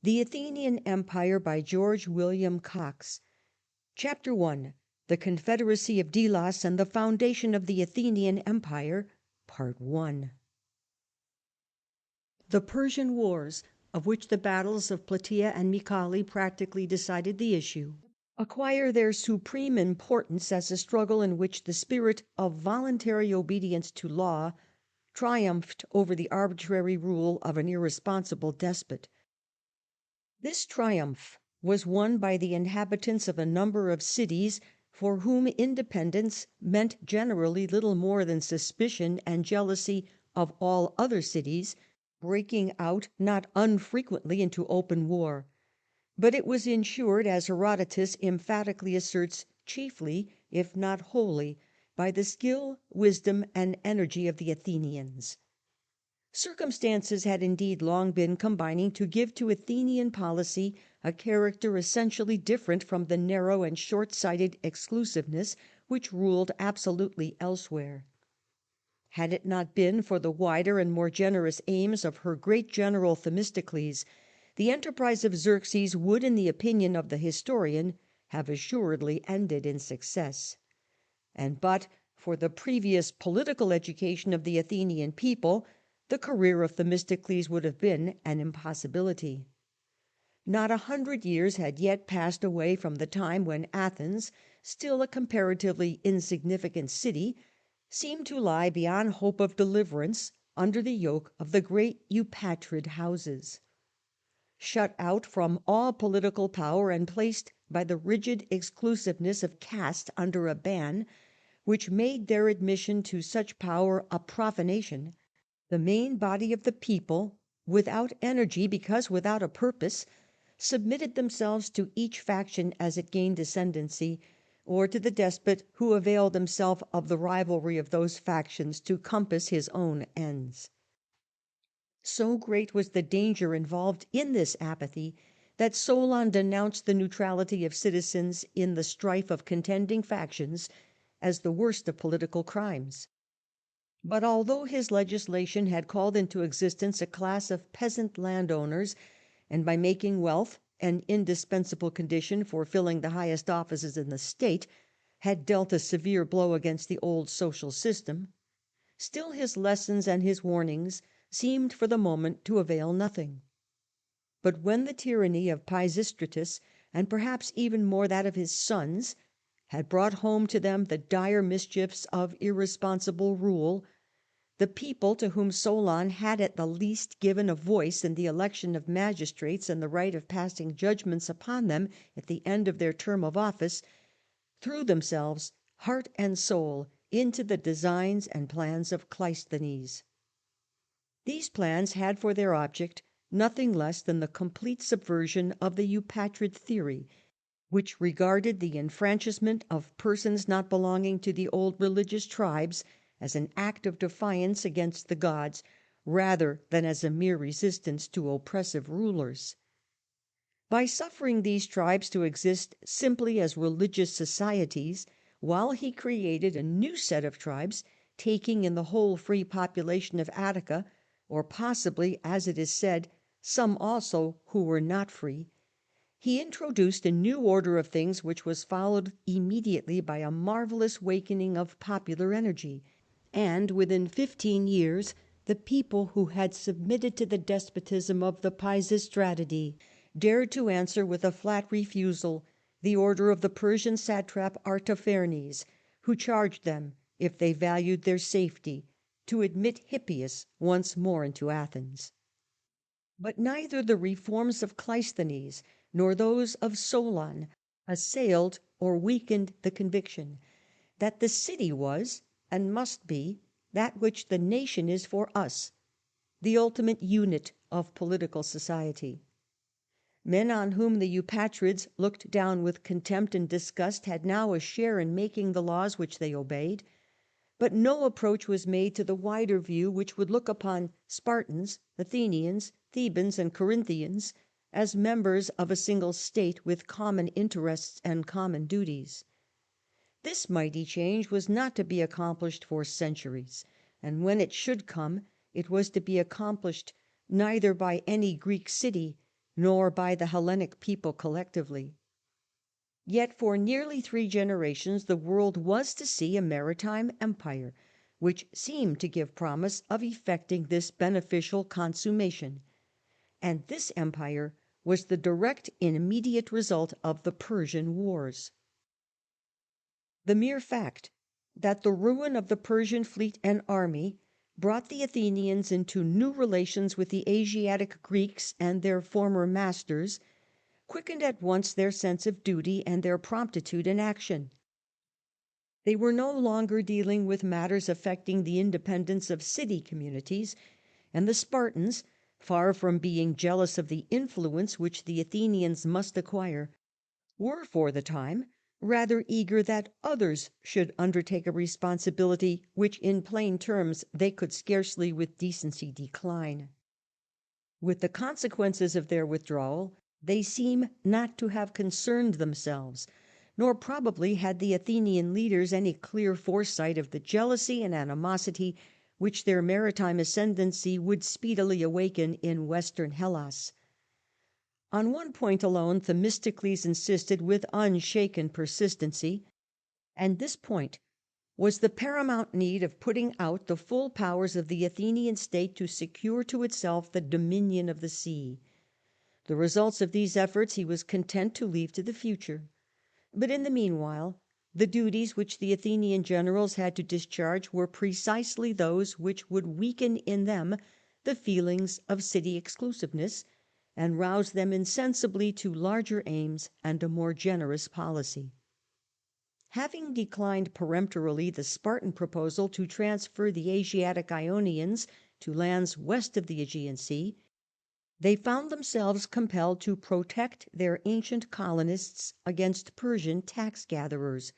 The Athenian Empire by George William Cox. Chapter I. The Confederacy of Delos and the Foundation of the Athenian Empire. Part I. The Persian Wars, of which the battles of Plataea and Mycale practically decided the issue, acquire their supreme importance as a struggle in which the spirit of voluntary obedience to law triumphed over the arbitrary rule of an irresponsible despot. This triumph was won by the inhabitants of a number of cities for whom independence meant generally little more than suspicion and jealousy of all other cities, breaking out not unfrequently into open war. But it was ensured, as Herodotus emphatically asserts, chiefly, if not wholly, by the skill, wisdom, and energy of the Athenians. Circumstances had indeed long been combining to give to Athenian policy a character essentially different from the narrow and short-sighted exclusiveness which ruled absolutely elsewhere. Had it not been for the wider and more generous aims of her great general Themistocles, the enterprise of Xerxes would, in the opinion of the historian, have assuredly ended in success. And but for the previous political education of the Athenian people, the career of Themistocles would have been an impossibility. Not 100 years had yet passed away from the time when Athens, still a comparatively insignificant city, seemed to lie beyond hope of deliverance under the yoke of the great Eupatrid houses. Shut out from all political power and placed by the rigid exclusiveness of caste under a ban which made their admission to such power a profanation, the main body of the people, without energy because without a purpose, submitted themselves to each faction as it gained ascendancy, or to the despot who availed himself of the rivalry of those factions to compass his own ends. So great was the danger involved in this apathy that Solon denounced the neutrality of citizens in the strife of contending factions as the worst of political crimes. But although his legislation had called into existence a class of peasant landowners, and by making wealth an indispensable condition for filling the highest offices in the state, had dealt a severe blow against the old social system, still his lessons and his warnings seemed for the moment to avail nothing. But when the tyranny of Pisistratus, and perhaps even more that of his sons, had brought home to them the dire mischiefs of irresponsible rule, the people, to whom Solon had at the least given a voice in the election of magistrates and the right of passing judgments upon them at the end of their term of office, threw themselves heart and soul into the designs and plans of Cleisthenes. These plans had for their object nothing less than the complete subversion of the Eupatrid theory, which regarded the enfranchisement of persons not belonging to the old religious tribes as an act of defiance against the gods, rather than as a mere resistance to oppressive rulers. By suffering these tribes to exist simply as religious societies, while he created a new set of tribes, taking in the whole free population of Attica, or possibly, as it is said, some also who were not free, he introduced a new order of things which was followed immediately by a marvellous wakening of popular energy, and within 15 years the people who had submitted to the despotism of the Pisistratidae dared to answer with a flat refusal the order of the Persian satrap Artaphernes, who charged them, if they valued their safety, to admit Hippias once more into Athens. But neither the reforms of Cleisthenes nor those of Solon assailed or weakened the conviction that the city was, and must be, that which the nation is for us, the ultimate unit of political society. Men on whom the Eupatrids looked down with contempt and disgust had now a share in making the laws which they obeyed, but no approach was made to the wider view which would look upon Spartans, Athenians, Thebans, and Corinthians as members of a single state with common interests and common duties. This mighty change was not to be accomplished for centuries, and when it should come, it was to be accomplished neither by any Greek city nor by the Hellenic people collectively. Yet for nearly 3 generations the world was to see a maritime empire, which seemed to give promise of effecting this beneficial consummation. And this empire was the direct and immediate result of the Persian wars. The mere fact that the ruin of the Persian fleet and army brought the Athenians into new relations with the Asiatic Greeks and their former masters quickened at once their sense of duty and their promptitude in action. They were no longer dealing with matters affecting the independence of city communities, and the Spartans, far from being jealous of the influence which the Athenians must acquire, were for the time rather eager that others should undertake a responsibility which in plain terms they could scarcely with decency decline. With the consequences of their withdrawal they seem not to have concerned themselves, nor probably had the Athenian leaders any clear foresight of the jealousy and animosity which their maritime ascendancy would speedily awaken in Western Hellas. On one point alone Themistocles insisted with unshaken persistency, and this point was the paramount need of putting out the full powers of the Athenian state to secure to itself the dominion of the sea. The results of these efforts he was content to leave to the future. But in the meanwhile the duties which the Athenian generals had to discharge were precisely those which would weaken in them the feelings of city exclusiveness, and rouse them insensibly to larger aims and a more generous policy. Having declined peremptorily the Spartan proposal to transfer the Asiatic Ionians to lands west of the Aegean Sea, they found themselves compelled to protect their ancient colonists against Persian tax gatherers;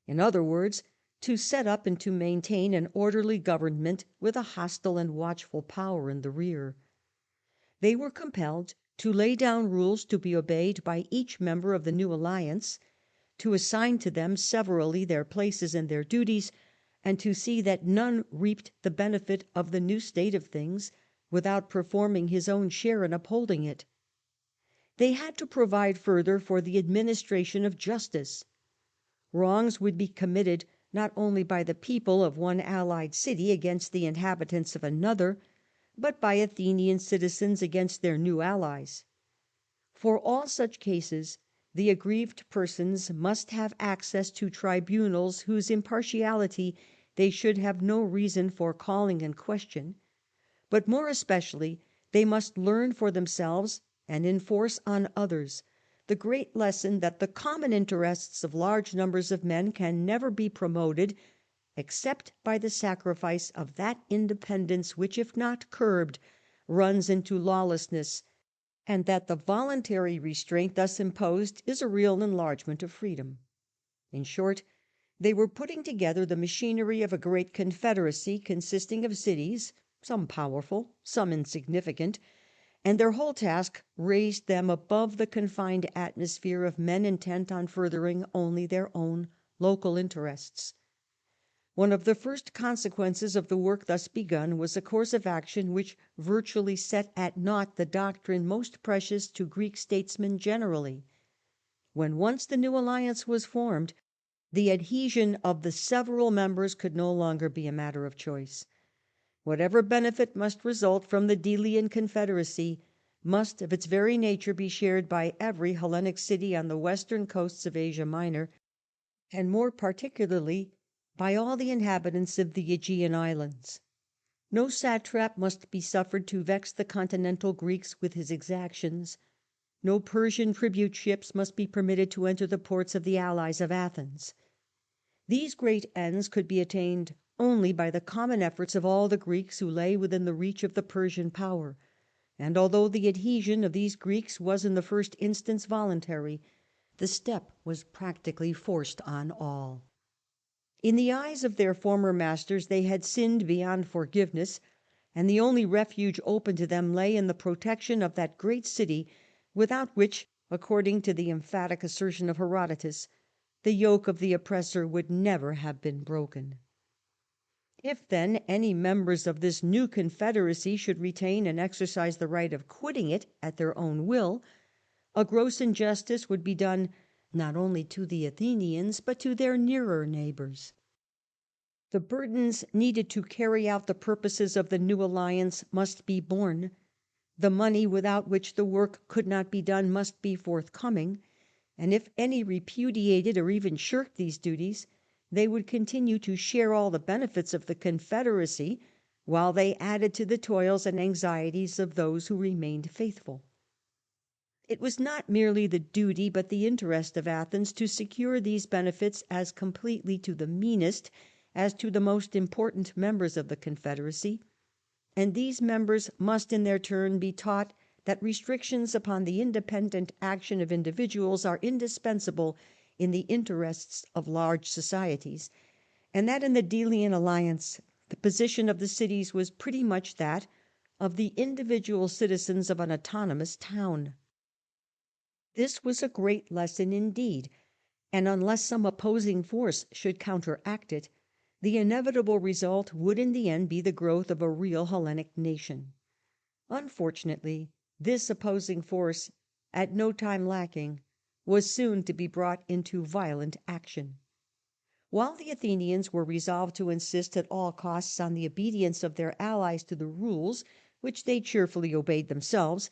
in other words, to set up and to maintain an orderly government with a hostile and watchful power in the rear. They were compelled to lay down rules to be obeyed by each member of the new alliance, to assign to them severally their places and their duties, and to see that none reaped the benefit of the new state of things without performing his own share in upholding it. They had to provide further for the administration of justice. Wrongs would be committed not only by the people of one allied city against the inhabitants of another, but by Athenian citizens against their new allies. For all such cases the aggrieved persons must have access to tribunals whose impartiality they should have no reason for calling in question, but more especially they must learn for themselves and enforce on others the great lesson that the common interests of large numbers of men can never be promoted except by the sacrifice of that independence which, if not curbed, runs into lawlessness, and that the voluntary restraint thus imposed is a real enlargement of freedom. In short, they were putting together the machinery of a great confederacy consisting of cities, some powerful, some insignificant, and their whole task raised them above the confined atmosphere of men intent on furthering only their own local interests. One of the first consequences of the work thus begun was a course of action which virtually set at naught the doctrine most precious to Greek statesmen generally. When once the new alliance was formed, the adhesion of the several members could no longer be a matter of choice. Whatever benefit must result from the Delian confederacy must of its very nature be shared by every Hellenic city on the western coasts of Asia Minor, and more particularly by all the inhabitants of the Aegean islands. No satrap must be suffered to vex the continental Greeks with his exactions. No Persian tribute ships must be permitted to enter the ports of the allies of Athens. These great ends could be attained only by the common efforts of all the Greeks who lay within the reach of the Persian power, and although the adhesion of these Greeks was in the first instance voluntary, the step was practically forced on all. In the eyes of their former masters they had sinned beyond forgiveness, and the only refuge open to them lay in the protection of that great city, without which, according to the emphatic assertion of Herodotus, the yoke of the oppressor would never have been broken. If then any members of this new confederacy should retain and exercise the right of quitting it at their own will, a gross injustice would be done not only to the Athenians but to their nearer neighbours. The burdens needed to carry out the purposes of the new alliance must be borne. The money without which the work could not be done must be forthcoming, and if any repudiated or even shirked these duties, they would continue to share all the benefits of the confederacy, while they added to the toils and anxieties of those who remained faithful. It was not merely the duty but the interest of Athens to secure these benefits as completely to the meanest as to the most important members of the confederacy, and these members must in their turn be taught that restrictions upon the independent action of individuals are indispensable in the interests of large societies, and that in the Delian alliance the position of the cities was pretty much that of the individual citizens of an autonomous town. This was a great lesson indeed, and unless some opposing force should counteract it, the inevitable result would in the end be the growth of a real Hellenic nation. Unfortunately, this opposing force, at no time lacking, was soon to be brought into violent action. While the Athenians were resolved to insist at all costs on the obedience of their allies to the rules which they cheerfully obeyed themselves,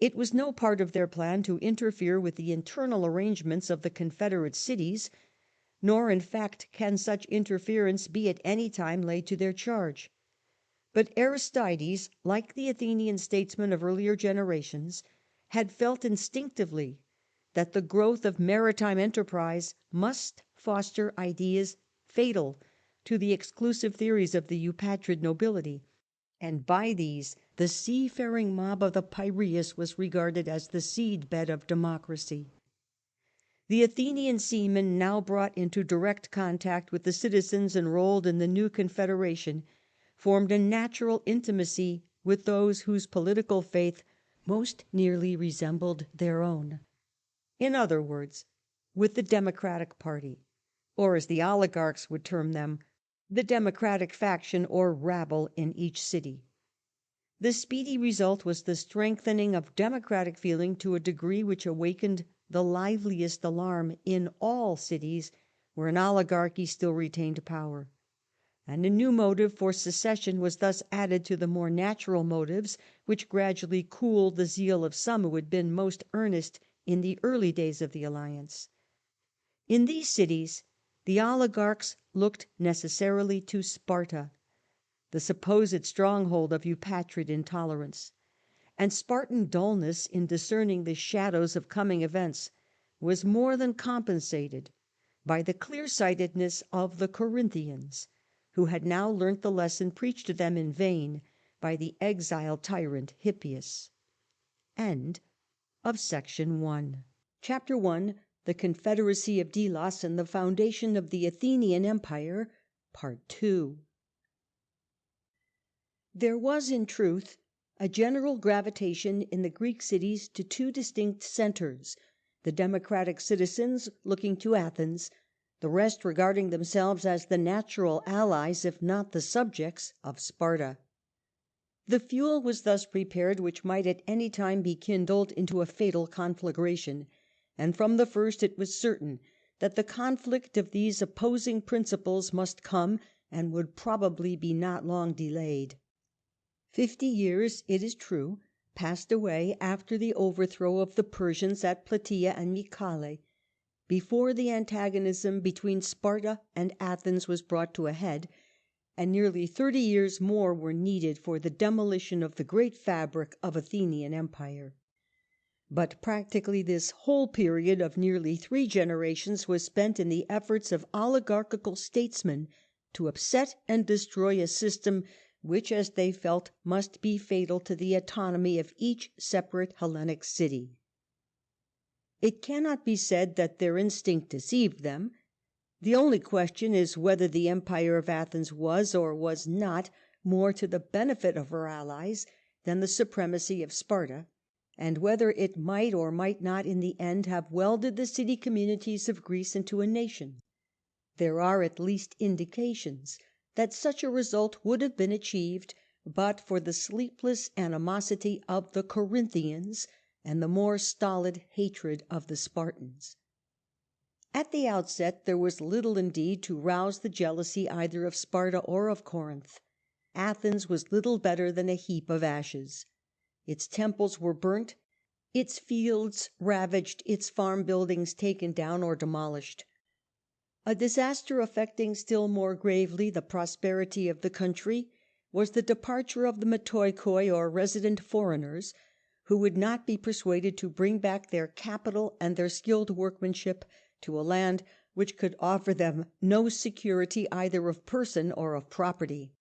it was no part of their plan to interfere with the internal arrangements of the confederate cities, nor in fact can such interference be at any time laid to their charge. But Aristides, like the Athenian statesmen of earlier generations, had felt instinctively that the growth of maritime enterprise must foster ideas fatal to the exclusive theories of the Eupatrid nobility, and by these the seafaring mob of the Piraeus was regarded as the seed bed of democracy. The Athenian seamen now brought into direct contact with the citizens enrolled in the new confederation formed a natural intimacy with those whose political faith most nearly resembled their own. In other words, with the Democratic party, or, as the oligarchs would term them, the democratic faction or rabble in each city. The speedy result was the strengthening of democratic feeling to a degree which awakened the liveliest alarm in all cities where an oligarchy still retained power. And a new motive for secession was thus added to the more natural motives which gradually cooled the zeal of some who had been most earnest in the early days of the alliance. In these cities the oligarchs looked necessarily to Sparta, the supposed stronghold of Eupatrid intolerance, and Spartan dullness in discerning the shadows of coming events was more than compensated by the clear-sightedness of the Corinthians, who had now learnt the lesson preached to them in vain by the exiled tyrant Hippias. End of section 1. Chapter 1: The Confederacy of Delos and the Foundation of the Athenian Empire, Part 2. There was, in truth, a general gravitation in the Greek cities to two distinct centres, the democratic citizens looking to Athens, the rest regarding themselves as the natural allies, if not the subjects, of Sparta. The fuel was thus prepared which might at any time be kindled into a fatal conflagration, and from the first it was certain that the conflict of these opposing principles must come, and would probably be not long delayed. 50 years, it is true, passed away after the overthrow of the Persians at Plataea and Mycale, before the antagonism between Sparta and Athens was brought to a head, and nearly 30 years more were needed for the demolition of the great fabric of Athenian Empire. But practically this whole period of nearly 3 generations was spent in the efforts of oligarchical statesmen to upset and destroy a system which, as they felt, must be fatal to the autonomy of each separate Hellenic city. It cannot be said that their instinct deceived them. The only question is whether the empire of Athens was or was not more to the benefit of her allies than the supremacy of Sparta, and whether it might or might not in the end have welded the city communities of Greece into a nation. There are at least indications that such a result would have been achieved but for the sleepless animosity of the Corinthians and the more stolid hatred of the Spartans. At the outset there was little indeed to rouse the jealousy either of Sparta or of Corinth. Athens was little better than a heap of ashes. Its temples were burnt, its fields ravaged, its farm buildings taken down or demolished. A disaster affecting still more gravely the prosperity of the country was the departure of the metoikoi, or resident foreigners, who would not be persuaded to bring back their capital and their skilled workmanship to a land which could offer them no security either of person or of property.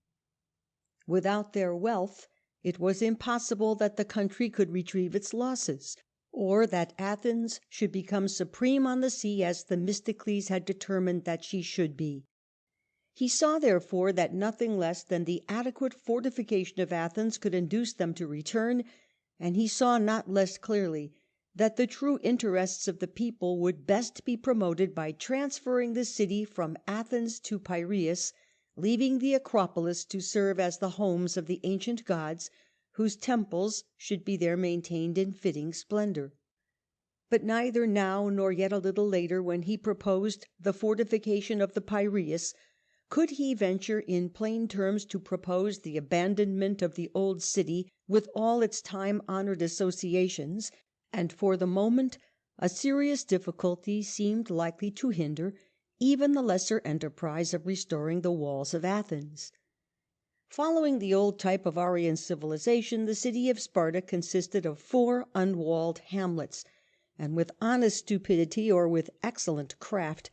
Without their wealth it was impossible that the country could retrieve its losses, or that Athens should become supreme on the sea as Themistocles had determined that she should be. He saw therefore that nothing less than the adequate fortification of Athens could induce them to return, and he saw not less clearly that the true interests of the people would best be promoted by transferring the city from Athens to Piraeus, leaving the Acropolis to serve as the homes of the ancient gods, whose temples should be there maintained in fitting splendour. But neither now nor yet a little later, when he proposed the fortification of the Piraeus, could he venture in plain terms to propose the abandonment of the old city with all its time-honoured associations, and for the moment a serious difficulty seemed likely to hinder even the lesser enterprise of restoring the walls of Athens. Following the old type of Aryan civilization, the city of Sparta consisted of 4 unwalled hamlets, and with honest stupidity or with excellent craft,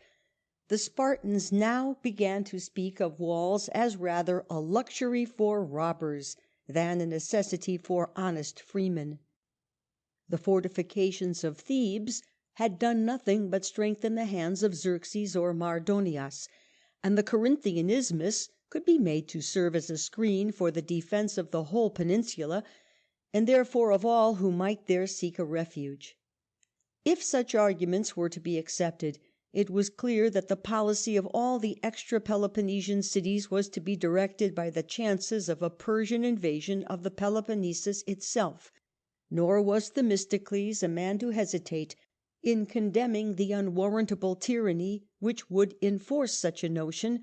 the Spartans now began to speak of walls as rather a luxury for robbers than a necessity for honest freemen. The fortifications of Thebes had done nothing but strengthen the hands of Xerxes or Mardonius, and the Corinthian isthmus could be made to serve as a screen for the defence of the whole peninsula, and therefore of all who might there seek a refuge. If such arguments were to be accepted, it was clear that the policy of all the extra Peloponnesian cities was to be directed by the chances of a Persian invasion of the Peloponnesus itself, nor was Themistocles a man to hesitate in condemning the unwarrantable tyranny which would enforce such a notion,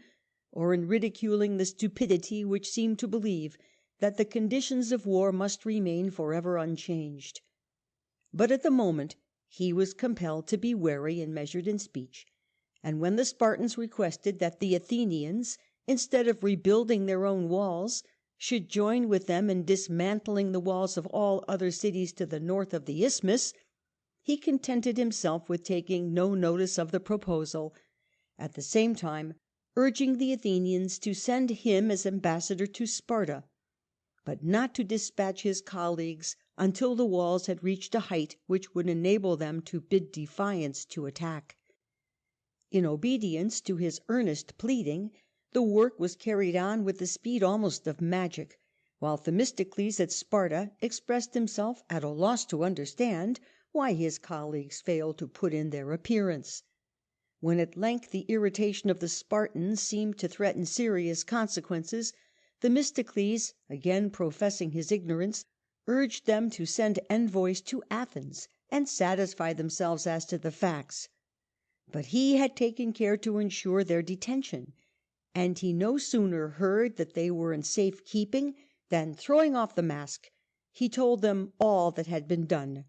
or in ridiculing the stupidity which seemed to believe that the conditions of war must remain for ever unchanged. But at the moment he was compelled to be wary and measured in speech, and when the Spartans requested that the Athenians, instead of rebuilding their own walls, should join with them in dismantling the walls of all other cities to the north of the isthmus, he contented himself with taking no notice of the proposal, at the same time urging the Athenians to send him as ambassador to Sparta, but not to dispatch his colleagues until the walls had reached a height which would enable them to bid defiance to attack. In obedience to his earnest pleading, the work was carried on with the speed almost of magic, while Themistocles at Sparta expressed himself at a loss to understand why his colleagues failed to put in their appearance. When at length the irritation of the Spartans seemed to threaten serious consequences, Themistocles, again professing his ignorance, urged them to send envoys to Athens and satisfy themselves as to the facts. But he had taken care to ensure their detention, and he no sooner heard that they were in safe keeping than, throwing off the mask, he told them all that had been done,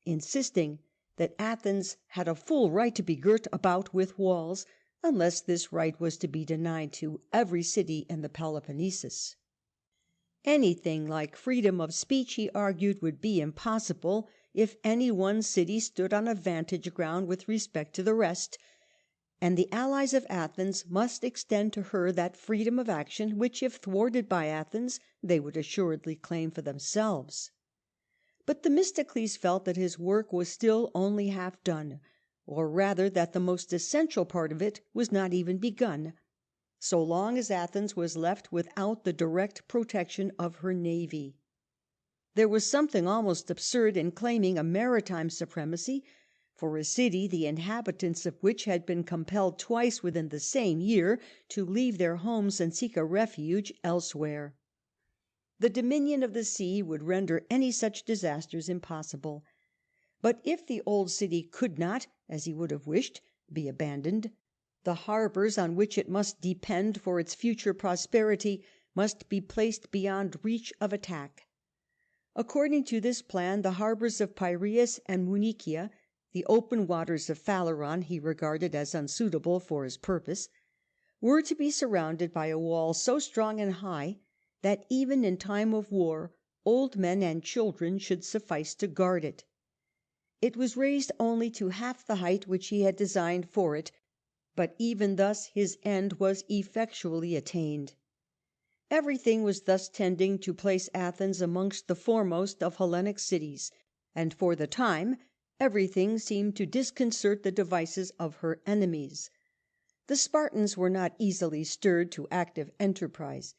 insisting that Athens had a full right to be girt about with walls, unless this right was to be denied to every city in the Peloponnesus. Anything like freedom of speech, he argued, would be impossible if any one city stood on a vantage ground with respect to the rest, and the allies of Athens must extend to her that freedom of action which, if thwarted by Athens, they would assuredly claim for themselves. But Themistocles felt that his work was still only half done, or rather that the most essential part of it was not even begun, so long as Athens was left without the direct protection of her navy. There was something almost absurd in claiming a maritime supremacy, for a city the inhabitants of which had been compelled twice within the same year to leave their homes and seek a refuge elsewhere. The dominion of the sea would render any such disasters impossible. But if the old city could not, as he would have wished, be abandoned, the harbours on which it must depend for its future prosperity must be placed beyond reach of attack. According to this plan, the harbours of Piraeus and Munichia, the open waters of Phaleron he regarded as unsuitable for his purpose, were to be surrounded by a wall so strong and high that even in time of war old men and children should suffice to guard it. It was raised only to half the height which he had designed for it, but even thus his end was effectually attained. Everything was thus tending to place Athens amongst the foremost of Hellenic cities, and for the time everything seemed to disconcert the devices of her enemies. The Spartans were not easily stirred to active enterprise,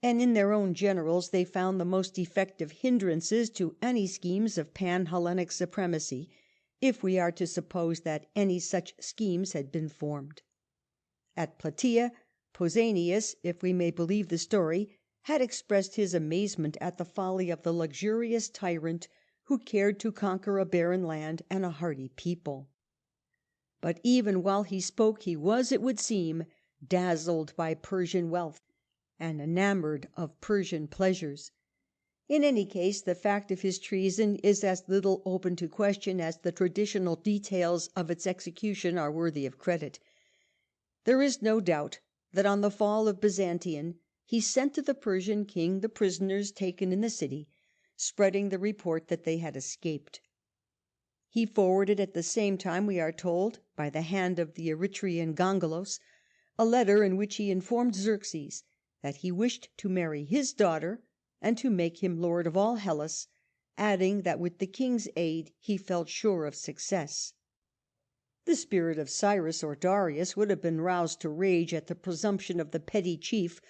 and in their own generals they found the most effective hindrances to any schemes of pan-Hellenic supremacy, if we are to suppose that any such schemes had been formed. At Plataea, Pausanias, if we may believe the story, had expressed his amazement at the folly of the luxurious tyrant who cared to conquer a barren land and a hardy people. But even while he spoke he was, it would seem, dazzled by Persian wealth and enamoured of Persian pleasures. In any case, the fact of his treason is as little open to question as the traditional details of its execution are worthy of credit. There is no doubt that on the fall of Byzantium he sent to the Persian king the prisoners taken in the city, spreading the report that they had escaped. He forwarded at the same time, we are told, by the hand of the Erythraean Gongalos, a letter in which he informed Xerxes that he wished to marry his daughter and to make him lord of all Hellas, adding that with the king's aid he felt sure of success. The spirit of Cyrus or Darius would have been roused to rage at the presumption of the petty chief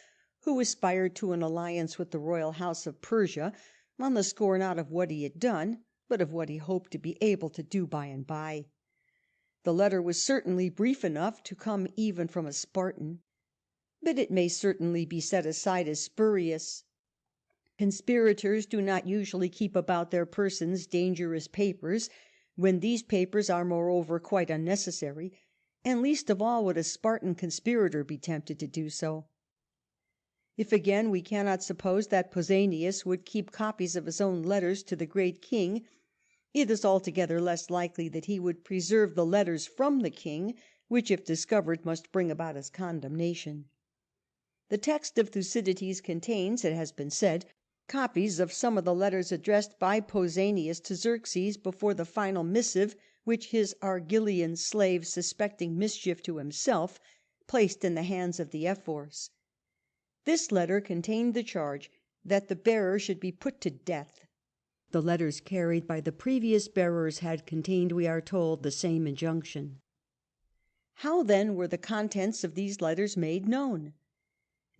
who aspired to an alliance with the royal house of Persia, on the score not of what he had done, but of what he hoped to be able to do by and by. The letter was certainly brief enough to come even from a Spartan, but it may certainly be set aside as spurious. Conspirators do not usually keep about their persons dangerous papers, when these papers are moreover quite unnecessary, and least of all would a Spartan conspirator be tempted to do so. If again we cannot suppose that Pausanias would keep copies of his own letters to the great king, it is altogether less likely that he would preserve the letters from the king, which if discovered must bring about his condemnation. The text of Thucydides contains, it has been said, copies of some of the letters addressed by Pausanias to Xerxes before the final missive which his Argilian slave, suspecting mischief to himself, placed in the hands of the ephors. This letter contained the charge that the bearer should be put to death. The letters carried by the previous bearers had contained, we are told, the same injunction. How then were the contents of these letters made known?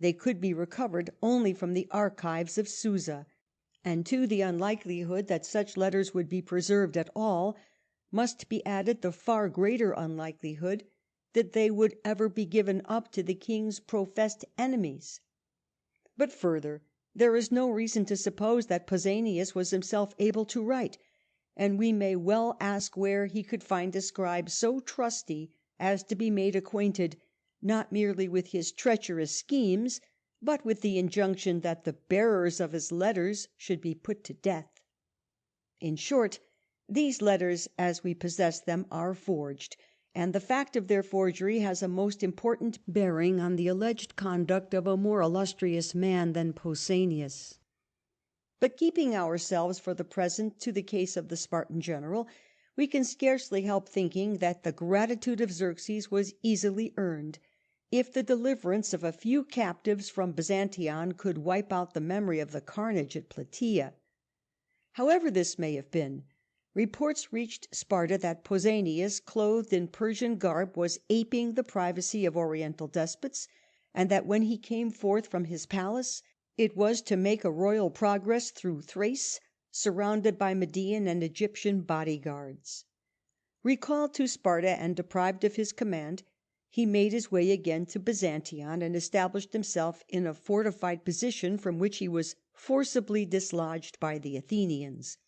They could be recovered only from the archives of Susa, and to the unlikelihood that such letters would be preserved at all must be added the far greater unlikelihood that they would ever be given up to the king's professed enemies. But further, there is no reason to suppose that Pausanias was himself able to write, and we may well ask where he could find a scribe so trusty as to be made acquainted not merely with his treacherous schemes, but with the injunction that the bearers of his letters should be put to death. In short, these letters, as we possess them, are forged, and the fact of their forgery has a most important bearing on the alleged conduct of a more illustrious man than Pausanias. But keeping ourselves for the present to the case of the Spartan general, we can scarcely help thinking that the gratitude of Xerxes was easily earned, if the deliverance of a few captives from Byzantion could wipe out the memory of the carnage at Plataea. However this may have been, reports reached Sparta that Pausanias, clothed in Persian garb, was aping the privacy of Oriental despots, and that when he came forth from his palace it was to make a royal progress through Thrace, surrounded by Median and Egyptian bodyguards. Recalled to Sparta and deprived of his command, he made his way again to Byzantium, and established himself in a fortified position from which he was forcibly dislodged by the Athenians.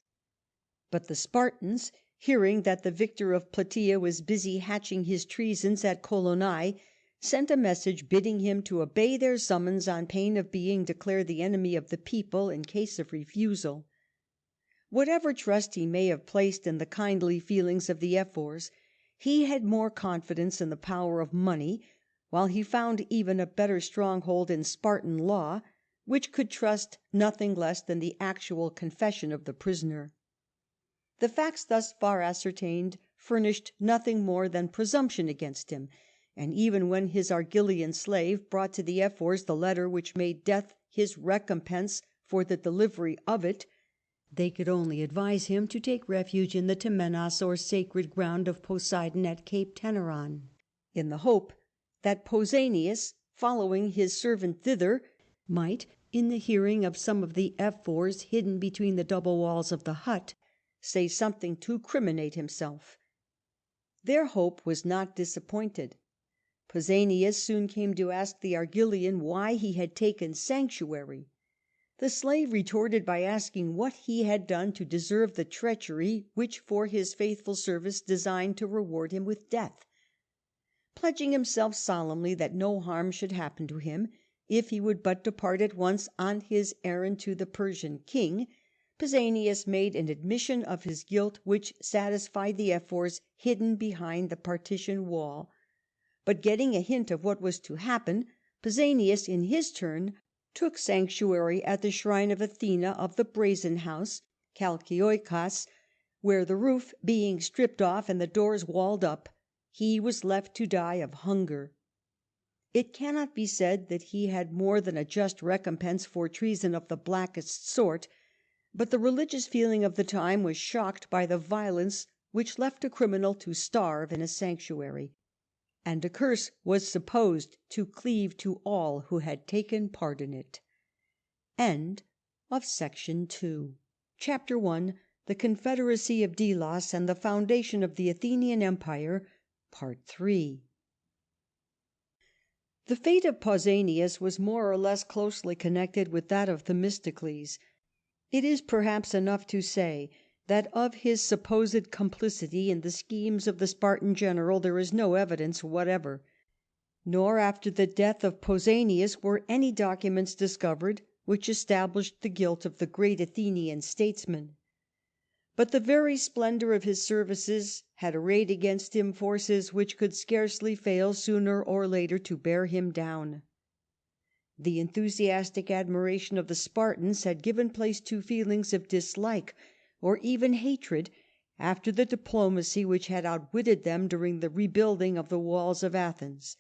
But the Spartans, hearing that the victor of Plataea was busy hatching his treasons at Colonnae, sent a message bidding him to obey their summons on pain of being declared the enemy of the people in case of refusal. Whatever trust he may have placed in the kindly feelings of the Ephors, he had more confidence in the power of money, while he found even a better stronghold in Spartan law, which could trust nothing less than the actual confession of the prisoner. The facts thus far ascertained furnished nothing more than presumption against him, and even when his Argilian slave brought to the Ephors the letter which made death his recompense for the delivery of it, they could only advise him to take refuge in the Temenos, or sacred ground of Poseidon at Cape Teneron, in the hope that Pausanias, following his servant thither, might, in the hearing of some of the Ephors hidden between the double walls of the hut, say something to criminate himself. Their hope was not disappointed. Pausanias soon came to ask the Argilian why he had taken sanctuary. The slave retorted by asking what he had done to deserve the treachery which for his faithful service designed to reward him with death. Pledging himself solemnly that no harm should happen to him, if he would but depart at once on his errand to the Persian king, Pausanias made an admission of his guilt which satisfied the Ephors hidden behind the partition wall. But getting a hint of what was to happen, Pausanias in his turn took sanctuary at the shrine of Athena of the Brazen House (Chalkioikos), where, the roof being stripped off and the doors walled up, he was left to die of hunger. It cannot be said that he had more than a just recompense for treason of the blackest sort, but the religious feeling of the time was shocked by the violence which left a criminal to starve in a sanctuary, and a curse was supposed to cleave to all who had taken part in it. End of Section 2. Chapter 1: The Confederacy of Delos and the Foundation of the Athenian Empire, Part 3. The fate of Pausanias was more or less closely connected with that of Themistocles. It is perhaps enough to say that of his supposed complicity in the schemes of the Spartan general there is no evidence whatever. Nor after the death of Pausanias were any documents discovered which established the guilt of the great Athenian statesman. But the very splendour of his services had arrayed against him forces which could scarcely fail sooner or later to bear him down. The enthusiastic admiration of the Spartans had given place to feelings of dislike or even hatred after the diplomacy which had outwitted them during the rebuilding of the walls of Athens,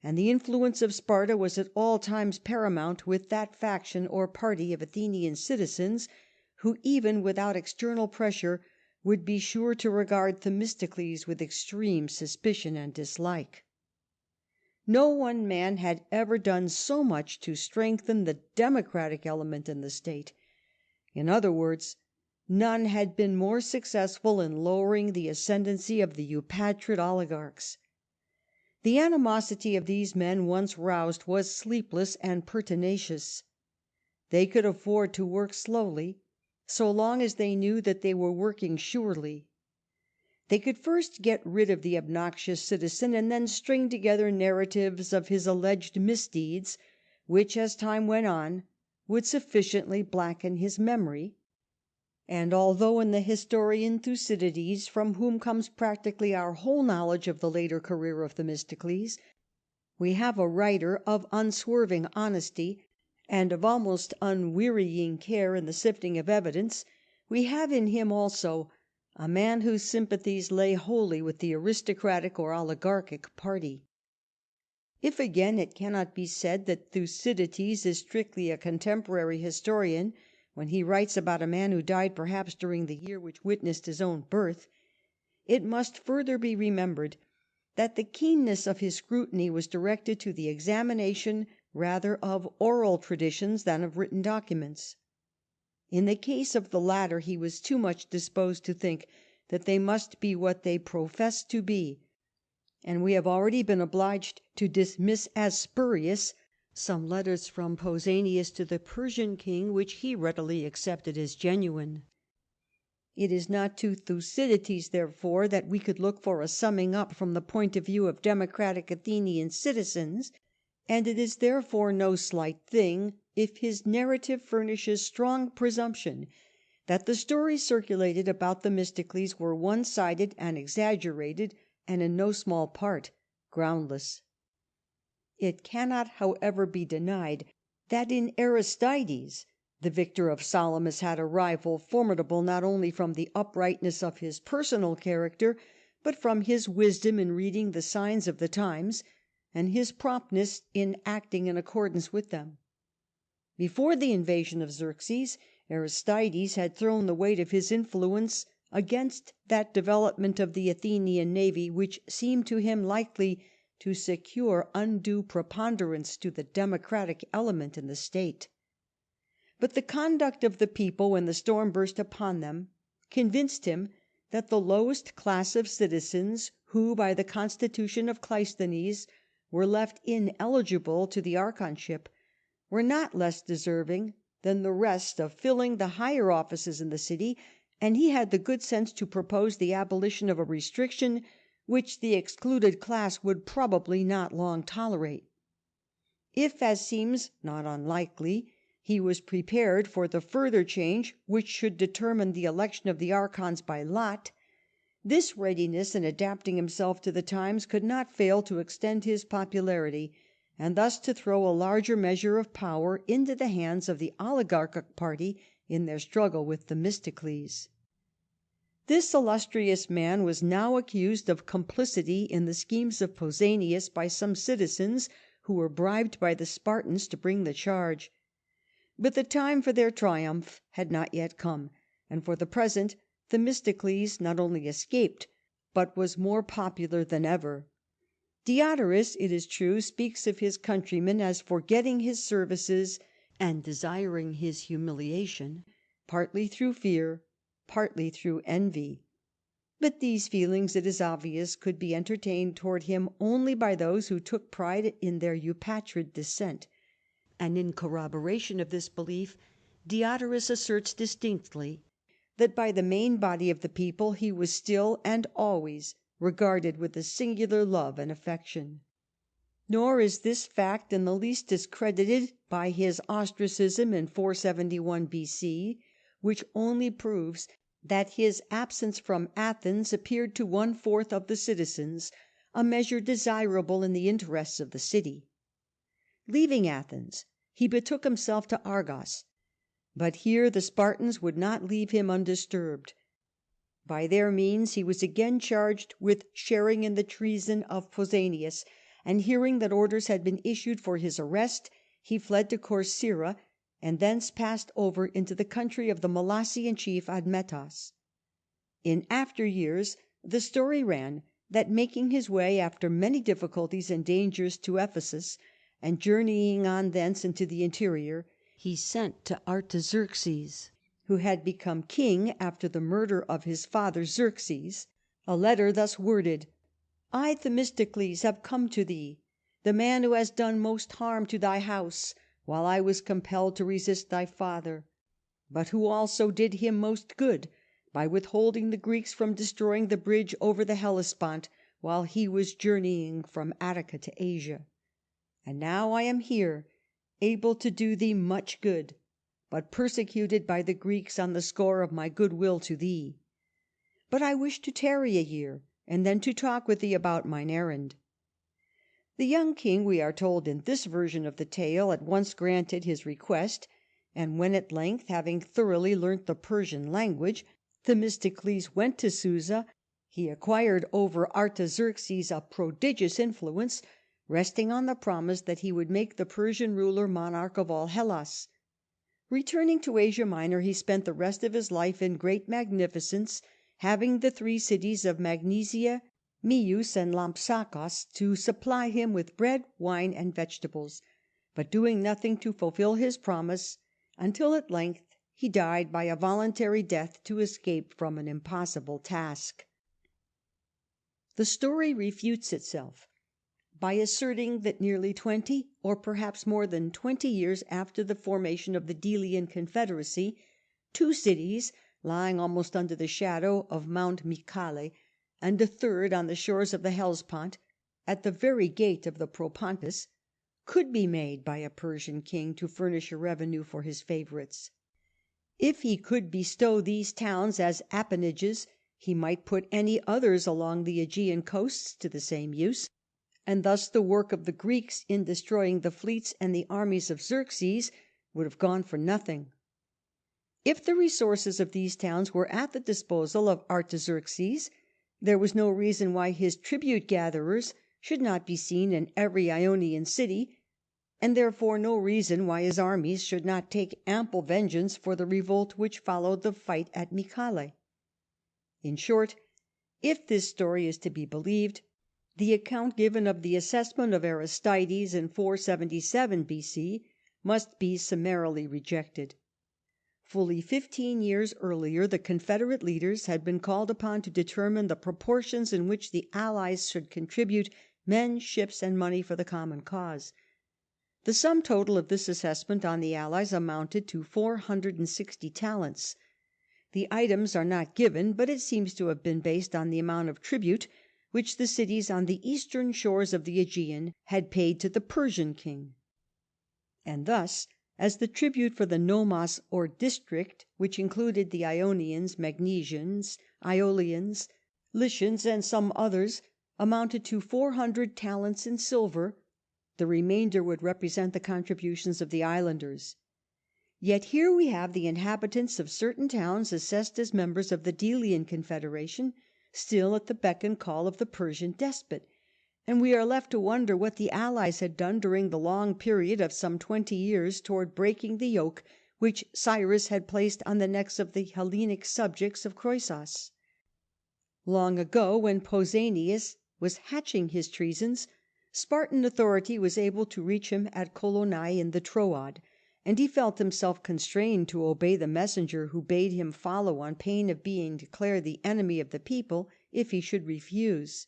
and the influence of Sparta was at all times paramount with that faction or party of Athenian citizens who, even without external pressure, would be sure to regard Themistocles with extreme suspicion and dislike. No one man had ever done so much to strengthen the democratic element in the state. In other words, none had been more successful in lowering the ascendency of the Eupatrid oligarchs. The animosity of these men once roused was sleepless and pertinacious. They could afford to work slowly, so long as they knew that they were working surely. They could first get rid of the obnoxious citizen, and then string together narratives of his alleged misdeeds, which, as time went on, would sufficiently blacken his memory. And although in the historian Thucydides, from whom comes practically our whole knowledge of the later career of Themistocles, we have a writer of unswerving honesty and of almost unwearying care in the sifting of evidence, we have in him also a man whose sympathies lay wholly with the aristocratic or oligarchic party. If again it cannot be said that Thucydides is strictly a contemporary historian when he writes about a man who died perhaps during the year which witnessed his own birth, it must further be remembered that the keenness of his scrutiny was directed to the examination rather of oral traditions than of written documents. In the case of the latter he was too much disposed to think that they must be what they profess to be, and we have already been obliged to dismiss as spurious some letters from Pausanias to the Persian king which he readily accepted as genuine. It is not to Thucydides, therefore, that we could look for a summing up from the point of view of democratic Athenian citizens, and it is therefore no slight thing if his narrative furnishes strong presumption that the stories circulated about Themistocles were one-sided and exaggerated, and in no small part groundless. It cannot, however, be denied that in Aristides the victor of Salamis had a rival formidable not only from the uprightness of his personal character, but from his wisdom in reading the signs of the times, and his promptness in acting in accordance with them. Before the invasion of Xerxes, Aristides had thrown the weight of his influence against that development of the Athenian navy which seemed to him likely to secure undue preponderance to the democratic element in the state. But the conduct of the people when the storm burst upon them convinced him that the lowest class of citizens, who by the constitution of Cleisthenes were left ineligible to the archonship, were not less deserving than the rest of filling the higher offices in the city, and he had the good sense to propose the abolition of a restriction which the excluded class would probably not long tolerate. If, as seems not unlikely, he was prepared for the further change which should determine the election of the archons by lot, this readiness in adapting himself to the times could not fail to extend his popularity, and thus to throw a larger measure of power into the hands of the oligarchic party in their struggle with Themistocles. This illustrious man was now accused of complicity in the schemes of Pausanias by some citizens who were bribed by the Spartans to bring the charge. But the time for their triumph had not yet come, and for the present Themistocles not only escaped, but was more popular than ever. Diodorus, it is true, speaks of his countrymen as forgetting his services and desiring his humiliation, partly through fear, partly through envy. But these feelings, it is obvious, could be entertained towards him only by those who took pride in their Eupatrid descent, and in corroboration of this belief Diodorus asserts distinctly that by the main body of the people he was still and always regarded with a singular love and affection. Nor is this fact in the least discredited by his ostracism in 471 B.C., which only proves that his absence from Athens appeared to 1/4 of the citizens a measure desirable in the interests of the city. Leaving Athens, he betook himself to Argos, but here the Spartans would not leave him undisturbed. By their means he was again charged with sharing in the treason of Pausanias, and hearing that orders had been issued for his arrest, he fled to Corcyra, and thence passed over into the country of the Molossian chief Admetos. In after years the story ran that, making his way after many difficulties and dangers to Ephesus, and journeying on thence into the interior, he sent to Artaxerxes, who had become king after the murder of his father Xerxes, a letter thus worded: "I, Themistocles, have come to thee, the man who has done most harm to thy house, while I was compelled to resist thy father, but who also did him most good by withholding the Greeks from destroying the bridge over the Hellespont while he was journeying from Attica to Asia. And now I am here, able to do thee much good, but persecuted by the Greeks on the score of my goodwill to thee. But I wish to tarry a year, and then to talk with thee about mine errand." The young king, we are told in this version of the tale, at once granted his request, and when at length, having thoroughly learnt the Persian language, Themistocles went to Susa, he acquired over Artaxerxes a prodigious influence, resting on the promise that he would make the Persian ruler monarch of all Hellas. Returning to Asia Minor, he spent the rest of his life in great magnificence, having the 3 cities of Magnesia, Myus, and Lampsakos to supply him with bread, wine, and vegetables, but doing nothing to fulfil his promise, until at length he died by a voluntary death to escape from an impossible task. The story refutes itself by asserting that nearly 20, or perhaps more than 20 years after the formation of the Delian confederacy, two cities lying almost under the shadow of Mount Mycale, and a third on the shores of the Hellespont, at the very gate of the Propontis, could be made by a Persian king to furnish a revenue for his favourites. If he could bestow these towns as appanages, he might put any others along the Aegean coasts to the same use, and thus the work of the Greeks in destroying the fleets and the armies of Xerxes would have gone for nothing. If the resources of these towns were at the disposal of Artaxerxes, there was no reason why his tribute gatherers should not be seen in every Ionian city, and therefore no reason why his armies should not take ample vengeance for the revolt which followed the fight at Mycale. In short, if this story is to be believed, the account given of the assessment of Aristides in 477 B.C. must be summarily rejected. Fully 15 years earlier the confederate leaders had been called upon to determine the proportions in which the allies should contribute men, ships, and money for the common cause. The sum total of this assessment on the allies amounted to 460 talents. The items are not given, but it seems to have been based on the amount of tribute which the cities on the eastern shores of the Aegean had paid to the Persian king. And thus, as the tribute for the nomos or district, which included the Ionians, Magnesians, Aeolians, Lycians, and some others, amounted to 400 talents in silver, the remainder would represent the contributions of the islanders. Yet here we have the inhabitants of certain towns assessed as members of the Delian confederation, still at the beck and call of the Persian despot, and we are left to wonder what the allies had done during the long period of some 20 years towards breaking the yoke which Cyrus had placed on the necks of the Hellenic subjects of Croesus. Long ago, when Pausanias was hatching his treasons, Spartan authority was able to reach him at Colonnae in the Troad, and he felt himself constrained to obey the messenger who bade him follow on pain of being declared the enemy of the people if he should refuse.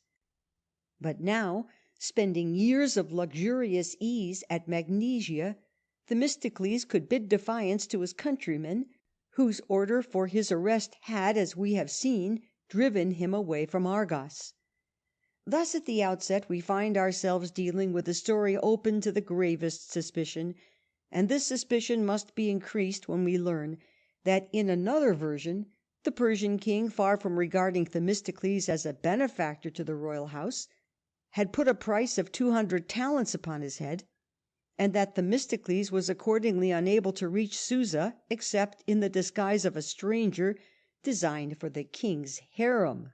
But now, spending years of luxurious ease at Magnesia, Themistocles could bid defiance to his countrymen, whose order for his arrest had, as we have seen, driven him away from Argos. Thus at the outset we find ourselves dealing with a story open to the gravest suspicion, and this suspicion must be increased when we learn that in another version the Persian king, far from regarding Themistocles as a benefactor to the royal house, had put a price of 200 talents upon his head, and that Themistocles was accordingly unable to reach Susa except in the disguise of a stranger designed for the king's harem.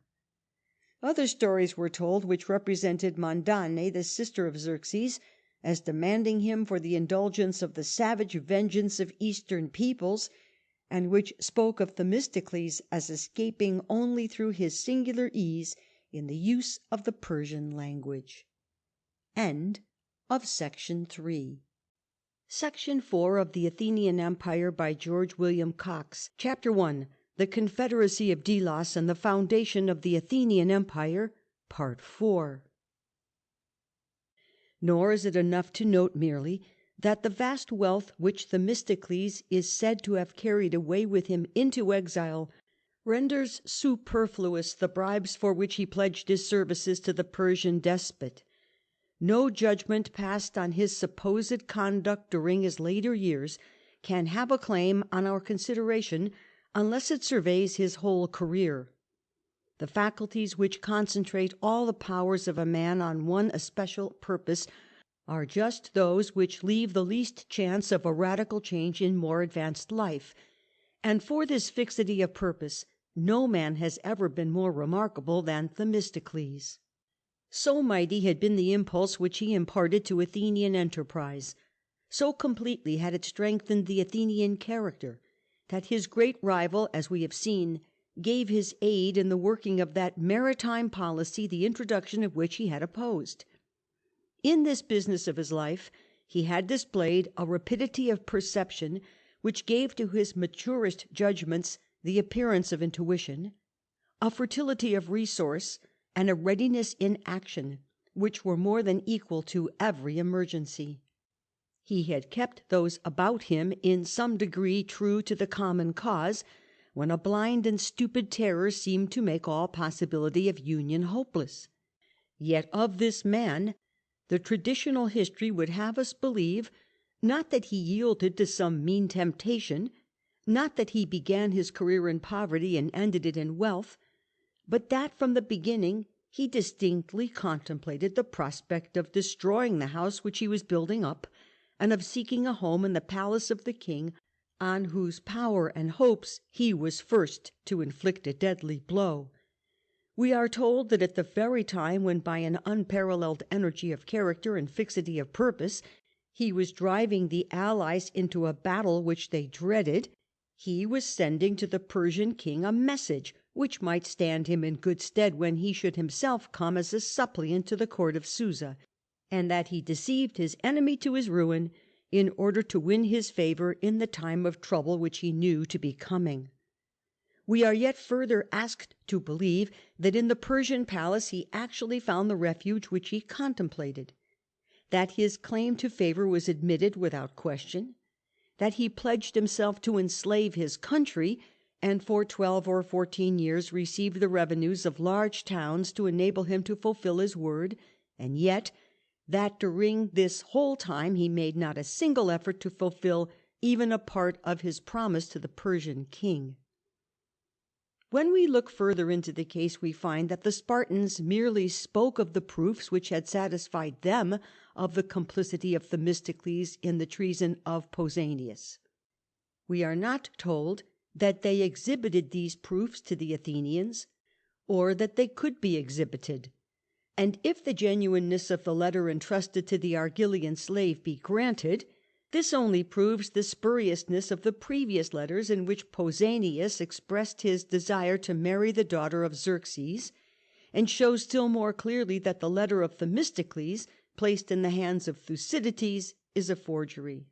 Other stories were told which represented Mandane, the sister of Xerxes, as demanding him for the indulgence of the savage vengeance of Eastern peoples, and which spoke of Themistocles as escaping only through his singular ease in the use of the Persian language. End of Section 3. Section 4 of the Athenian Empire by George William Cox. Chapter 1. The Confederacy of Delos and the Foundation of the Athenian Empire. Part 4. Nor is it enough to note merely that the vast wealth which Themistocles is said to have carried away with him into exile renders superfluous the bribes for which he pledged his services to the Persian despot. No judgment passed on his supposed conduct during his later years can have a claim on our consideration unless it surveys his whole career. The faculties which concentrate all the powers of a man on one especial purpose are just those which leave the least chance of a radical change in more advanced life, and for this fixity of purpose no man has ever been more remarkable than Themistocles. So mighty had been the impulse which he imparted to Athenian enterprise, so completely had it strengthened the Athenian character, that his great rival, as we have seen, gave his aid in the working of that maritime policy the introduction of which he had opposed. In this business of his life he had displayed a rapidity of perception which gave to his maturest judgments the appearance of intuition, a fertility of resource, and a readiness in action which were more than equal to every emergency. He had kept those about him in some degree true to the common cause, when a blind and stupid terror seemed to make all possibility of union hopeless. Yet of this man the traditional history would have us believe, not that he yielded to some mean temptation, not that he began his career in poverty and ended it in wealth, but that from the beginning he distinctly contemplated the prospect of destroying the house which he was building up, and of seeking a home in the palace of the king, on whose power and hopes he was first to inflict a deadly blow. We are told that at the very time when, by an unparalleled energy of character and fixity of purpose, he was driving the allies into a battle which they dreaded, he was sending to the Persian king a message which might stand him in good stead when he should himself come as a suppliant to the court of Susa, and that he deceived his enemy to his ruin in order to win his favour in the time of trouble which he knew to be coming. We are yet further asked to believe that in the Persian palace he actually found the refuge which he contemplated, that his claim to favour was admitted without question, that he pledged himself to enslave his country, and for 12 or 14 years received the revenues of large towns to enable him to fulfil his word, and yet that during this whole time he made not a single effort to fulfil even a part of his promise to the Persian king. When we look further into the case, we find that the Spartans merely spoke of the proofs which had satisfied them of the complicity of Themistocles in the treason of Pausanias. We are not told that they exhibited these proofs to the Athenians, or that they could be exhibited. And if the genuineness of the letter entrusted to the Argilian slave be granted, this only proves the spuriousness of the previous letters in which Pausanias expressed his desire to marry the daughter of Xerxes, and shows still more clearly that the letter of Themistocles, placed in the hands of Thucydides, is a forgery.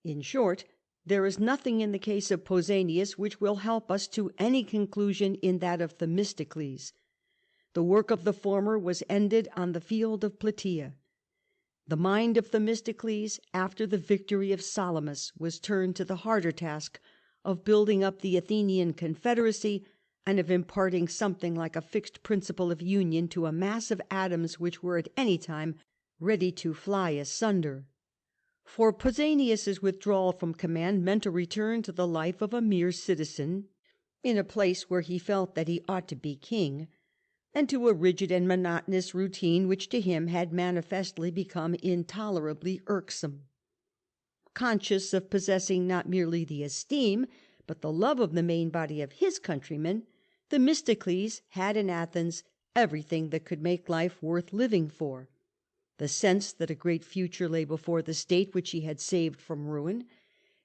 In short, there is nothing in the case of Pausanias which will help us to any conclusion in that of Themistocles. The work of the former was ended on the field of Plataea. The mind of Themistocles, after the victory of Salamis, was turned to the harder task of building up the Athenian confederacy, and of imparting something like a fixed principle of union to a mass of atoms which were at any time ready to fly asunder. For Pausanias's withdrawal from command meant a return to the life of a mere citizen, in a place where he felt that he ought to be king, and to a rigid and monotonous routine which to him had manifestly become intolerably irksome. Conscious of possessing not merely the esteem, but the love of the main body of his countrymen, Themistocles had in Athens everything that could make life worth living for: the sense that a great future lay before the state which he had saved from ruin,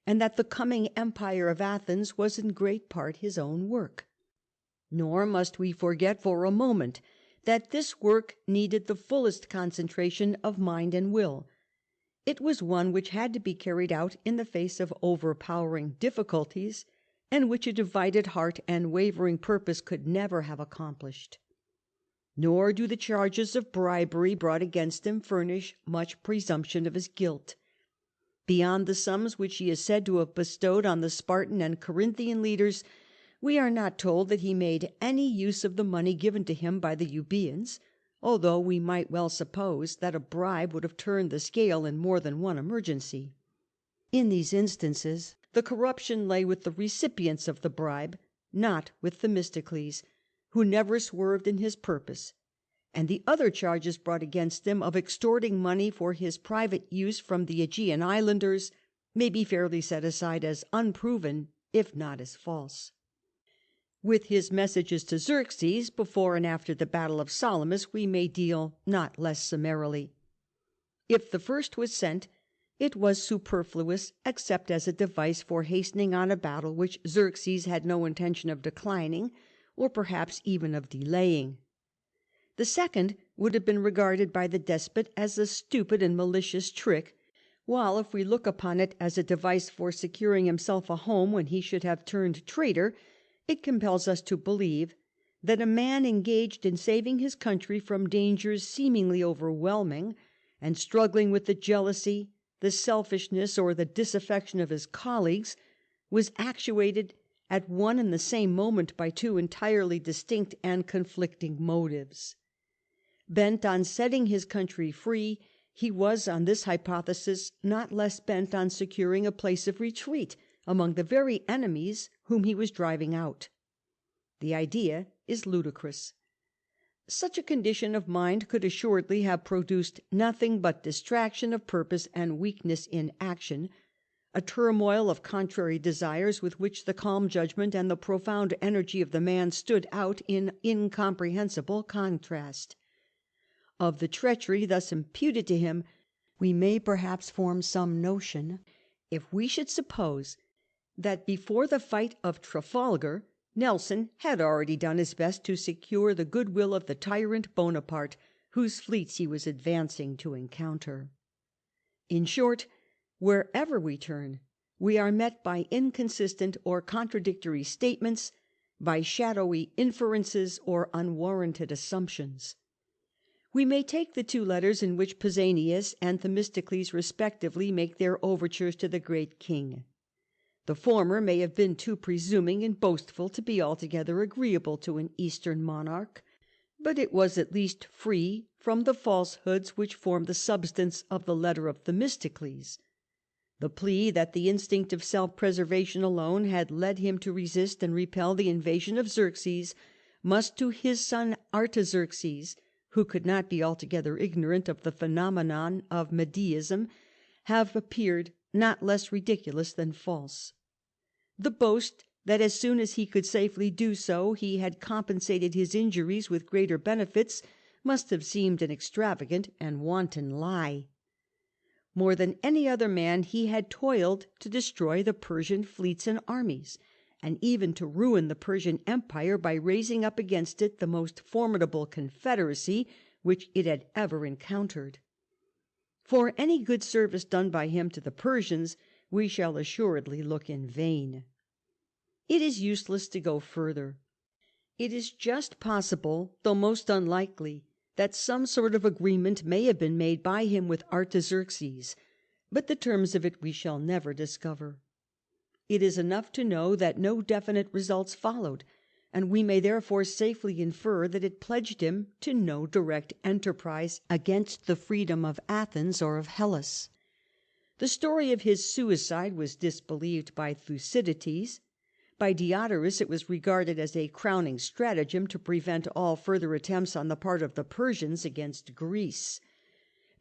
and that the coming empire of Athens was in great part his own work. Nor must we forget for a moment that this work needed the fullest concentration of mind and will. It was one which had to be carried out in the face of overpowering difficulties, and which a divided heart and wavering purpose could never have accomplished. Nor do the charges of bribery brought against him furnish much presumption of his guilt. Beyond the sums which he is said to have bestowed on the Spartan and Corinthian leaders, we are not told that he made any use of the money given to him by the Euboeans, although we might well suppose that a bribe would have turned the scale in more than one emergency. In these instances the corruption lay with the recipients of the bribe, not with Themistocles, who never swerved in his purpose, and the other charges brought against him of extorting money for his private use from the Aegean islanders may be fairly set aside as unproven, if not as false. With his messages to Xerxes before and after the battle of Salamis we may deal not less summarily. If the first was sent, it was superfluous, except as a device for hastening on a battle which Xerxes had no intention of declining, or perhaps even of delaying. The second would have been regarded by the despot as a stupid and malicious trick, while if we look upon it as a device for securing himself a home when he should have turned traitor, it compels us to believe that a man engaged in saving his country from dangers seemingly overwhelming, and struggling with the jealousy, the selfishness, or the disaffection of his colleagues, was actuated at one and the same moment by two entirely distinct and conflicting motives. Bent on setting his country free, he was, on this hypothesis, not less bent on securing a place of retreat among the very enemies whom he was driving out. The idea is ludicrous. Such a condition of mind could assuredly have produced nothing but distraction of purpose and weakness in action, a turmoil of contrary desires with which the calm judgment and the profound energy of the man stood out in incomprehensible contrast. Of the treachery thus imputed to him we may perhaps form some notion if we should suppose that before the fight of Trafalgar Nelson had already done his best to secure the goodwill of the tyrant Bonaparte, whose fleets he was advancing to encounter. In short, wherever we turn, we are met by inconsistent or contradictory statements, by shadowy inferences or unwarranted assumptions. We may take the two letters in which Pausanias and Themistocles respectively make their overtures to the great king. The former may have been too presuming and boastful to be altogether agreeable to an Eastern monarch, but it was at least free from the falsehoods which form the substance of the letter of Themistocles. The plea that the instinct of self-preservation alone had led him to resist and repel the invasion of Xerxes must to his son Artaxerxes, who could not be altogether ignorant of the phenomenon of Medeism, have appeared not less ridiculous than false. The boast that as soon as he could safely do so he had compensated his injuries with greater benefits must have seemed an extravagant and wanton lie. More than any other man he had toiled to destroy the Persian fleets and armies, and even to ruin the Persian Empire by raising up against it the most formidable confederacy which it had ever encountered. For any good service done by him to the Persians we shall assuredly look in vain. It is useless to go further. It is just possible, though most unlikely, that some sort of agreement may have been made by him with Artaxerxes, but the terms of it we shall never discover. It is enough to know that no definite results followed, and we may therefore safely infer that it pledged him to no direct enterprise against the freedom of Athens or of Hellas. The story of his suicide was disbelieved by Thucydides. By Diodorus it was regarded as a crowning stratagem to prevent all further attempts on the part of the Persians against Greece.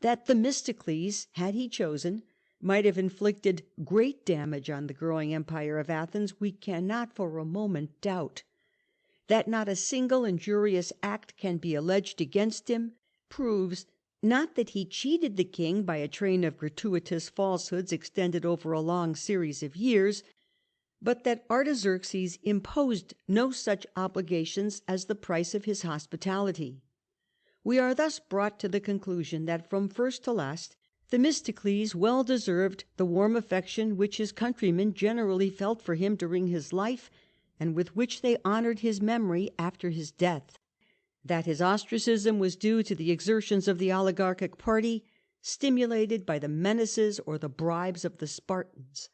That Themistocles, had he chosen, might have inflicted great damage on the growing empire of Athens we cannot for a moment doubt. That not a single injurious act can be alleged against him proves, not that he cheated the king by a train of gratuitous falsehoods extended over a long series of years, but that Artaxerxes imposed no such obligations as the price of his hospitality. We are thus brought to the conclusion that from first to last Themistocles well deserved the warm affection which his countrymen generally felt for him during his life, and with which they honoured his memory after his death. That his ostracism was due to the exertions of the oligarchic party, stimulated by the menaces or the bribes of the Spartans.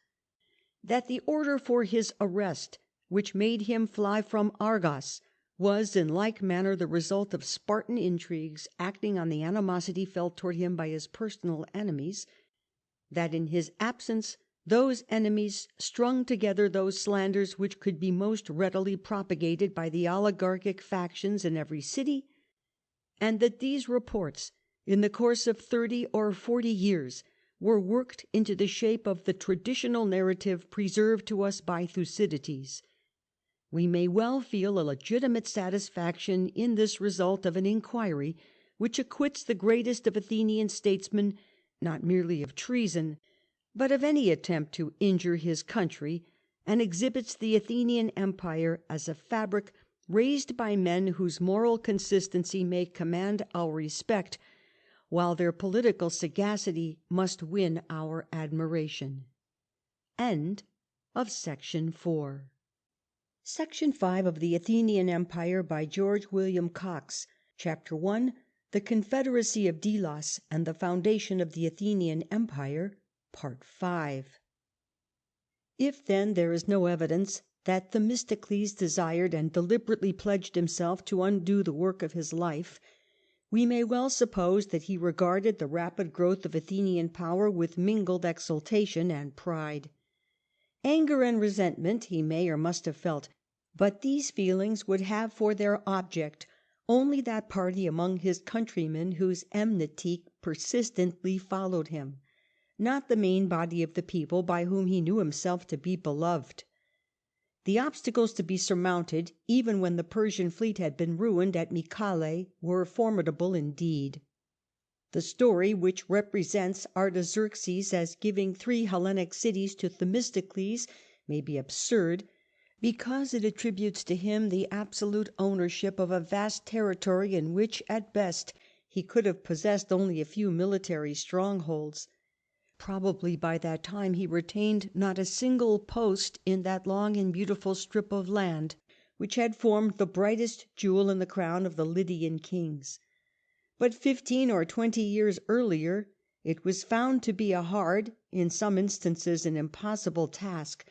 That the order for his arrest, which made him fly from Argos, was in like manner the result of Spartan intrigues acting on the animosity felt towards him by his personal enemies. That in his absence those enemies strung together those slanders which could be most readily propagated by the oligarchic factions in every city, and that these reports, in the course of 30 or 40 years, were worked into the shape of the traditional narrative preserved to us by Thucydides. We may well feel a legitimate satisfaction in this result of an inquiry which acquits the greatest of Athenian statesmen not merely of treason, but of any attempt to injure his country, and exhibits the Athenian Empire as a fabric raised by men whose moral consistency may command our respect, while their political sagacity must win our admiration. End of Section 4. Section 5 of the Athenian Empire by George William Cox. Chapter 1. The Confederacy of Delos and the Foundation of the Athenian Empire. Part 5. If, then, there is no evidence that Themistocles desired and deliberately pledged himself to undo the work of his life, we may well suppose that he regarded the rapid growth of Athenian power with mingled exultation and pride. Anger and resentment he may or must have felt, but these feelings would have for their object only that party among his countrymen whose enmity persistently followed him, not the main body of the people by whom he knew himself to be beloved. The obstacles to be surmounted, even when the Persian fleet had been ruined at Mycale, were formidable indeed. The story which represents Artaxerxes as giving 3 Hellenic cities to Themistocles may be absurd, because it attributes to him the absolute ownership of a vast territory in which, at best, he could have possessed only a few military strongholds. Probably by that time he retained not a single post in that long and beautiful strip of land which had formed the brightest jewel in the crown of the Lydian kings. But 15 or 20 years earlier it was found to be a hard, in some instances an impossible task,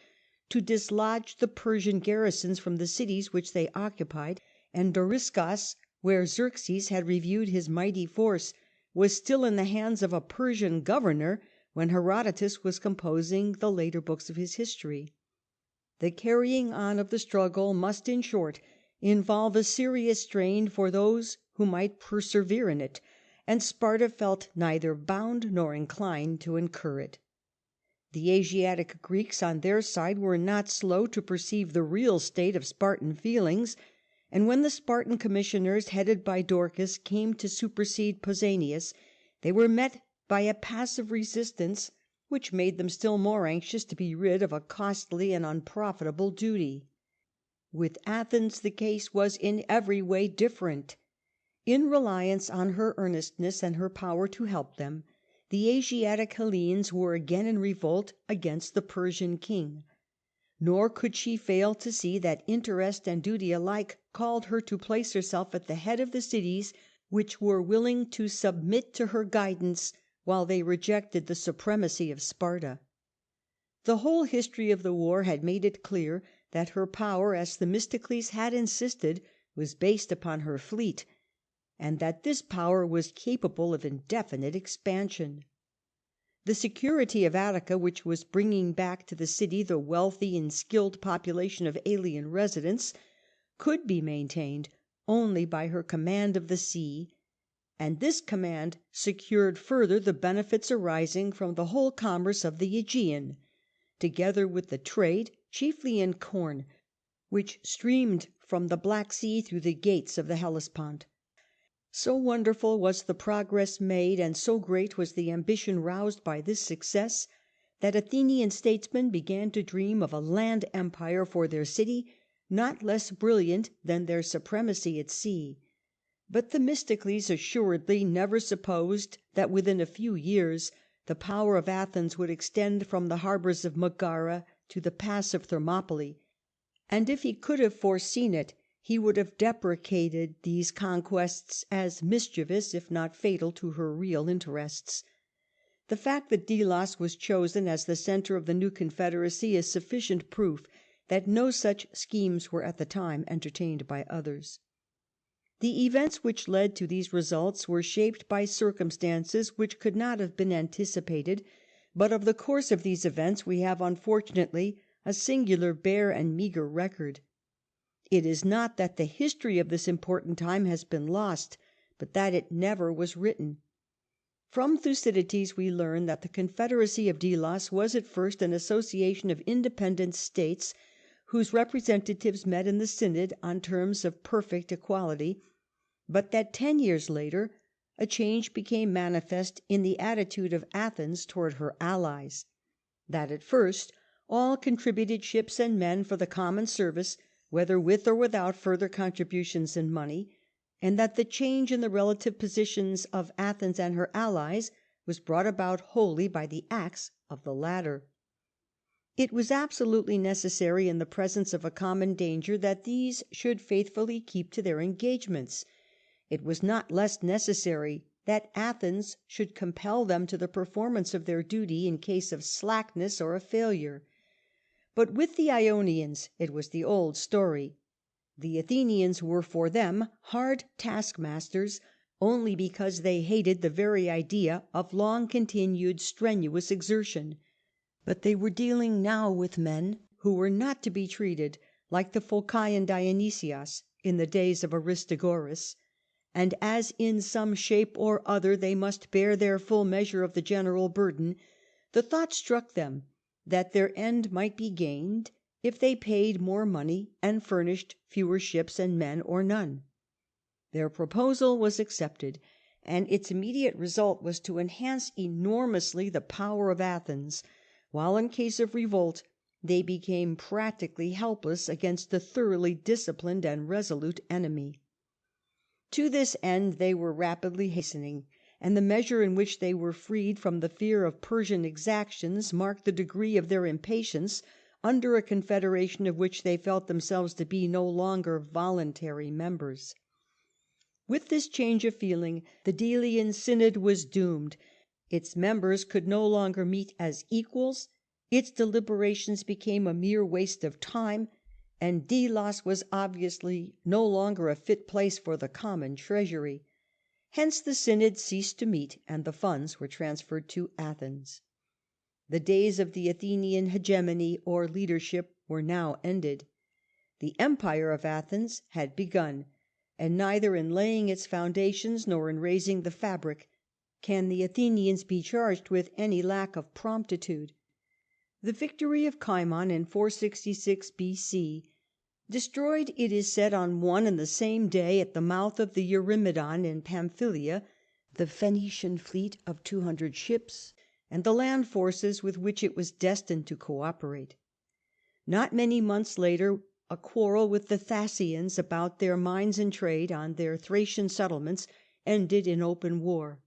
to dislodge the Persian garrisons from the cities which they occupied, and Doriscos, where Xerxes had reviewed his mighty force, was still in the hands of a Persian governor when Herodotus was composing the later books of his history. The carrying on of the struggle must, in short, involve a serious strain for those who might persevere in it, and Sparta felt neither bound nor inclined to incur it. The Asiatic Greeks, on their side, were not slow to perceive the real state of Spartan feelings, and when the Spartan commissioners, headed by Dorcus, came to supersede Pausanias, they were met by a passive resistance which made them still more anxious to be rid of a costly and unprofitable duty. With Athens the case was in every way different. In reliance on her earnestness and her power to help them, the Asiatic Hellenes were again in revolt against the Persian king. Nor could she fail to see that interest and duty alike called her to place herself at the head of the cities which were willing to submit to her guidance while they rejected the supremacy of Sparta. The whole history of the war had made it clear that her power, as Themistocles had insisted, was based upon her fleet, and that this power was capable of indefinite expansion. The security of Attica, which was bringing back to the city the wealthy and skilled population of alien residents, could be maintained only by her command of the sea, and this command secured further the benefits arising from the whole commerce of the Aegean, together with the trade, chiefly in corn, which streamed from the Black Sea through the gates of the Hellespont. So wonderful was the progress made, and so great was the ambition roused by this success, that Athenian statesmen began to dream of a land empire for their city, not less brilliant than their supremacy at sea. But Themistocles assuredly never supposed that within a few years the power of Athens would extend from the harbours of Megara to the pass of Thermopylae, and if he could have foreseen it, he would have deprecated these conquests as mischievous, if not fatal, to her real interests. The fact that Delos was chosen as the centre of the new confederacy is sufficient proof that no such schemes were at the time entertained by others. The events which led to these results were shaped by circumstances which could not have been anticipated, but of the course of these events we have unfortunately a singular bare and meagre record. It is not that the history of this important time has been lost, but that it never was written. From Thucydides we learn that the confederacy of Delos was at first an association of independent states, whose representatives met in the synod on terms of perfect equality, but that 10 years later a change became manifest in the attitude of Athens towards her allies; that at first all contributed ships and men for the common service, whether with or without further contributions in money; and that the change in the relative positions of Athens and her allies was brought about wholly by the acts of the latter. It was absolutely necessary in the presence of a common danger that these should faithfully keep to their engagements. It was not less necessary that Athens should compel them to the performance of their duty in case of slackness or of failure. But with the Ionians it was the old story. The Athenians were for them hard taskmasters only because they hated the very idea of long continued strenuous exertion. But they were dealing now with men who were not to be treated like the Phocian Dionysias in the days of Aristagoras, and as in some shape or other they must bear their full measure of the general burden, the thought struck them that their end might be gained if they paid more money and furnished fewer ships and men or none. Their proposal was accepted, and its immediate result was to enhance enormously the power of Athens, while in case of revolt they became practically helpless against a thoroughly disciplined and resolute enemy. To this end they were rapidly hastening, and the measure in which they were freed from the fear of Persian exactions marked the degree of their impatience under a confederation of which they felt themselves to be no longer voluntary members. With this change of feeling the Delian Synod was doomed. Its members could no longer meet as equals, its deliberations became a mere waste of time, and Delos was obviously no longer a fit place for the common treasury. Hence the Synod ceased to meet, and the funds were transferred to Athens. The days of the Athenian hegemony or leadership were now ended. The empire of Athens had begun, and neither in laying its foundations nor in raising the fabric can the Athenians be charged with any lack of promptitude. The victory of Cimon in 466 B.C. destroyed, it is said, on one and the same day, at the mouth of the Eurymedon in Pamphylia, the Phoenician fleet of 200 ships and the land forces with which it was destined to co-operate. Not many months later a quarrel with the Thasians about their mines and trade on their Thracian settlements ended in open war.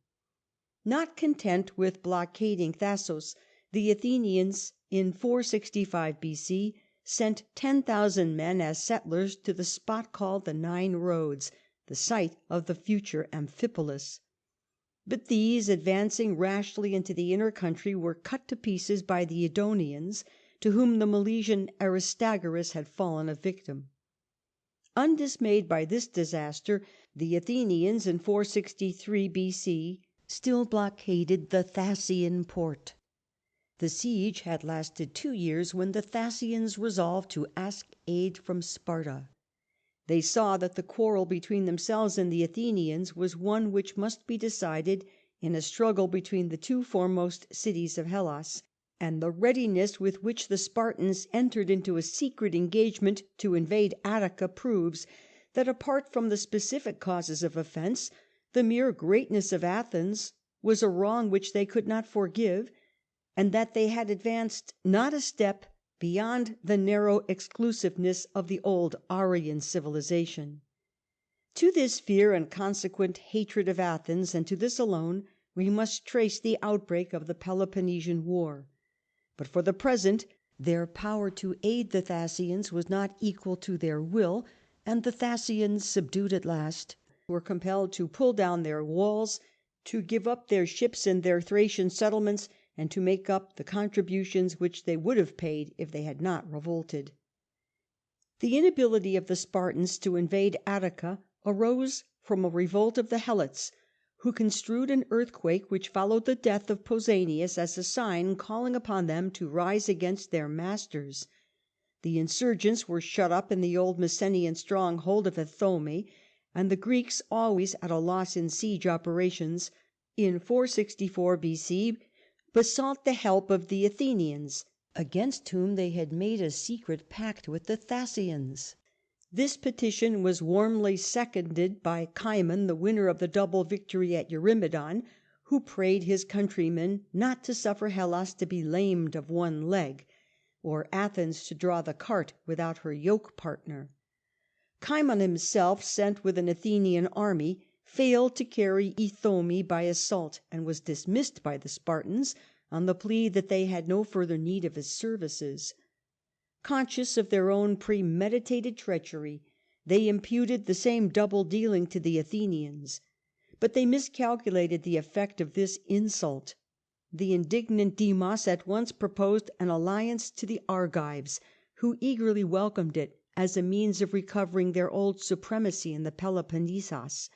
Not content with blockading Thasos, the Athenians in 465 B.C. sent 10,000 men as settlers to the spot called the Nine Roads, the site of the future Amphipolis. But these, advancing rashly into the inner country, were cut to pieces by the Edonians, to whom the Milesian Aristagoras had fallen a victim. Undismayed by this disaster, the Athenians in 463 B.C. still blockaded the Thasian port. The siege had lasted 2 years when the Thasians resolved to ask aid from Sparta. They saw that the quarrel between themselves and the Athenians was one which must be decided in a struggle between the two foremost cities of Hellas, and the readiness with which the Spartans entered into a secret engagement to invade Attica proves that, apart from the specific causes of offence, the mere greatness of Athens was a wrong which they could not forgive, and that they had advanced not a step beyond the narrow exclusiveness of the old Aryan civilization. To this fear and consequent hatred of Athens, and to this alone, we must trace the outbreak of the Peloponnesian War. But for the present their power to aid the Thasians was not equal to their will, and the Thasians, subdued at last, were compelled to pull down their walls, to give up their ships and their Thracian settlements, and to make up the contributions which they would have paid if they had not revolted. The inability of the Spartans to invade Attica arose from a revolt of the Helots, who construed an earthquake which followed the death of Pausanias as a sign calling upon them to rise against their masters. The insurgents were shut up in the old Messenian stronghold of Ithome, and the Greeks, always at a loss in siege operations, in 464 B.C. besought the help of the Athenians, against whom they had made a secret pact with the Thasians. This petition was warmly seconded by Cimon, the winner of the double victory at Eurymedon, who prayed his countrymen not to suffer Hellas to be lamed of one leg, or Athens to draw the cart without her yoke partner. Cimon himself, sent with an Athenian army, failed to carry Ithome by assault, and was dismissed by the Spartans on the plea that they had no further need of his services. Conscious of their own premeditated treachery, they imputed the same double dealing to the Athenians. But they miscalculated the effect of this insult. The indignant Demas at once proposed an alliance to the Argives, who eagerly welcomed it as a means of recovering their old supremacy in the Peloponnesus.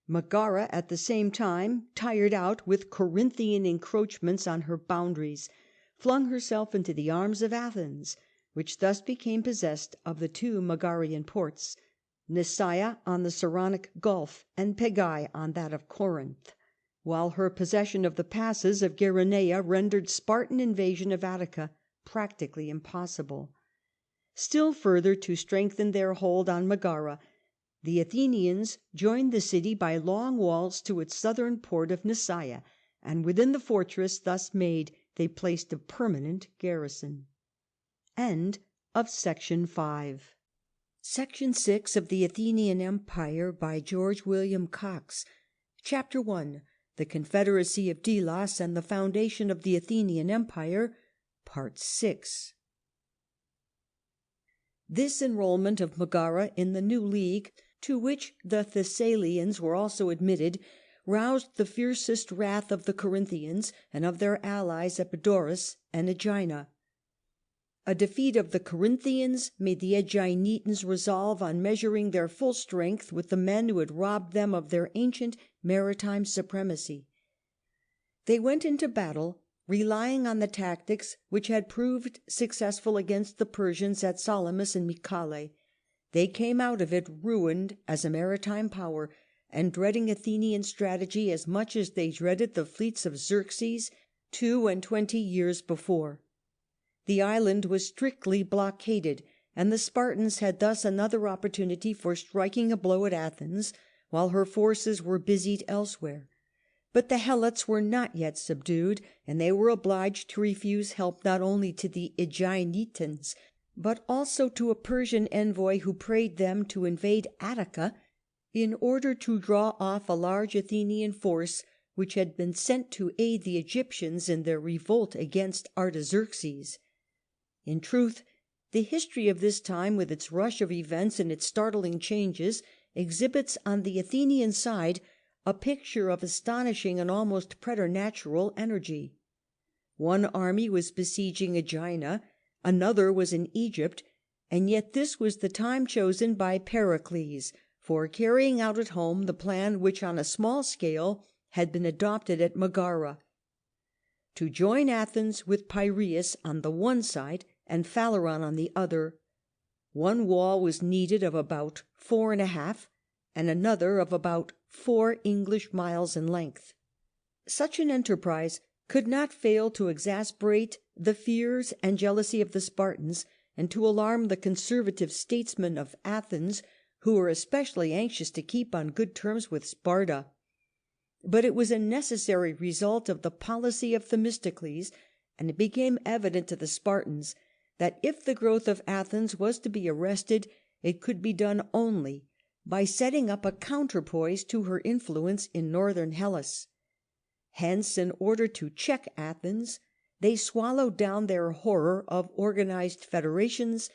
Megara at the same time, tired out with Corinthian encroachments on her boundaries, flung herself into the arms of Athens, which thus became possessed of the two Megarian ports, Nisaea on the Saronic Gulf and Pegae on that of Corinth, while her possession of the passes of Geraneia rendered Spartan invasion of Attica practically impossible. Still further to strengthen their hold on Megara, the Athenians joined the city by long walls to its southern port of Nisaea, and within the fortress thus made they placed a permanent garrison. Section 6 of the Athenian Empire, by George William Cox. Chapter 1: The Confederacy of Delos and the Foundation of the Athenian Empire. Part 6. This enrolment of Megara in the new league, to which the Thessalians were also admitted, roused the fiercest wrath of the Corinthians and of their allies Epidaurus and Aegina. A defeat of the Corinthians made the Aeginetans resolve on measuring their full strength with the men who had robbed them of their ancient maritime supremacy. They went into battle relying on the tactics which had proved successful against the Persians at Salamis and Mycale. They came out of it ruined as a maritime power, and dreading Athenian strategy as much as they dreaded the fleets of Xerxes 22 years before. The island was strictly blockaded, and the Spartans had thus another opportunity for striking a blow at Athens, while her forces were busied elsewhere. But the Helots were not yet subdued, and they were obliged to refuse help not only to the Aeginetans, but also to a Persian envoy who prayed them to invade Attica in order to draw off a large Athenian force which had been sent to aid the Egyptians in their revolt against Artaxerxes. In truth, the history of this time, with its rush of events and its startling changes, exhibits on the Athenian side a picture of astonishing and almost preternatural energy. One army was besieging Aegina, another was in Egypt, and yet this was the time chosen by Pericles for carrying out at home the plan which on a small scale had been adopted at Megara. To join Athens with Piraeus on the one side and Phaleron on the other, one wall was needed of about 4½ and another of about 4 English miles in length. Such an enterprise could not fail to exasperate the fears and jealousy of the Spartans, and to alarm the conservative statesmen of Athens, who were especially anxious to keep on good terms with Sparta. But it was a necessary result of the policy of Themistocles, and it became evident to the Spartans that if the growth of Athens was to be arrested, it could be done only by setting up a counterpoise to her influence in northern Hellas. Hence, in order to check Athens, they swallowed down their horror of organized federations,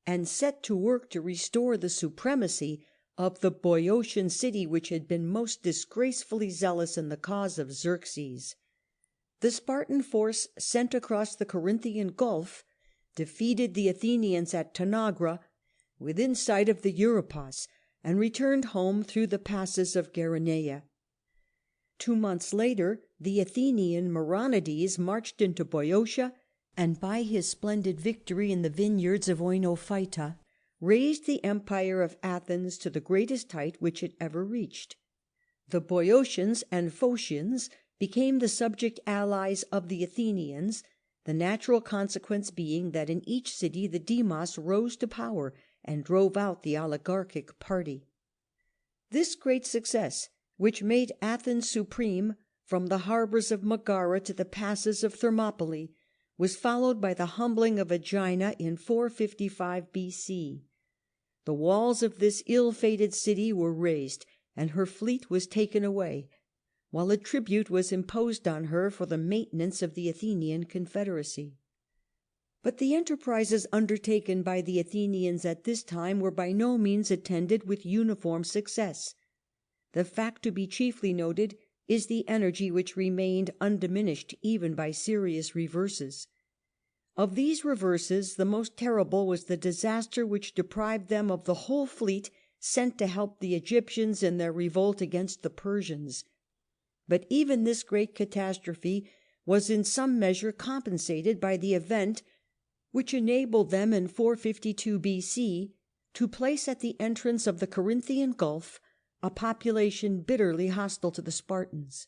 and set to work to restore the supremacy of the Boeotian city, which had been most disgracefully zealous in the cause of Xerxes. The Spartan force sent across the Corinthian Gulf defeated the Athenians at Tanagra, within sight of the Euripus, and returned home through the passes of Geraneia. 2 months later, the Athenian Myronides marched into Boeotia, and by his splendid victory in the vineyards of Oinophyta raised the empire of Athens to the greatest height which it ever reached. The Boeotians and Phocians became the subject allies of the Athenians, the natural consequence being that in each city the Demos rose to power and drove out the oligarchic party. This great success, which made Athens supreme from the harbours of Megara to the passes of Thermopylae, was followed by the humbling of Aegina in 455 B.C. The walls of this ill-fated city were razed, and her fleet was taken away, while a tribute was imposed on her for the maintenance of the Athenian confederacy. But the enterprises undertaken by the Athenians at this time were by no means attended with uniform success. The fact to be chiefly noted is the energy which remained undiminished even by serious reverses. Of these reverses the most terrible was the disaster which deprived them of the whole fleet sent to help the Egyptians in their revolt against the Persians. But even this great catastrophe was in some measure compensated by the event which enabled them in 452 B.C. to place at the entrance of the Corinthian Gulf a population bitterly hostile to the Spartans.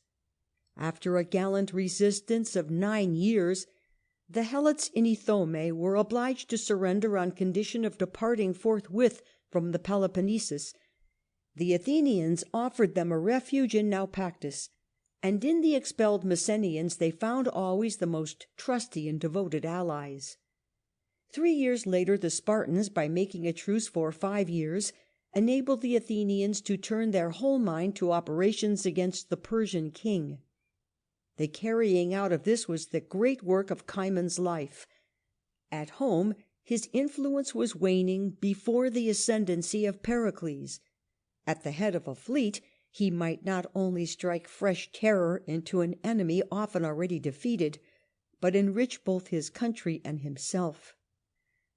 After a gallant resistance of 9 years, the Helots in Ithome were obliged to surrender on condition of departing forthwith from the Peloponnesus. The Athenians offered them a refuge in Naupactus, and in the expelled Messenians they found always the most trusty and devoted allies. 3 years later the Spartans, by making a truce for 5 years, enabled the Athenians to turn their whole mind to operations against the Persian king. The carrying out of this was the great work of Cimon's life. At home his influence was waning before the ascendancy of Pericles. At the head of a fleet he might not only strike fresh terror into an enemy often already defeated, but enrich both his country and himself.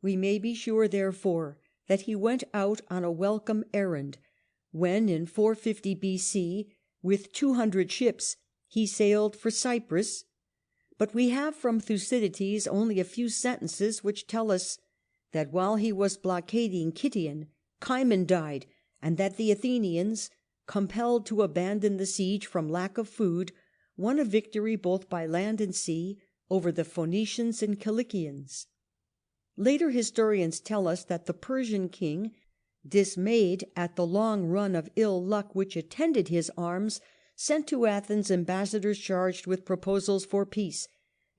We may be sure, therefore, that he went out on a welcome errand when, in 450 B.C., with 200 ships, he sailed for Cyprus. But we have from Thucydides only a few sentences which tell us that while he was blockading Kition, Cimon died, and that the Athenians, compelled to abandon the siege from lack of food, won a victory both by land and sea over the Phoenicians and Cilicians. Later historians tell us that the Persian king, dismayed at the long run of ill luck which attended his arms, sent to Athens ambassadors charged with proposals for peace,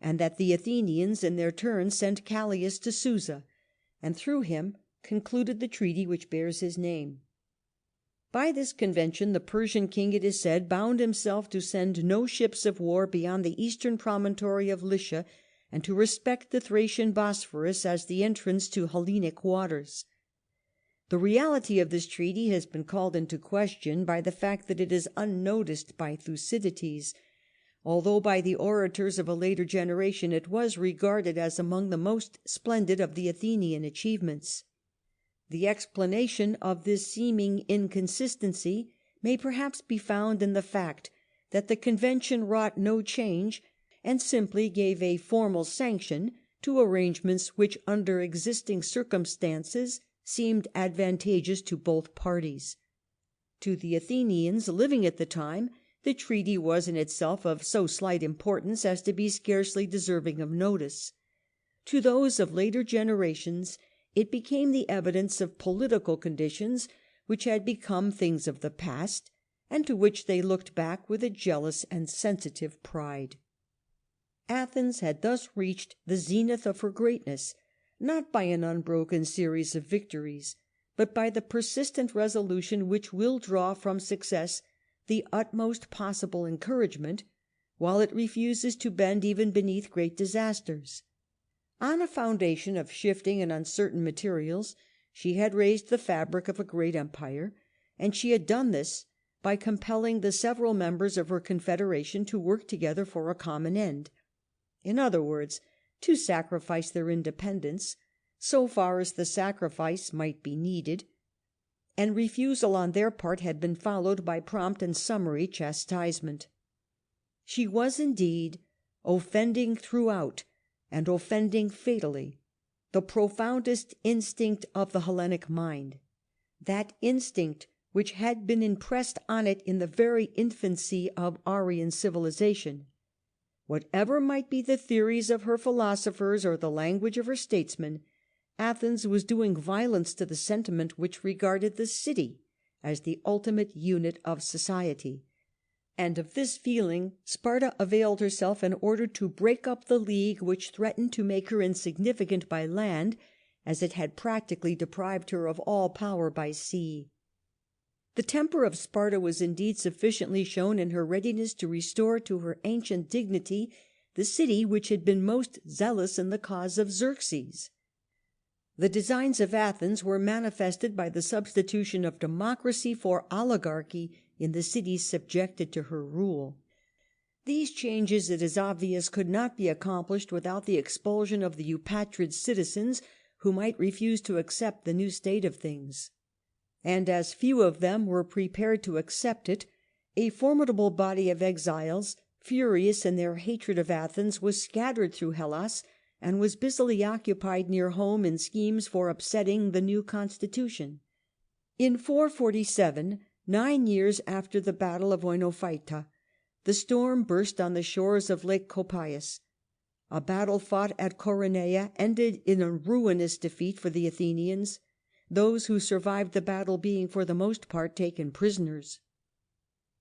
and that the Athenians in their turn sent Callias to Susa, and through him concluded the treaty which bears his name. By this convention the Persian king, it is said, bound himself to send no ships of war beyond the eastern promontory of Lycia, and to respect the Thracian Bosphorus as the entrance to Hellenic waters. The reality of this treaty has been called into question by the fact that it is unnoticed by Thucydides, although by the orators of a later generation it was regarded as among the most splendid of the Athenian achievements. The explanation of this seeming inconsistency may perhaps be found in the fact that the convention wrought no change, and simply gave a formal sanction to arrangements which, under existing circumstances, seemed advantageous to both parties. To the Athenians living at the time, the treaty was in itself of so slight importance as to be scarcely deserving of notice. To those of later generations it became the evidence of political conditions which had become things of the past, and to which they looked back with a jealous and sensitive pride. Athens had thus reached the zenith of her greatness, not by an unbroken series of victories, but by the persistent resolution which will draw from success the utmost possible encouragement, while it refuses to bend even beneath great disasters. On a foundation of shifting and uncertain materials, she had raised the fabric of a great empire, and she had done this by compelling the several members of her confederation to work together for a common end. In other words, to sacrifice their independence, so far as the sacrifice might be needed, and refusal on their part had been followed by prompt and summary chastisement. She was indeed offending throughout, and offending fatally, the profoundest instinct of the Hellenic mind, that instinct which had been impressed on it in the very infancy of Aryan civilization. Whatever might be the theories of her philosophers or the language of her statesmen, Athens was doing violence to the sentiment which regarded the city as the ultimate unit of society. And of this feeling Sparta availed herself in order to break up the league which threatened to make her insignificant by land, as it had practically deprived her of all power by sea. The temper of Sparta was indeed sufficiently shown in her readiness to restore to her ancient dignity the city which had been most zealous in the cause of Xerxes. The designs of Athens were manifested by the substitution of democracy for oligarchy in the cities subjected to her rule. These changes, it is obvious, could not be accomplished without the expulsion of the Eupatrid citizens, who might refuse to accept the new state of things. And as few of them were prepared to accept it, a formidable body of exiles, furious in their hatred of Athens, was scattered through Hellas, and was busily occupied near home in schemes for upsetting the new constitution. In 447, 9 years after the battle of Oinophyta, the storm burst on the shores of Lake Copais. A battle fought at Coronea ended in a ruinous defeat for the Athenians, those who survived the battle being for the most part taken prisoners.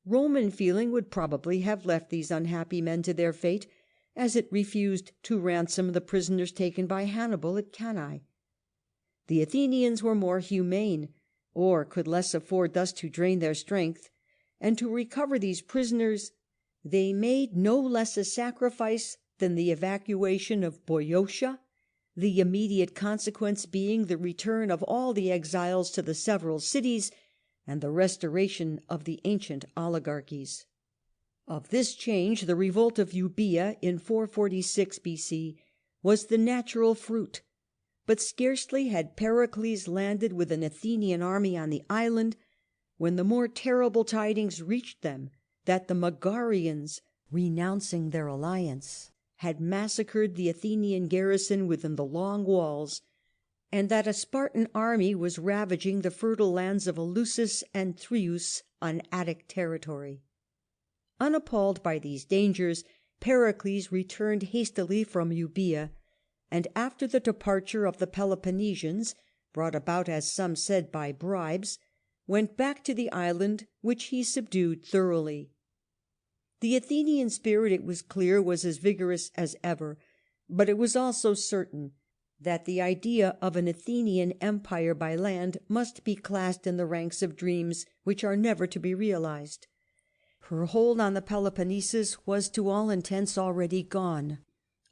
Roman feeling would probably have left these unhappy men to their fate, as it refused to ransom the prisoners taken by Hannibal at Cannae. The Athenians were more humane, or could less afford thus to drain their strength, and to recover these prisoners they made no less a sacrifice than the evacuation of Boeotia, the immediate consequence being the return of all the exiles to the several cities and the restoration of the ancient oligarchies. Of this change the revolt of Euboea in 446 B.C. was the natural fruit, but scarcely had Pericles landed with an Athenian army on the island when the more terrible tidings reached them that the Megarians, renouncing their alliance, had massacred the Athenian garrison within the long walls, and that a Spartan army was ravaging the fertile lands of Eleusis and Thrius on Attic territory. Unappalled by these dangers, Pericles returned hastily from Euboea, and after the departure of the Peloponnesians, brought about, as some said, by bribes, went back to the island, which he subdued thoroughly. The Athenian spirit, it was clear, was as vigorous as ever, but it was also certain that the idea of an Athenian empire by land must be classed in the ranks of dreams which are never to be realized. Her hold on the Peloponnesus was to all intents already gone,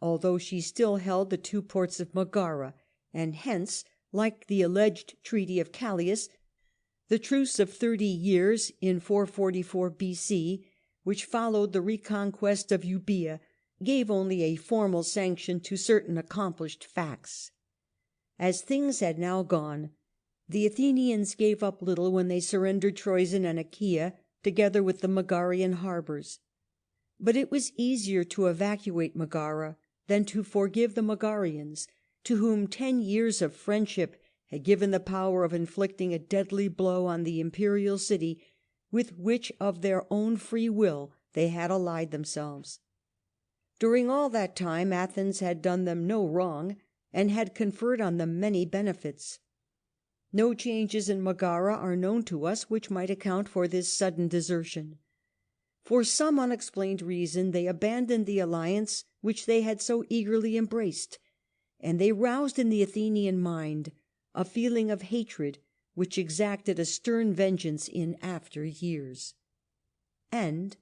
although she still held the 2 ports of Megara, and hence, like the alleged treaty of Callias, the truce of 30 years in 444 B.C., which followed the reconquest of Euboea, gave only a formal sanction to certain accomplished facts. As things had now gone, the Athenians gave up little when they surrendered Troezen and Achaea, together with the Megarian harbours. But it was easier to evacuate Megara than to forgive the Megarians, to whom 10 years of friendship had given the power of inflicting a deadly blow on the imperial city, with which of their own free will they had allied themselves. During all that time Athens had done them no wrong, and had conferred on them many benefits. No changes in Megara are known to us which might account for this sudden desertion. For some unexplained reason they abandoned the alliance which they had so eagerly embraced, and they roused in the Athenian mind a feeling of hatred which exacted a stern vengeance in after years. End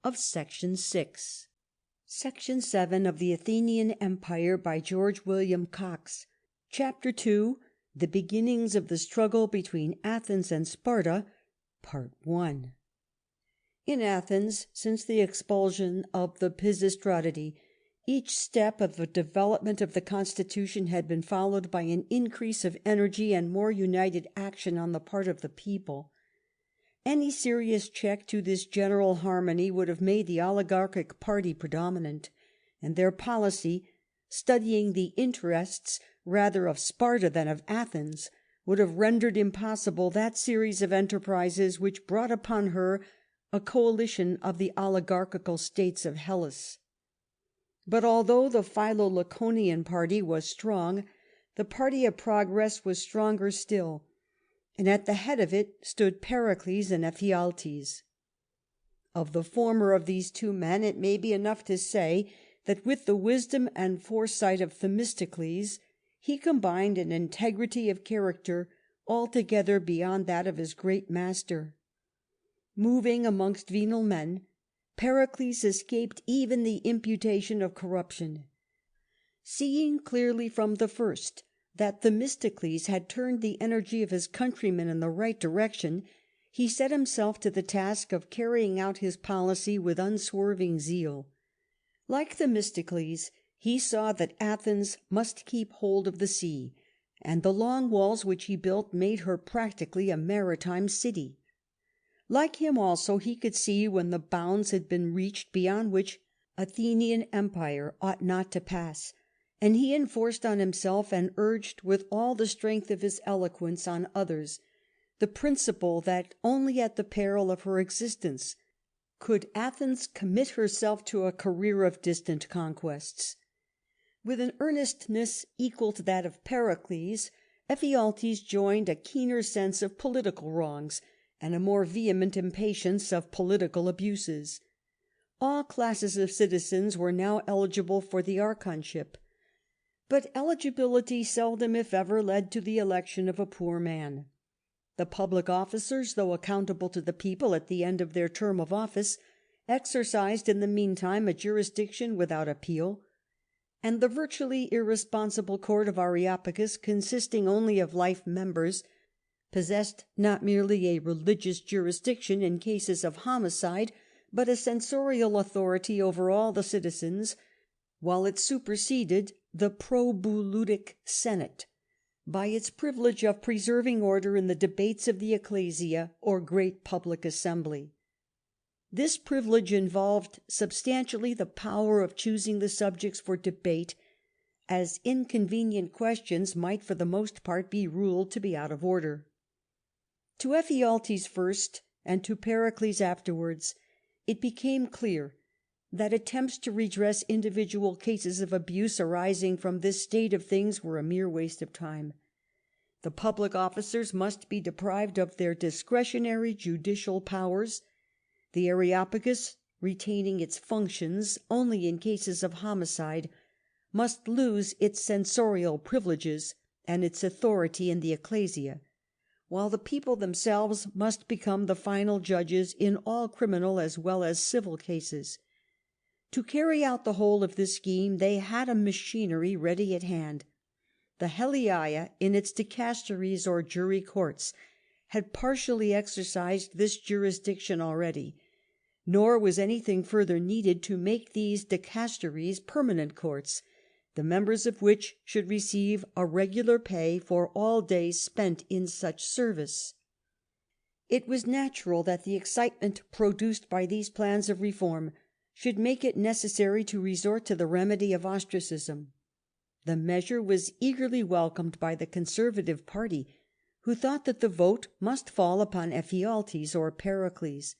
of Section 6. Section 7 of the Athenian Empire by George William Cox. Chapter 2. The beginnings of the struggle between Athens and Sparta. Part 1. In Athens, since the expulsion of the Pisistratidae, each step of the development of the constitution had been followed by an increase of energy and more united action on the part of the people. Any serious check to this general harmony would have made the oligarchic party predominant, and their policy, studying the interests rather of Sparta than of Athens, would have rendered impossible that series of enterprises which brought upon her a coalition of the oligarchical states of Hellas. But although the Philo-Laconian party was strong, the party of progress was stronger still, and at the head of it stood Pericles and Ephialtes. Of the former of these 2 men it may be enough to say that with the wisdom and foresight of Themistocles he combined an integrity of character altogether beyond that of his great master. Moving amongst venal men, Pericles escaped even the imputation of corruption. Seeing clearly from the first that Themistocles had turned the energy of his countrymen in the right direction, he set himself to the task of carrying out his policy with unswerving zeal. Like Themistocles, he saw that Athens must keep hold of the sea, and the long walls which he built made her practically a maritime city. Like him also, he could see when the bounds had been reached beyond which Athenian Empire ought not to pass, and he enforced on himself and urged with all the strength of his eloquence on others the principle that only at the peril of her existence could Athens commit herself to a career of distant conquests. With an earnestness equal to that of Pericles, Ephialtes joined a keener sense of political wrongs and a more vehement impatience of political abuses. All classes of citizens were now eligible for the archonship, but eligibility seldom, if ever, led to the election of a poor man. The public officers, though accountable to the people at the end of their term of office, exercised in the meantime a jurisdiction without appeal, and the virtually irresponsible court of Areopagus, consisting only of life members, possessed not merely a religious jurisdiction in cases of homicide, but a censorial authority over all the citizens, while it superseded the probulutic Senate by its privilege of preserving order in the debates of the ecclesia or great public assembly. This privilege involved substantially the power of choosing the subjects for debate, as inconvenient questions might for the most part be ruled to be out of order. To Ephialtes first, and to Pericles afterwards, it became clear that attempts to redress individual cases of abuse arising from this state of things were a mere waste of time. The public officers must be deprived of their discretionary judicial powers, the Areopagus, retaining its functions only in cases of homicide, must lose its censorial privileges and its authority in the ecclesia, while the people themselves must become the final judges in all criminal as well as civil cases. To carry out the whole of this scheme they had a machinery ready at hand. The Heliaea, in its dicasteries or jury courts, had partially exercised this jurisdiction already, nor was anything further needed to make these dicasteries permanent courts, the members of which should receive a regular pay for all days spent in such service. It was natural that the excitement produced by these plans of reform should make it necessary to resort to the remedy of ostracism. The measure was eagerly welcomed by the conservative party, who thought that the vote must fall upon Ephialtes or Pericles.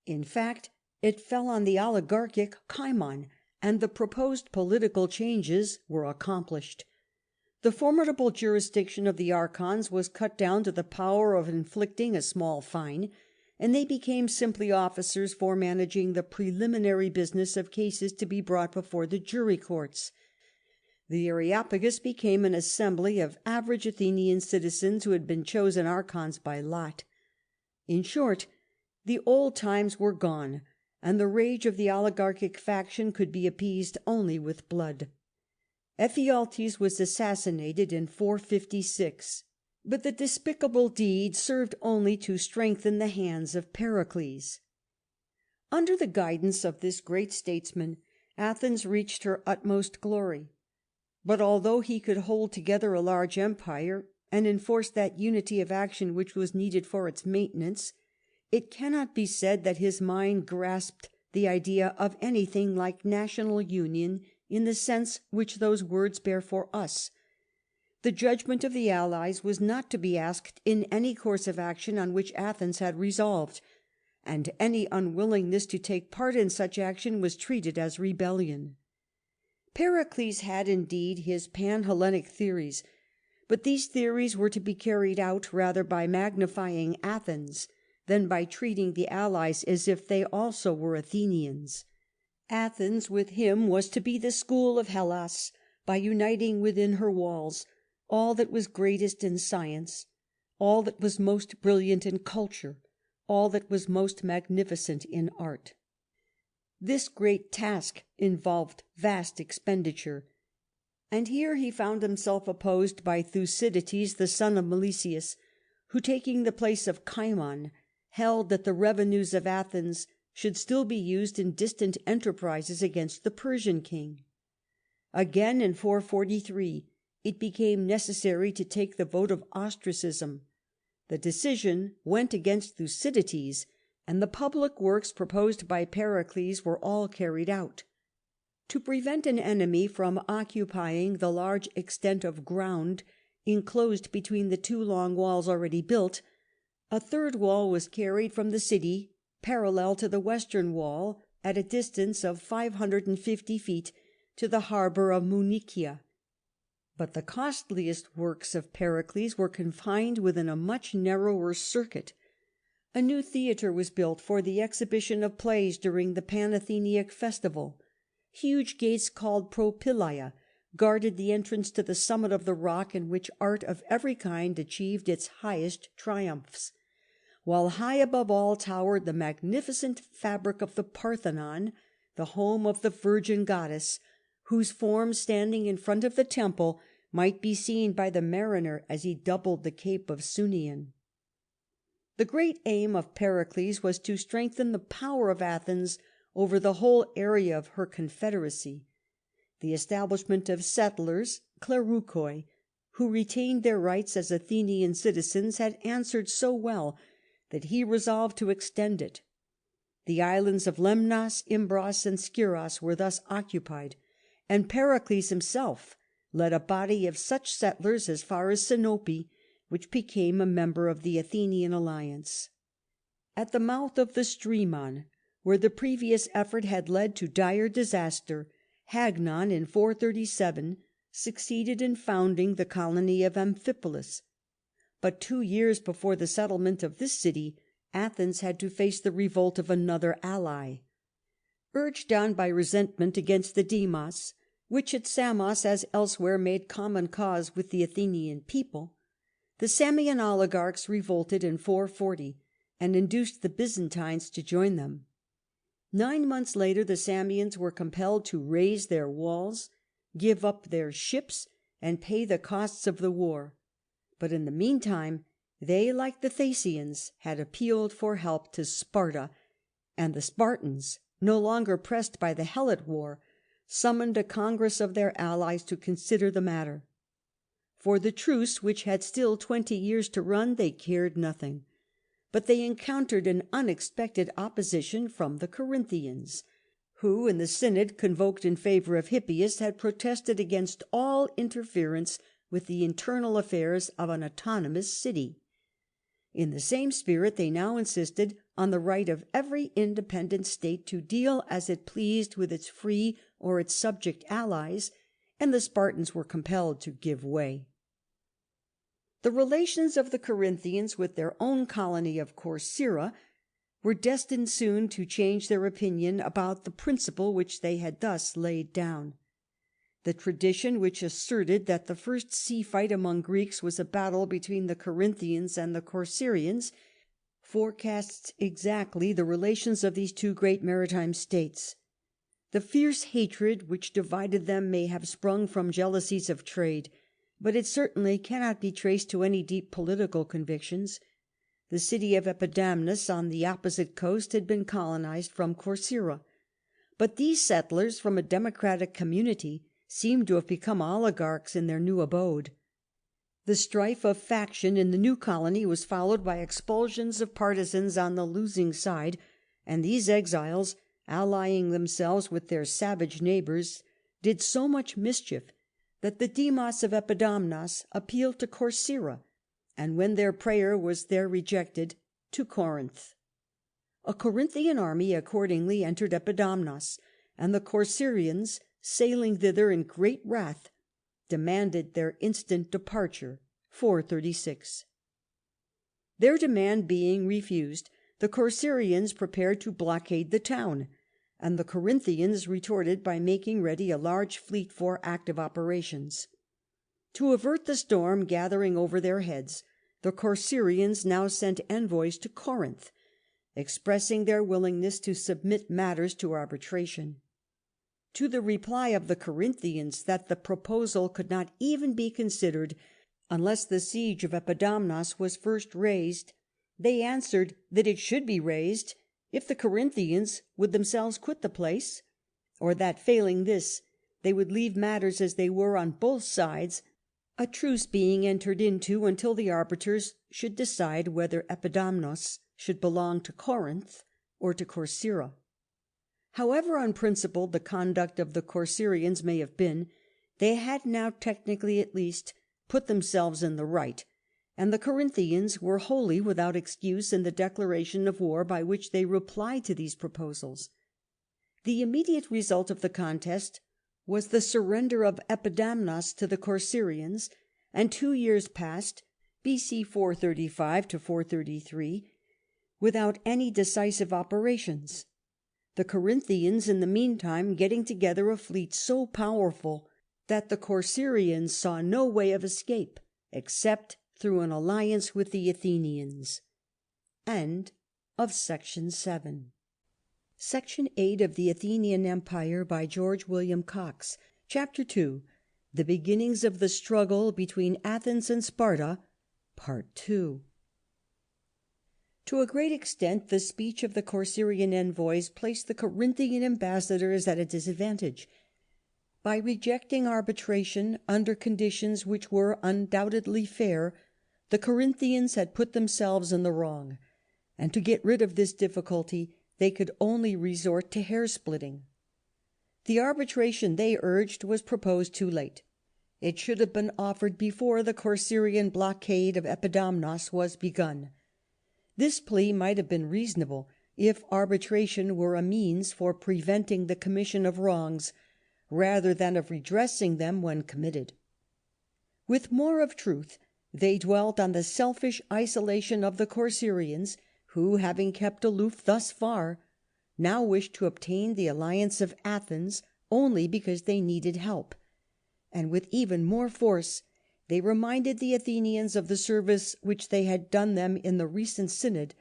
In fact, it fell on the oligarchic Cimon, and the proposed political changes were accomplished. The formidable jurisdiction of the archons was cut down to the power of inflicting a small fine, and they became simply officers for managing the preliminary business of cases to be brought before the jury courts. The Areopagus became an assembly of average Athenian citizens who had been chosen archons by lot. In short, the old times were gone, and the rage of the oligarchic faction could be appeased only with blood. Ephialtes was assassinated in 456, but the despicable deed served only to strengthen the hands of Pericles. Under the guidance of this great statesman, Athens reached her utmost glory. But although he could hold together a large empire and enforce that unity of action which was needed for its maintenance, it cannot be said that his mind grasped the idea of anything like national union in the sense which those words bear for us. The judgment of the allies was not to be asked in any course of action on which Athens had resolved, and any unwillingness to take part in such action was treated as rebellion. Pericles had indeed his Pan-Hellenic theories, but these theories were to be carried out rather by magnifying Athens than by treating the allies as if they also were Athenians. Athens with him was to be the school of Hellas, by uniting within her walls all that was greatest in science, all that was most brilliant in culture, all that was most magnificent in art. This great task involved vast expenditure, and here he found himself opposed by Thucydides, the son of Milesius, who, taking the place of Cimon, held that the revenues of Athens should still be used in distant enterprises against the Persian king. Again, in 443, it became necessary to take the vote of ostracism. The decision went against Thucydides, and the public works proposed by Pericles were all carried out. To prevent an enemy from occupying the large extent of ground enclosed between the two long walls already built, a third wall was carried from the city parallel to the western wall at a distance of 550 feet to the harbour of Munichia. But the costliest works of Pericles were confined within a much narrower circuit. A new theatre was built for the exhibition of plays during the Pan-Atheniac festival. Huge gates called propylaea guarded the entrance to the summit of the rock in which art of every kind achieved its highest triumphs, while high above all towered the magnificent fabric of the Parthenon, the home of the virgin goddess, whose form, standing in front of the temple, might be seen by the mariner as he doubled the Cape of Sunion. The great aim of Pericles was to strengthen the power of Athens over the whole area of her confederacy. The establishment of settlers, kleroukoi, who retained their rights as Athenian citizens, had answered so well that he resolved to extend it. The islands of Lemnos, Imbros, and Skyros were thus occupied, and Pericles himself led a body of such settlers as far as Sinope, which became a member of the Athenian alliance. At the mouth of the Strymon, where the previous effort had led to dire disaster, Hagnon in 437 succeeded in founding the colony of Amphipolis. But 2 years before the settlement of this city, Athens had to face the revolt of another ally. Urged on by resentment against the Demos, which at Samos as elsewhere made common cause with the Athenian people, the Samian oligarchs revolted in 440 and induced the Byzantines to join them. 9 months later the Samians were compelled to raze their walls, give up their ships, and pay the costs of the war. But in the meantime they, like the Thasians, had appealed for help to Sparta, and the Spartans, no longer pressed by the Helot war, summoned a congress of their allies to consider the matter. For the truce, which had still 20 years to run, they cared nothing. But they encountered an unexpected opposition from the Corinthians, who, in the synod convoked in favour of Hippias, had protested against all interference with the internal affairs of an autonomous city. In the same spirit they now insisted on the right of every independent state to deal as it pleased with its free or its subject allies, and the Spartans were compelled to give way. The relations of the Corinthians with their own colony of Corcyra were destined soon to change their opinion about the principle which they had thus laid down. The tradition which asserted that the first sea fight among Greeks was a battle between the Corinthians and the Corcyrians forecasts exactly the relations of these two great maritime states. The fierce hatred which divided them may have sprung from jealousies of trade, but it certainly cannot be traced to any deep political convictions. The city of Epidamnus on the opposite coast had been colonized from Corcyra, but these settlers from a democratic community seemed to have become oligarchs in their new abode. The strife of faction in the new colony was followed by expulsions of partisans on the losing side, and these exiles, allying themselves with their savage neighbours, did so much mischief that the Demos of Epidamnos appealed to Corcyra, and when their prayer was there rejected, to Corinth. A Corinthian army accordingly entered Epidamnos, and the Corcyrians, sailing thither in great wrath, demanded their instant departure. 436. Their demand being refused, the Corcyrians prepared to blockade the town. and the Corinthians retorted by making ready a large fleet for active operations. To avert the storm gathering over their heads, the Corcyraeans now sent envoys to Corinth, expressing their willingness to submit matters to arbitration. To the reply of the Corinthians that the proposal could not even be considered unless the siege of Epidamnos was first raised, they answered that it should be raised if the Corinthians would themselves quit the place, or that, failing this, they would leave matters as they were on both sides, a truce being entered into until the arbiters should decide whether Epidamnos should belong to Corinth or to Corcyra. However unprincipled the conduct of the Corcyraeans may have been, they had now, technically at least, put themselves in the right, and the Corinthians were wholly without excuse in the declaration of war by which they replied to these proposals. The immediate result of the contest was the surrender of Epidamnos to the Corcyraeans, and 2 years passed, B.C. 435 to 433, without any decisive operations. The Corinthians, in the meantime, getting together a fleet so powerful that the Corcyraeans saw no way of escape except through an alliance with the Athenians. End of Section 7. Section 8 of the Athenian Empire by George William Cox. Chapter 2. The beginnings of the struggle between Athens and Sparta. Part 2. To a great extent the speech of the Corcyraean envoys placed the Corinthian ambassadors at a disadvantage. By rejecting arbitration under conditions which were undoubtedly fair, the Corinthians had put themselves in the wrong, and to get rid of this difficulty they could only resort to hair-splitting. The arbitration they urged was proposed too late. It should have been offered before the Corcyraean blockade of Epidamnos was begun. This plea might have been reasonable if arbitration were a means for preventing the commission of wrongs rather than of redressing them when committed. With more of truth, they dwelt on the selfish isolation of the Corcyraeans, who, having kept aloof thus far, now wished to obtain the alliance of Athens only because they needed help, and with even more force they reminded the Athenians of the service which they had done them in the recent synod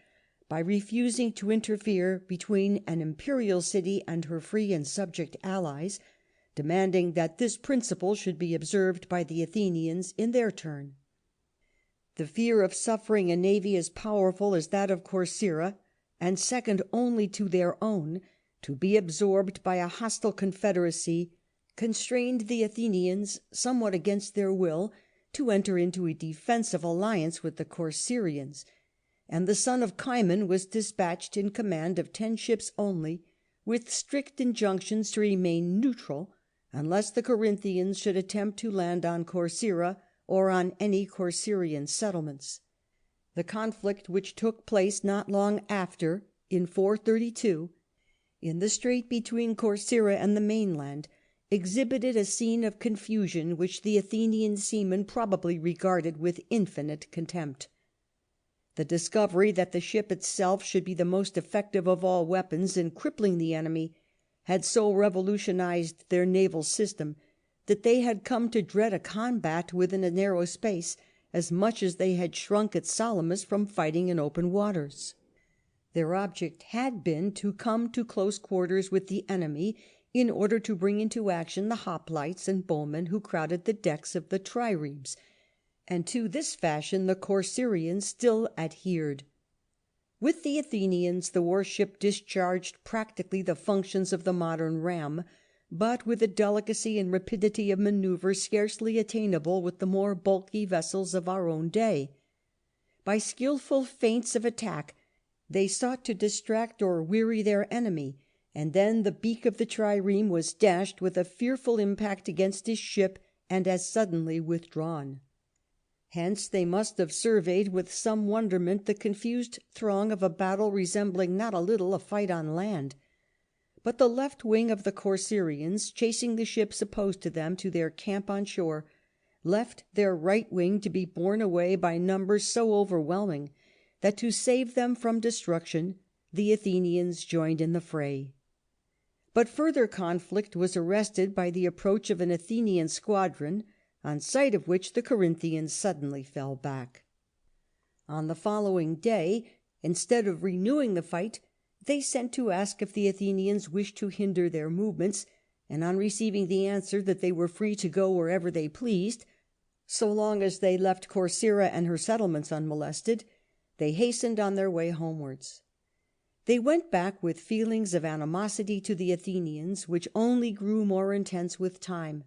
by refusing to interfere between an imperial city and her free and subject allies, demanding that this principle should be observed by the Athenians in their turn. The fear of suffering a navy as powerful as that of Corcyra, and second only to their own, to be absorbed by a hostile confederacy, constrained the Athenians, somewhat against their will, to enter into a defensive alliance with the Corcyraeans, and the son of Cimon was dispatched in command of 10 ships only, with strict injunctions to remain neutral unless the Corinthians should attempt to land on Corcyra or on any Corcyraean settlements. The conflict which took place not long after, in 432, in the strait between Corcyra and the mainland, exhibited a scene of confusion which the Athenian seamen probably regarded with infinite contempt. The discovery that the ship itself should be the most effective of all weapons in crippling the enemy had so revolutionized their naval system that they had come to dread a combat within a narrow space as much as they had shrunk at Salamis from fighting in open waters. Their object had been to come to close quarters with the enemy in order to bring into action the hoplites and bowmen who crowded the decks of the triremes, and to this fashion the Corcyraeans still adhered. With the Athenians the warship discharged practically the functions of the modern ram, but with a delicacy and rapidity of manoeuvre scarcely attainable with the more bulky vessels of our own day. By skilful feints of attack they sought to distract or weary their enemy, and then the beak of the trireme was dashed with a fearful impact against his ship and as suddenly withdrawn. Hence they must have surveyed with some wonderment the confused throng of a battle resembling not a little a fight on land. But the left wing of the Corcyraeans, chasing the ships opposed to them to their camp on shore, left their right wing to be borne away by numbers so overwhelming that to save them from destruction the Athenians joined in the fray. But further conflict was arrested by the approach of an Athenian squadron, on sight of which the Corinthians suddenly fell back. On the following day, instead of renewing the fight, they sent to ask if the Athenians wished to hinder their movements, and on receiving the answer that they were free to go wherever they pleased, so long as they left Corcyra and her settlements unmolested, they hastened on their way homewards. They went back with feelings of animosity to the Athenians, which only grew more intense with time.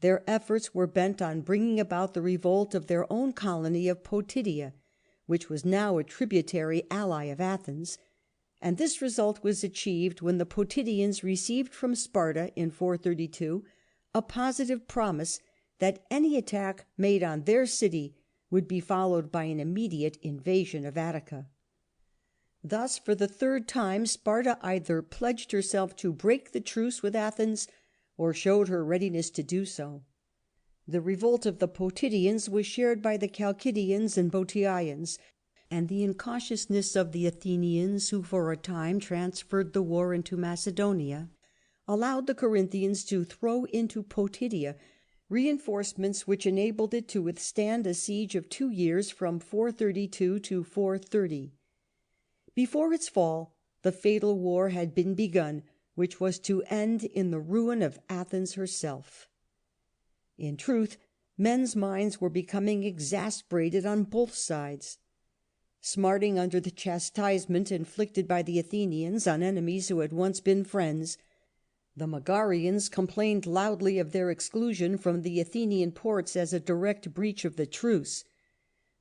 Their efforts were bent on bringing about the revolt of their own colony of Potidæa, which was now a tributary ally of Athens, and this result was achieved when the Potidæans received from Sparta in 432 a positive promise that any attack made on their city would be followed by an immediate invasion of Attica. Thus, for the third time, Sparta either pledged herself to break the truce with Athens, or showed her readiness to do so. The revolt of the Potidæans was shared by the Chalcidians and Bottiaeans, and the incautiousness of the Athenians, who for a time transferred the war into Macedonia, allowed the Corinthians to throw into Potidæa reinforcements which enabled it to withstand a siege of 2 years, from 432 to 430. Before its fall, the fatal war had been begun, which was to end in the ruin of Athens herself. In truth, men's minds were becoming exasperated on both sides. Smarting under the chastisement inflicted by the Athenians on enemies who had once been friends, the Megarians complained loudly of their exclusion from the Athenian ports as a direct breach of the truce.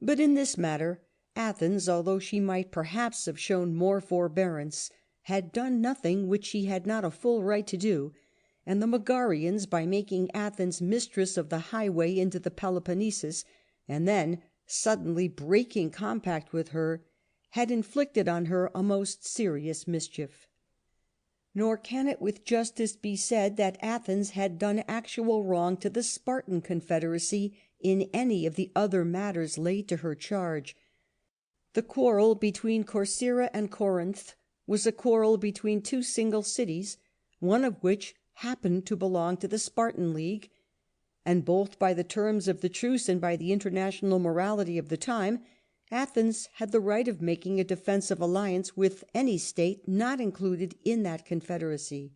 But in this matter Athens, although she might perhaps have shown more forbearance, had done nothing which she had not a full right to do, and the Megarians, by making Athens mistress of the highway into the Peloponnesus, and then suddenly breaking compact with her, had inflicted on her a most serious mischief. Nor can it with justice be said that Athens had done actual wrong to the Spartan confederacy in any of the other matters laid to her charge. The quarrel between Corcyra and Corinth was a quarrel between two single cities, one of which happened to belong to the Spartan League, and both by the terms of the truce and by the international morality of the time, Athens had the right of making a defensive alliance with any state not included in that confederacy.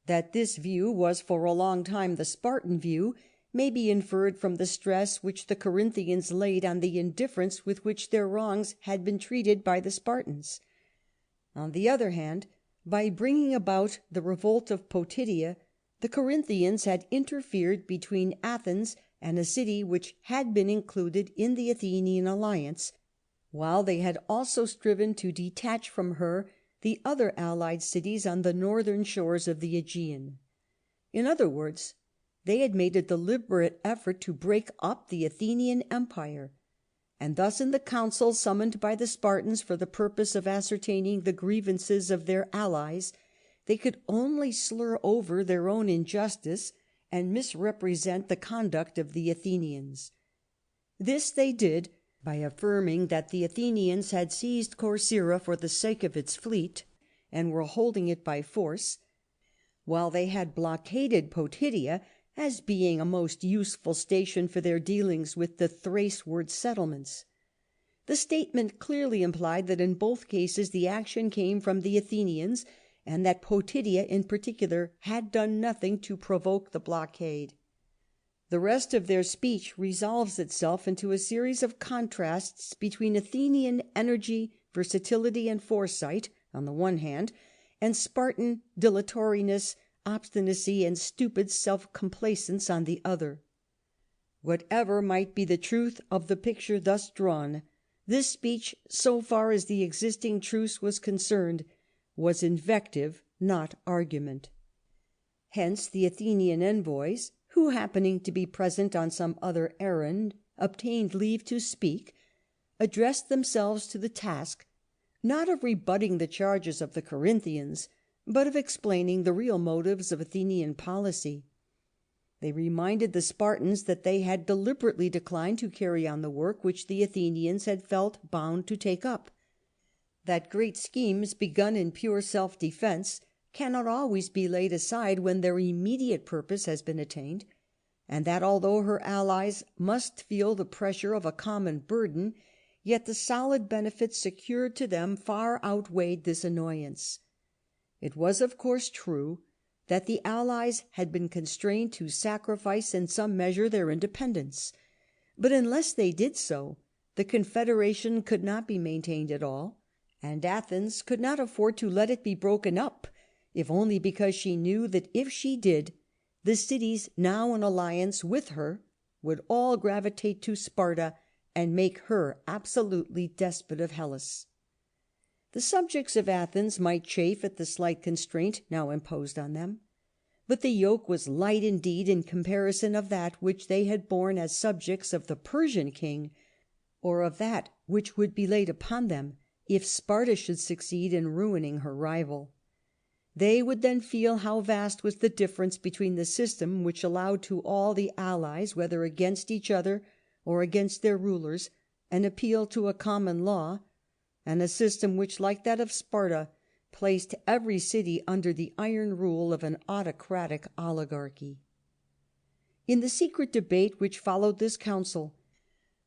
That this view was for a long time the Spartan view may be inferred from the stress which the Corinthians laid on the indifference with which their wrongs had been treated by the Spartans. On the other hand, by bringing about the revolt of Potidæa, the Corinthians had interfered between Athens and a city which had been included in the Athenian alliance, while they had also striven to detach from her the other allied cities on the northern shores of the Aegean. In other words, they had made a deliberate effort to break up the Athenian Empire, and thus in the council summoned by the Spartans for the purpose of ascertaining the grievances of their allies, they could only slur over their own injustice and misrepresent the conduct of the Athenians. This they did by affirming that the Athenians had seized Corcyra for the sake of its fleet, and were holding it by force, while they had blockaded Potidæa as being a most useful station for their dealings with the Thrace-ward settlements. The statement clearly implied that in both cases the action came from the Athenians, and that Potidæa in particular had done nothing to provoke the blockade. The rest of their speech resolves itself into a series of contrasts between Athenian energy, versatility, and foresight on the one hand, and Spartan dilatoriness, obstinacy, and stupid self-complacence on the other. Whatever might be the truth of the picture thus drawn, this speech, so far as the existing truce was concerned, was invective, not argument. Hence the Athenian envoys, who, happening to be present on some other errand, obtained leave to speak, addressed themselves to the task, not of rebutting the charges of the Corinthians, but of explaining the real motives of Athenian policy. They reminded the Spartans that they had deliberately declined to carry on the work which the Athenians had felt bound to take up, that great schemes begun in pure self-defence cannot always be laid aside when their immediate purpose has been attained, and that although her allies must feel the pressure of a common burden, yet the solid benefits secured to them far outweighed this annoyance. It was of course true that the allies had been constrained to sacrifice in some measure their independence, but unless they did so, the confederation could not be maintained at all, and Athens could not afford to let it be broken up, if only because she knew that if she did, the cities now in alliance with her would all gravitate to Sparta and make her absolutely despot of Hellas. The subjects of Athens might chafe at the slight constraint now imposed on them, but the yoke was light indeed in comparison of that which they had borne as subjects of the Persian king, or of that which would be laid upon them if Sparta should succeed in ruining her rival. They would then feel how vast was the difference between the system which allowed to all the allies, whether against each other or against their rulers, an appeal to a common law, and a system which, like that of Sparta, placed every city under the iron rule of an autocratic oligarchy. In the secret debate which followed this council,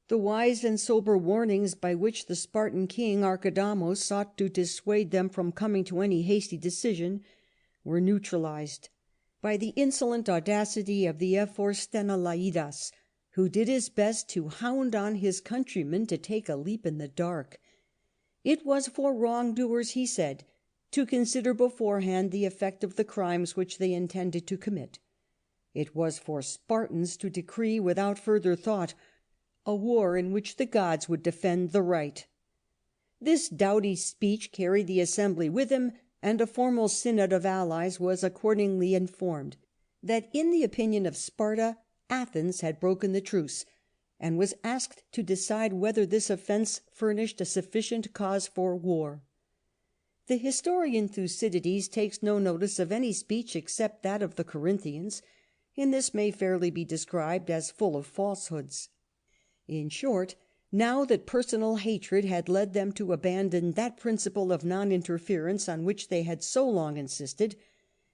the wise and sober warnings by which the Spartan king Archidamos sought to dissuade them from coming to any hasty decision were neutralized by the insolent audacity of the ephor Sthenelaidas, who did his best to hound on his countrymen to take a leap in the dark. It was for wrongdoers, he said, to consider beforehand the effect of the crimes which they intended to commit. It was for Spartans to decree without further thought a war in which the gods would defend the right. This doughty speech carried the assembly with him, and a formal synod of allies was accordingly informed that, in the opinion of Sparta, Athens had broken the truce, and was asked to decide whether this offence furnished a sufficient cause for war. The historian Thucydides takes no notice of any speech except that of the Corinthians, and this may fairly be described as full of falsehoods. In short, now that personal hatred had led them to abandon that principle of non-interference on which they had so long insisted,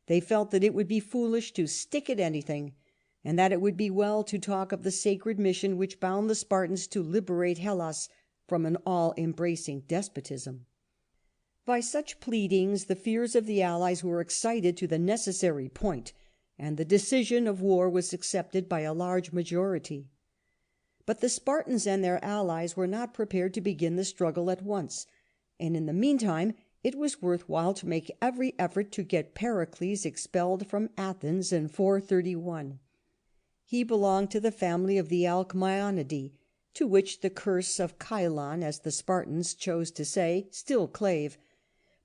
they felt that it would be foolish to stick at anything, and that it would be well to talk of the sacred mission which bound the Spartans to liberate Hellas from an all-embracing despotism. By such pleadings the fears of the allies were excited to the necessary point, and the decision of war was accepted by a large majority. But the Spartans and their allies were not prepared to begin the struggle at once, and in the meantime it was worth while to make every effort to get Pericles expelled from Athens in 431. He belonged to the family of the Alcmaeonidae, to which the curse of Cylon, as the Spartans chose to say, still clave,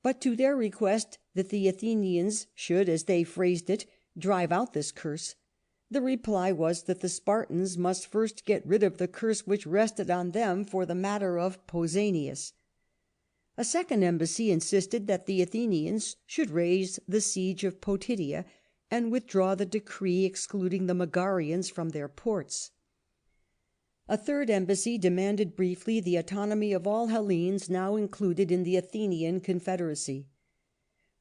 but to their request that the Athenians should, as they phrased it, drive out this curse, the reply was that the Spartans must first get rid of the curse which rested on them for the matter of Pausanias. A second embassy insisted that the Athenians should raise the siege of Potidæa and withdraw the decree excluding the Megarians from their ports. A third embassy demanded briefly the autonomy of all Hellenes now included in the Athenian confederacy.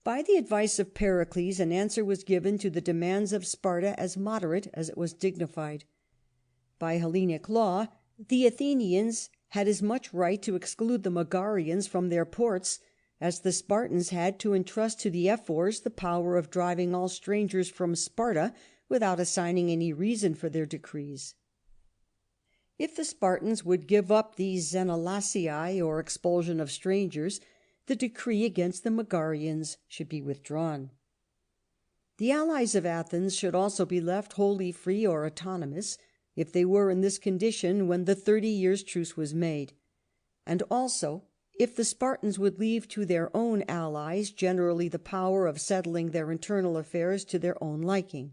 By the advice of Pericles, an answer was given to the demands of Sparta as moderate as it was dignified. By Hellenic law, the Athenians had as much right to exclude the Megarians from their ports as the Spartans had to entrust to the ephors the power of driving all strangers from Sparta without assigning any reason for their decrees. If the Spartans would give up these xenolasiae, or expulsion of strangers, the decree against the Megarians should be withdrawn. The allies of Athens should also be left wholly free or autonomous, if they were in this condition when the 30 years' truce was made, and also if the Spartans would leave to their own allies generally the power of settling their internal affairs to their own liking.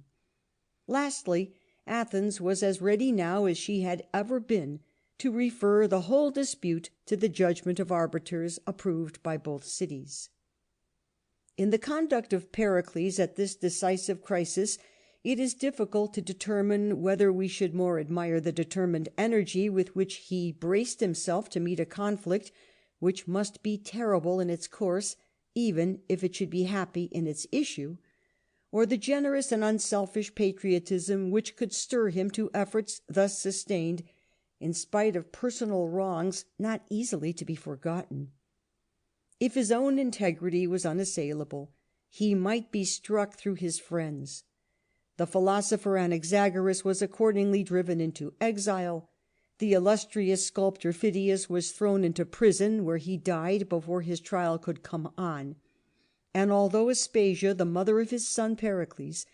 Lastly, Athens was as ready now as she had ever been to refer the whole dispute to the judgment of arbiters approved by both cities. In the conduct of Pericles at this decisive crisis, it is difficult to determine whether we should more admire the determined energy with which he braced himself to meet a conflict which must be terrible in its course, even if it should be happy in its issue, or the generous and unselfish patriotism which could stir him to efforts thus sustained, in spite of personal wrongs not easily to be forgotten. If his own integrity was unassailable, he might be struck through his friends. The philosopher Anaxagoras was accordingly driven into exile. The illustrious sculptor Phidias was thrown into prison, where he died before his trial could come on. And although Aspasia, the mother of his son Pericles,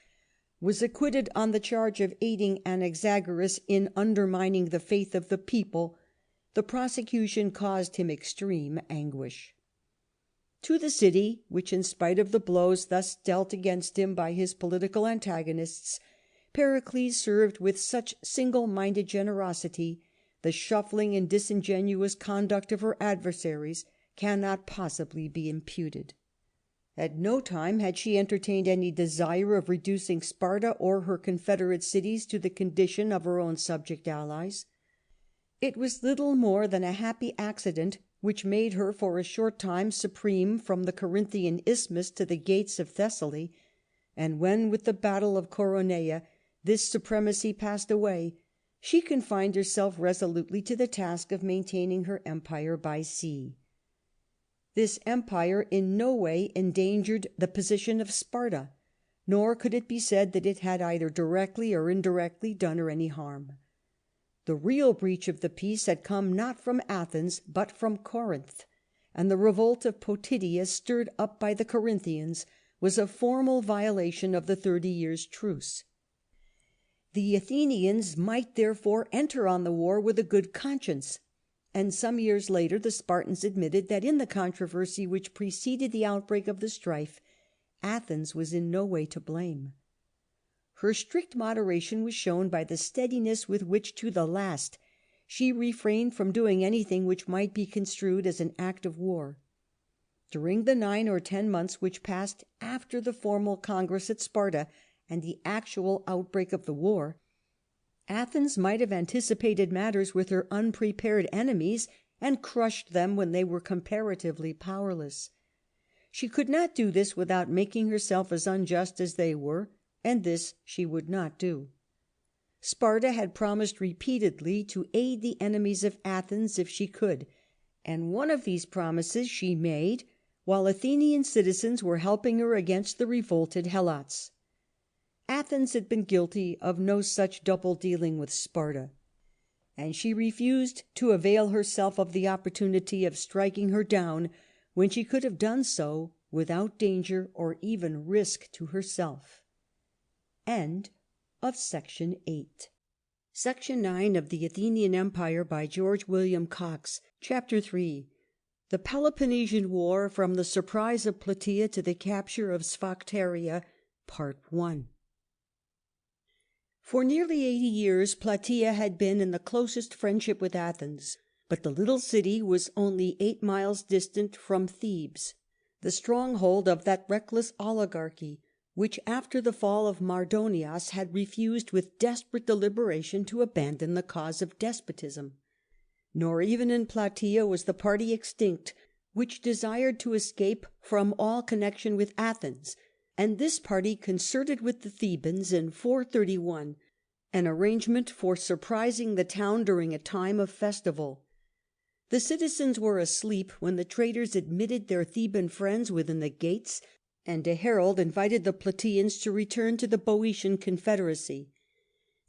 was acquitted on the charge of aiding Anaxagoras in undermining the faith of the people, the prosecution caused him extreme anguish. To the city, which, in spite of the blows thus dealt against him by his political antagonists, Pericles served with such single-minded generosity, the shuffling and disingenuous conduct of her adversaries cannot possibly be imputed. At no time had she entertained any desire of reducing Sparta or her confederate cities to the condition of her own subject allies. It was little more than a happy accident which made her for a short time supreme from the Corinthian isthmus to the gates of Thessaly, and when, with the battle of Coronea, this supremacy passed away, she confined herself resolutely to the task of maintaining her empire by sea. This empire in no way endangered the position of Sparta, nor could it be said that it had either directly or indirectly done her any harm. The real breach of the peace had come not from Athens but from Corinth, and the revolt of Potidius, stirred up by the Corinthians, was a formal violation of the 30 years' truce. The Athenians might therefore enter on the war with a good conscience, and some years later the Spartans admitted that in the controversy which preceded the outbreak of the strife, Athens was in no way to blame. Her strict moderation was shown by the steadiness with which, to the last, she refrained from doing anything which might be construed as an act of war. During the 9 or 10 months which passed after the formal congress at Sparta and the actual outbreak of the war, Athens might have anticipated matters with her unprepared enemies and crushed them when they were comparatively powerless. She could not do this without making herself as unjust as they were, and this she would not do. Sparta had promised repeatedly to aid the enemies of Athens if she could, and one of these promises she made while Athenian citizens were helping her against the revolted Helots. Athens had been guilty of no such double dealing with Sparta, and she refused to avail herself of the opportunity of striking her down when she could have done so without danger or even risk to herself. End of Section 8. Section 9 of the Athenian Empire by George William Cox. Chapter 3. The Peloponnesian War, from the surprise of Plataea to the capture of Sphacteria. Part 1. For nearly 80 years Plataea had been in the closest friendship with Athens, but the little city was only 8 miles distant from Thebes, the stronghold of that reckless oligarchy which, after the fall of Mardonias, had refused with desperate deliberation to abandon the cause of despotism. Nor even in Plataea was the party extinct which desired to escape from all connection with Athens, and this party concerted with the Thebans in 431 an arrangement for surprising the town during a time of festival. The citizens were asleep when the traitors admitted their Theban friends within the gates, and a herald invited the Plataeans to return to the Boeotian confederacy.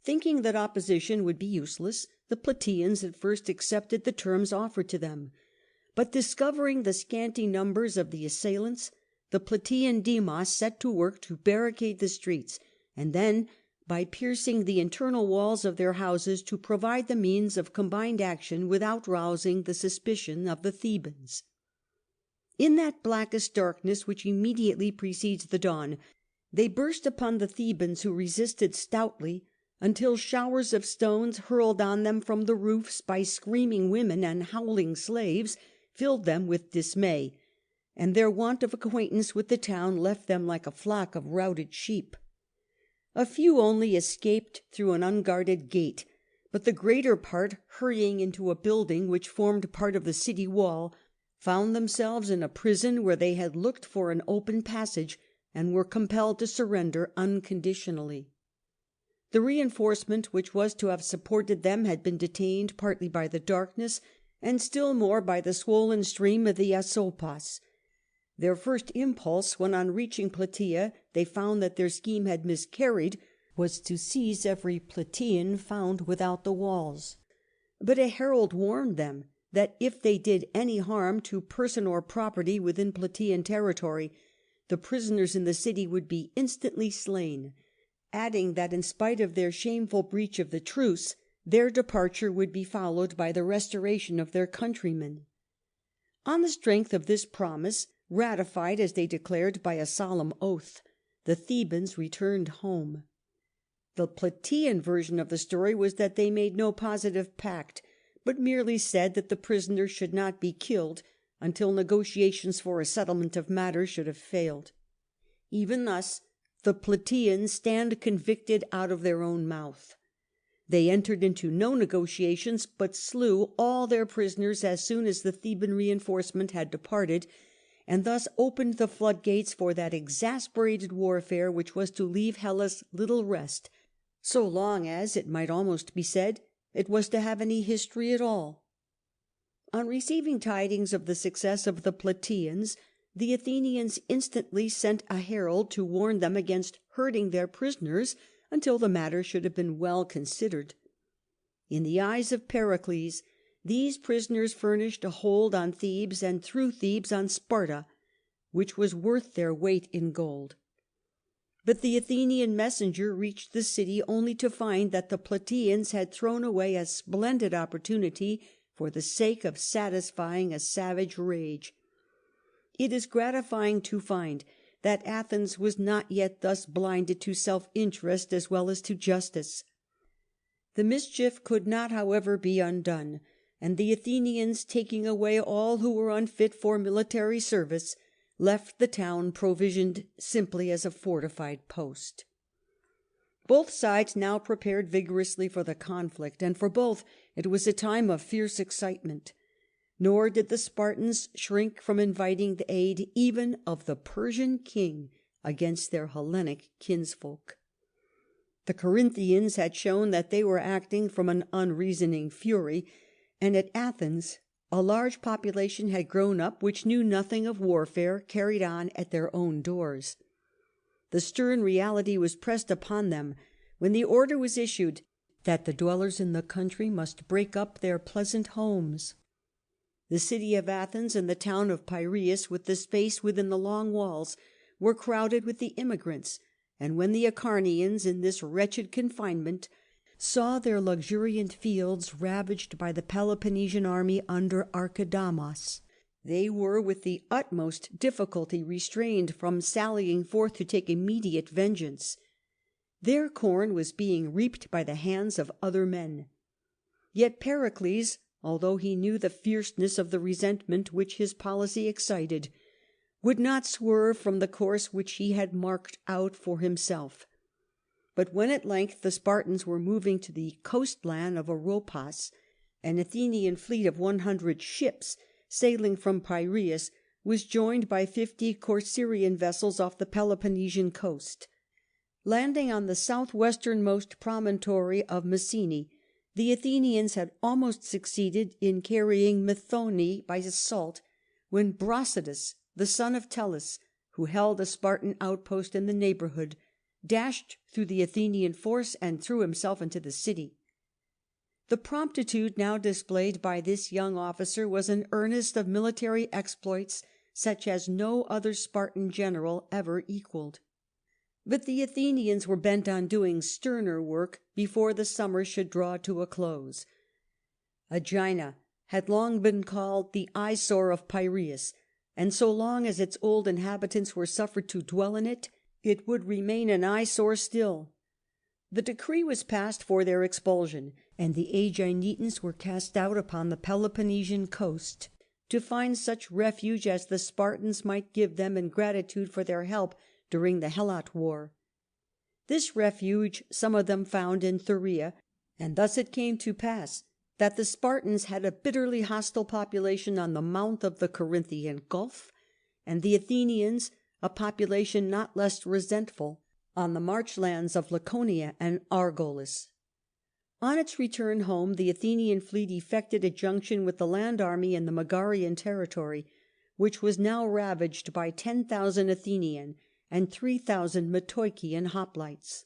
Thinking that opposition would be useless, the Plataeans at first accepted the terms offered to them, but discovering the scanty numbers of the assailants, the Plataean demos set to work to barricade the streets, and then, by piercing the internal walls of their houses, to provide the means of combined action without rousing the suspicion of the Thebans. In that blackest darkness which immediately precedes the dawn, they burst upon the Thebans, who resisted stoutly, until showers of stones hurled on them from the roofs by screaming women and howling slaves filled them with dismay, and their want of acquaintance with the town left them like a flock of routed sheep. A few only escaped through an unguarded gate, but the greater part, hurrying into a building which formed part of the city wall, found themselves in a prison where they had looked for an open passage, and were compelled to surrender unconditionally. The reinforcement which was to have supported them had been detained partly by the darkness, and still more by the swollen stream of the Asopas. Their first impulse, when on reaching Plataea they found that their scheme had miscarried, was to seize every Plataean found without the walls. But a herald warned them that if they did any harm to person or property within Plataean territory, the prisoners in the city would be instantly slain, adding that in spite of their shameful breach of the truce, their departure would be followed by the restoration of their countrymen. On the strength of this promise, ratified, as they declared, by a solemn oath, the Thebans returned home. The Plataean version of the story was that they made no positive pact, but merely said that the prisoners should not be killed until negotiations for a settlement of matters should have failed. Even thus the Plataeans stand convicted out of their own mouth. They entered into no negotiations, but slew all their prisoners as soon as the Theban reinforcement had departed, and thus opened the floodgates for that exasperated warfare which was to leave Hellas little rest, so long as, it might almost be said, it was to have any history at all. On receiving tidings of the success of the Plataeans, the Athenians instantly sent a herald to warn them against hurting their prisoners until the matter should have been well considered. In the eyes of Pericles, these prisoners furnished a hold on Thebes, and through Thebes on Sparta, which was worth their weight in gold. But the Athenian messenger reached the city only to find that the Plataeans had thrown away a splendid opportunity for the sake of satisfying a savage rage. It is gratifying to find that Athens was not yet thus blinded to self-interest as well as to justice. The mischief could not, however, be undone, and the Athenians, taking away all who were unfit for military service, left the town provisioned simply as a fortified post. Both sides now prepared vigorously for the conflict, and for both it was a time of fierce excitement. Nor did the Spartans shrink from inviting the aid even of the Persian king against their Hellenic kinsfolk. The Corinthians had shown that they were acting from an unreasoning fury, and at Athens a large population had grown up which knew nothing of warfare carried on at their own doors. The stern reality was pressed upon them when the order was issued that the dwellers in the country must break up their pleasant homes. The city of Athens and the town of Piraeus, with the space within the long walls, were crowded with the immigrants, and when the Acharnians, in this wretched confinement, saw their luxuriant fields ravaged by the Peloponnesian army under Archidamas, they were with the utmost difficulty restrained from sallying forth to take immediate vengeance. Their corn was being reaped by the hands of other men. Yet Pericles, although he knew the fierceness of the resentment which his policy excited, would not swerve from the course which he had marked out for himself. But when at length the Spartans were moving to the coastland of Oropus, an Athenian fleet of 100 ships, sailing from Piraeus, was joined by 50 Corcyraean vessels off the Peloponnesian coast. Landing on the southwesternmost promontory of Messene, the Athenians had almost succeeded in carrying Methone by assault, when Brasidas, the son of Tellus, who held a Spartan outpost in the neighbourhood, dashed through the Athenian force and threw himself into the city. The promptitude now displayed by this young officer was an earnest of military exploits such as no other Spartan general ever equalled. But the Athenians were bent on doing sterner work before the summer should draw to a close. Aegina had long been called the eyesore of Piraeus, and so long as its old inhabitants were suffered to dwell in it, it would remain an eyesore still. The decree was passed for their expulsion, and the Aeginetans were cast out upon the Peloponnesian coast to find such refuge as the Spartans might give them in gratitude for their help during the Helot War. This refuge some of them found in Thurii, and thus it came to pass that the Spartans had a bitterly hostile population on the mouth of the Corinthian Gulf, and the Athenians a population not less resentful on the marchlands of Laconia and Argolis. On its return home the Athenian fleet effected a junction with the land army in the Megarian territory, which was now ravaged by 10,000 Athenian and 3,000 Metoikian hoplites.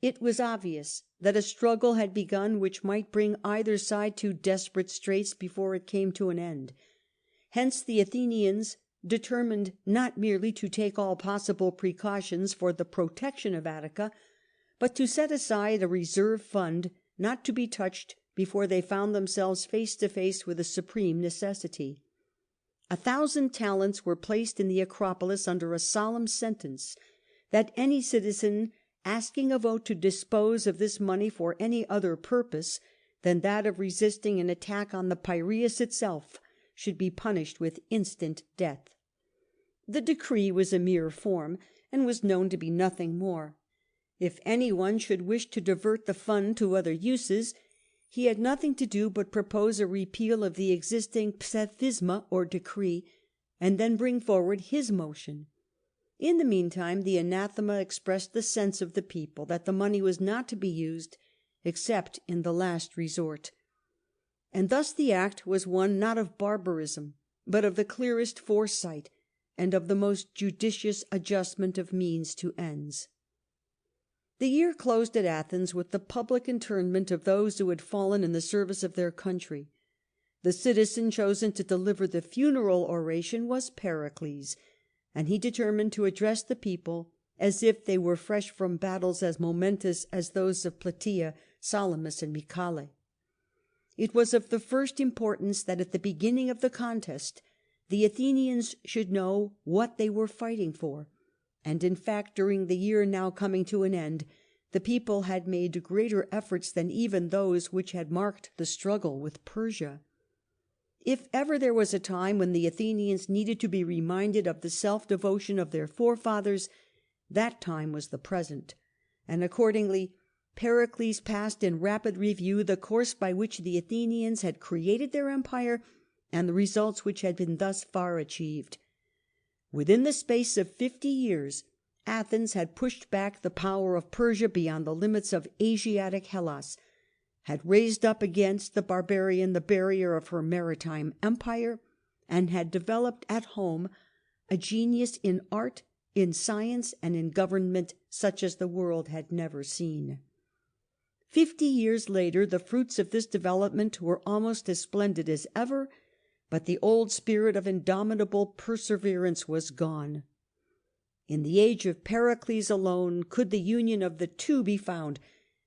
It was obvious that a struggle had begun which might bring either side to desperate straits before it came to an end. Hence the Athenians determined not merely to take all possible precautions for the protection of Attica, but to set aside a reserve fund not to be touched before they found themselves face to face with a supreme necessity. 1,000 talents were placed in the Acropolis under a solemn sentence that any citizen asking a vote to dispose of this money for any other purpose than that of resisting an attack on the Piraeus itself should be punished with instant death. The decree was a mere form, and was known to be nothing more. If any one should wish to divert the fund to other uses, he had nothing to do but propose a repeal of the existing ψηφισμα or decree, and then bring forward his motion. In the meantime the anathema expressed the sense of the people that the money was not to be used except in the last resort. And thus the act was one not of barbarism, but of the clearest foresight, and of the most judicious adjustment of means to ends. The year closed at Athens with the public interment of those who had fallen in the service of their country. The citizen chosen to deliver the funeral oration was Pericles, and he determined to address the people as if they were fresh from battles as momentous as those of Plataea, Salamis, and Mycale. It was of the first importance that at the beginning of the contest the Athenians should know what they were fighting for, and in fact during the year now coming to an end the people had made greater efforts than even those which had marked the struggle with Persia. If ever there was a time when the Athenians needed to be reminded of the self-devotion of their forefathers, that time was the present, and accordingly Pericles passed in rapid review the course by which the Athenians had created their empire and the results which had been thus far achieved. Within the space of 50 years Athens had pushed back the power of Persia beyond the limits of Asiatic Hellas, had raised up against the barbarian the barrier of her maritime empire, and had developed at home a genius in art, in science, and in government such as the world had never seen. 50 years later the fruits of this development were almost as splendid as ever, but the old spirit of indomitable perseverance was gone. In the age of Pericles alone could the union of the two be found,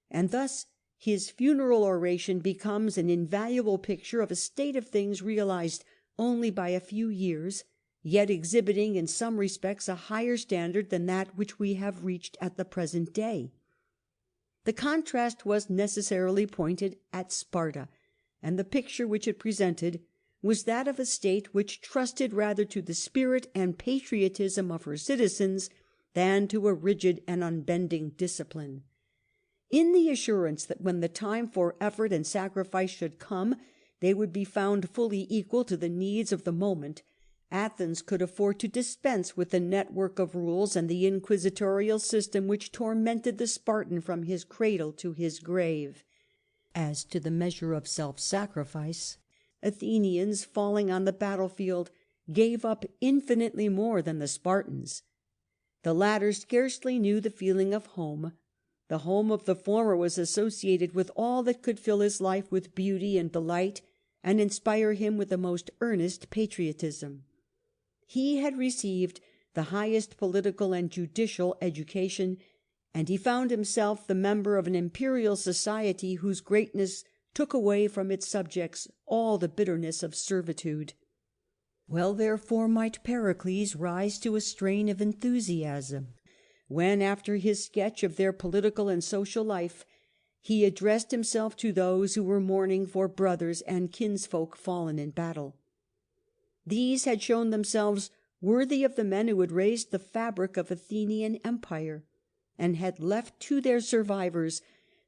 and thus his funeral oration becomes an invaluable picture of a state of things realized only by a few years, yet exhibiting in some respects a higher standard than that which we have reached at the present day. The contrast was necessarily pointed at Sparta, and the picture which it presented was that of a state which trusted rather to the spirit and patriotism of her citizens than to a rigid and unbending discipline. In the assurance that when the time for effort and sacrifice should come, they would be found fully equal to the needs of the moment, Athens could afford to dispense with the network of rules and the inquisitorial system which tormented the Spartan from his cradle to his grave. As to the measure of self-sacrifice, Athenians falling on the battlefield gave up infinitely more than the Spartans. The latter scarcely knew the feeling of home. The home of the former was associated with all that could fill his life with beauty and delight, and inspire him with the most earnest patriotism. He had received the highest political and judicial education, and he found himself the member of an imperial society whose greatness took away from its subjects all the bitterness of servitude. Well, therefore, might Pericles rise to a strain of enthusiasm when, after his sketch of their political and social life, he addressed himself to those who were mourning for brothers and kinsfolk fallen in battle. These had shown themselves worthy of the men who had raised the fabric of Athenian Empire, and had left to their survivors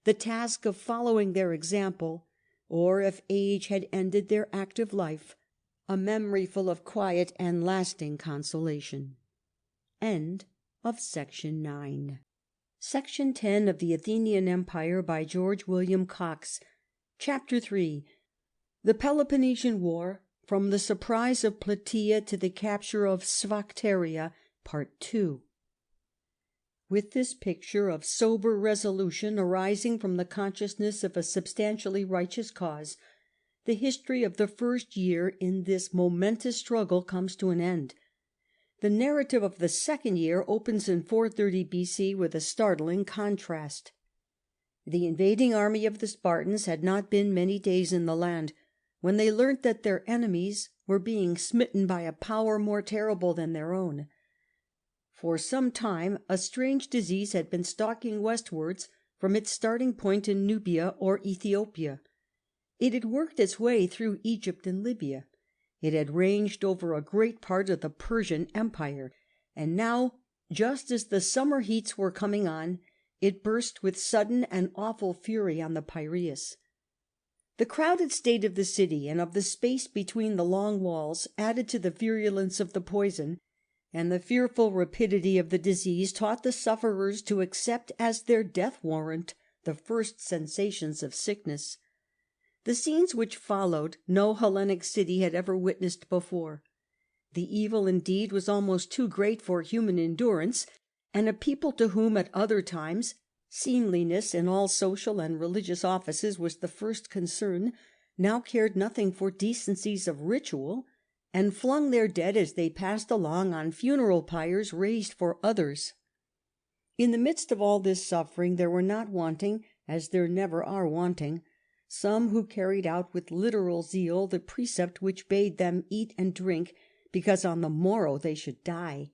the task of following their example, or if age had ended their active life, a memory full of quiet and lasting consolation. End of Section 9. Section 10 of the Athenian Empire by George William Cox. Chapter 3. The Peloponnesian War, from the surprise of Plataea to the capture of Sphacteria, Part 2. With this picture of sober resolution arising from the consciousness of a substantially righteous cause, the history of the first year in this momentous struggle comes to an end. The narrative of the second year opens in 430 B.C. with a startling contrast. The invading army of the Spartans had not been many days in the land when they learnt that their enemies were being smitten by a power more terrible than their own. For some time a strange disease had been stalking westwards from its starting point in Nubia or Ethiopia. It had worked its way through Egypt and Libya. It had ranged over a great part of the Persian Empire, and now, just as the summer heats were coming on, it burst with sudden and awful fury on the Piraeus. The crowded state of the city and of the space between the long walls added to the virulence of the poison, and the fearful rapidity of the disease taught the sufferers to accept as their death warrant the first sensations of sickness. The scenes which followed no Hellenic city had ever witnessed before. The evil indeed was almost too great for human endurance, and a people to whom at other times seemliness in all social and religious offices was the first concern, now cared nothing for decencies of ritual, and flung their dead as they passed along on funeral pyres raised for others. In the midst of all this suffering there were not wanting, as there never are wanting, some who carried out with literal zeal the precept which bade them eat and drink, because on the morrow they should die.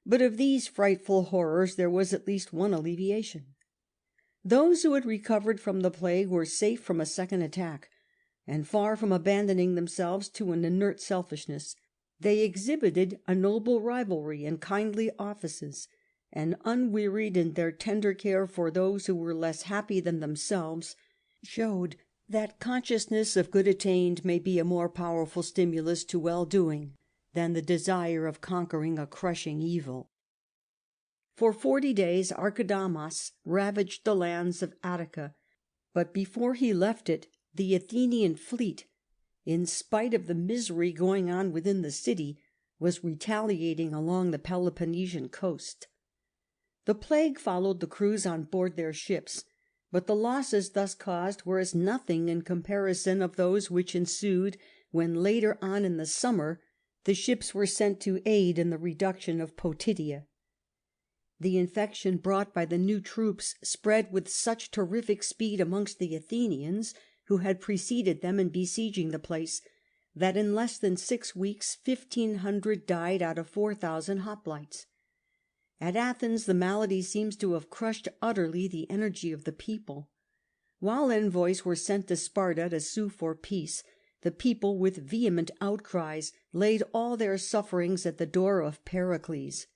But of these frightful horrors there was at least one alleviation. Those who had recovered from the plague were safe from a second attack, and far from abandoning themselves to an inert selfishness, they exhibited a noble rivalry in kindly offices, and, unwearied in their tender care for those who were less happy than themselves, showed that consciousness of good attained may be a more powerful stimulus to well-doing than the desire of conquering a crushing evil. For 40 days Archidamas ravaged the lands of Attica, but before he left it, the Athenian fleet, in spite of the misery going on within the city, was retaliating along the Peloponnesian coast. The plague followed the crews on board their ships, but the losses thus caused were as nothing in comparison of those which ensued when, later on in the summer, the ships were sent to aid in the reduction of Potidæa. The infection brought by the new troops spread with such terrific speed amongst the Athenians, who had preceded them in besieging the place, that in less than 6 weeks 1,500 died out of 4,000 hoplites. At Athens the malady seems to have crushed utterly the energy of the people. While envoys were sent to Sparta to sue for peace, the people with vehement outcries laid all their sufferings at the door of Pericles.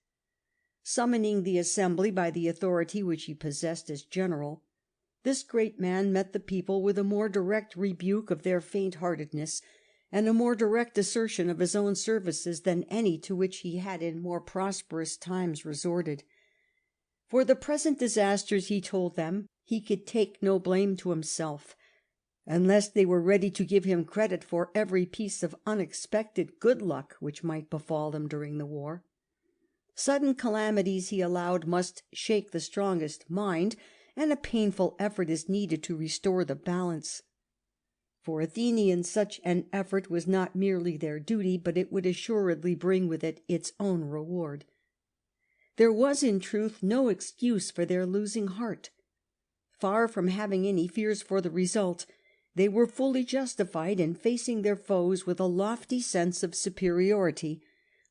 Summoning the assembly by the authority which he possessed as general, this great man met the people with a more direct rebuke of their faint-heartedness, and a more direct assertion of his own services than any to which he had in more prosperous times resorted. For the present disasters, he told them, he could take no blame to himself, unless they were ready to give him credit for every piece of unexpected good luck which might befall them during the war. Sudden calamities, he allowed, must shake the strongest mind, and a painful effort is needed to restore the balance. For Athenians such an effort was not merely their duty, but it would assuredly bring with it its own reward. There was in truth no excuse for their losing heart. Far from having any fears for the result, they were fully justified in facing their foes with a lofty sense of superiority,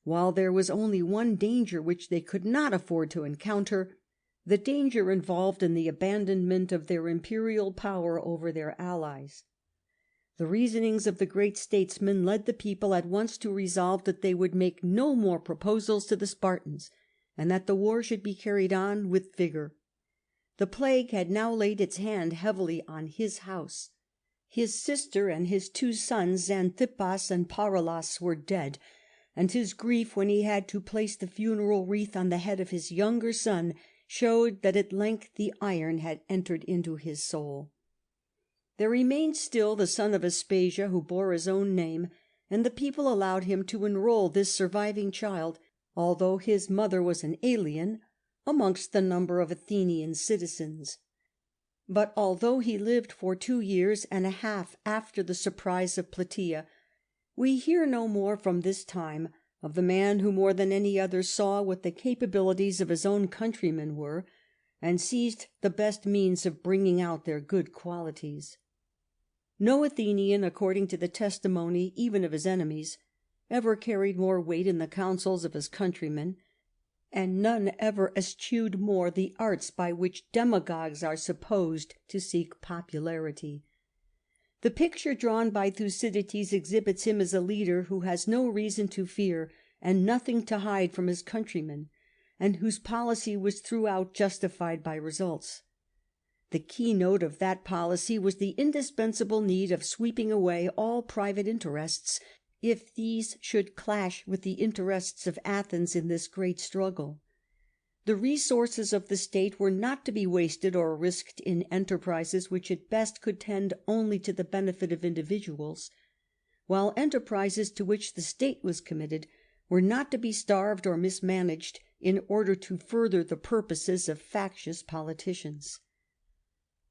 while there was only one danger which they could not afford to encounter, the danger involved in the abandonment of their imperial power over their allies. The reasonings of the great statesman led the people at once to resolve that they would make no more proposals to the Spartans, and that the war should be carried on with vigour. The plague had now laid its hand heavily on his house. His sister and his 2 sons, Xanthippus and Paralas, were dead, and his grief when he had to place the funeral wreath on the head of his younger son showed that at length the iron had entered into his soul. There remained still the son of Aspasia, who bore his own name, and the people allowed him to enrol this surviving child, although his mother was an alien, amongst the number of Athenian citizens. But although he lived for 2 years and a half after the surprise of Plataea, we hear no more from this time of the man who more than any other saw what the capabilities of his own countrymen were, and seized the best means of bringing out their good qualities. No Athenian, according to the testimony even of his enemies, ever carried more weight in the councils of his countrymen, and none ever eschewed more the arts by which demagogues are supposed to seek popularity. The picture drawn by Thucydides exhibits him as a leader who has no reason to fear and nothing to hide from his countrymen, and whose policy was throughout justified by results. The keynote of that policy was the indispensable need of sweeping away all private interests, if these should clash with the interests of Athens in this great struggle. The resources of the state were not to be wasted or risked in enterprises which at best could tend only to the benefit of individuals, while enterprises to which the state was committed were not to be starved or mismanaged in order to further the purposes of factious politicians.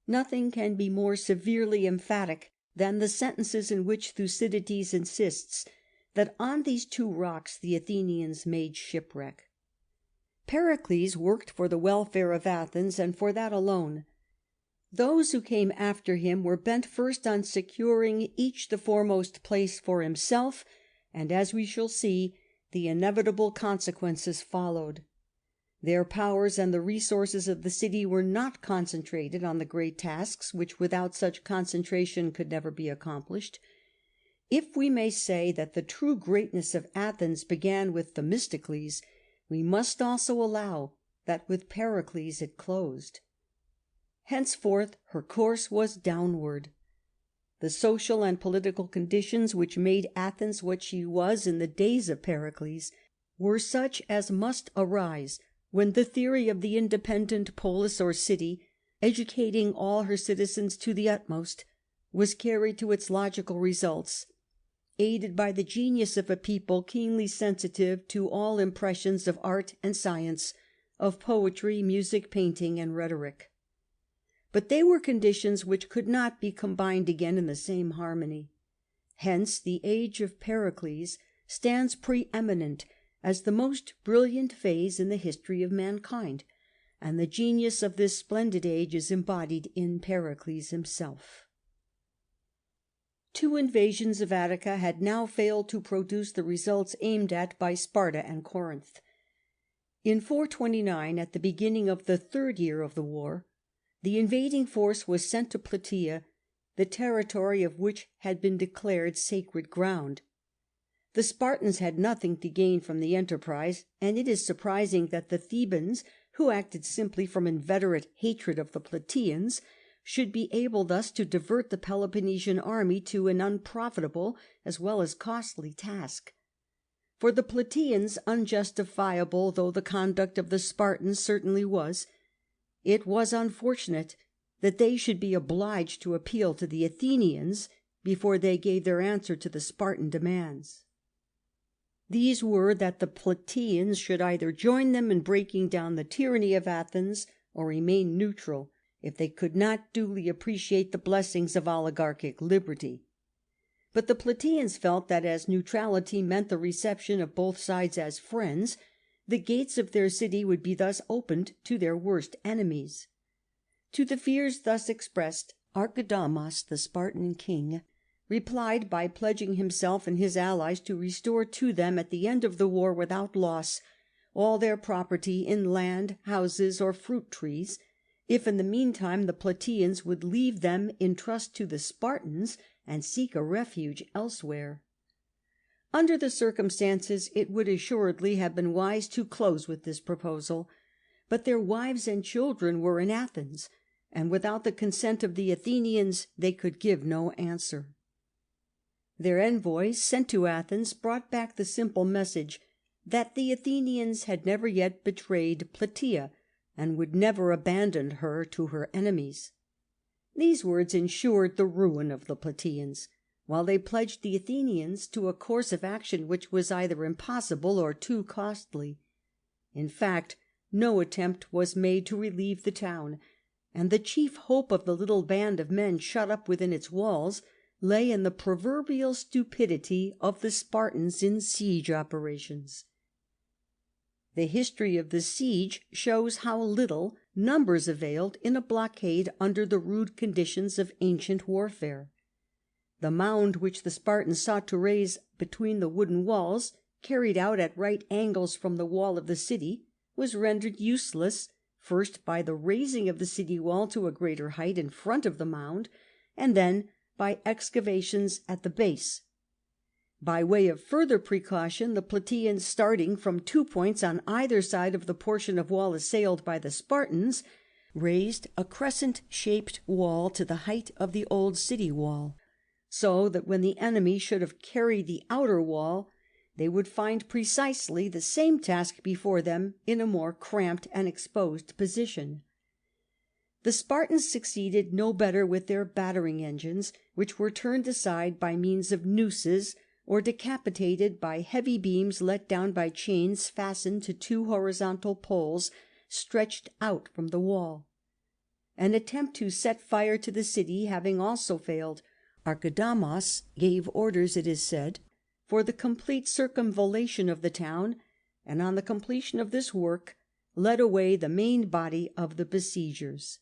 Nothing can be more severely emphatic than the sentences in which Thucydides insists that on these 2 rocks the Athenians made shipwreck. Pericles worked for the welfare of Athens, and for that alone. Those who came after him were bent first on securing each the foremost place for himself, and, as we shall see, the inevitable consequences followed. Their powers and the resources of the city were not concentrated on the great tasks which without such concentration could never be accomplished. If we may say that the true greatness of Athens began with Themistocles, we must also allow that with Pericles it closed. Henceforth her course was downward. The social and political conditions which made Athens what she was in the days of Pericles were such as must arise when the theory of the independent polis or city, educating all her citizens to the utmost, was carried to its logical results, aided by the genius of a people keenly sensitive to all impressions of art and science, of poetry, music, painting, and rhetoric. But they were conditions which could not be combined again in the same harmony. Hence the age of Pericles stands preeminent as the most brilliant phase in the history of mankind, and the genius of this splendid age is embodied in Pericles himself. 2 invasions of Attica had now failed to produce the results aimed at by Sparta and Corinth. In 429, at the beginning of the 3rd year of the war, the invading force was sent to Plataea, the territory of which had been declared sacred ground. The Spartans had nothing to gain from the enterprise, and it is surprising that the Thebans, who acted simply from inveterate hatred of the Plataeans, should be able thus to divert the Peloponnesian army to an unprofitable as well as costly task. For the Plataeans, unjustifiable though the conduct of the Spartans certainly was, it was unfortunate that they should be obliged to appeal to the Athenians before they gave their answer to the Spartan demands. These were that the Plataeans should either join them in breaking down the tyranny of Athens, or remain neutral if they could not duly appreciate the blessings of oligarchic liberty. But the Plataeans felt that as neutrality meant the reception of both sides as friends, the gates of their city would be thus opened to their worst enemies. To the fears thus expressed, Archidamus, the Spartan king, replied by pledging himself and his allies to restore to them at the end of the war without loss all their property in land, houses, or fruit trees, if in the meantime the Plataeans would leave them in trust to the Spartans and seek a refuge elsewhere. Under the circumstances it would assuredly have been wise to close with this proposal, but their wives and children were in Athens, and without the consent of the Athenians they could give no answer. Their envoys sent to Athens brought back the simple message that the Athenians had never yet betrayed Plataea, and would never abandon her to her enemies. These words ensured the ruin of the Plataeans, while they pledged the Athenians to a course of action which was either impossible or too costly. In fact, no attempt was made to relieve the town, and the chief hope of the little band of men shut up within its walls lay in the proverbial stupidity of the Spartans in siege operations. The history of the siege shows how little numbers availed in a blockade under the rude conditions of ancient warfare. The mound which the Spartans sought to raise between the wooden walls, carried out at right angles from the wall of the city, was rendered useless, first by the raising of the city wall to a greater height in front of the mound, and then by excavations at the base. By way of further precaution, the Plataeans, starting from 2 points on either side of the portion of wall assailed by the Spartans, raised a crescent-shaped wall to the height of the old city wall, so that when the enemy should have carried the outer wall, they would find precisely the same task before them in a more cramped and exposed position. The Spartans succeeded no better with their battering engines, which were turned aside by means of nooses, or decapitated by heavy beams let down by chains fastened to 2 horizontal poles stretched out from the wall. An attempt to set fire to the city having also failed, Archidamus gave orders, it is said, for the complete circumvallation of the town, and on the completion of this work led away the main body of the besiegers.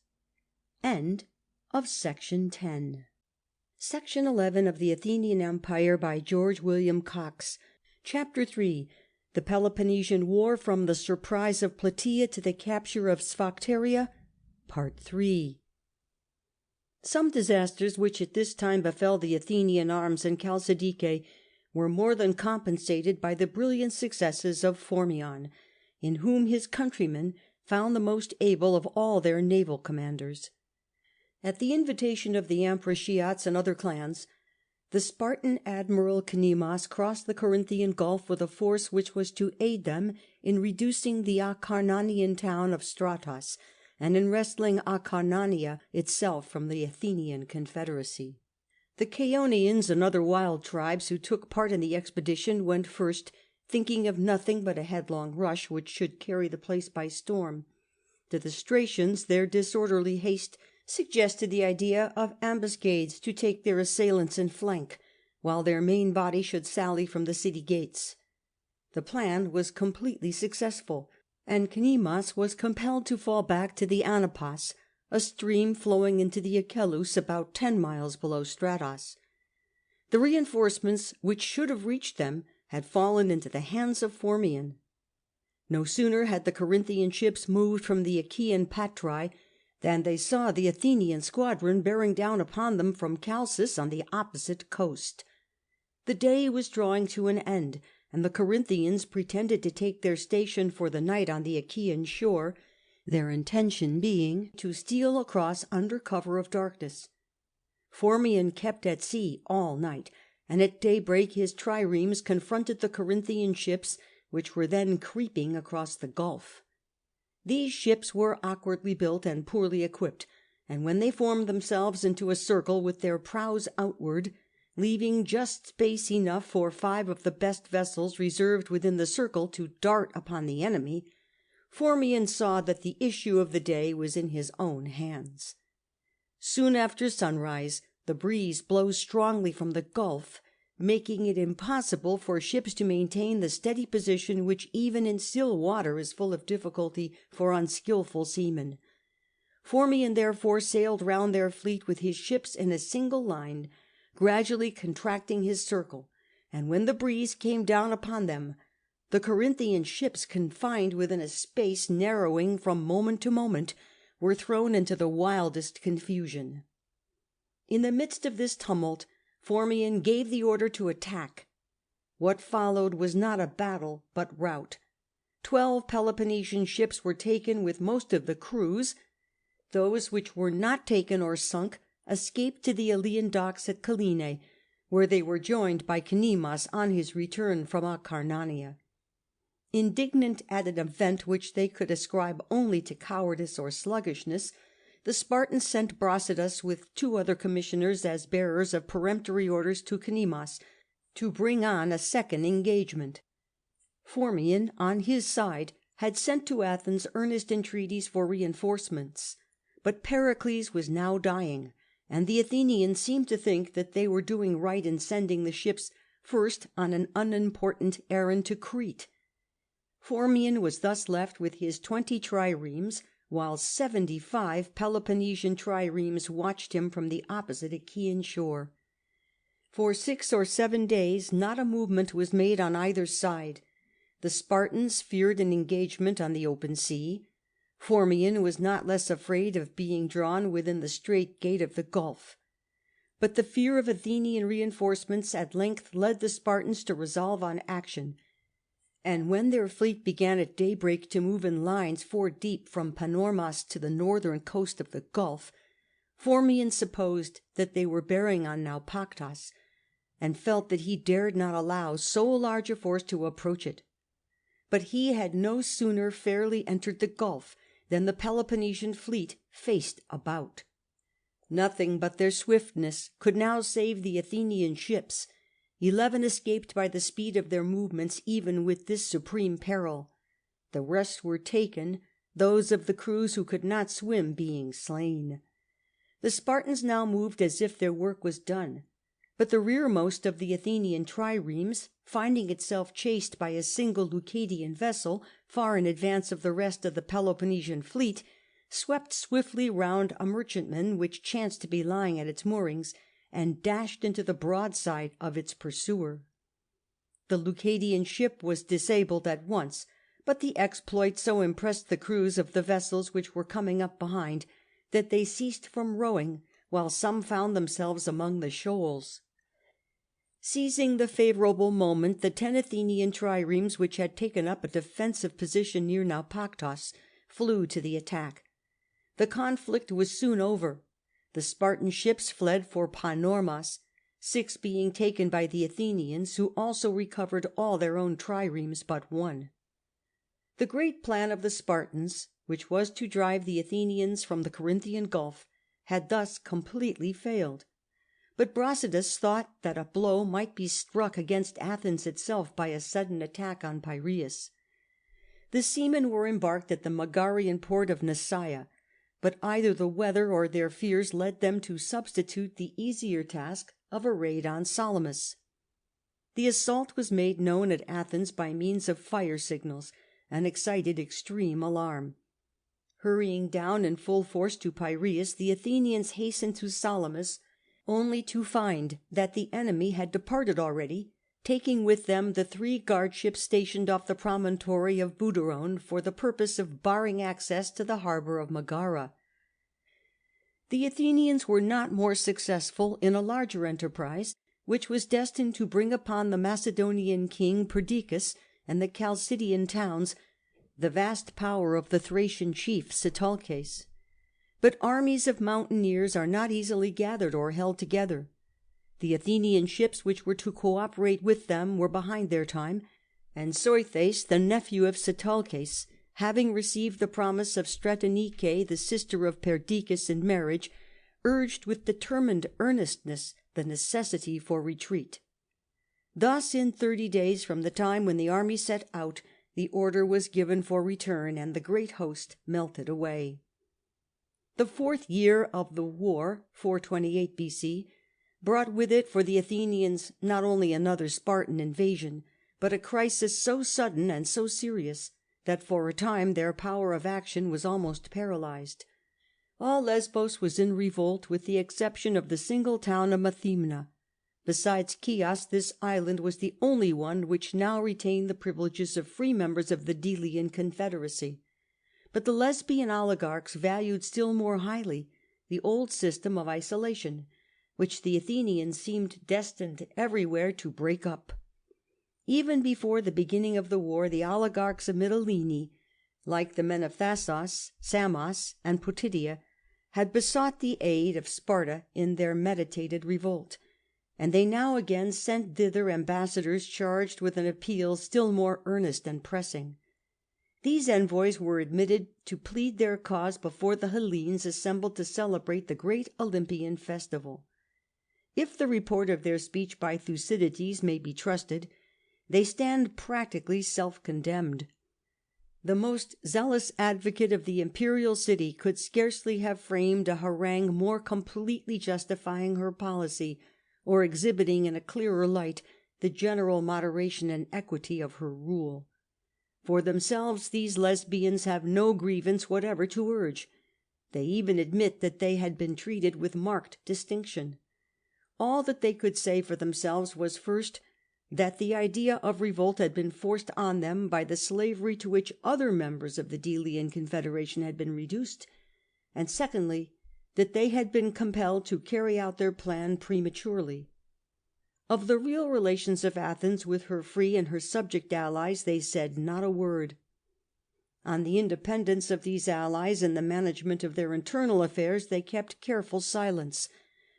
End of Section 10. Section 11 of the Athenian Empire by George William Cox. Chapter 3. The Peloponnesian War, from the surprise of Plataea to the capture of Sphacteria. Part 3. Some disasters which at this time befell the Athenian arms in Chalcidice were more than compensated by the brilliant successes of Phormyon, in whom his countrymen found the most able of all their naval commanders. At the invitation of the Ambraciots and other clans, the Spartan admiral Cnemas crossed the Corinthian Gulf with a force which was to aid them in reducing the Acarnanian town of Stratos, and in wresting Acarnania itself from the Athenian confederacy. The Chaonians and other wild tribes who took part in the expedition went first, thinking of nothing but a headlong rush which should carry the place by storm. To the Stratians their disorderly haste suggested the idea of ambuscades to take their assailants in flank, while their main body should sally from the city gates. The plan was completely successful, and Cnemas was compelled to fall back to the Anapas, a stream flowing into the Achelous about 10 miles below Stratos. The reinforcements which should have reached them had fallen into the hands of Phormyon. No sooner had the Corinthian ships moved from the Achaean Patrae than they saw the Athenian squadron bearing down upon them from Chalcis on the opposite coast. The day was drawing to an end, and the Corinthians pretended to take their station for the night on the Achaean shore, their intention being to steal across under cover of darkness. Phormyon kept at sea all night, and at daybreak his triremes confronted the Corinthian ships, which were then creeping across the gulf. These ships were awkwardly built and poorly equipped, and when they formed themselves into a circle with their prows outward, leaving just space enough for 5 of the best vessels reserved within the circle to dart upon the enemy, Phormyon saw that the issue of the day was in his own hands. Soon after sunrise the breeze blows strongly from the gulf, making it impossible for ships to maintain the steady position which even in still water is full of difficulty for unskilful seamen. Phormyon therefore sailed round their fleet with his ships in a single line, gradually contracting his circle, and when the breeze came down upon them, the Corinthian ships, confined within a space narrowing from moment to moment, were thrown into the wildest confusion. In the midst of this tumult Phormyon gave the order to attack. What followed was not a battle but rout. 12 Peloponnesian ships were taken with most of the crews. Those which were not taken or sunk escaped to the Elean docks at Kyllene, where they were joined by Cnemas on his return from Acarnania. Indignant at an event which they could ascribe only to cowardice or sluggishness, the Spartans sent Brasidas with 2 other commissioners as bearers of peremptory orders to Cnemas to bring on a second engagement. Phormio, on his side, had sent to Athens earnest entreaties for reinforcements, but Pericles was now dying, and the Athenians seemed to think that they were doing right in sending the ships first on an unimportant errand to Crete. Phormio was thus left with his 20 triremes, while 75 Peloponnesian triremes watched him from the opposite Achaean shore. For 6 or 7 days not a movement was made on either side. The Spartans feared an engagement on the open sea. Phormio was not less afraid of being drawn within the strait gate of the Gulf. But the fear of Athenian reinforcements at length led the Spartans to resolve on action, and when their fleet began at daybreak to move in lines 4 deep from Panormus to the northern coast of the Gulf, Phormio supposed that they were bearing on Naupactus, and felt that he dared not allow so large a force to approach it. But he had no sooner fairly entered the Gulf than the Peloponnesian fleet faced about. Nothing but their swiftness could now save the Athenian ships. 11 escaped by the speed of their movements even with this supreme peril. The rest were taken, those of the crews who could not swim being slain. The Spartans now moved as if their work was done, but the rearmost of the Athenian triremes, finding itself chased by a single Leucadian vessel far in advance of the rest of the Peloponnesian fleet, swept swiftly round a merchantman which chanced to be lying at its moorings, and dashed into the broadside of its pursuer. The Leucadian ship was disabled at once, but the exploit so impressed the crews of the vessels which were coming up behind that they ceased from rowing, while some found themselves among the shoals. Seizing the favourable moment, the 10 Athenian triremes, which had taken up a defensive position near Naupactus, flew to the attack. The conflict was soon over. The Spartan ships fled for Panormus, 6 being taken by the Athenians, who also recovered all their own triremes but 1. The great plan of the Spartans, which was to drive the Athenians from the Corinthian Gulf, had thus completely failed. But Brasidas thought that a blow might be struck against Athens itself by a sudden attack on Piraeus. The seamen were embarked at the Megarian port of Nisaea, but either the weather or their fears led them to substitute the easier task of a raid on Salamis. The assault was made known at Athens by means of fire signals, and excited extreme alarm. Hurrying down in full force to Piraeus, the Athenians hastened to Salamis, only to find that the enemy had departed already, taking with them the 3 guard ships stationed off the promontory of Buderon for the purpose of barring access to the harbour of Megara. The Athenians were not more successful in a larger enterprise, which was destined to bring upon the Macedonian king Perdiccas and the Chalcidian towns the vast power of the Thracian chief Sitalces. But armies of mountaineers are not easily gathered or held together. The Athenian ships which were to co-operate with them were behind their time, and Seuthes, the nephew of Sitalces, having received the promise of Stratonike, the sister of Perdiccas, in marriage, urged with determined earnestness the necessity for retreat. Thus, in 30 days from the time when the army set out, the order was given for return, and the great host melted away. The 4th year of the war, 428 B.C., brought with it for the Athenians not only another Spartan invasion, but a crisis so sudden and so serious that for a time their power of action was almost paralysed. All Lesbos was in revolt, with the exception of the single town of Methymna. Besides Chios, this island was the only one which now retained the privileges of free members of the Delian confederacy. But the Lesbian oligarchs valued still more highly the old system of isolation, which the Athenians seemed destined everywhere to break up. Even before the beginning of the war, the oligarchs of Mytilene, like the men of Thasos, Samos, and Potidia, had besought the aid of Sparta in their meditated revolt, and they now again sent thither ambassadors charged with an appeal still more earnest and pressing. These envoys were admitted to plead their cause before the Hellenes assembled to celebrate the great Olympian festival. If the report of their speech by Thucydides may be trusted, they stand practically self-condemned. The most zealous advocate of the imperial city could scarcely have framed a harangue more completely justifying her policy, or exhibiting in a clearer light the general moderation and equity of her rule. For themselves, these Lesbians have no grievance whatever to urge. They even admit that they had been treated with marked distinction. All that they could say for themselves was, first, that the idea of revolt had been forced on them by the slavery to which other members of the Delian confederation had been reduced, and secondly, that they had been compelled to carry out their plan prematurely. Of the real relations of Athens with her free and her subject allies they said not a word. On the independence of these allies and the management of their internal affairs they kept careful silence,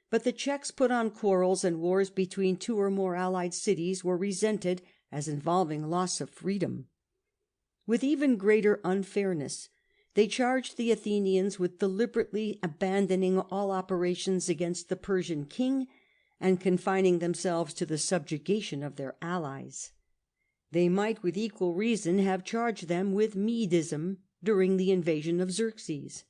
but the checks put on quarrels and wars between two or more allied cities were resented as involving loss of freedom. With even greater unfairness, they charged the Athenians with deliberately abandoning all operations against the Persian king and confining themselves to the subjugation of their allies. They might with equal reason have charged them with Medism during the invasion of Xerxes.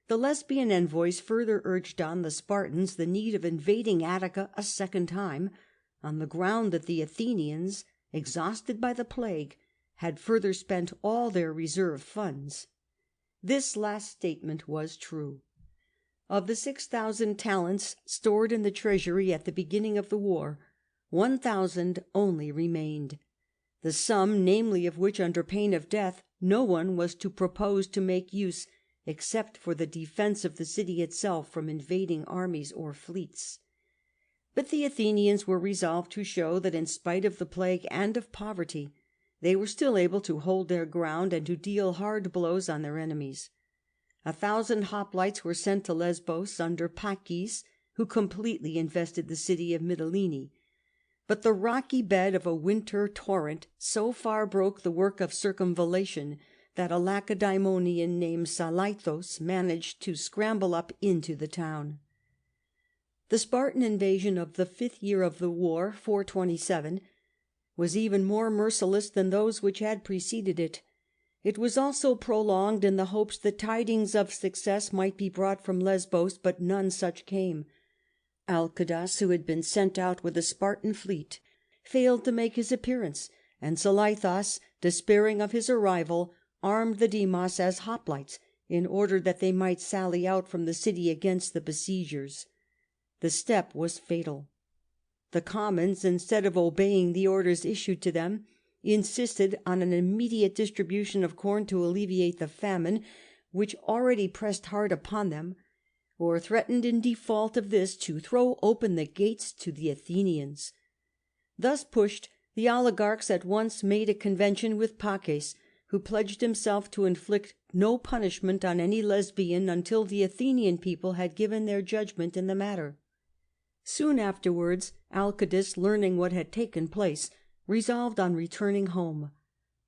The Lesbian envoys further urged on the Spartans the need of invading Attica a second time, on the ground that the Athenians, exhausted by the plague, had further spent all their reserve funds. This last statement was true. Of the 6,000 talents stored in the treasury at the beginning of the war, 1,000 only remained, the sum namely of which, under pain of death, no one was to propose to make use except for the defence of the city itself from invading armies or fleets. But the Athenians were resolved to show that in spite of the plague and of poverty they were still able to hold their ground and to deal hard blows on their enemies. 1,000 hoplites were sent to Lesbos under Agis, who completely invested the city of Mytilene. But the rocky bed of a winter torrent so far broke the work of circumvallation that a Lacedaemonian named Salaithos managed to scramble up into the town. The Spartan invasion of the 5th year of the war, 427, was even more merciless than those which had preceded it. It was also prolonged in the hopes that tidings of success might be brought from Lesbos, but none such came. Alcibiades, who had been sent out with a Spartan fleet, failed to make his appearance, and Salaithos, despairing of his arrival, armed the Demos as hoplites, in order that they might sally out from the city against the besiegers. The step was fatal. The commons, instead of obeying the orders issued to them, insisted on an immediate distribution of corn to alleviate the famine which already pressed hard upon them, or threatened in default of this to throw open the gates to the Athenians. Thus pushed, the oligarchs at once made a convention with Agis, who pledged himself to inflict no punishment on any Lesbian until the Athenian people had given their judgment in the matter. Soon afterwards Alcibiades, learning what had taken place, resolved on returning home.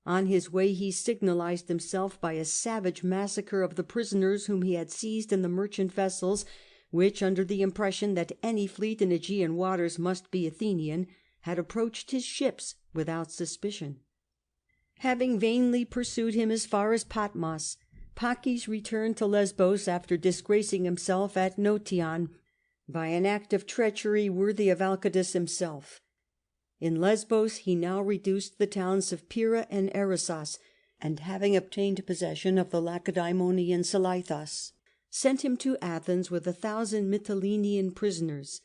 On his way he signalised himself by a savage massacre of the prisoners whom he had seized in the merchant vessels, which, under the impression that any fleet in Aegean waters must be Athenian, had approached his ships without suspicion. Having vainly pursued him as far as Patmos, Agis returned to Lesbos after disgracing himself at Notion by an act of treachery worthy of Alcibiades himself. In Lesbos he now reduced the towns of Pyrrha and Erissos, and having obtained possession of the Lacedaemonian Salaithos, sent him to Athens with 1,000 Mytilenean prisoners.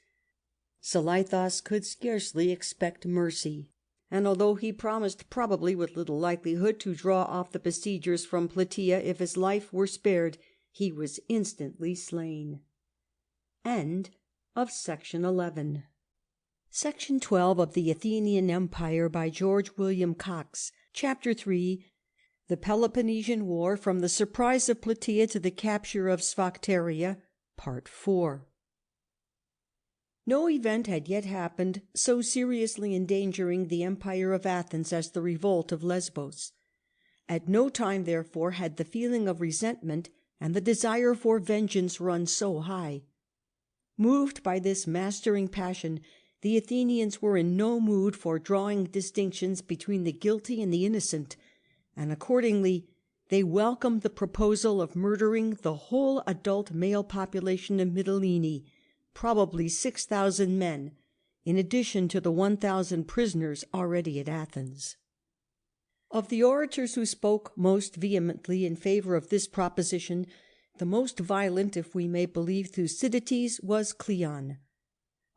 Salaithos could scarcely expect mercy, and although he promised, probably with little likelihood, to draw off the besiegers from Plataea if his life were spared, he was instantly slain. End of Section 11. Section 12 of the Athenian Empire by George William Cox. Chapter 3. The Peloponnesian War, from the surprise of Plataea to the capture of Sphacteria, Part IV. No event had yet happened so seriously endangering the empire of Athens as the revolt of Lesbos. At no time, therefore, had the feeling of resentment and the desire for vengeance run so high. Moved by this mastering passion, the Athenians were in no mood for drawing distinctions between the guilty and the innocent, and accordingly they welcomed the proposal of murdering the whole adult male population of Mytilene, probably 6,000 men, in addition to the 1,000 prisoners already at Athens. Of the orators who spoke most vehemently in favour of this proposition, the most violent, if we may believe Thucydides, was Cleon.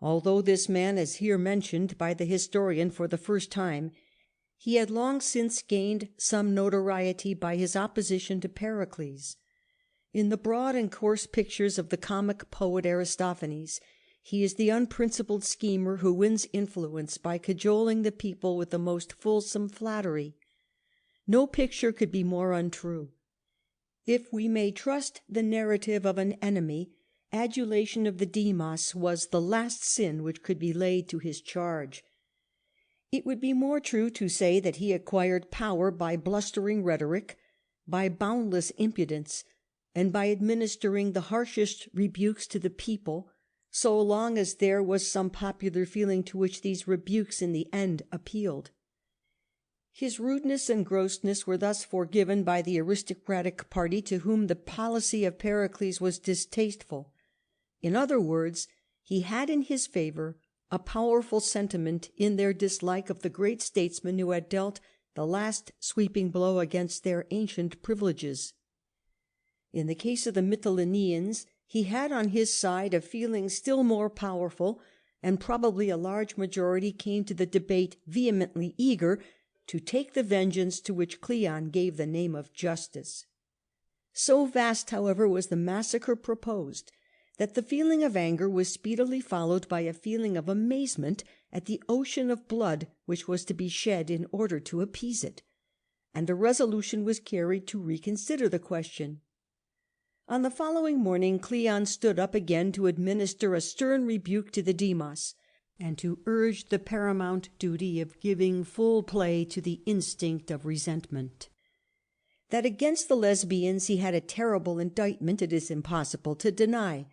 Although this man is here mentioned by the historian for the first time, he had long since gained some notoriety by his opposition to Pericles. In the broad and coarse pictures of the comic poet Aristophanes, he is the unprincipled schemer who wins influence by cajoling the people with the most fulsome flattery. No picture could be more untrue. If we may trust the narrative of an enemy, adulation of the Demos was the last sin which could be laid to his charge. It would be more true to say that he acquired power by blustering rhetoric, by boundless impudence, and by administering the harshest rebukes to the people, so long as there was some popular feeling to which these rebukes in the end appealed. His rudeness and grossness were thus forgiven by the aristocratic party, to whom the policy of Pericles was distasteful. In other words, he had in his favour a powerful sentiment in their dislike of the great statesman who had dealt the last sweeping blow against their ancient privileges. In the case of the Mytileneans, he had on his side a feeling still more powerful, and probably a large majority came to the debate vehemently eager to take the vengeance to which Cleon gave the name of justice. So vast, however, was the massacre proposed, that the feeling of anger was speedily followed by a feeling of amazement at the ocean of blood which was to be shed in order to appease it, and a resolution was carried to reconsider the question. On the following morning Cleon stood up again to administer a stern rebuke to the Demos, and to urge the paramount duty of giving full play to the instinct of resentment. That against the Lesbians he had a terrible indictment it is impossible to deny,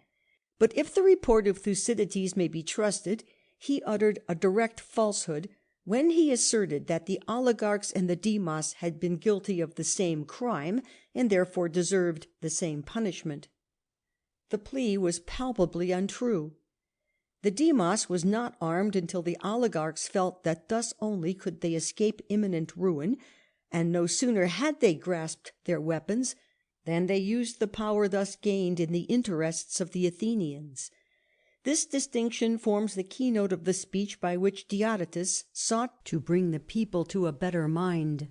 but if the report of Thucydides may be trusted, he uttered a direct falsehood when he asserted that the oligarchs and the Demos had been guilty of the same crime, and therefore deserved the same punishment. The plea was palpably untrue. The Demos was not armed until the oligarchs felt that thus only could they escape imminent ruin, and no sooner had they grasped their weapons than they used the power thus gained in the interests of the Athenians. This distinction forms the keynote of the speech by which Diodotus sought to bring the people to a better mind.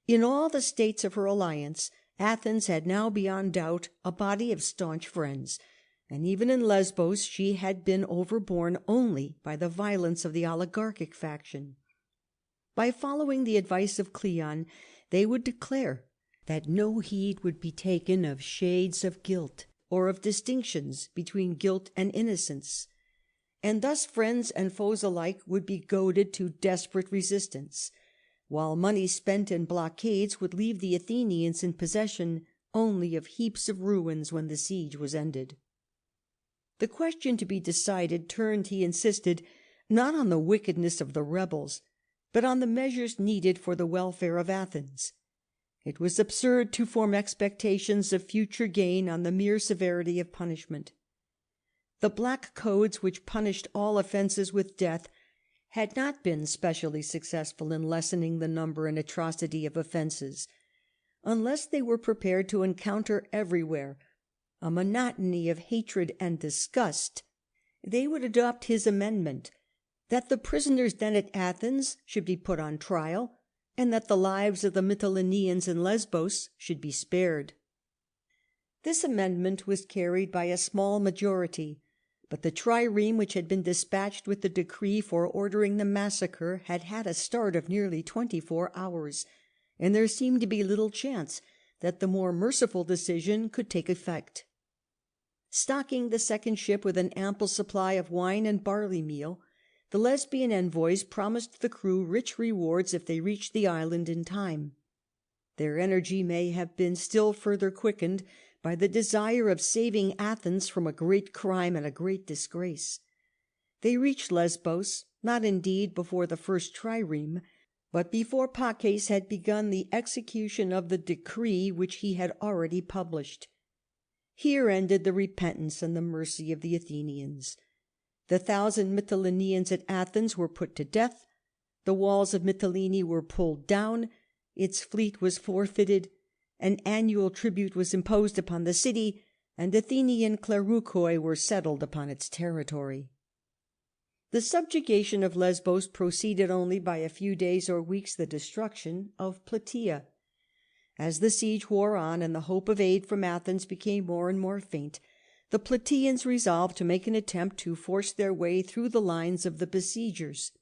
In all the states of her alliance, Athens had now beyond doubt a body of staunch friends, and even in Lesbos she had been overborne only by the violence of the oligarchic faction. By following the advice of Cleon, they would declare that no heed would be taken of shades of guilt, or of distinctions between guilt and innocence, and thus friends and foes alike would be goaded to desperate resistance, while money spent in blockades would leave the Athenians in possession only of heaps of ruins when the siege was ended. The question to be decided turned, he insisted, not on the wickedness of the rebels, but on the measures needed for the welfare of Athens. It was absurd to form expectations of future gain on the mere severity of punishment. The black codes which punished all offences with death had not been specially successful in lessening the number and atrocity of offences. Unless they were prepared to encounter everywhere a monotony of hatred and disgust, they would adopt his amendment, that the prisoners then at Athens should be put on trial, and that the lives of the Mytileneans in Lesbos should be spared. This amendment was carried by a small majority, but the trireme which had been dispatched with the decree for ordering the massacre had had a start of nearly 24 hours, and there seemed to be little chance that the more merciful decision could take effect. Stocking the second ship with an ample supply of wine and barley meal, the Lesbian envoys promised the crew rich rewards if they reached the island in time. Their energy may have been still further quickened by the desire of saving Athens from a great crime and a great disgrace. They reached Lesbos, not indeed before the first trireme, but before Paces had begun the execution of the decree which he had already published. Here ended the repentance and the mercy of the Athenians. The 1,000 Mytileneans at Athens were put to death, the walls of Mytilene were pulled down, its fleet was forfeited, an annual tribute was imposed upon the city, and Athenian clerukoi were settled upon its territory. The subjugation of Lesbos proceeded only by a few days or weeks the destruction of Plataea. As the siege wore on and the hope of aid from Athens became more and more faint, the Plataeans resolved to make an attempt to force their way through the lines of the besiegers.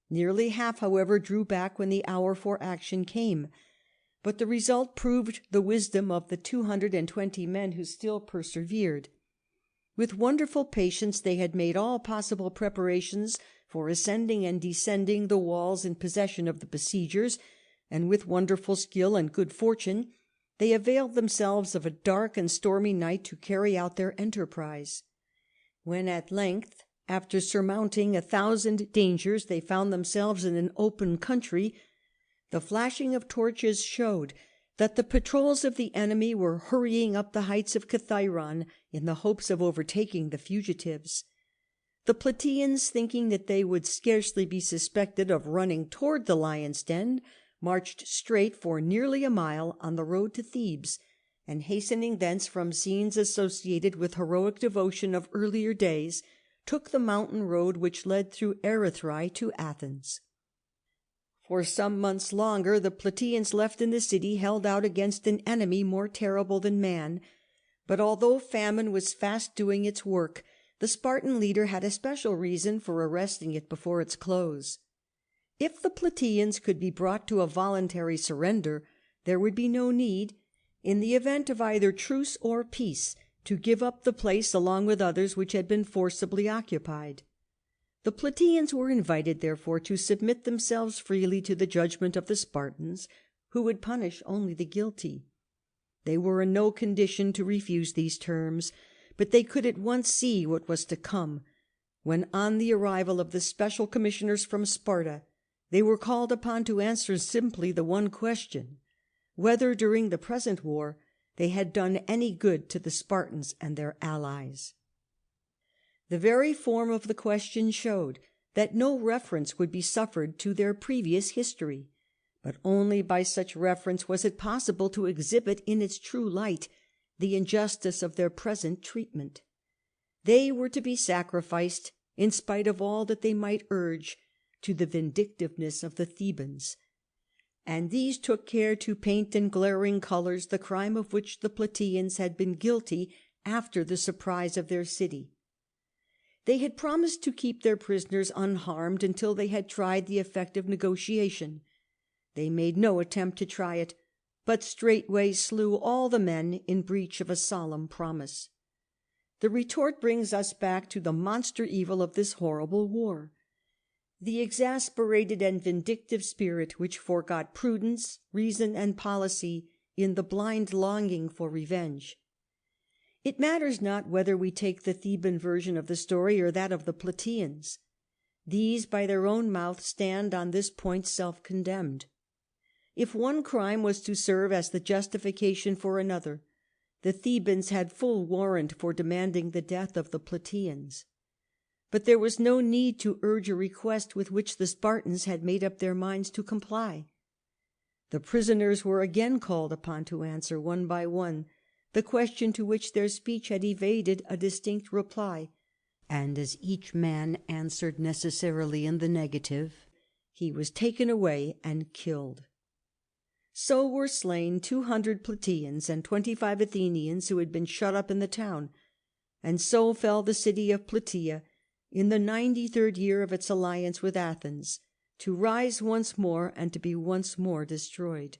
Nearly half, however, drew back when the hour for action came, but the result proved the wisdom of the 220 men who still persevered. With wonderful patience they had made all possible preparations for ascending and descending the walls in possession of the besiegers, and with wonderful skill and good fortune they availed themselves of a dark and stormy night to carry out their enterprise. When at length, after surmounting 1,000 dangers, they found themselves in an open country, the flashing of torches showed that the patrols of the enemy were hurrying up the heights of Kithairon in the hopes of overtaking the fugitives. The Plataeans, thinking that they would scarcely be suspected of running toward the lion's den, marched straight for nearly a mile on the road to Thebes, and hastening thence from scenes associated with heroic devotion of earlier days, took the mountain road which led through Erythrae to Athens. For some months longer the Plataeans left in the city held out against an enemy more terrible than man, but although famine was fast doing its work, the Spartan leader had a special reason for arresting it before its close. If the Plataeans could be brought to a voluntary surrender, there would be no need, in the event of either truce or peace, to give up the place along with others which had been forcibly occupied. The Plataeans were invited, therefore, to submit themselves freely to the judgment of the Spartans, who would punish only the guilty. They were in no condition to refuse these terms, but they could at once see what was to come, when, on the arrival of the special commissioners from Sparta, they were called upon to answer simply the one question, whether during the present war they had done any good to the Spartans and their allies. The very form of the question showed that no reference would be suffered to their previous history, but only by such reference was it possible to exhibit in its true light the injustice of their present treatment. They were to be sacrificed, in spite of all that they might urge, to the vindictiveness of the Thebans, and these took care to paint in glaring colours the crime of which the Plataeans had been guilty after the surprise of their city. They had promised to keep their prisoners unharmed until they had tried the effect of negotiation. They made no attempt to try it, but straightway slew all the men in breach of a solemn promise. The retort brings us back to the monster evil of this horrible war, the exasperated and vindictive spirit which forgot prudence, reason, and policy in the blind longing for revenge. It matters not whether we take the Theban version of the story or that of the Plataeans. These, by their own mouth, stand on this point self-condemned. If one crime was to serve as the justification for another, the Thebans had full warrant for demanding the death of the Plataeans. But there was no need to urge a request with which the Spartans had made up their minds to comply. The prisoners were again called upon to answer, one by one, the question to which their speech had evaded a distinct reply, and as each man answered necessarily in the negative, he was taken away and killed. So were slain 200 Plataeans and 25 Athenians who had been shut up in the town, and so fell the city of Plataea in the 93rd year of its alliance with Athens, to rise once more and to be once more destroyed.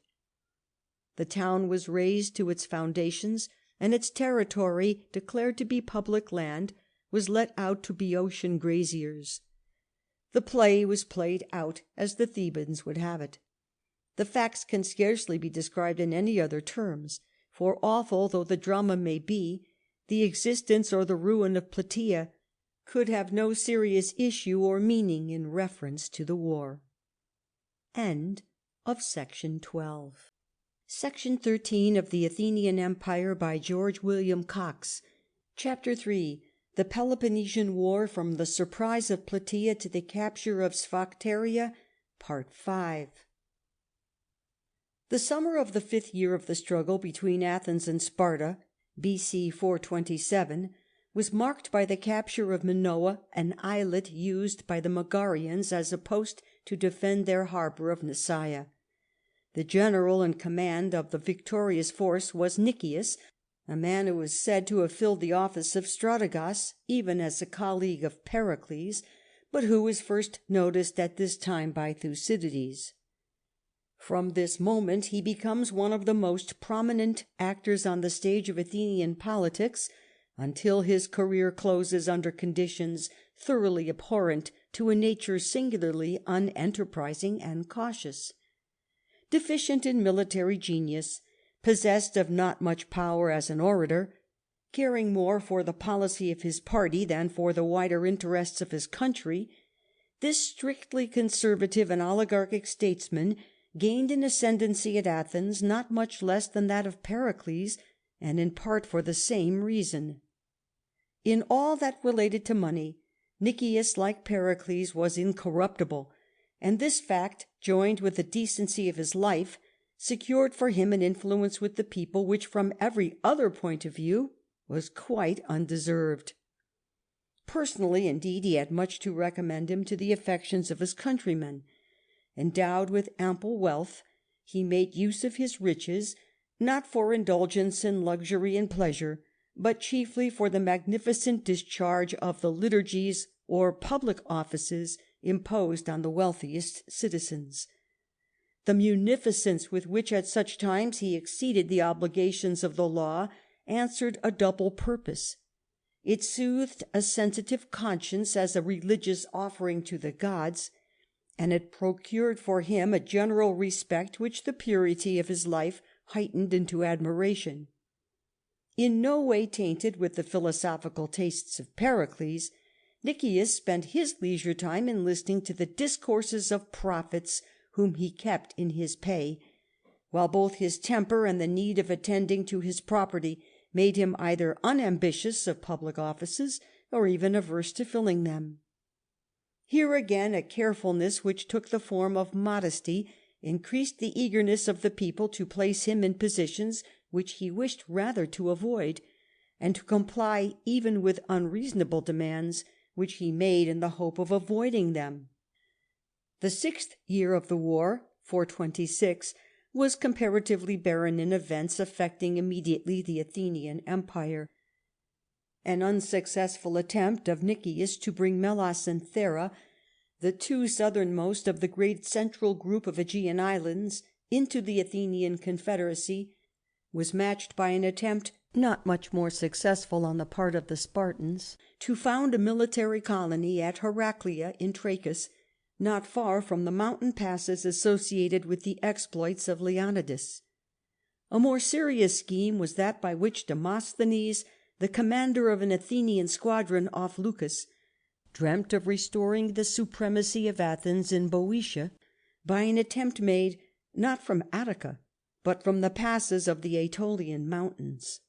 The town was razed to its foundations, and its territory, declared to be public land, was let out to Boeotian graziers. The play was played out as the Thebans would have it. The facts can scarcely be described in any other terms, for awful though the drama may be, the existence or the ruin of Plataea could have no serious issue or meaning in reference to the war. End of Section 12. Section 13 of the Athenian Empire by George William Cox. Chapter 3. The Peloponnesian War, from the surprise of Plataea to the capture of Sphacteria. Part 5. The summer of the 5th year of the struggle between Athens and Sparta, B.C. 427, was marked by the capture of Minoa, an islet used by the Megarians as a post to defend their harbour of Nisaea. The general in command of the victorious force was Nikias, a man who is said to have filled the office of strategos, even as a colleague of Pericles, but who was first noticed at this time by Thucydides. From this moment he becomes one of the most prominent actors on the stage of Athenian politics, until his career closes under conditions thoroughly abhorrent to a nature singularly unenterprising and cautious. Deficient in military genius, possessed of not much power as an orator, caring more for the policy of his party than for the wider interests of his country, this strictly conservative and oligarchic statesman gained an ascendancy at Athens not much less than that of Pericles, and in part for the same reason. In all that related to money, Nikias, like Pericles, was incorruptible, and this fact, joined with the decency of his life, secured for him an influence with the people which, from every other point of view, was quite undeserved. Personally, indeed, he had much to recommend him to the affections of his countrymen. Endowed with ample wealth, he made use of his riches, not for indulgence in luxury and pleasure, but chiefly for the magnificent discharge of the liturgies or public offices imposed on the wealthiest citizens. The munificence with which at such times he exceeded the obligations of the law answered a double purpose. It soothed a sensitive conscience as a religious offering to the gods, and it procured for him a general respect which the purity of his life heightened into admiration. In no way tainted with the philosophical tastes of Pericles, Nikias spent his leisure time in listening to the discourses of prophets whom he kept in his pay, while both his temper and the need of attending to his property made him either unambitious of public offices or even averse to filling them. Here again a carefulness which took the form of modesty increased the eagerness of the people to place him in positions which he wished rather to avoid, and to comply even with unreasonable demands which he made in the hope of avoiding them. The 6th year of the war, 426, was comparatively barren in events affecting immediately the Athenian Empire. An unsuccessful attempt of Nikias to bring Melas and Thera, the two southernmost of the great central group of Aegean islands, into the Athenian confederacy, was matched by an attempt, not much more successful on the part of the Spartans, to found a military colony at Heraclea in Trachis, not far from the mountain passes associated with the exploits of Leonidas. A more serious scheme was that by which Demosthenes, the commander of an Athenian squadron off Leucas, dreamt of restoring the supremacy of Athens in Boeotia by an attempt made not from Attica, but from the passes of the Aetolian mountains.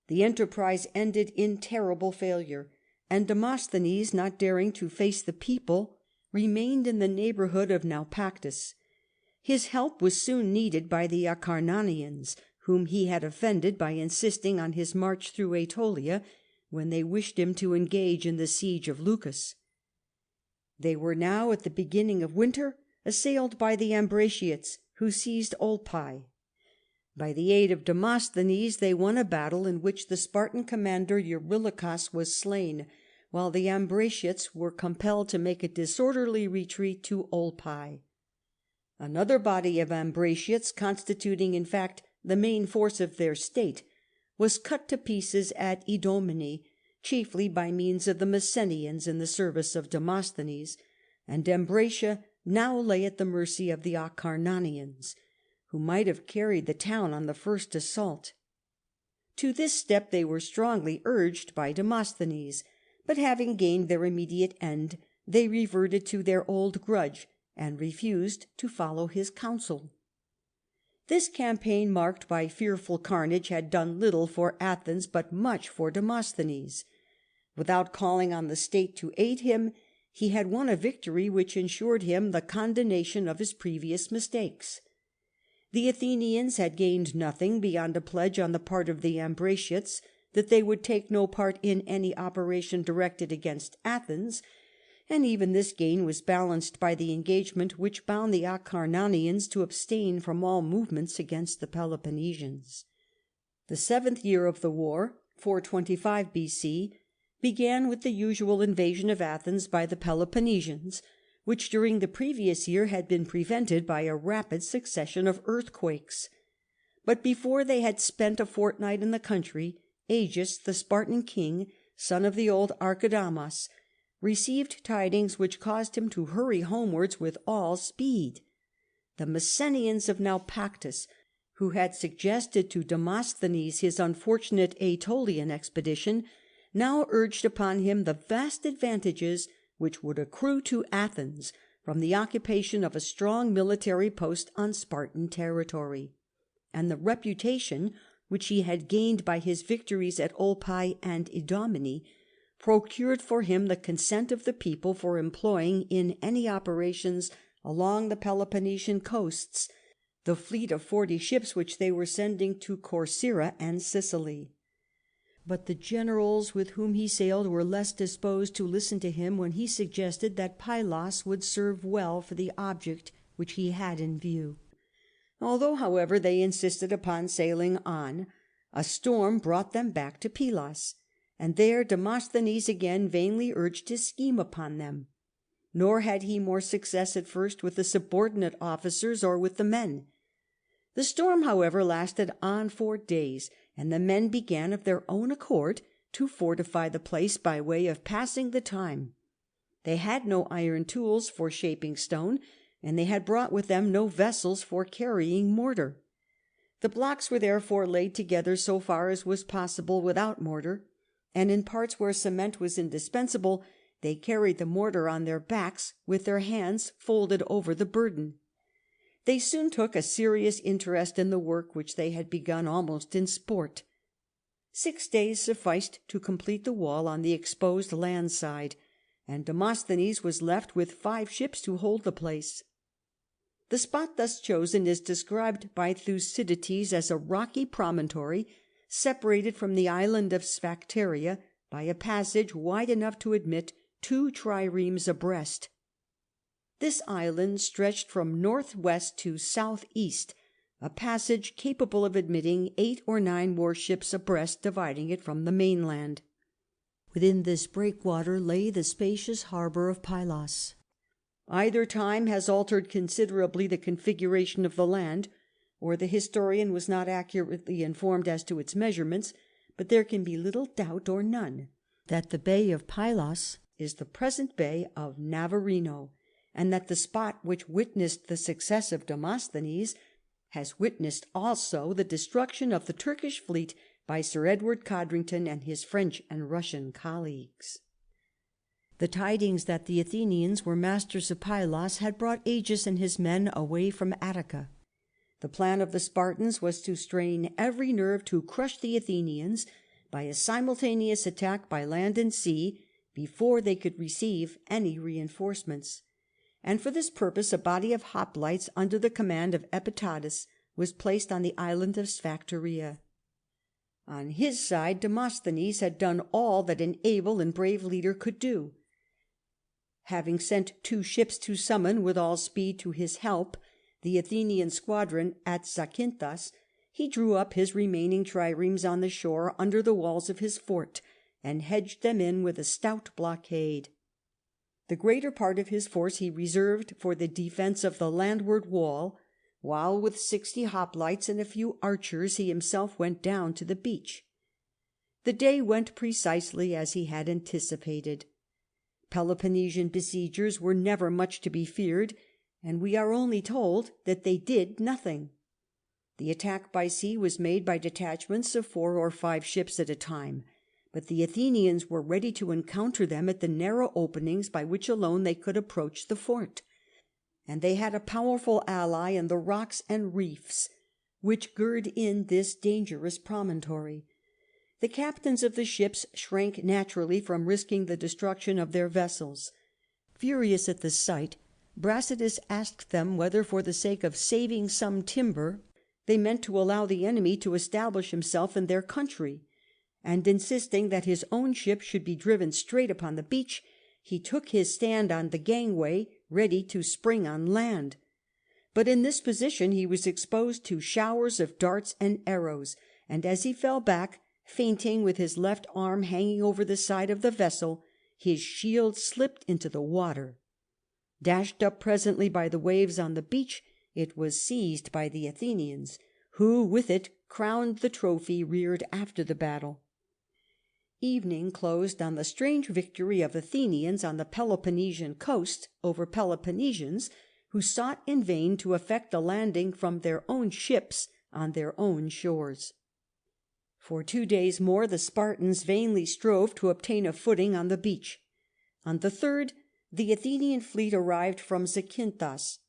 The enterprise ended in terrible failure, and Demosthenes, not daring to face the people, remained in the neighbourhood of Naupactus. His help was soon needed by the Acarnanians, whom he had offended by insisting on his march through Aetolia when they wished him to engage in the siege of Leucas. They were now, at the beginning of winter, assailed by the Ambraciots, who seized Olpae. By the aid of Demosthenes they won a battle in which the Spartan commander Eurylochus was slain, while the Ambraciots were compelled to make a disorderly retreat to Olpae. Another body of Ambraciots, constituting in fact the main force of their state, was cut to pieces at Idomene, chiefly by means of the Messenians in the service of Demosthenes, and Ambracia now lay at the mercy of the Acarnanians, who might have carried the town on the first assault. To this step they were strongly urged by Demosthenes, but having gained their immediate end, they reverted to their old grudge and refused to follow his counsel. This campaign, marked by fearful carnage, had done little for Athens, but much for Demosthenes. Without calling on the state to aid him, he had won a victory which ensured him the condonation of his previous mistakes. The Athenians had gained nothing beyond a pledge on the part of the Ambraciots that they would take no part in any operation directed against Athens, and even this gain was balanced by the engagement which bound the Acarnanians to abstain from all movements against the Peloponnesians. The 7th year of the war, 425 B.C., began with the usual invasion of Athens by the Peloponnesians, which during the previous year had been prevented by a rapid succession of earthquakes. But before they had spent a fortnight in the country, Agis, the Spartan king, son of the old Archidamas, received tidings which caused him to hurry homewards with all speed. The Messenians of Naupactus, who had suggested to Demosthenes his unfortunate Aetolian expedition, now urged upon him the vast advantages which would accrue to Athens from the occupation of a strong military post on Spartan territory, and the reputation which he had gained by his victories at Olpae and Idomene procured for him the consent of the people for employing in any operations along the Peloponnesian coasts the fleet of 40 ships which they were sending to Corcyra and Sicily. But the generals with whom he sailed were less disposed to listen to him when he suggested that Pylos would serve well for the object which he had in view. Although, however, they insisted upon sailing on, a storm brought them back to Pylos, and there Demosthenes again vainly urged his scheme upon them. Nor had he more success at first with the subordinate officers or with the men. The storm, however, lasted on 4 days, and the men began of their own accord to fortify the place by way of passing the time. They had no iron tools for shaping stone, and they had brought with them no vessels for carrying mortar. The blocks were therefore laid together so far as was possible without mortar, and in parts where cement was indispensable, they carried the mortar on their backs with their hands folded over the burden. They soon took a serious interest in the work which they had begun almost in sport. 6 days sufficed to complete the wall on the exposed land side, and Demosthenes was left with 5 ships to hold the place. The spot thus chosen is described by Thucydides as a rocky promontory separated from the island of Sphacteria by a passage wide enough to admit 2 triremes abreast. This island stretched from north west to south east, a passage capable of admitting 8 or 9 warships abreast, dividing it from the mainland. Within this breakwater lay the spacious harbour of Pylos. Either time has altered considerably the configuration of the land, or the historian was not accurately informed as to its measurements, but there can be little doubt, or none, that the bay of Pylos is the present bay of Navarino, and that the spot which witnessed the success of Demosthenes has witnessed also the destruction of the Turkish fleet by Sir Edward Codrington and his French and Russian colleagues. The tidings that the Athenians were masters of Pylos had brought Agis and his men away from Attica. The plan of the Spartans was to strain every nerve to crush the Athenians by a simultaneous attack by land and sea before they could receive any reinforcements. And for this purpose a body of hoplites under the command of Epitatus was placed on the island of Sphacteria. On his side Demosthenes had done all that an able and brave leader could do. Having sent 2 ships to summon with all speed to his help the Athenian squadron at Zakynthos, he drew up his remaining triremes on the shore under the walls of his fort, and hedged them in with a stout blockade. The greater part of his force he reserved for the defence of the landward wall, while with 60 hoplites and a few archers he himself went down to the beach. The day went precisely as he had anticipated. Peloponnesian besiegers were never much to be feared, and we are only told that they did nothing. The attack by sea was made by detachments of 4 or 5 ships at a time, but the Athenians were ready to encounter them at the narrow openings by which alone they could approach the fort, and they had a powerful ally in the rocks and reefs which gird in this dangerous promontory. The captains of the ships shrank naturally from risking the destruction of their vessels. Furious at the sight, Brasidas asked them whether, for the sake of saving some timber, they meant to allow the enemy to establish himself in their country, and insisting that his own ship should be driven straight upon the beach, he took his stand on the gangway, ready to spring on land. But in this position he was exposed to showers of darts and arrows, and as he fell back, fainting, with his left arm hanging over the side of the vessel, his shield slipped into the water. Dashed up presently by the waves on the beach, it was seized by the Athenians, who with it crowned the trophy reared after the battle. Evening closed on the strange victory of Athenians on the Peloponnesian coast over Peloponnesians, who sought in vain to effect a landing from their own ships on their own shores. For 2 days more the Spartans vainly strove to obtain a footing on the beach. On the 3rd the Athenian fleet arrived from Zakynthos.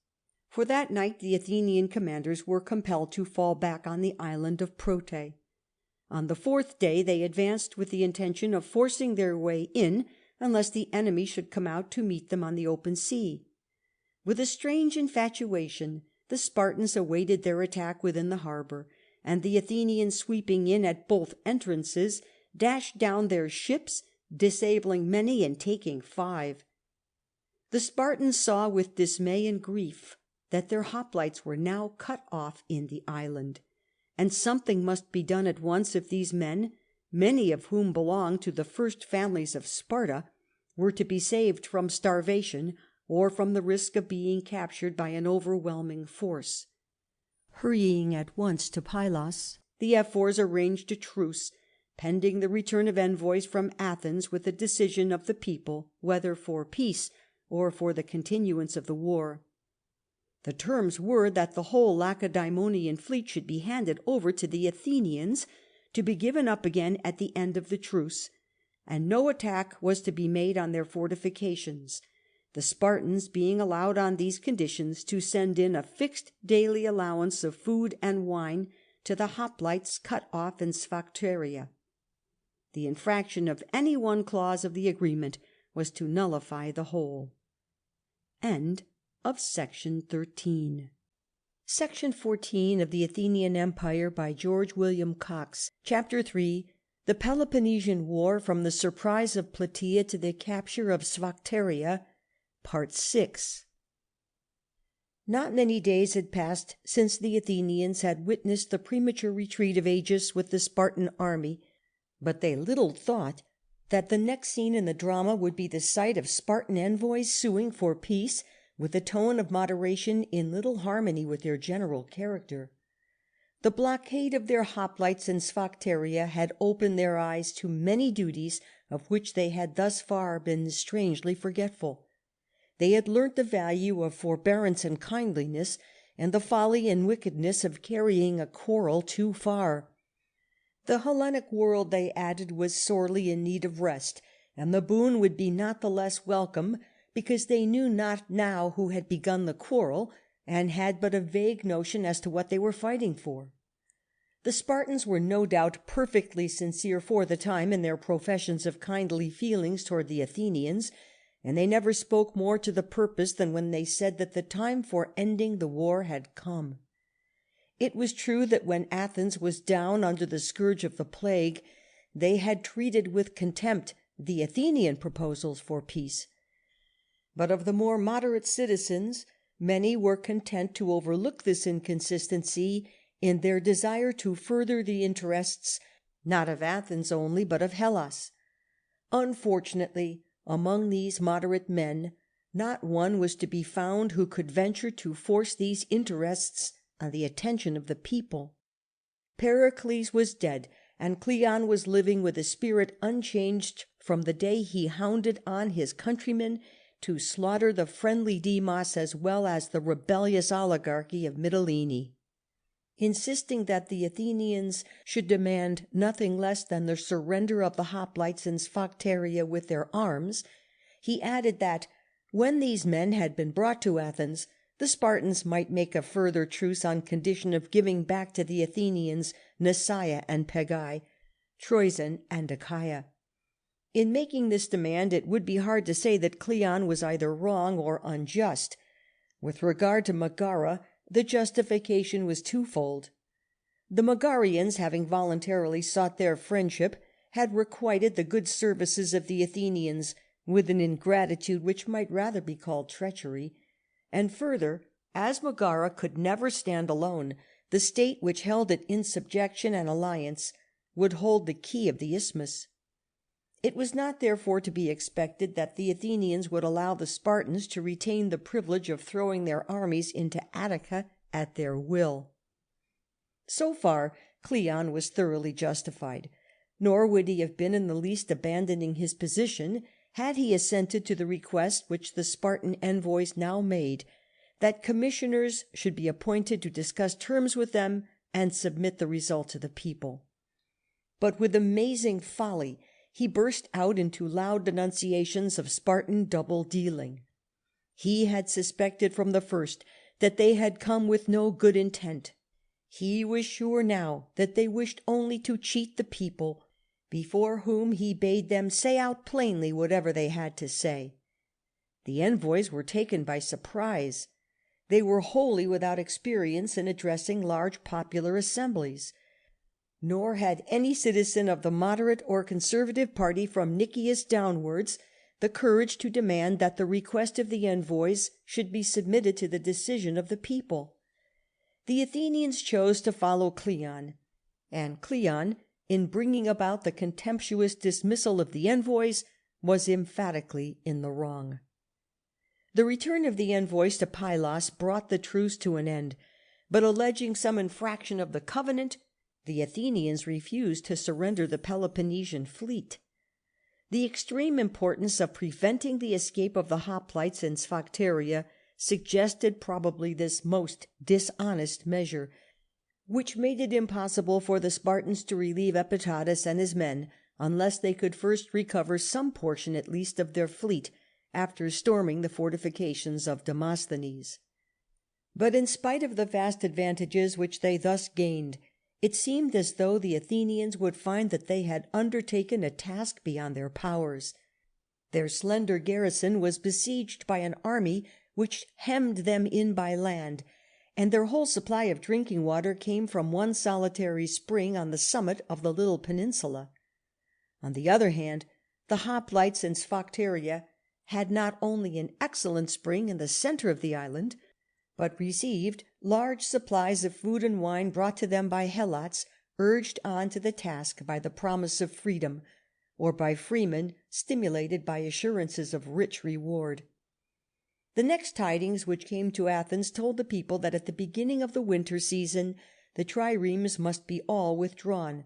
For that night the Athenian commanders were compelled to fall back on the island of Prote. On the 4th day they advanced with the intention of forcing their way in, unless the enemy should come out to meet them on the open sea. With a strange infatuation the Spartans awaited their attack within the harbour, and the Athenians, sweeping in at both entrances, dashed down their ships, disabling many and taking 5. The Spartans saw with dismay and grief that their hoplites were now cut off in the island, and something must be done at once if these men, many of whom belonged to the first families of Sparta, were to be saved from starvation or from the risk of being captured by an overwhelming force. Hurrying at once to Pylos, the Ephors arranged a truce, pending the return of envoys from Athens with a decision of the people whether for peace or for the continuance of the war. The terms were that the whole Lacedaemonian fleet should be handed over to the Athenians, to be given up again at the end of the truce, and no attack was to be made on their fortifications, the Spartans being allowed on these conditions to send in a fixed daily allowance of food and wine to the hoplites cut off in Sphacteria. The infraction of any one clause of the agreement was to nullify the whole. End of Section 13. Section 14 of the Athenian Empire by George William Cox. Chapter 3. The Peloponnesian War, from the surprise of Plataea to the capture of Sphacteria. Part 6. Not many days had passed since the Athenians had witnessed the premature retreat of Agis with the Spartan army, but they little thought that the next scene in the drama would be the sight of Spartan envoys suing for peace, with a tone of moderation in little harmony with their general character. The blockade of their hoplites in Sphacteria had opened their eyes to many duties of which they had thus far been strangely forgetful. They had learnt the value of forbearance and kindliness, and the folly and wickedness of carrying a quarrel too far. The Hellenic world, they added, was sorely in need of rest, and the boon would be not the less welcome because they knew not now who had begun the quarrel, and had but a vague notion as to what they were fighting for. The Spartans were no doubt perfectly sincere for the time in their professions of kindly feelings towards the Athenians, and they never spoke more to the purpose than when they said that the time for ending the war had come. It was true that when Athens was down under the scourge of the plague, they had treated with contempt the Athenian proposals for peace. But of the more moderate citizens, many were content to overlook this inconsistency in their desire to further the interests not of Athens only, but of Hellas. Unfortunately, Among these moderate men not one was to be found who could venture to force these interests on the attention of the people. Pericles was dead, and Cleon was living with a spirit unchanged from the day he hounded on his countrymen to slaughter the friendly Demos as well as the rebellious oligarchy of Mytilene. Insisting that the Athenians should demand nothing less than the surrender of the hoplites and Sphacteria with their arms, he added that, when these men had been brought to Athens, the Spartans might make a further truce on condition of giving back to the Athenians Nisaea and Pegae, Troezen and Achaia. In making this demand it would be hard to say that Cleon was either wrong or unjust. With regard to Megara, the justification was twofold. The Megarians, having voluntarily sought their friendship, had requited the good services of the Athenians with an ingratitude which might rather be called treachery. And further, as Megara could never stand alone, the state which held it in subjection and alliance would hold the key of the isthmus. It was not therefore to be expected that the Athenians would allow the Spartans to retain the privilege of throwing their armies into Attica at their will. So far Cleon was thoroughly justified, nor would he have been in the least abandoning his position had he assented to the request which the Spartan envoys now made, that commissioners should be appointed to discuss terms with them and submit the result to the people. But with amazing folly he burst out into loud denunciations of Spartan double-dealing. He had suspected from the first that they had come with no good intent. He was sure now that they wished only to cheat the people, before whom he bade them say out plainly whatever they had to say. The envoys were taken by surprise. They were wholly without experience in addressing large popular assemblies. Nor had any citizen of the moderate or conservative party from Nikias downwards the courage to demand that the request of the envoys should be submitted to the decision of the people. The Athenians chose to follow Cleon, and Cleon, in bringing about the contemptuous dismissal of the envoys, was emphatically in the wrong. The return of the envoys to Pylos brought the truce to an end, but alleging some infraction of the covenant, the Athenians refused to surrender the Peloponnesian fleet. The extreme importance of preventing the escape of the hoplites and Sphacteria suggested probably this most dishonest measure, which made it impossible for the Spartans to relieve Epitatus and his men unless they could first recover some portion at least of their fleet after storming the fortifications of Demosthenes. But in spite of the vast advantages which they thus gained, it seemed as though the Athenians would find that they had undertaken a task beyond their powers. Their slender garrison was besieged by an army which hemmed them in by land, and their whole supply of drinking water came from one solitary spring on the summit of the little peninsula. On the other hand, the hoplites and Sphacteria had not only an excellent spring in the centre of the island, but received large supplies of food and wine brought to them by helots urged on to the task by the promise of freedom, or by freemen stimulated by assurances of rich reward. The next tidings which came to Athens told the people that at the beginning of the winter season the triremes must be all withdrawn,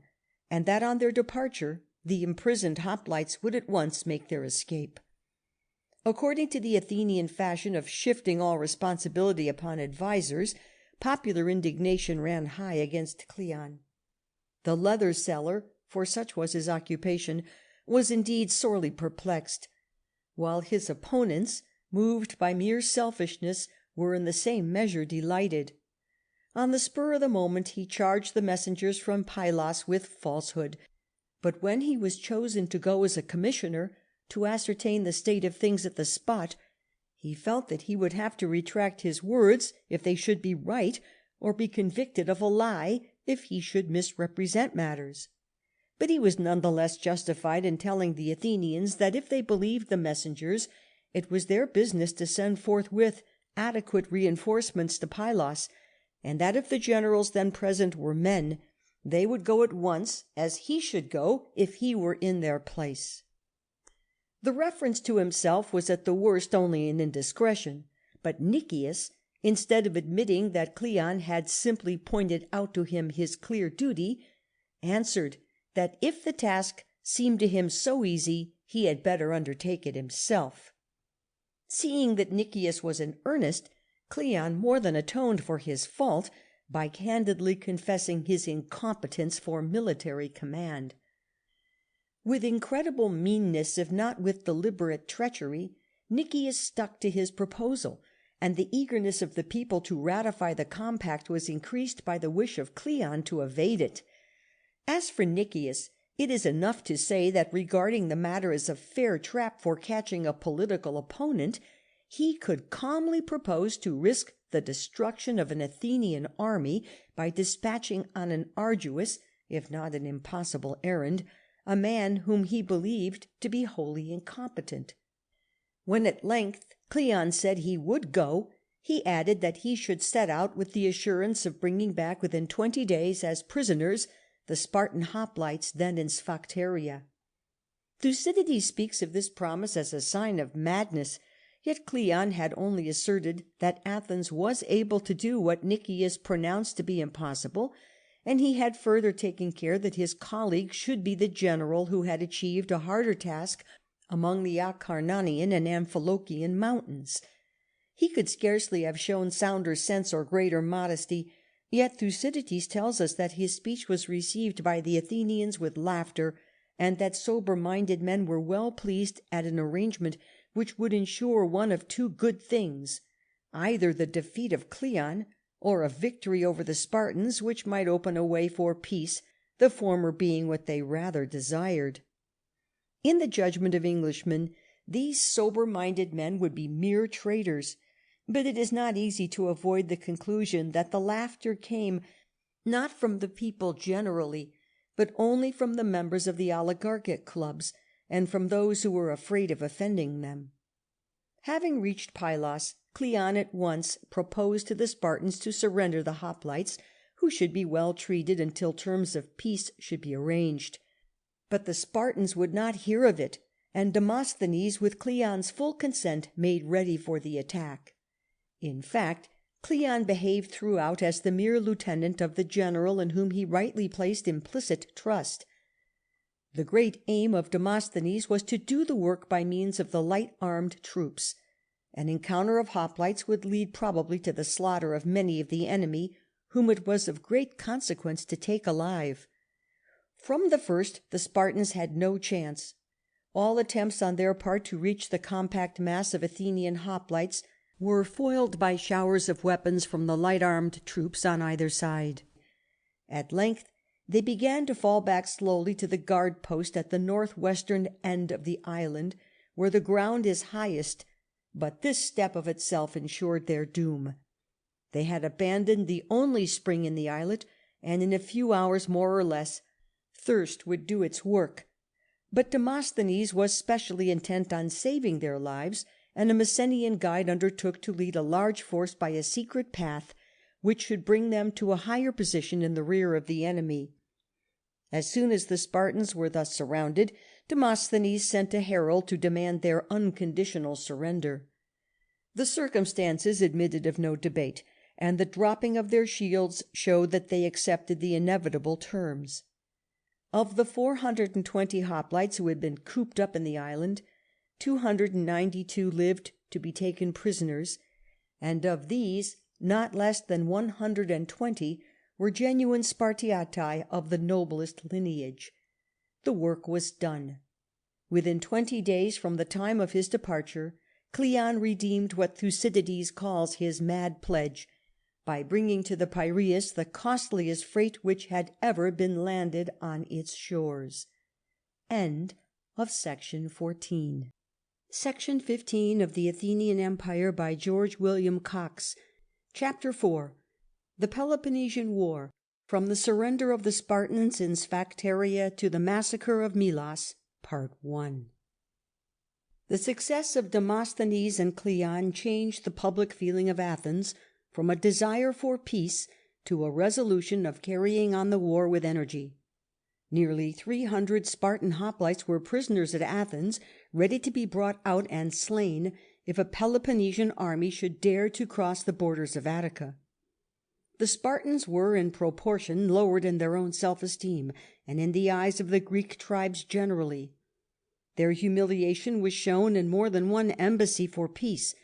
and that on their departure the imprisoned hoplites would at once make their escape. According to the Athenian fashion of shifting all responsibility upon advisers, popular indignation ran high against Cleon. The leather seller, for such was his occupation, was indeed sorely perplexed, while his opponents, moved by mere selfishness, were in the same measure delighted. On the spur of the moment he charged the messengers from Pylos with falsehood, but when he was chosen to go as a commissioner to ascertain the state of things at the spot, he felt that he would have to retract his words if they should be right, or be convicted of a lie if he should misrepresent matters. But he was none the less justified in telling the Athenians that if they believed the messengers, it was their business to send forthwith adequate reinforcements to Pylos, and that if the generals then present were men, they would go at once, as he should go if he were in their place. The reference to himself was at the worst only an indiscretion, but Nikias, instead of admitting that Cleon had simply pointed out to him his clear duty, answered that if the task seemed to him so easy he had better undertake it himself. Seeing that Nikias was in earnest, Cleon more than atoned for his fault by candidly confessing his incompetence for military command. With incredible meanness, if not with deliberate treachery, Nikias stuck to his proposal, and the eagerness of the people to ratify the compact was increased by the wish of Cleon to evade it. As for Nikias, it is enough to say that, regarding the matter as a fair trap for catching a political opponent, he could calmly propose to risk the destruction of an Athenian army by dispatching on an arduous, if not an impossible errand, a man whom he believed to be wholly incompetent. When at length Cleon said he would go, he added that he should set out with the assurance of bringing back within 20 days as prisoners the Spartan hoplites then in Sphacteria. Thucydides speaks of this promise as a sign of madness, yet Cleon had only asserted that Athens was able to do what Nikias pronounced to be impossible, and he had further taken care that his colleague should be the general who had achieved a harder task among the Acarnanian and Amphilochian mountains. He could scarcely have shown sounder sense or greater modesty, yet Thucydides tells us that his speech was received by the Athenians with laughter, and that sober-minded men were well pleased at an arrangement which would ensure one of two good things, either the defeat of Cleon or a victory over the Spartans, which might open a way for peace, the former being what they rather desired. In the judgment of Englishmen, these sober-minded men would be mere traitors, but it is not easy to avoid the conclusion that the laughter came not from the people generally, but only from the members of the oligarchic clubs, and from those who were afraid of offending them. Having reached Pylos, Cleon at once proposed to the Spartans to surrender the hoplites, who should be well treated until terms of peace should be arranged. But the Spartans would not hear of it, and Demosthenes, with Cleon's full consent, made ready for the attack. In fact, Cleon behaved throughout as the mere lieutenant of the general in whom he rightly placed implicit trust. The great aim of Demosthenes was to do the work by means of the light-armed troops. An encounter of hoplites would lead probably to the slaughter of many of the enemy, whom it was of great consequence to take alive. From the first the Spartans had no chance. All attempts on their part to reach the compact mass of Athenian hoplites were foiled by showers of weapons from the light-armed troops on either side. At length they began to fall back slowly to the guard post at the north-western end of the island, where the ground is highest, but this step of itself ensured their doom. They had abandoned the only spring in the islet, and in a few hours more or less thirst would do its work. But Demosthenes was specially intent on saving their lives, and a Messenian guide undertook to lead a large force by a secret path which should bring them to a higher position in the rear of the enemy. As soon as the Spartans were thus surrounded, Demosthenes sent a herald to demand their unconditional surrender. The circumstances admitted of no debate, and the dropping of their shields showed that they accepted the inevitable terms. Of the 420 hoplites who had been cooped up in the island, 292 lived to be taken prisoners, and of these not less than 120 were genuine Spartiati of the noblest lineage. The work was done. Within 20 days from the time of his departure, Cleon redeemed what Thucydides calls his mad pledge, by bringing to the Piraeus the costliest freight which had ever been landed on its shores. End of Section 14. Section 15 of the Athenian Empire by George William Cox. Chapter 4. The Peloponnesian War, from the surrender of the Spartans in Sphacteria to the massacre of Melas. Part 1. The success of Demosthenes and Cleon changed the public feeling of Athens from a desire for peace to a resolution of carrying on the war with energy. Nearly 300 Spartan hoplites were prisoners at Athens, ready to be brought out and slain if a Peloponnesian army should dare to cross the borders of Attica. The Spartans were in proportion lowered in their own self-esteem and in the eyes of the Greek tribes generally. Their humiliation was shown in more than one embassy for peace,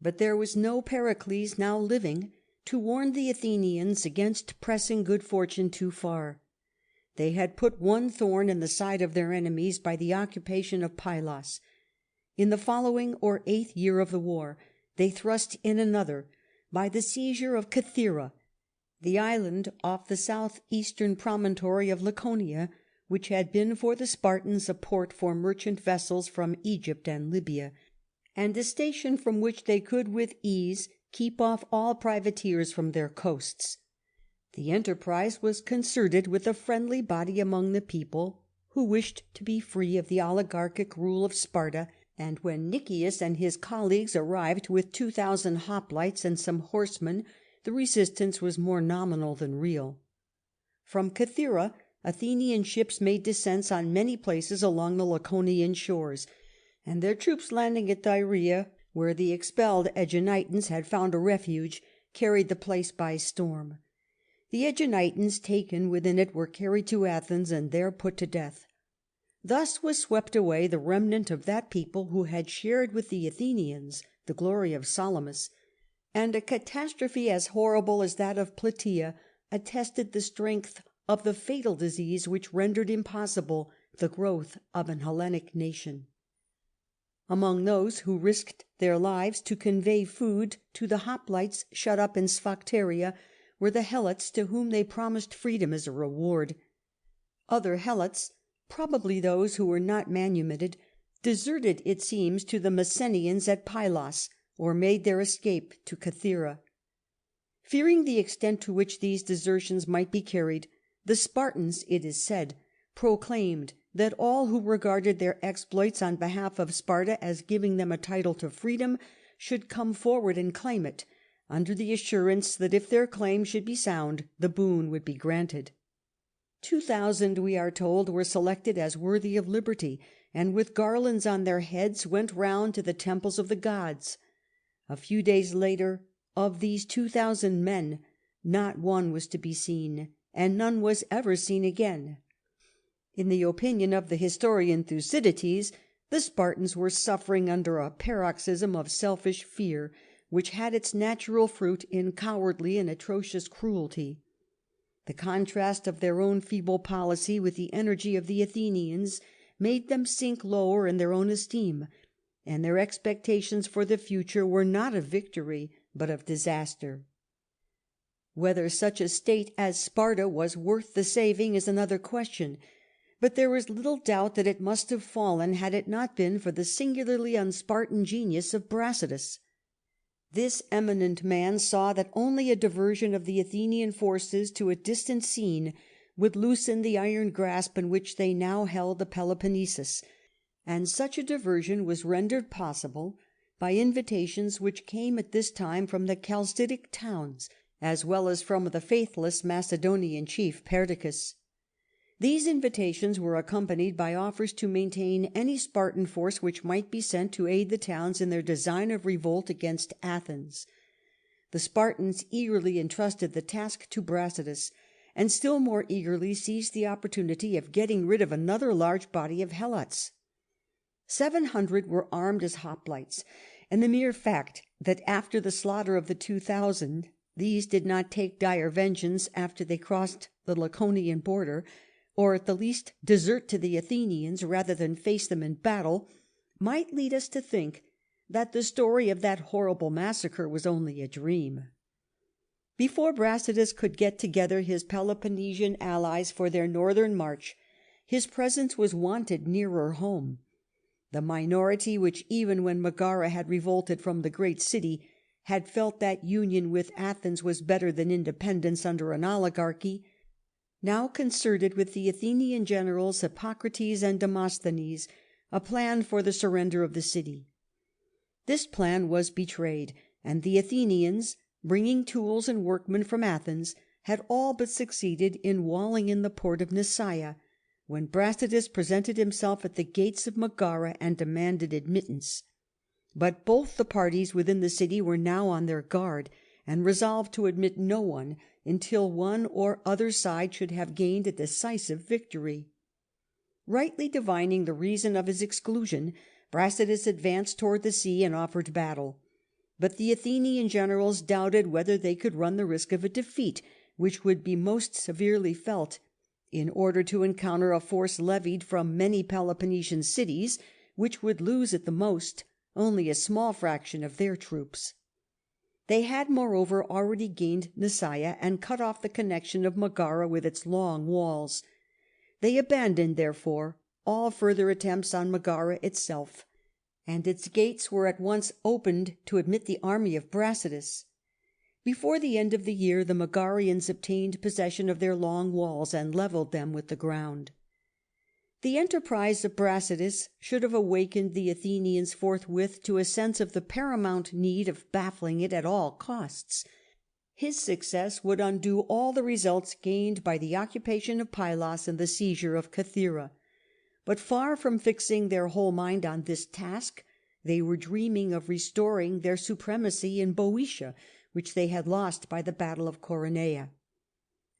but there was no Pericles now living to warn the Athenians against pressing good fortune too far. They had put one thorn in the side of their enemies by the occupation of Pylos. In the following or 8th year of the war they thrust in another by the seizure of Cythera, the island off the south-eastern promontory of Laconia, which had been for the Spartans a port for merchant vessels from Egypt and Libya, and a station from which they could with ease keep off all privateers from their coasts. The enterprise was concerted with a friendly body among the people, who wished to be free of the oligarchic rule of Sparta, and when Nikias and his colleagues arrived with 2,000 hoplites and some horsemen, the resistance was more nominal than real. From Cythera Athenian ships made descents on many places along the Laconian shores, and their troops landing at Dyraea, where the expelled Aeginetans had found a refuge, carried the place by storm. The Aeginetans taken within it were carried to Athens and there put to death. Thus was swept away the remnant of that people who had shared with the Athenians the glory of Salamis, and a catastrophe as horrible as that of Plataea attested the strength of the fatal disease which rendered impossible the growth of an Hellenic nation. Among those who risked their lives to convey food to the hoplites shut up in Sphacteria were the Helots, to whom they promised freedom as a reward. Other Helots, probably those who were not manumitted, deserted, it seems, to the Messenians at Pylos, or made their escape to Cythera. Fearing the extent to which these desertions might be carried, the Spartans, it is said, proclaimed that all who regarded their exploits on behalf of Sparta as giving them a title to freedom should come forward and claim it, under the assurance that if their claim should be sound, the boon would be granted. 2,000, we are told, were selected as worthy of liberty, and with garlands on their heads went round to the temples of the gods. A few days later, of these 2,000 men, not one was to be seen, and none was ever seen again. In the opinion of the historian Thucydides, the Spartans were suffering under a paroxysm of selfish fear, which had its natural fruit in cowardly and atrocious cruelty. The contrast of their own feeble policy with the energy of the Athenians made them sink lower in their own esteem, and their expectations for the future were not of victory but of disaster. Whether such a state as Sparta was worth the saving is another question, but there is little doubt that it must have fallen had it not been for the singularly un-Spartan genius of Brasidas. This eminent man saw that only a diversion of the Athenian forces to a distant scene would loosen the iron grasp in which they now held the Peloponnesus, and such a diversion was rendered possible by invitations which came at this time from the Chalcidic towns, as well as from the faithless Macedonian chief Perdiccas. These invitations were accompanied by offers to maintain any Spartan force which might be sent to aid the towns in their design of revolt against Athens. The Spartans eagerly entrusted the task to Brasidas, and still more eagerly seized the opportunity of getting rid of another large body of Helots. 700 were armed as hoplites, and the mere fact that after the slaughter of the 2,000 these did not take dire vengeance after they crossed the Laconian border, or at the least desert to the Athenians rather than face them in battle, might lead us to think that the story of that horrible massacre was only a dream. Before Brasidas could get together his Peloponnesian allies for their northern march, his presence was wanted nearer home. The minority which, even when Megara had revolted from the great city, had felt that union with Athens was better than independence under an oligarchy, now concerted with the Athenian generals Hippocrates and Demosthenes a plan for the surrender of the city. This plan was betrayed, and the Athenians, bringing tools and workmen from Athens, had all but succeeded in walling in the port of Nisaea, when Brasidas presented himself at the gates of Megara and demanded admittance. But both the parties within the city were now on their guard, and resolved to admit no one until one or other side should have gained a decisive victory. Rightly divining the reason of his exclusion, Brasidas advanced towards the sea and offered battle. But the Athenian generals doubted whether they could run the risk of a defeat, which would be most severely felt, in order to encounter a force levied from many Peloponnesian cities, which would lose at the most only a small fraction of their troops. They had, moreover, already gained Nisaea and cut off the connection of Megara with its long walls. They abandoned, therefore, all further attempts on Megara itself, and its gates were at once opened to admit the army of Brasidas. Before the end of the year the Megarians obtained possession of their long walls and levelled them with the ground. The enterprise of Brasidas should have awakened the Athenians forthwith to a sense of the paramount need of baffling it at all costs. His success would undo all the results gained by the occupation of Pylos and the seizure of Cythera. But far from fixing their whole mind on this task, they were dreaming of restoring their supremacy in Boeotia, which they had lost by the battle of Coronea.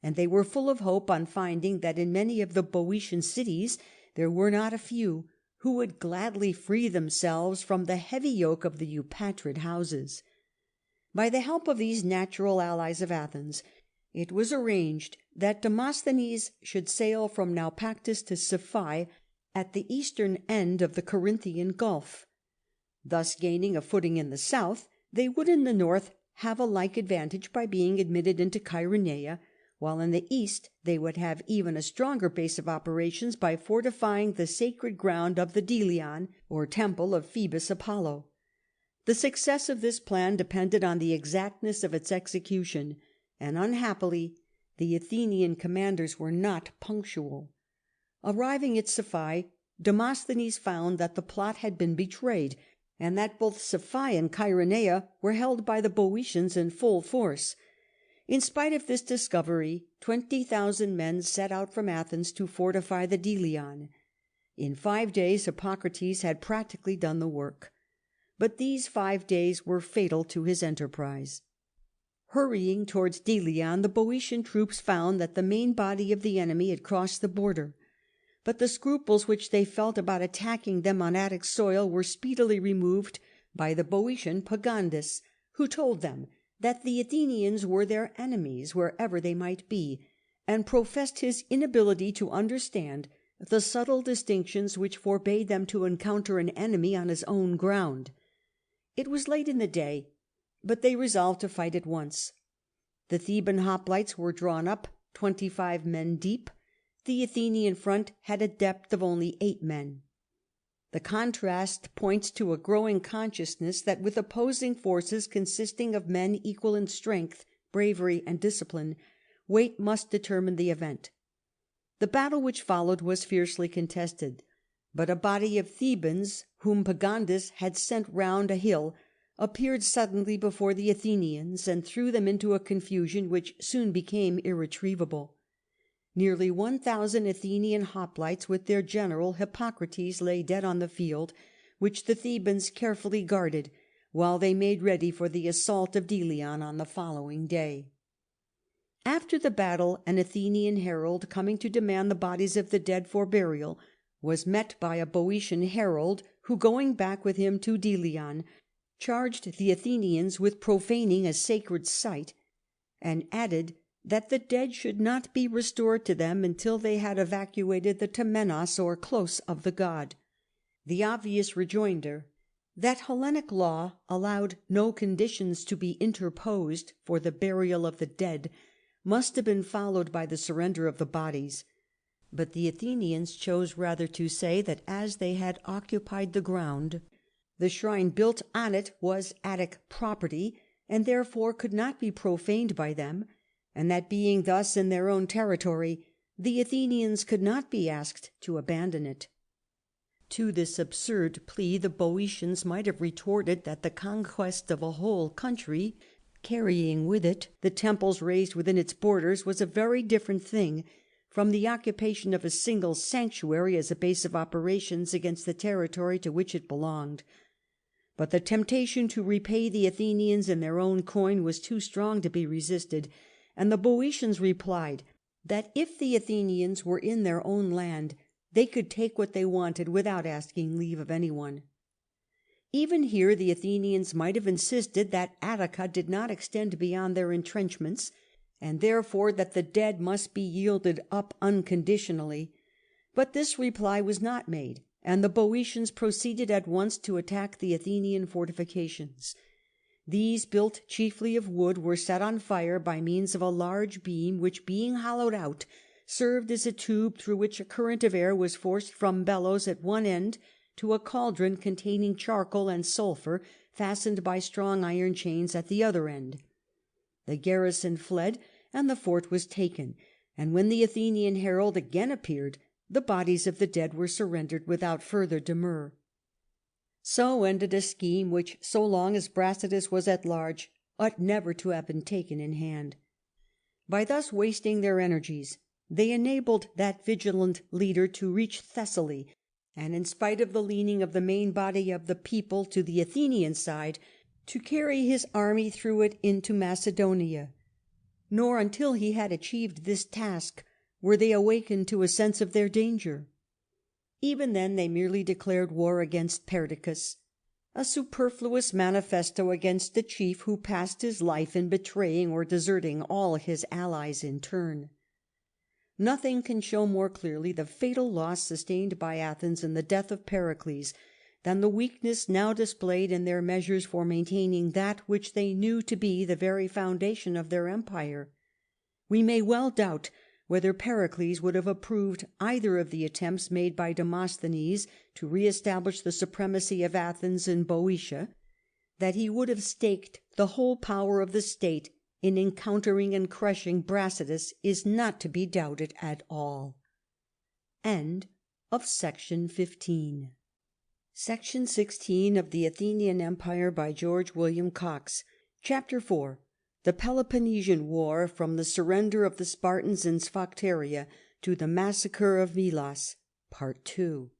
And they were full of hope on finding that in many of the Boeotian cities there were not a few who would gladly free themselves from the heavy yoke of the Eupatrid houses. By the help of these natural allies of Athens, it was arranged that Demosthenes should sail from Naupactus to Siphae, at the eastern end of the Corinthian Gulf. Thus gaining a footing in the south, they would in the north have a like advantage by being admitted into Chaeronea, while in the east they would have even a stronger base of operations by fortifying the sacred ground of the Delion, or temple of Phoebus Apollo. The success of this plan depended on the exactness of its execution, and unhappily the Athenian commanders were not punctual. Arriving at Siphae, Demosthenes found that the plot had been betrayed, and that both Siphae and Chaeronea were held by the Boeotians in full force. In spite of this discovery, 20,000 men set out from Athens to fortify the Delion. In 5 days Hippocrates had practically done the work. But these 5 days were fatal to his enterprise. Hurrying towards Delion, the Boeotian troops found that the main body of the enemy had crossed the border. But the scruples which they felt about attacking them on Attic soil were speedily removed by the Boeotian Pagandus, who told them that the Athenians were their enemies wherever they might be, and professed his inability to understand the subtle distinctions which forbade them to encounter an enemy on his own ground. It was late in the day, but they resolved to fight at once. The Theban hoplites were drawn up, 25 men deep. The Athenian front had a depth of only 8 men. The contrast points to a growing consciousness that with opposing forces consisting of men equal in strength, bravery, and discipline, weight must determine the event. The battle which followed was fiercely contested, but a body of Thebans, whom Pagandus had sent round a hill, appeared suddenly before the Athenians and threw them into a confusion which soon became irretrievable. Nearly 1,000 Athenian hoplites with their general Hippocrates lay dead on the field, which the Thebans carefully guarded, while they made ready for the assault of Delion on the following day. After the battle, an Athenian herald, coming to demand the bodies of the dead for burial, was met by a Boeotian herald, who, going back with him to Delion, charged the Athenians with profaning a sacred site, and added that the dead should not be restored to them until they had evacuated the temenos, or close of the god. The obvious rejoinder, that Hellenic law allowed no conditions to be interposed for the burial of the dead, must have been followed by the surrender of the bodies. But the Athenians chose rather to say that as they had occupied the ground, the shrine built on it was Attic property, and therefore could not be profaned by them, and that being thus in their own territory, the Athenians could not be asked to abandon it. To this absurd plea the Boeotians might have retorted that the conquest of a whole country, carrying with it the temples raised within its borders, was a very different thing from the occupation of a single sanctuary as a base of operations against the territory to which it belonged. But the temptation to repay the Athenians in their own coin was too strong to be resisted, and the Boeotians replied that if the Athenians were in their own land, they could take what they wanted without asking leave of any one. Even here the Athenians might have insisted that Attica did not extend beyond their entrenchments, and therefore that the dead must be yielded up unconditionally. But this reply was not made, and the Boeotians proceeded at once to attack the Athenian fortifications. These, built chiefly of wood, were set on fire by means of a large beam which, being hollowed out, served as a tube through which a current of air was forced from bellows at one end to a cauldron containing charcoal and sulphur, fastened by strong iron chains at the other end. The garrison fled, and the fort was taken, and when the Athenian herald again appeared, the bodies of the dead were surrendered without further demur. So ended a scheme which, so long as Brasidas was at large, ought never to have been taken in hand. By thus wasting their energies, they enabled that vigilant leader to reach Thessaly, and, in spite of the leaning of the main body of the people to the Athenian side, to carry his army through it into Macedonia. Nor until he had achieved this task were they awakened to a sense of their danger. Even then they merely declared war against Perdiccas, a superfluous manifesto against a chief who passed his life in betraying or deserting all his allies in turn. Nothing can show more clearly the fatal loss sustained by Athens in the death of Pericles than the weakness now displayed in their measures for maintaining that which they knew to be the very foundation of their empire. We may well doubt whether Pericles would have approved either of the attempts made by Demosthenes to re-establish the supremacy of Athens in Boeotia. That he would have staked the whole power of the state in encountering and crushing Brasidas is not to be doubted at all. End of Section 15. Section 16 of the Athenian Empire by George William Cox. Chapter 4. The Peloponnesian War, from the surrender of the Spartans in Sphacteria to the massacre of Melas. Part 2.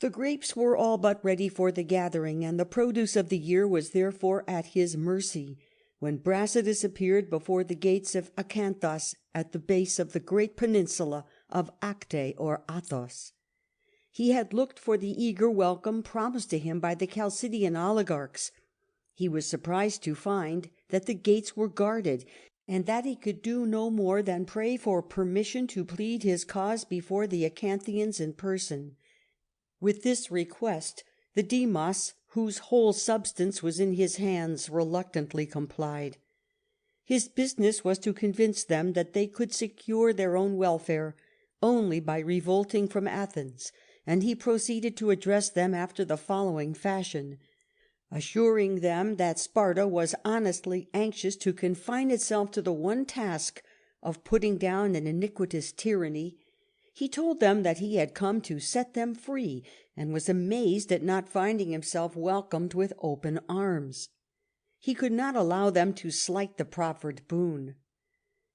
The grapes were all but ready for the gathering, and the produce of the year was therefore at his mercy, when Brasidas appeared before the gates of Acanthus at the base of the great peninsula of Acte or Athos. He had looked for the eager welcome promised to him by the Chalcidian oligarchs. He was surprised to find that the gates were guarded, and that he could do no more than pray for permission to plead his cause before the Acanthians in person. With this request the Demos, whose whole substance was in his hands, reluctantly complied. His business was to convince them that they could secure their own welfare only by revolting from Athens, and he proceeded to address them after the following fashion. Assuring them that Sparta was honestly anxious to confine itself to the one task of putting down an iniquitous tyranny, he told them that he had come to set them free, and was amazed at not finding himself welcomed with open arms. He could not allow them to slight the proffered boon.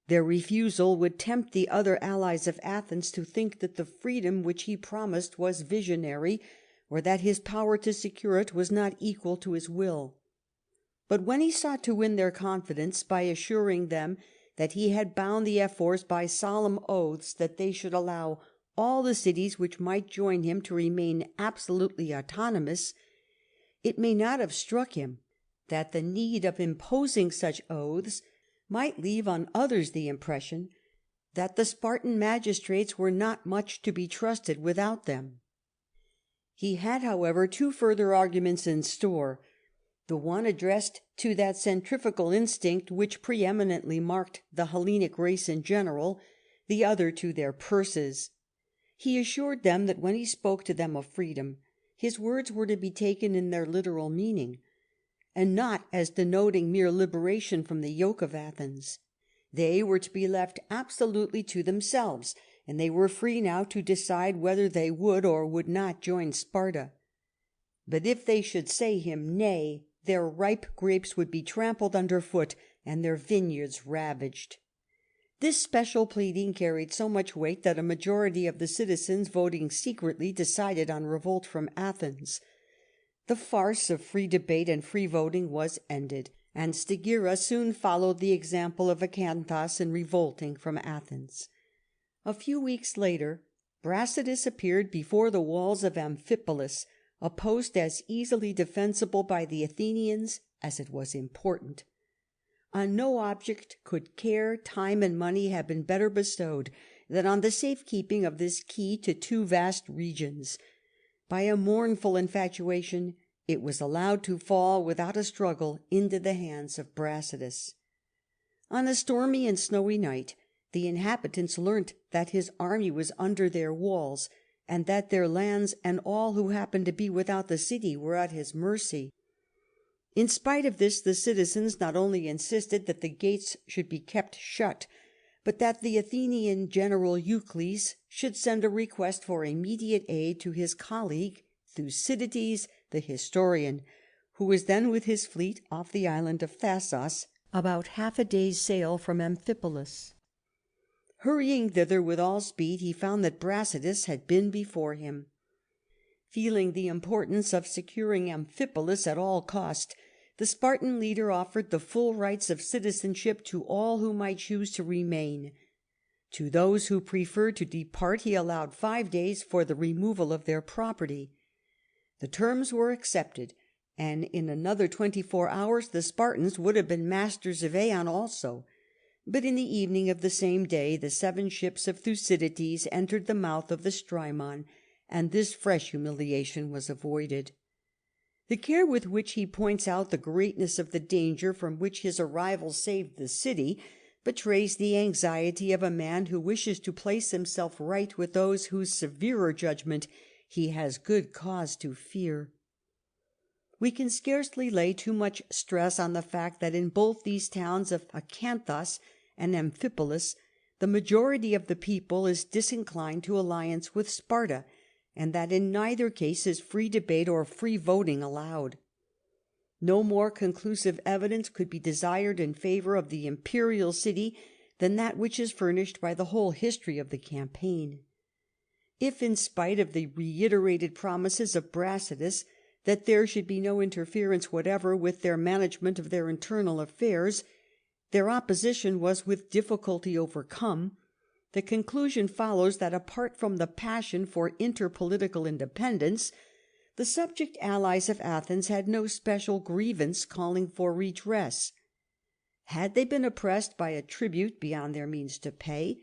Their refusal would tempt the other allies of Athens to think that the freedom which he promised was visionary, or that his power to secure it was not equal to his will. But when he sought to win their confidence by assuring them that he had bound the Ephors by solemn oaths that they should allow all the cities which might join him to remain absolutely autonomous, it may not have struck him that the need of imposing such oaths might leave on others the impression that the Spartan magistrates were not much to be trusted without them. He had, however, two further arguments in store, the one addressed to that centrifugal instinct which preeminently marked the Hellenic race in general, the other to their purses. He assured them that when he spoke to them of freedom, his words were to be taken in their literal meaning, and not as denoting mere liberation from the yoke of Athens. They were to be left absolutely to themselves, and they were free now to decide whether they would or would not join Sparta. But if they should say him nay, their ripe grapes would be trampled underfoot and their vineyards ravaged. This special pleading carried so much weight that a majority of the citizens voting secretly decided on revolt from Athens. The farce of free debate and free voting was ended, and Stagira soon followed the example of Acanthus in revolting from Athens. A few weeks later Brasidas appeared before the walls of Amphipolis, a post as easily defensible by the Athenians as it was important. On no object could care, time, and money have been better bestowed than on the safe keeping of this key to two vast regions. By a mournful infatuation it was allowed to fall without a struggle into the hands of Brasidas. On a stormy and snowy night the inhabitants learnt that his army was under their walls, and that their lands and all who happened to be without the city were at his mercy. In spite of this, the citizens not only insisted that the gates should be kept shut, but that the Athenian general Eucles should send a request for immediate aid to his colleague Thucydides the historian, who was then with his fleet off the island of Thasos, about half a day's sail from Amphipolis. Hurrying thither with all speed, he found that Brasidas had been before him. Feeling the importance of securing Amphipolis at all cost, the Spartan leader offered the full rights of citizenship to all who might choose to remain. To those who preferred to depart he allowed 5 days for the removal of their property. The terms were accepted, and in another 24 hours the Spartans would have been masters of Eion also. But in the evening of the same day the 7 ships of Thucydides entered the mouth of the Strymon, and this fresh humiliation was avoided. The care with which he points out the greatness of the danger from which his arrival saved the city betrays the anxiety of a man who wishes to place himself right with those whose severer judgment he has good cause to fear. We can scarcely lay too much stress on the fact that in both these towns of Acanthus and Amphipolis the majority of the people is disinclined to alliance with Sparta, and that in neither case is free debate or free voting allowed. No more conclusive evidence could be desired in favour of the imperial city than that which is furnished by the whole history of the campaign. If, in spite of the reiterated promises of Brasidas that there should be no interference whatever with their management of their internal affairs, their opposition was with difficulty overcome, the conclusion follows that, apart from the passion for interpolitical independence, the subject allies of Athens had no special grievance calling for redress. Had they been oppressed by a tribute beyond their means to pay?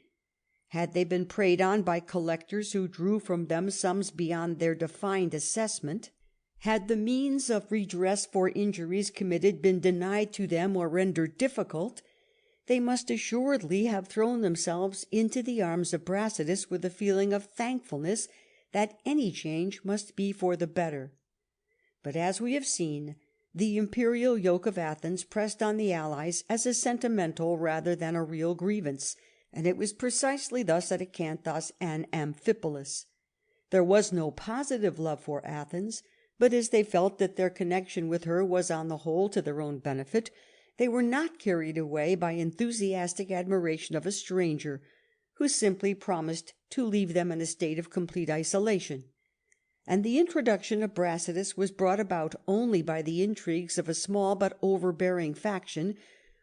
Had they been preyed on by collectors who drew from them sums beyond their defined assessment? Had the means of redress for injuries committed been denied to them or rendered difficult, they must assuredly have thrown themselves into the arms of Brasidas with a feeling of thankfulness that any change must be for the better. But, as we have seen, the imperial yoke of Athens pressed on the allies as a sentimental rather than a real grievance, and it was precisely thus at Acanthus and Amphipolis. There was no positive love for Athens, but as they felt that their connection with her was on the whole to their own benefit, they were not carried away by enthusiastic admiration of a stranger, who simply promised to leave them in a state of complete isolation. And the introduction of Brasidas was brought about only by the intrigues of a small but overbearing faction,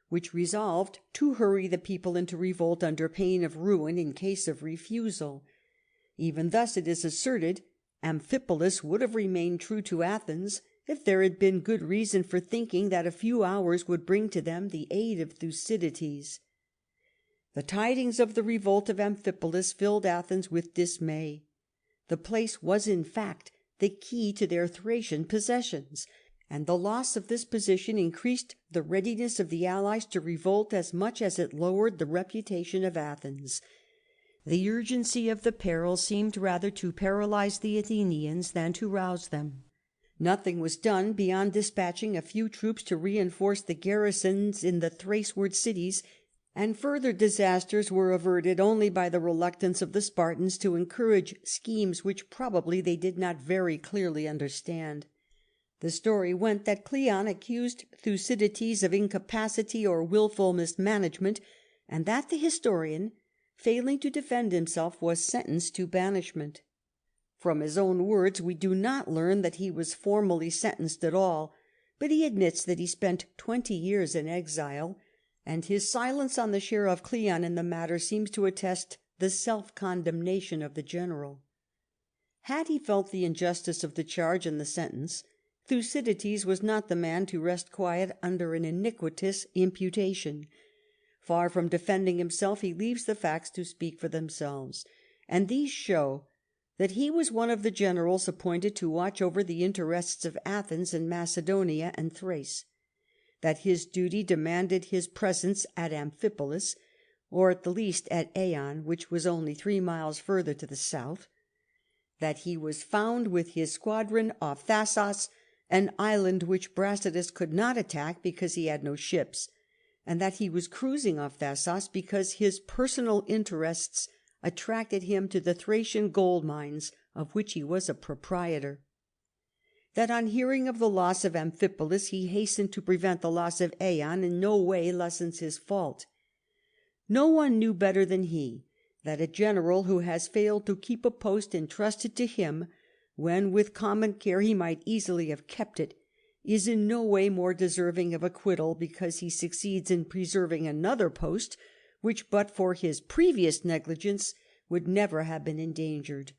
which resolved to hurry the people into revolt under pain of ruin in case of refusal. Even thus, it is asserted, Amphipolis would have remained true to Athens if there had been good reason for thinking that a few hours would bring to them the aid of Thucydides. The tidings of the revolt of Amphipolis filled Athens with dismay. The place was, in fact, the key to their Thracian possessions, and the loss of this position increased the readiness of the allies to revolt as much as it lowered the reputation of Athens. The urgency of the peril seemed rather to paralyze the Athenians than to rouse them. Nothing was done beyond dispatching a few troops to reinforce the garrisons in the Thrace-ward cities, and further disasters were averted only by the reluctance of the Spartans to encourage schemes which probably they did not very clearly understand. The story went that Cleon accused Thucydides of incapacity or wilful mismanagement, and that the historian, failing to defend himself, was sentenced to banishment. From his own words we do not learn that he was formally sentenced at all, but he admits that he spent 20 years in exile, and his silence on the share of Cleon in the matter seems to attest the self-condemnation of the general. Had he felt the injustice of the charge and the sentence, Thucydides was not the man to rest quiet under an iniquitous imputation. Far from defending himself, he leaves the facts to speak for themselves, and these show that he was one of the generals appointed to watch over the interests of Athens in Macedonia and Thrace, that his duty demanded his presence at Amphipolis, or at the least at Eion, which was only 3 miles further to the south, that he was found with his squadron off Thasos, an island which Brasidas could not attack because he had no ships, and that he was cruising off Thasos because his personal interests attracted him to the Thracian gold mines, of which he was a proprietor; that on hearing of the loss of Amphipolis he hastened to prevent the loss of Eion in no way lessens his fault. No one knew better than he that a general who has failed to keep a post entrusted to him, when with common care he might easily have kept it, is in no way more deserving of acquittal because he succeeds in preserving another post which, but for his previous negligence, would never have been endangered.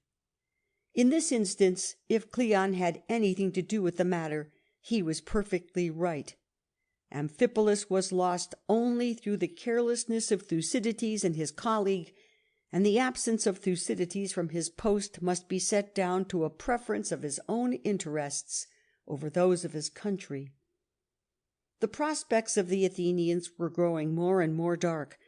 In this instance, if Cleon had anything to do with the matter, he was perfectly right. Amphipolis was lost only through the carelessness of Thucydides and his colleague, and the absence of Thucydides from his post must be set down to a preference of his own interests over those of his country. The prospects of the Athenians were growing more and more dark,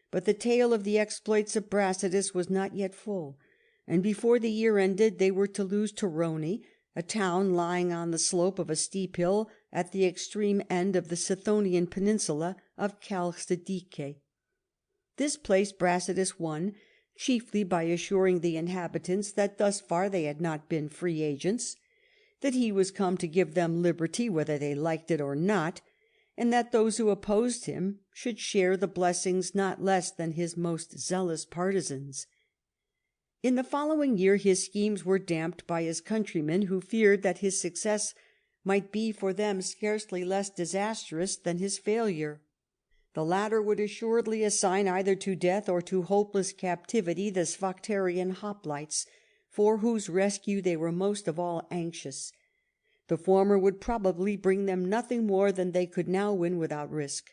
but the tale of the exploits of Brasidas was not yet full, and before the year ended they were to lose Torone, a town lying on the slope of a steep hill at the extreme end of the Sithonian peninsula of Chalcidice. This place Brasidas won, chiefly by assuring the inhabitants that thus far they had not been free agents, that he was come to give them liberty whether they liked it or not, and that those who opposed him should share the blessings not less than his most zealous partisans. In the following year his schemes were damped by his countrymen, who feared that his success might be for them scarcely less disastrous than his failure. The latter would assuredly assign either to death or to hopeless captivity the Sphacterian hoplites, for whose rescue they were most of all anxious. The former would probably bring them nothing more than they could now win without risk.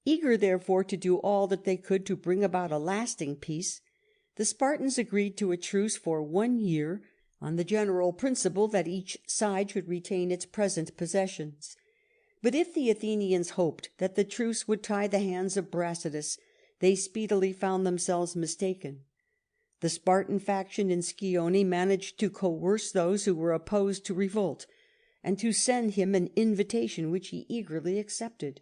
Eager, therefore, to do all that they could to bring about a lasting peace, the Spartans agreed to a truce for 1 year, on the general principle that each side should retain its present possessions. But if the Athenians hoped that the truce would tie the hands of Brasidas, they speedily found themselves mistaken. The Spartan faction in Scione managed to coerce those who were opposed to revolt, and to send him an invitation which he eagerly accepted.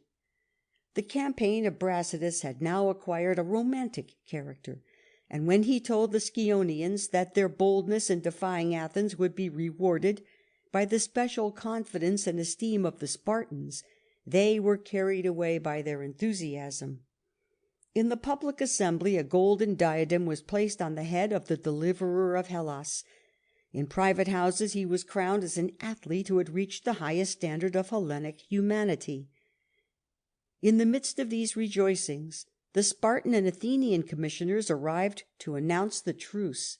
The campaign of Brasidas had now acquired a romantic character, and when he told the Scionians that their boldness in defying Athens would be rewarded by the special confidence and esteem of the Spartans, they were carried away by their enthusiasm. In the public assembly a golden diadem was placed on the head of the deliverer of Hellas. In private houses he was crowned as an athlete who had reached the highest standard of Hellenic humanity. In the midst of these rejoicings the Spartan and Athenian commissioners arrived to announce the truce.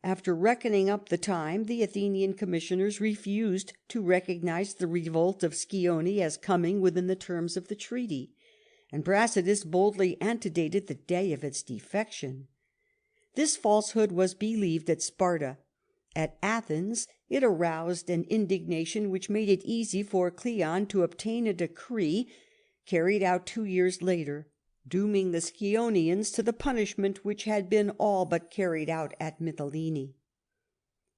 After reckoning up the time, the Athenian commissioners refused to recognize the revolt of Scione as coming within the terms of the treaty, and Brasidas boldly antedated the day of its defection. This falsehood was believed at Sparta. At Athens it aroused an indignation which made it easy for Cleon to obtain a decree, carried out 2 years later, dooming the Scionians to the punishment which had been all but carried out at Mytilene.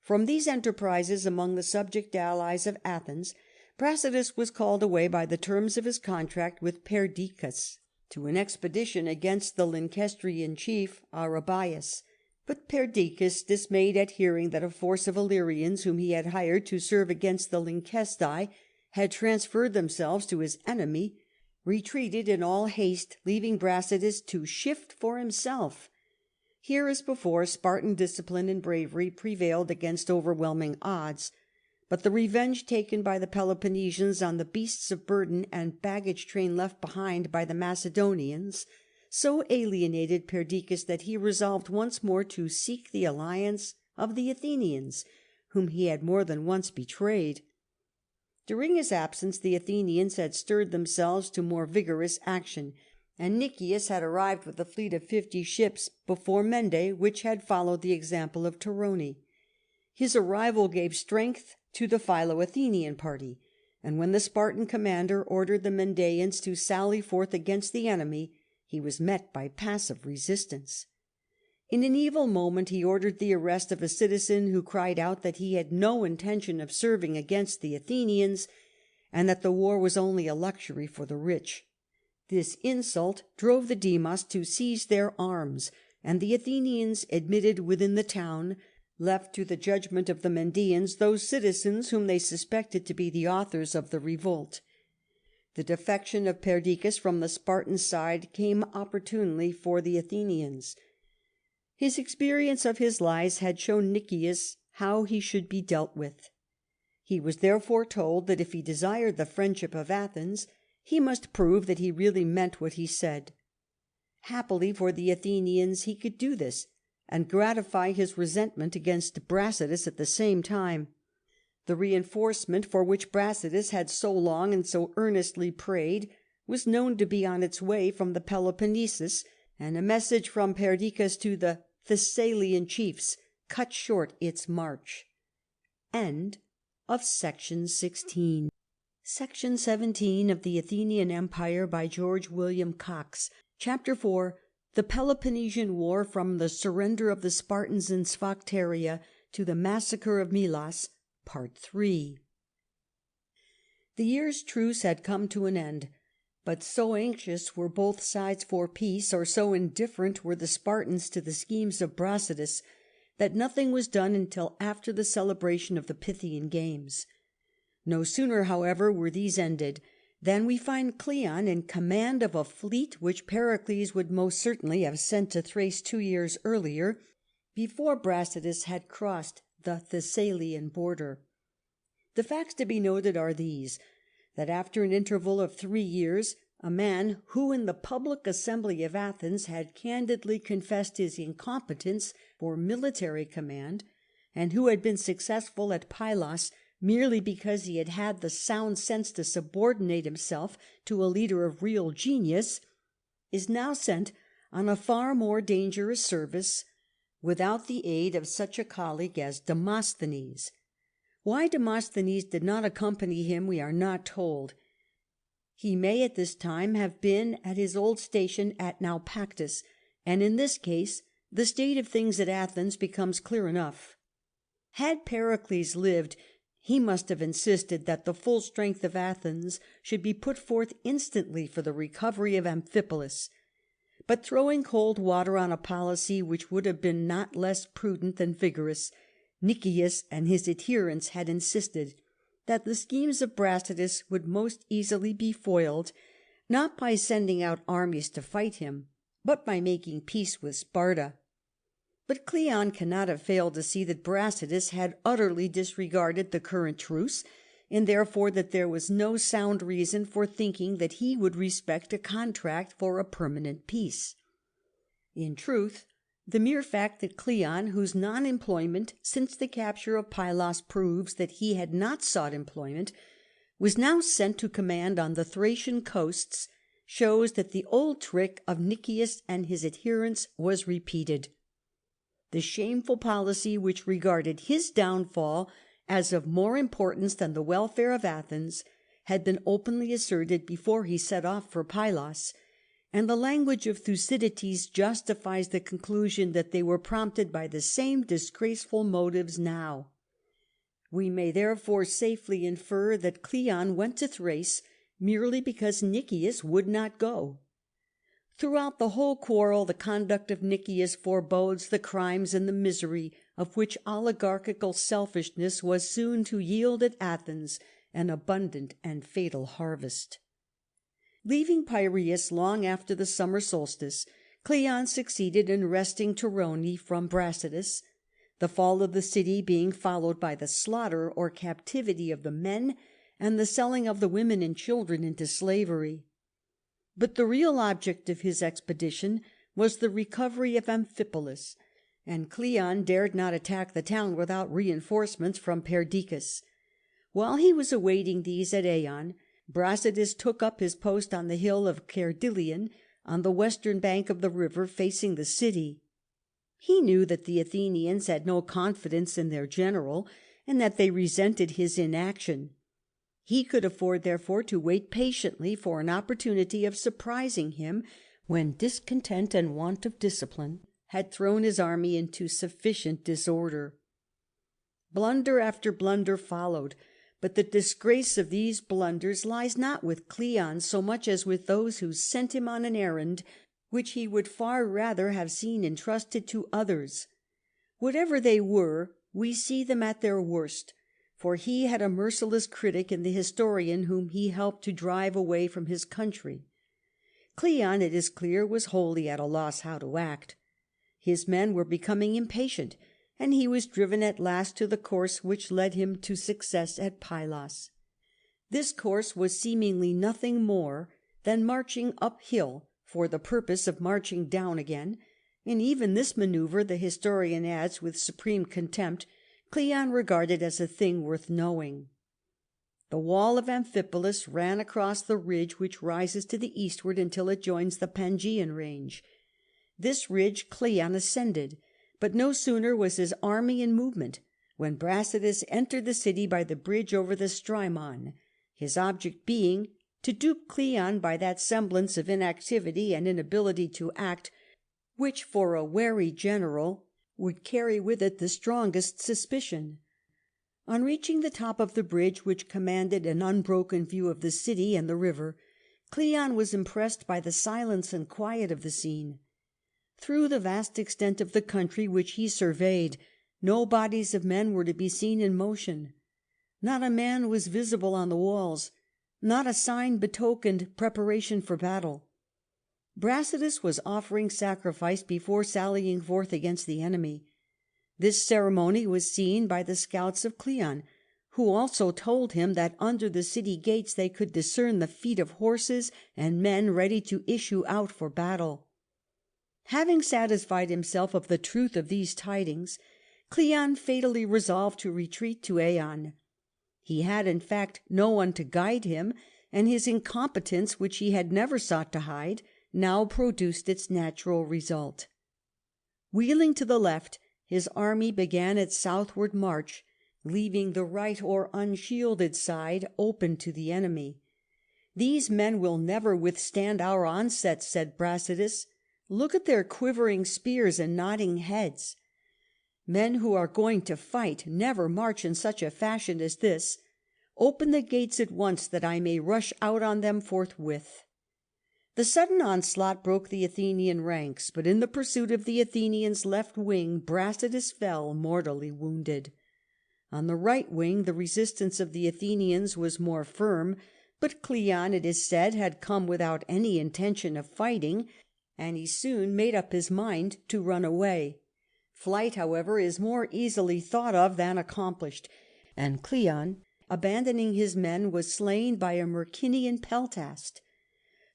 From these enterprises among the subject allies of Athens, Brasidas was called away by the terms of his contract with Perdiccas to an expedition against the Lyncestian chief Arrhabaeus. But Perdiccas, dismayed at hearing that a force of Illyrians whom he had hired to serve against the Lyncesti had transferred themselves to his enemy, retreated in all haste, leaving Brasidas to shift for himself. Here, as before, Spartan discipline and bravery prevailed against overwhelming odds, but the revenge taken by the Peloponnesians on the beasts of burden and baggage train left behind by the Macedonians so alienated Perdiccas that he resolved once more to seek the alliance of the Athenians, whom he had more than once betrayed. During his absence the Athenians had stirred themselves to more vigorous action, and Nikias had arrived with a fleet of 50 ships before Mende, which had followed the example of Torone. His arrival gave strength to the Philo-Athenian party, and when the Spartan commander ordered the Mendaeans to sally forth against the enemy, he was met by passive resistance. In an evil moment he ordered the arrest of a citizen who cried out that he had no intention of serving against the Athenians, and that the war was only a luxury for the rich. This insult drove the Demos to seize their arms, and the Athenians admitted within the town, left to the judgment of the Mendaeans those citizens whom they suspected to be the authors of the revolt. The defection of Perdiccas from the Spartan side came opportunely for the Athenians. His experience of his lies had shown Nikias how he should be dealt with. He was therefore told that if he desired the friendship of Athens, he must prove that he really meant what he said. Happily for the Athenians he could do this, and gratify his resentment against Brasidas at the same time. The reinforcement for which Brasidas had so long and so earnestly prayed was known to be on its way from the Peloponnesus, and a message from Perdiccas to the Thessalian chiefs cut short its march. End of section 16. Section 17 of the Athenian Empire by George William Cox. Chapter 4. The Peloponnesian War, from the surrender of the Spartans in Sphacteria to the massacre of Melas. Part 3. The year's truce had come to an end, but so anxious were both sides for peace, or so indifferent were the Spartans to the schemes of Brasidas, that nothing was done until after the celebration of the Pythian Games. No sooner, however, were these ended than we find Cleon in command of a fleet which Pericles would most certainly have sent to Thrace 2 years earlier, before Brasidas had crossed the Thessalian border. The facts to be noted are these: that after an interval of 3 years, a man who in the public assembly of Athens had candidly confessed his incompetence for military command, and who had been successful at Pylos merely because he had had the sound sense to subordinate himself to a leader of real genius, is now sent on a far more dangerous service without the aid of such a colleague as Demosthenes. Why Demosthenes did not accompany him we are not told. He may at this time have been at his old station at Naupactus, and in this case the state of things at Athens becomes clear enough. Had Pericles lived, he must have insisted that the full strength of Athens should be put forth instantly for the recovery of Amphipolis. But throwing cold water on a policy which would have been not less prudent than vigorous, Nikias and his adherents had insisted that the schemes of Brasidas would most easily be foiled, not by sending out armies to fight him, but by making peace with Sparta. But Cleon cannot have failed to see that Brasidas had utterly disregarded the current truce, and therefore that there was no sound reason for thinking that he would respect a contract for a permanent peace. In truth, the mere fact that Cleon, whose non-employment since the capture of Pylos proves that he had not sought employment, was now sent to command on the Thracian coasts, shows that the old trick of Nikias and his adherents was repeated. The shameful policy which regarded his downfall as of more importance than the welfare of Athens had been openly asserted before he set off for Pylos, and the language of Thucydides justifies the conclusion that they were prompted by the same disgraceful motives now. We may therefore safely infer that Cleon went to Thrace merely because Nikias would not go. Throughout the whole quarrel the conduct of Nikias forebodes the crimes and the misery of which oligarchical selfishness was soon to yield at Athens an abundant and fatal harvest. Leaving Piraeus long after the summer solstice, Cleon succeeded in wresting Torone from Brasidas, the fall of the city being followed by the slaughter or captivity of the men and the selling of the women and children into slavery. But the real object of his expedition was the recovery of Amphipolis, and Cleon dared not attack the town without reinforcements from Perdiccas. While he was awaiting these at Eion, Brasidas took up his post on the hill of Cerdylion, on the western bank of the river facing the city. He knew that the Athenians had no confidence in their general, and that they resented his inaction. He could afford, therefore, to wait patiently for an opportunity of surprising him when discontent and want of discipline had thrown his army into sufficient disorder. Blunder after blunder followed, but the disgrace of these blunders lies not with Cleon so much as with those who sent him on an errand which he would far rather have seen entrusted to others. Whatever they were, we see them at their worst, for he had a merciless critic in the historian whom he helped to drive away from his country. Cleon, it is clear, was wholly at a loss how to act. His men were becoming impatient, and he was driven at last to the course which led him to success at Pylos. This course was seemingly nothing more than marching uphill for the purpose of marching down again, and even this manoeuvre, the historian adds with supreme contempt, Cleon regarded as a thing worth knowing. The wall of Amphipolis ran across the ridge which rises to the eastward until it joins the Pangaean range. This ridge Cleon ascended, but no sooner was his army in movement when Brasidas entered the city by the bridge over the Strymon, his object being to dupe Cleon by that semblance of inactivity and inability to act which, for a wary general, would carry with it the strongest suspicion. On reaching the top of the bridge, which commanded an unbroken view of the city and the river, Cleon was impressed by the silence and quiet of the scene. Through the vast extent of the country which he surveyed, no bodies of men were to be seen in motion. Not a man was visible on the walls. Not a sign betokened preparation for battle. Brasidas was offering sacrifice before sallying forth against the enemy. This ceremony was seen by the scouts of Cleon, who also told him that under the city gates they could discern the feet of horses and men ready to issue out for battle. Having satisfied himself of the truth of these tidings, Cleon fatally resolved to retreat to Eion. He had, in fact, no one to guide him, and his incompetence, which he had never sought to hide, now produced its natural result. Wheeling to the left, his army began its southward march, leaving the right or unshielded side open to the enemy. "These men will never withstand our onset," said Brasidas. "Look at their quivering spears and nodding heads. Men who are going to fight never march in such a fashion as this. Open the gates at once, that I may rush out on them forthwith." The sudden onslaught broke the Athenian ranks, but in the pursuit of the Athenians' left wing Brasidas fell mortally wounded. On the right wing the resistance of the Athenians was more firm, but Cleon, it is said, had come without any intention of fighting, and he soon made up his mind to run away. Flight, however, is more easily thought of than accomplished, and Cleon, abandoning his men, was slain by a Myrcinian peltast.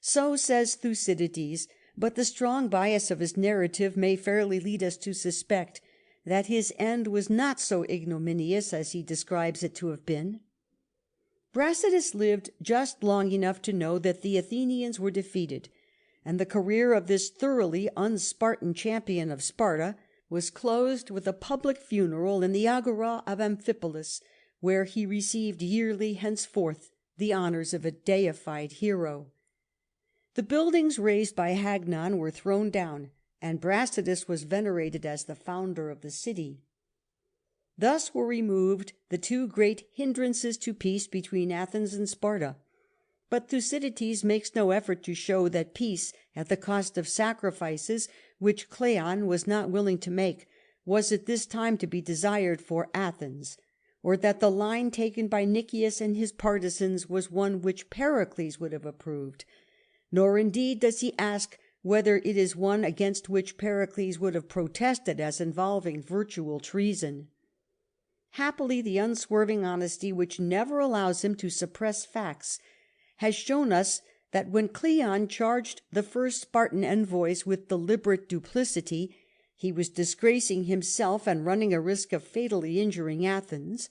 So says Thucydides, but the strong bias of his narrative may fairly lead us to suspect that his end was not so ignominious as he describes it to have been. Brasidas lived just long enough to know that the Athenians were defeated, and the career of this thoroughly un-Spartan champion of Sparta was closed with a public funeral in the Agora of Amphipolis, where he received yearly henceforth the honours of a deified hero. The buildings raised by Hagnon were thrown down, and Brasidas was venerated as the founder of the city. Thus were removed the two great hindrances to peace between Athens and Sparta. But Thucydides makes no effort to show that peace, at the cost of sacrifices which Cleon was not willing to make, was at this time to be desired for Athens, or that the line taken by Nikias and his partisans was one which Pericles would have approved. nor indeed does he ask whether it is one against which Pericles would have protested as involving virtual treason. Happily, the unswerving honesty which never allows him to suppress facts has shown us that when Cleon charged the first Spartan envoys with deliberate duplicity, he was disgracing himself and running a risk of fatally injuring Athens;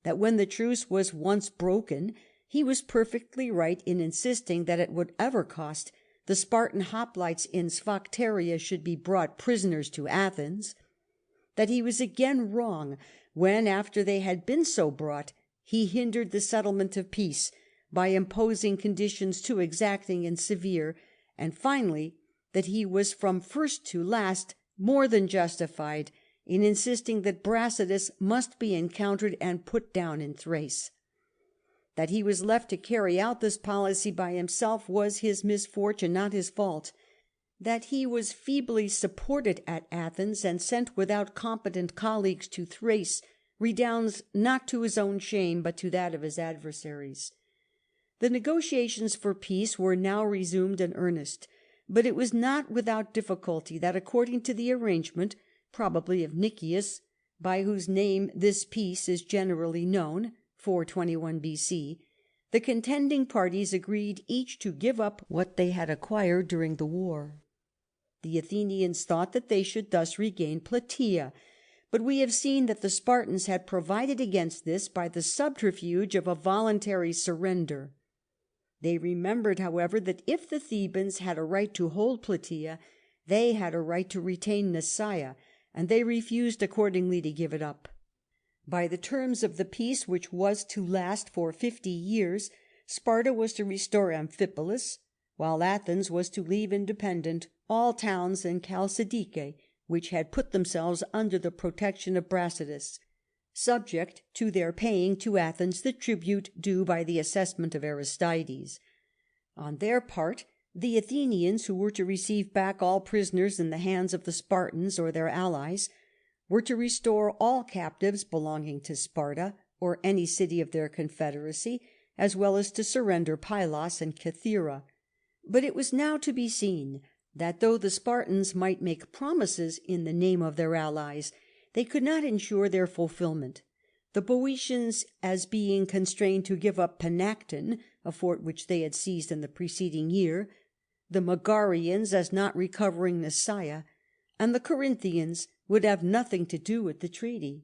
that when the truce was once broken, he was perfectly right in insisting that at whatever cost the Spartan hoplites in Sphacteria should be brought prisoners to Athens; that he was again wrong when, after they had been so brought, he hindered the settlement of peace by imposing conditions too exacting and severe; and finally, that he was from first to last more than justified in insisting that Brasidas must be encountered and put down in Thrace. That he was left to carry out this policy by himself was his misfortune, not his fault. That he was feebly supported at Athens and sent without competent colleagues to Thrace redounds not to his own shame but to that of his adversaries. The negotiations for peace were now resumed in earnest, but it was not without difficulty that, according to the arrangement, probably of Nikias, by whose name this peace is generally known, 421 B.C., the contending parties agreed each to give up what they had acquired during the war. The Athenians thought that they should thus regain Plataea, but we have seen that the Spartans had provided against this by the subterfuge of a voluntary surrender. They remembered, however, that if the Thebans had a right to hold Plataea, they had a right to retain Nicaea, and they refused accordingly to give it up. By the terms of the peace, which was to last for 50 years, Sparta was to restore Amphipolis, while Athens was to leave independent all towns in Chalcidice which had put themselves under the protection of Brasidas, subject to their paying to Athens the tribute due by the assessment of Aristides. On their part, the Athenians, who were to receive back all prisoners in the hands of the Spartans or their allies, were to restore all captives belonging to Sparta or any city of their confederacy, as well as to surrender Pylos and Cythera. But it was now to be seen that though the Spartans might make promises in the name of their allies, they could not ensure their fulfilment. The Boeotians, as being constrained to give up Panacton, a fort which they had seized in the preceding year; the Megarians, as not recovering Nicaea; and the Corinthians would have nothing to do with the treaty.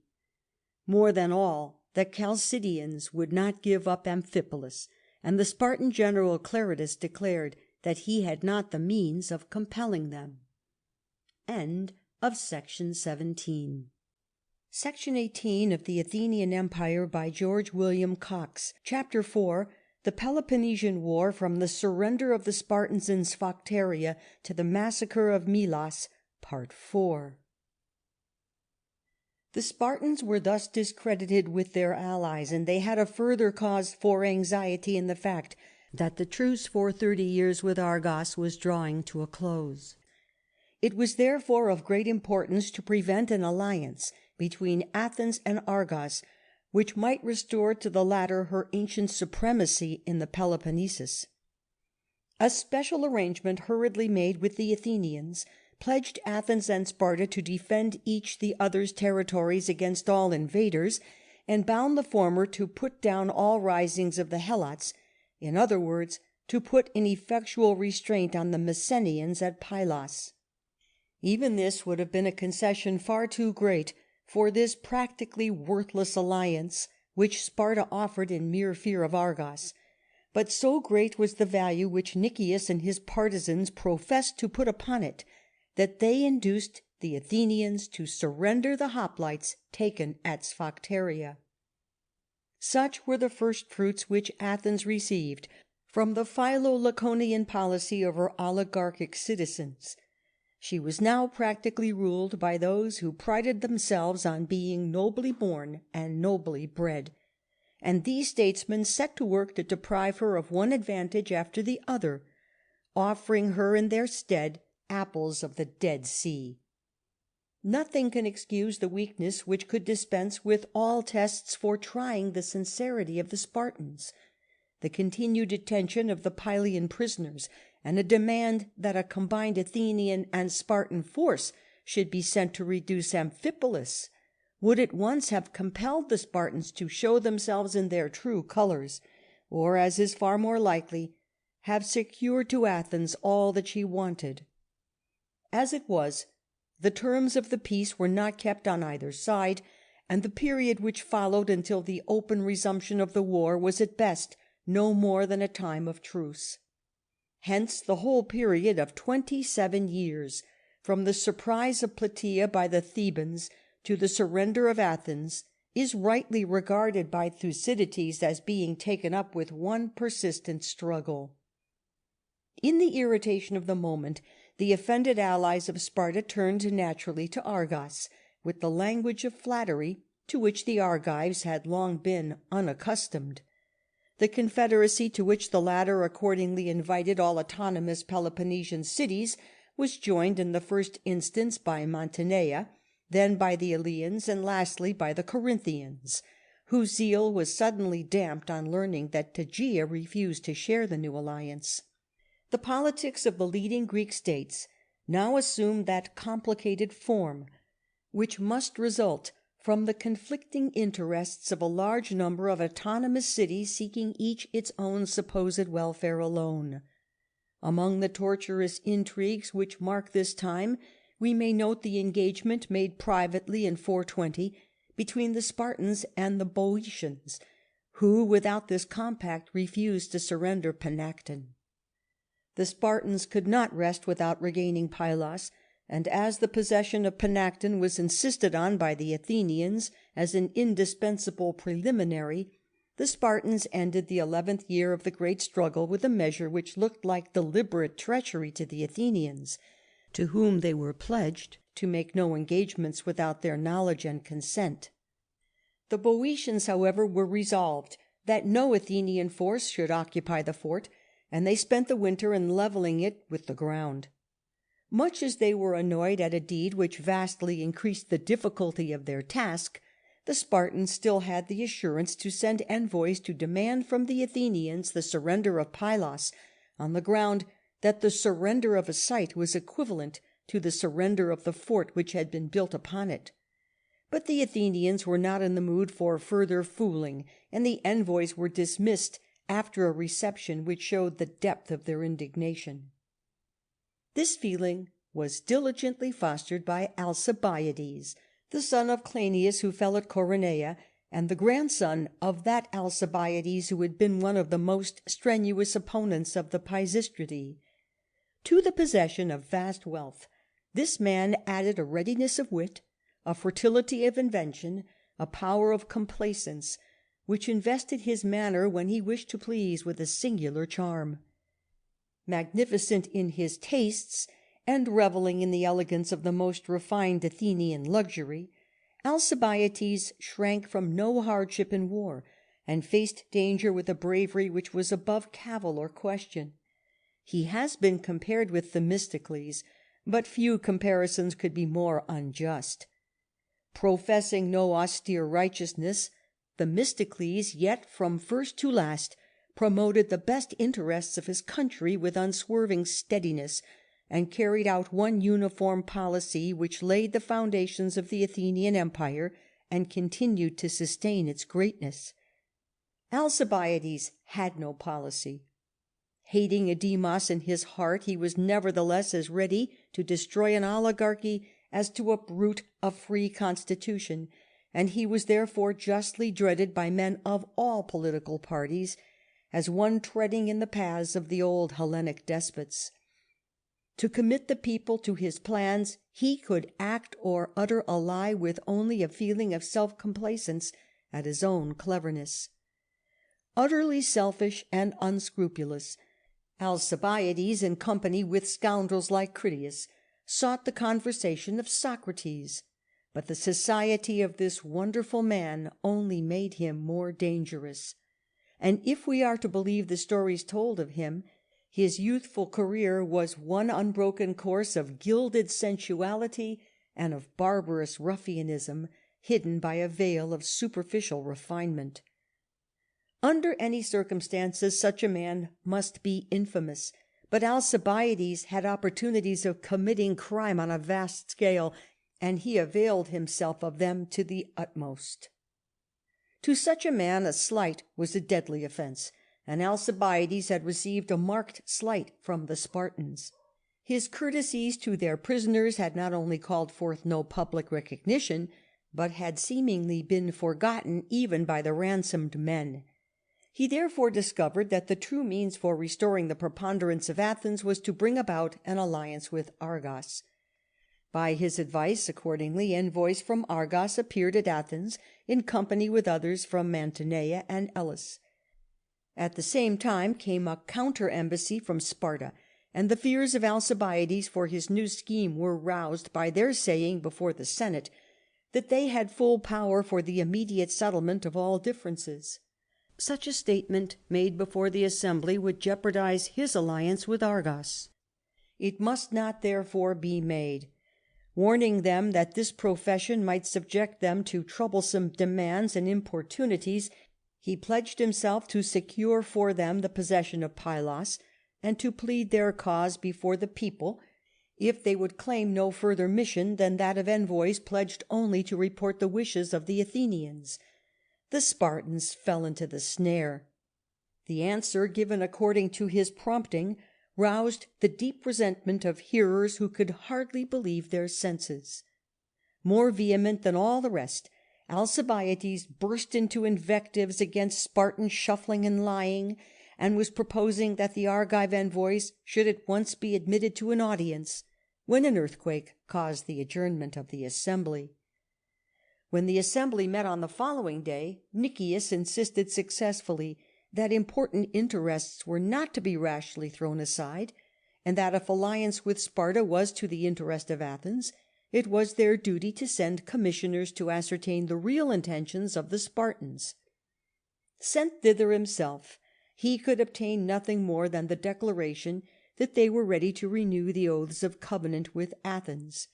More than all, the Chalcidians would not give up Amphipolis, and the Spartan general Cleridas declared that he had not the means of compelling them. End of Section 17. Section 18 of the Athenian Empire by George William Cox. Chapter 4. The Peloponnesian War, from the surrender of the Spartans in Sphacteria to the massacre of Melas. Part 4. The Spartans were thus discredited with their allies, and they had a further cause for anxiety in the fact that the truce for 30 years with Argos was drawing to a close. It was therefore of great importance to prevent an alliance between Athens and Argos, which might restore to the latter her ancient supremacy in the Peloponnesus. A special arrangement, hurriedly made with the Athenians, pledged Athens and Sparta to defend each the other's territories against all invaders, and bound the former to put down all risings of the Helots, in other words, to put an effectual restraint on the Messenians at Pylos. Even this would have been a concession far too great for this practically worthless alliance which Sparta offered in mere fear of Argos, but so great was the value which Nikias and his partisans professed to put upon it, that they induced the Athenians to surrender the hoplites taken at Sphacteria. Such were the first fruits which Athens received from the Philo-Laconian policy of her oligarchic citizens. She was now practically ruled by those who prided themselves on being nobly born and nobly bred, and these statesmen set to work to deprive her of one advantage after the other, offering her in their stead apples of the Dead Sea. Nothing can excuse the weakness which could dispense with all tests for trying the sincerity of the Spartans. The continued detention of the Pylian prisoners, and a demand that a combined Athenian and Spartan force should be sent to reduce Amphipolis, would at once have compelled the Spartans to show themselves in their true colours, or, as is far more likely, have secured to Athens all that she wanted. As it was, the terms of the peace were not kept on either side, and the period which followed until the open resumption of the war was at best no more than a time of truce. Hence the whole period of 27 years, from the surprise of Plataea by the Thebans to the surrender of Athens, is rightly regarded by Thucydides as being taken up with one persistent struggle. In the irritation of the moment, the offended allies of Sparta turned naturally to Argos, with the language of flattery to which the Argives had long been unaccustomed. The confederacy to which the latter accordingly invited all autonomous Peloponnesian cities was joined in the first instance by Mantinea, then by the Eleans, and lastly by the Corinthians, whose zeal was suddenly damped on learning that Tegea refused to share the new alliance. The politics of the leading Greek states now assumed that complicated form which must result from the conflicting interests of a large number of autonomous cities seeking each its own supposed welfare alone. Among the tortuous intrigues which mark this time, we may note the engagement made privately in 420 between the Spartans and the Boeotians, who without this compact refused to surrender Panacton. The Spartans could not rest without regaining Pylos, and as the possession of Panacton was insisted on by the Athenians as an indispensable preliminary, the Spartans ended the 11th year of the great struggle with a measure which looked like deliberate treachery to the Athenians, to whom they were pledged to make no engagements without their knowledge and consent. The Boeotians, however, were resolved that no Athenian force should occupy the fort, and they spent the winter in levelling it with the ground. Much as they were annoyed at a deed which vastly increased the difficulty of their task, the Spartans still had the assurance to send envoys to demand from the Athenians the surrender of Pylos, on the ground that the surrender of a site was equivalent to the surrender of the fort which had been built upon it. But the Athenians were not in the mood for further fooling, and the envoys were dismissed after a reception which showed the depth of their indignation. This feeling was diligently fostered by Alcibiades, the son of Cleinias who fell at Coronea, and the grandson of that Alcibiades who had been one of the most strenuous opponents of the Pisistrati. To the possession of vast wealth, this man added a readiness of wit, a fertility of invention, a power of complaisance, which invested his manner when he wished to please with a singular charm. Magnificent in his tastes, and revelling in the elegance of the most refined Athenian luxury, Alcibiades shrank from no hardship in war, and faced danger with a bravery which was above cavil or question. He has been compared with Themistocles, but few comparisons could be more unjust. Professing no austere righteousness, Themistocles yet from first to last promoted the best interests of his country with unswerving steadiness, and carried out one uniform policy which laid the foundations of the Athenian Empire and continued to sustain its greatness. Alcibiades had no policy. Hating a demos in his heart, he was nevertheless as ready to destroy an oligarchy as to uproot a free constitution, and he was therefore justly dreaded by men of all political parties as one treading in the paths of the old Hellenic despots. To commit the people to his plans, he could act or utter a lie with only a feeling of self-complacence at his own cleverness. Utterly selfish and unscrupulous, Alcibiades, in company with scoundrels like Critias, sought the conversation of Socrates, but the society of this wonderful man only made him more dangerous. And if we are to believe the stories told of him, his youthful career was one unbroken course of gilded sensuality and of barbarous ruffianism, hidden by a veil of superficial refinement. Under any circumstances such a man must be infamous, But Alcibiades had opportunities of committing crime on a vast scale, and he availed himself of them to the utmost. To such a man a slight was a deadly offence, and Alcibiades had received a marked slight from the Spartans. His courtesies to their prisoners had not only called forth no public recognition, but had seemingly been forgotten even by the ransomed men. He therefore discovered that the true means for restoring the preponderance of Athens was to bring about an alliance with Argos. By his advice, accordingly, envoys from Argos appeared at Athens, in company with others from Mantinea and Elis. At the same time came a counter-embassy from Sparta, and the fears of Alcibiades for his new scheme were roused by their saying before the Senate that they had full power for the immediate settlement of all differences. Such a statement made before the assembly would jeopardize his alliance with Argos. It must not therefore be made. Warning them that this profession might subject them to troublesome demands and importunities, he pledged himself to secure for them the possession of Pylos, and to plead their cause before the people, if they would claim no further mission than that of envoys pledged only to report the wishes of the Athenians. The Spartans fell into the snare. The answer, given according to his prompting, roused the deep resentment of hearers who could hardly believe their senses. More vehement than all the rest, Alcibiades burst into invectives against Spartan shuffling and lying, and was proposing that the Argive envoys should at once be admitted to an audience, when an earthquake caused the adjournment of the assembly. When the assembly met on the following day, Nikias insisted successfully that important interests were not to be rashly thrown aside, and that if alliance with Sparta was to the interest of Athens, it was their duty to send commissioners to ascertain the real intentions of the Spartans. Sent thither himself, he could obtain nothing more than the declaration that they were ready to renew the oaths of covenant with Athens.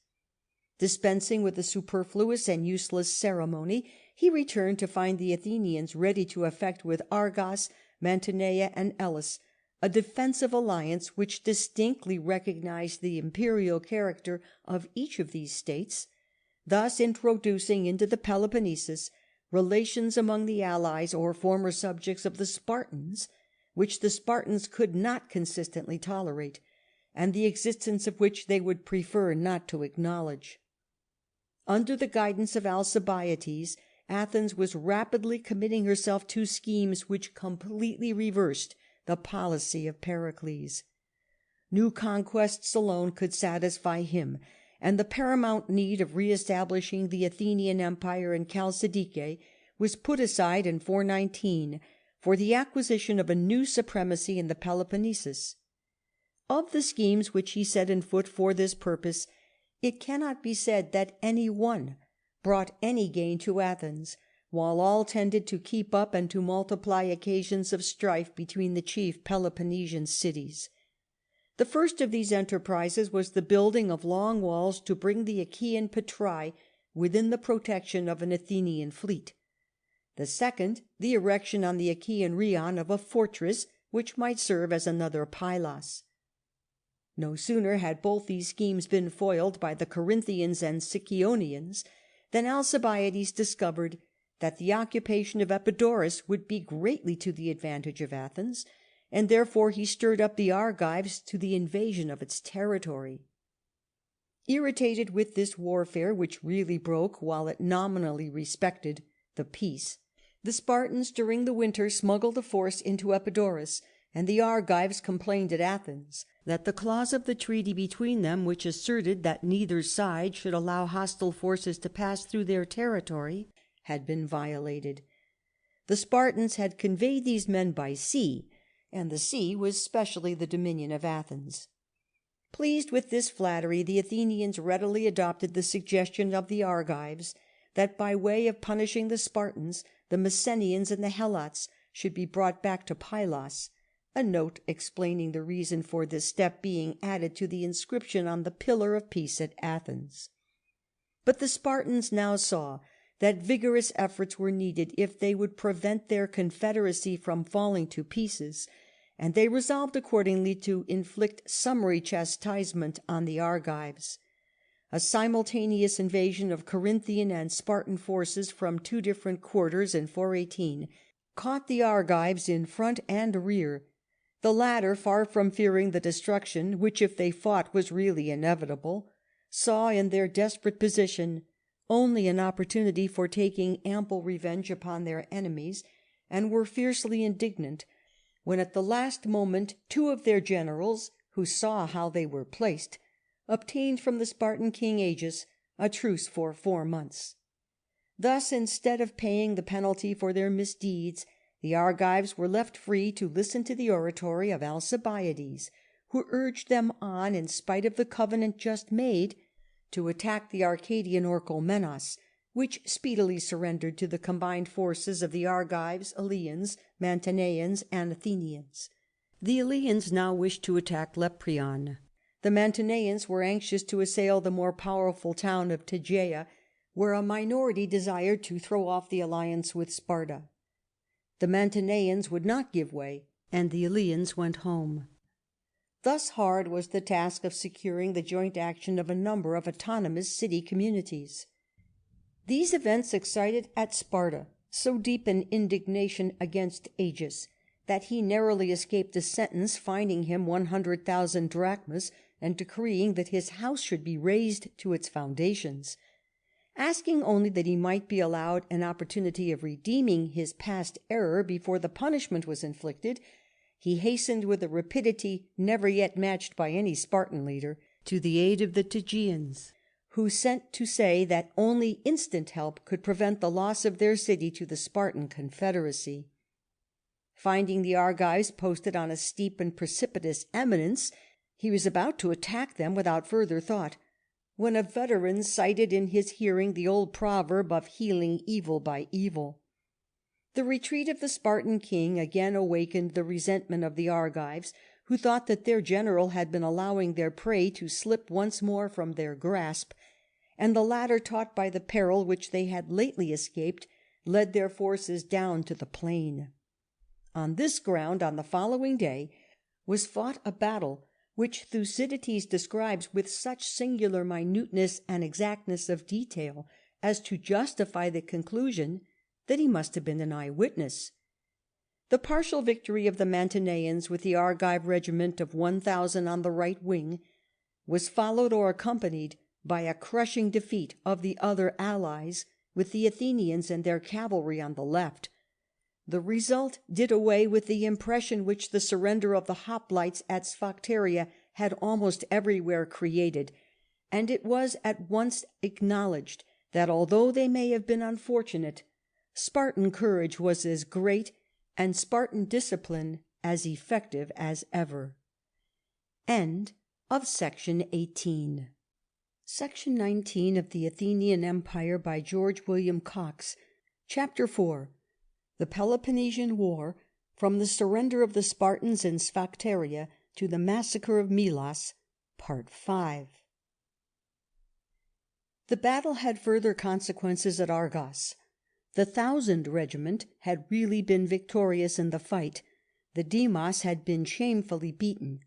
Dispensing with the superfluous and useless ceremony, he returned to find the Athenians ready to effect with Argos, Mantinea, and Elis a defensive alliance which distinctly recognized the imperial character of each of these states, thus introducing into the Peloponnesus relations among the allies or former subjects of the Spartans, which the Spartans could not consistently tolerate, and the existence of which they would prefer not to acknowledge. Under the guidance of Alcibiades, Athens was rapidly committing herself to schemes which completely reversed the policy of Pericles. New conquests alone could satisfy him, and the paramount need of re-establishing the Athenian Empire in Chalcidice was put aside in 419 for the acquisition of a new supremacy in the Peloponnesus. Of the schemes which he set on foot for this purpose, it cannot be said that any one brought any gain to Athens, while all tended to keep up and to multiply occasions of strife between the chief Peloponnesian cities. The first of these enterprises was the building of long walls to bring the Achaean Petrai within the protection of an Athenian fleet. The second, the erection on the Achaean Rhion of a fortress which might serve as another Pylos. No sooner had both these schemes been foiled by the Corinthians and Sicyonians than Alcibiades discovered that the occupation of Epidaurus would be greatly to the advantage of Athens, and therefore he stirred up the Argives to the invasion of its territory. Irritated with this warfare, which really broke, while it nominally respected, the peace, the Spartans during the winter smuggled a force into Epidaurus, and the Argives complained at Athens that the clause of the treaty between them, which asserted that neither side should allow hostile forces to pass through their territory, had been violated. The Spartans had conveyed these men by sea, and the sea was specially the dominion of Athens. Pleased with this flattery, the Athenians readily adopted the suggestion of the Argives that, by way of punishing the Spartans, the Messenians and the Helots should be brought back to Pylos, a note explaining the reason for this step being added to the inscription on the Pillar of Peace at Athens. But the Spartans now saw that vigorous efforts were needed if they would prevent their confederacy from falling to pieces, and they resolved accordingly to inflict summary chastisement on the Argives. A simultaneous invasion of Corinthian and Spartan forces from two different quarters in 418 caught the Argives in front and rear. The latter, far from fearing the destruction, which if they fought was really inevitable, saw in their desperate position only an opportunity for taking ample revenge upon their enemies, and were fiercely indignant when at the last moment two of their generals, who saw how they were placed, obtained from the Spartan king Agis a truce for 4 months. Thus, instead of paying the penalty for their misdeeds, the Argives were left free to listen to the oratory of Alcibiades, who urged them on, in spite of the covenant just made, to attack the Arcadian Orchomenos, which speedily surrendered to the combined forces of the Argives, Eleans, Mantineans, and Athenians. The Eleans now wished to attack Lepreon. The Mantineans were anxious to assail the more powerful town of Tegea, where a minority desired to throw off the alliance with Sparta. The Mantineans would not give way, and the Eleans went home. Thus hard was the task of securing the joint action of a number of autonomous city communities. These events excited at Sparta so deep an indignation against Agis that he narrowly escaped a sentence fining him 100,000 drachmas and decreeing that his house should be razed to its foundations. Asking only that he might be allowed an opportunity of redeeming his past error before the punishment was inflicted, he hastened with a rapidity never yet matched by any Spartan leader to the aid of the Tegeans, who sent to say that only instant help could prevent the loss of their city to the Spartan confederacy. Finding the Argives posted on a steep and precipitous eminence, he was about to attack them without further thought, when a veteran cited in his hearing the old proverb of healing evil by evil. The retreat of the Spartan king again awakened the resentment of the Argives, who thought that their general had been allowing their prey to slip once more from their grasp, and the latter, taught by the peril which they had lately escaped, led their forces down to the plain. On this ground, on the following day, was fought a battle which Thucydides describes with such singular minuteness and exactness of detail as to justify the conclusion that he must have been an eye-witness. The partial victory of the Mantineans, with the Argive regiment of 1,000 on the right wing, was followed or accompanied by a crushing defeat of the other allies, with the Athenians and their cavalry on the left. The result did away with the impression which the surrender of the hoplites at Sphacteria had almost everywhere created, and it was at once acknowledged that, although they may have been unfortunate, Spartan courage was as great and Spartan discipline as effective as ever. End of Section 18. Section 19 of the Athenian Empire by George William Cox. Chapter 4. The Peloponnesian War, from the surrender of the Spartans in Sphacteria to the massacre of Melas, Part 5. The battle had further consequences at Argos. The 1,000 regiment had really been victorious in the fight. The Demos had been shamefully beaten.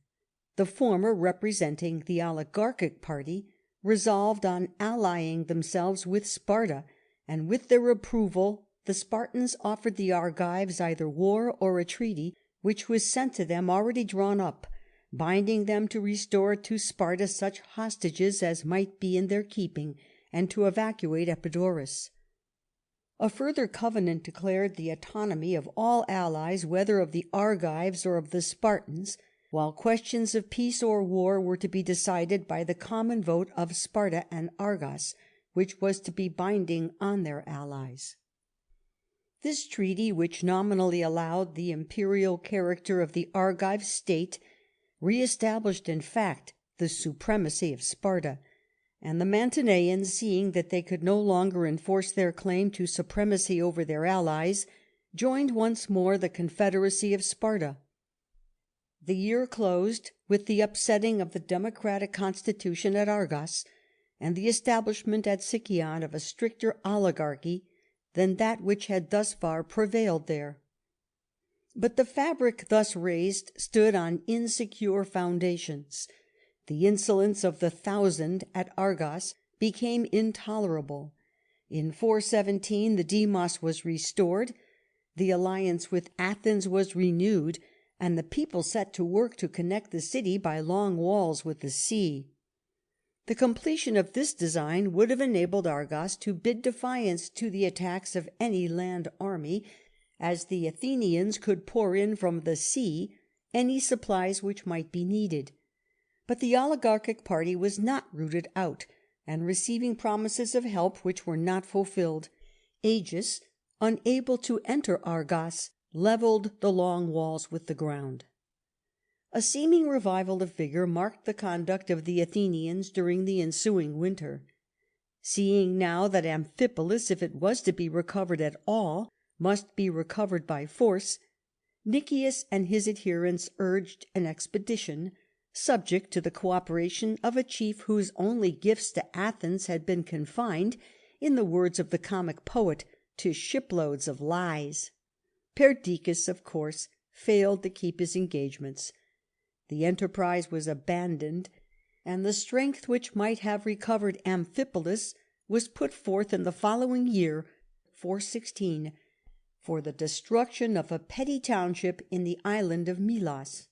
The former, representing the oligarchic party, resolved on allying themselves with Sparta, and with their approval the Spartans offered the Argives either war or a treaty, which was sent to them already drawn up, binding them to restore to Sparta such hostages as might be in their keeping, and to evacuate Epidaurus. A further covenant declared the autonomy of all allies, whether of the Argives or of the Spartans, while questions of peace or war were to be decided by the common vote of Sparta and Argos, which was to be binding on their allies. This treaty, which nominally allowed the imperial character of the Argive state, re-established in fact the supremacy of Sparta, and the Mantineans, seeing that they could no longer enforce their claim to supremacy over their allies, joined once more the confederacy of Sparta. The year closed with the upsetting of the democratic constitution at Argos, and the establishment at Sicyon of a stricter oligarchy than that which had thus far prevailed there. But the fabric thus raised stood on insecure foundations. The insolence of the Thousand at Argos became intolerable. In 417 the demos was restored, the alliance with Athens was renewed, and the people set to work to connect the city by long walls with the sea. The completion of this design would have enabled Argos to bid defiance to the attacks of any land army, as the Athenians could pour in from the sea any supplies which might be needed. But the oligarchic party was not rooted out, and receiving promises of help which were not fulfilled, Agis, unable to enter Argos, levelled the long walls with the ground. A seeming revival of vigour marked the conduct of the Athenians during the ensuing winter. Seeing now that Amphipolis, if it was to be recovered at all, must be recovered by force, Nikias and his adherents urged an expedition, subject to the co-operation of a chief whose only gifts to Athens had been confined, in the words of the comic poet, to shiploads of lies. Perdiccas, of course, failed to keep his engagements. The enterprise was abandoned, and the strength which might have recovered Amphipolis was put forth in the following year, 416, for the destruction of a petty township in the island of Melos.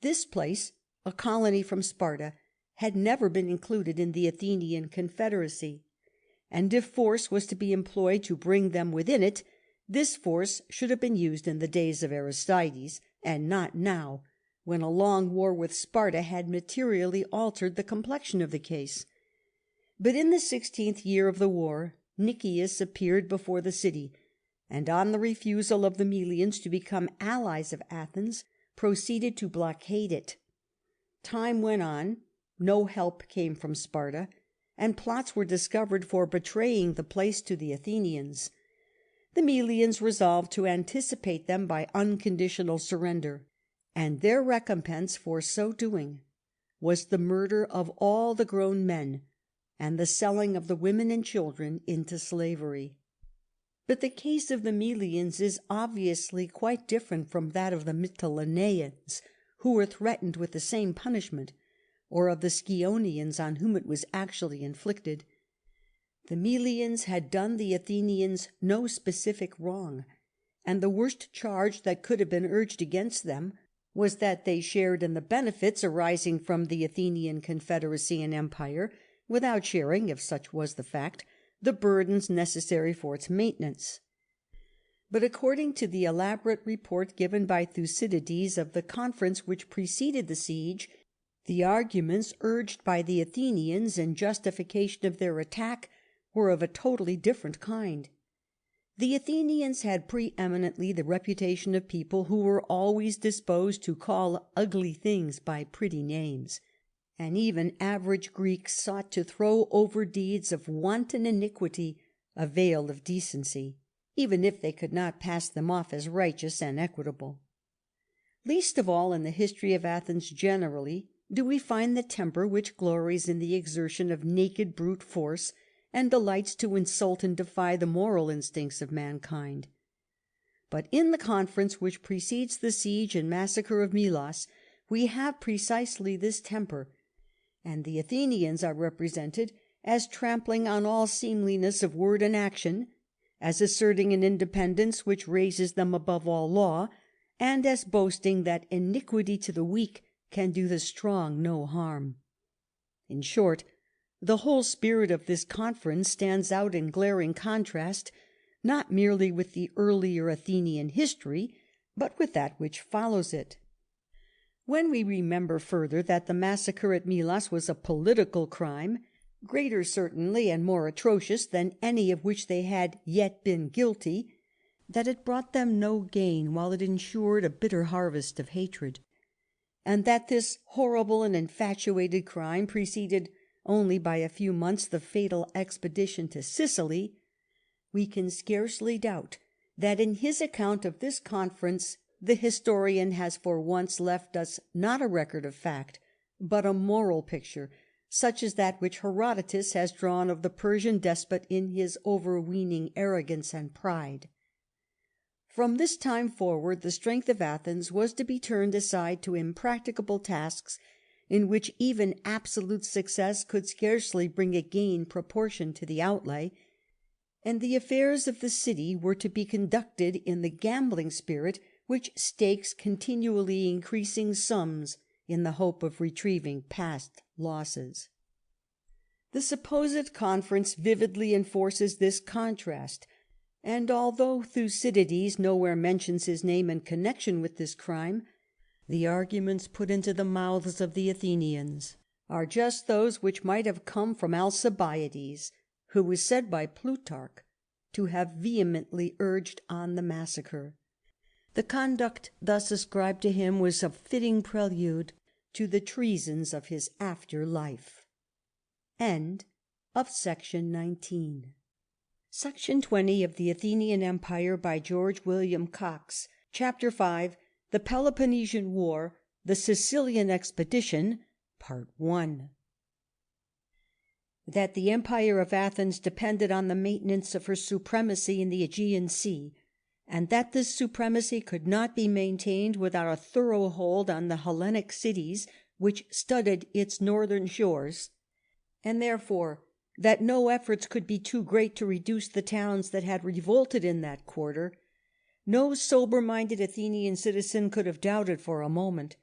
This place, a colony from Sparta, had never been included in the Athenian confederacy, and if force was to be employed to bring them within it, this force should have been used in the days of Aristides, and not now, when a long war with Sparta had materially altered the complexion of the case. But in the 16th year of the war, Nikias appeared before the city, and on the refusal of the Melians to become allies of Athens, proceeded to blockade it. Time went on, no help came from Sparta, and plots were discovered for betraying the place to the Athenians. The Melians resolved to anticipate them by unconditional surrender, and their recompense for so doing was the murder of all the grown men and the selling of the women and children into slavery. But the case of the Melians is obviously quite different from that of the Mytilenaeans, who were threatened with the same punishment, or of the Scionians, on whom it was actually inflicted. The Melians had done the Athenians no specific wrong, and the worst charge that could have been urged against them was that they shared in the benefits arising from the Athenian confederacy and empire, without sharing, if such was the fact, the burdens necessary for its maintenance. But according to the elaborate report given by Thucydides of the conference which preceded the siege, the arguments urged by the Athenians in justification of their attack were of a totally different kind. The Athenians had preeminently the reputation of people who were always disposed to call ugly things by pretty names, and even average Greeks sought to throw over deeds of wanton iniquity a veil of decency, even if they could not pass them off as righteous and equitable. Least of all in the history of Athens generally do we find the temper which glories in the exertion of naked brute force, and delights to insult and defy the moral instincts of mankind. But in the conference which precedes the siege and massacre of Melos, we have precisely this temper, and the Athenians are represented as trampling on all seemliness of word and action, as asserting an independence which raises them above all law, and as boasting that iniquity to the weak can do the strong no harm. In short, the whole spirit of this conference stands out in glaring contrast, not merely with the earlier Athenian history, but with that which follows it. When we remember further that the massacre at Melos was a political crime, greater certainly and more atrocious than any of which they had yet been guilty, that it brought them no gain while it ensured a bitter harvest of hatred, and that this horrible and infatuated crime preceded only by a few months the fatal expedition to Sicily, we can scarcely doubt that in his account of this conference the historian has for once left us not a record of fact, but a moral picture, such as that which Herodotus has drawn of the Persian despot in his overweening arrogance and pride. From this time forward the strength of Athens was to be turned aside to impracticable tasks, in which even absolute success could scarcely bring a gain proportioned to the outlay, and the affairs of the city were to be conducted in the gambling spirit which stakes continually increasing sums in the hope of retrieving past losses. The supposed conference vividly enforces this contrast, and although Thucydides nowhere mentions his name in connection with this crime, the arguments put into the mouths of the Athenians are just those which might have come from Alcibiades, who was said by Plutarch to have vehemently urged on the massacre. The conduct thus ascribed to him was a fitting prelude to the treasons of his after life. End of Section 19. Section 20 of the Athenian Empire by George William Cox. Chapter 5. The Peloponnesian War, the Sicilian Expedition, Part 1. That the Empire of Athens depended on the maintenance of her supremacy in the Aegean Sea, and that this supremacy could not be maintained without a thorough hold on the Hellenic cities which studded its northern shores, and therefore that no efforts could be too great to reduce the towns that had revolted in that quarter, no sober-minded Athenian citizen could have doubted for a moment.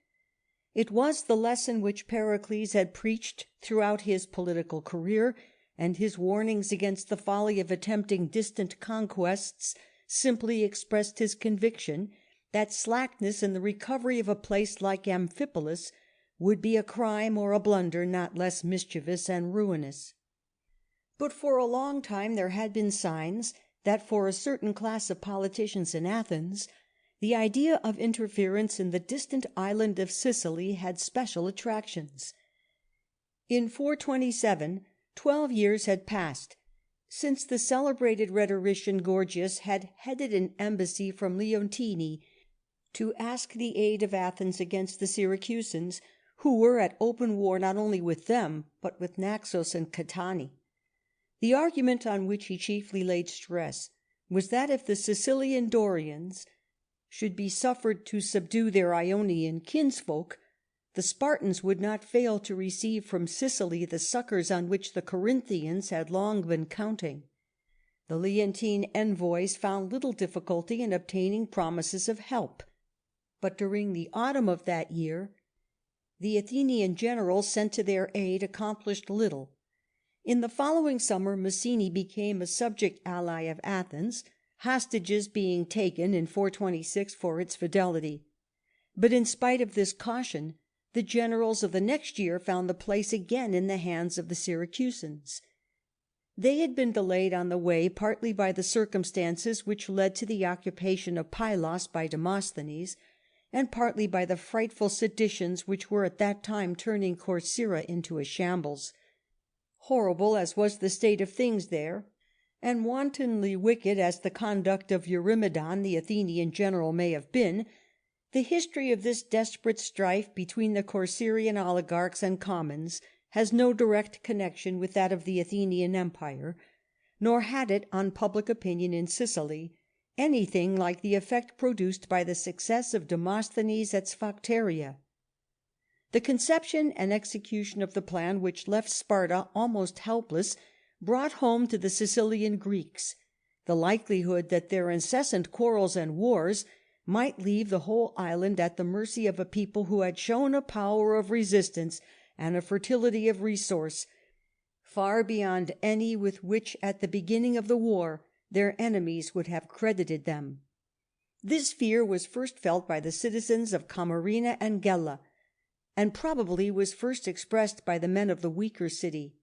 It was the lesson which Pericles had preached throughout his political career, and his warnings against the folly of attempting distant conquests simply expressed his conviction that slackness in the recovery of a place like Amphipolis would be a crime or a blunder not less mischievous and ruinous. But for a long time there had been signs that for a certain class of politicians in Athens the idea of interference in the distant island of Sicily had special attractions. In 427, 12 years had passed since the celebrated rhetorician Gorgias had headed an embassy from Leontini to ask the aid of Athens against the Syracusans, who were at open war not only with them but with Naxos and Catani. The argument on which he chiefly laid stress was that if the Sicilian Dorians should be suffered to subdue their Ionian kinsfolk, the Spartans would not fail to receive from Sicily the succours on which the Corinthians had long been counting. The Leontine envoys found little difficulty in obtaining promises of help, but during the autumn of that year the Athenian generals sent to their aid accomplished little. In the following summer Messene became a subject ally of Athens, hostages being taken in 426 for its fidelity. But in spite of this caution, the generals of the next year found the place again in the hands of the Syracusans. They had been delayed on the way partly by the circumstances which led to the occupation of Pylos by Demosthenes, and partly by the frightful seditions which were at that time turning Corcyra into a shambles. Horrible as was the state of things there, and wantonly wicked as the conduct of Eurymedon, the Athenian general, may have been, the history of this desperate strife between the Corcyrian oligarchs and commons has no direct connection with that of the Athenian Empire, nor had it on public opinion in Sicily anything like the effect produced by the success of Demosthenes at Sphacteria. The conception and execution of the plan which left Sparta almost helpless brought home to the Sicilian Greeks the likelihood that their incessant quarrels and wars might leave the whole island at the mercy of a people who had shown a power of resistance and a fertility of resource far beyond any with which at the beginning of the war their enemies would have credited them. This fear was first felt by the citizens of Camarina and Gela, and probably was first expressed by the men of the weaker city.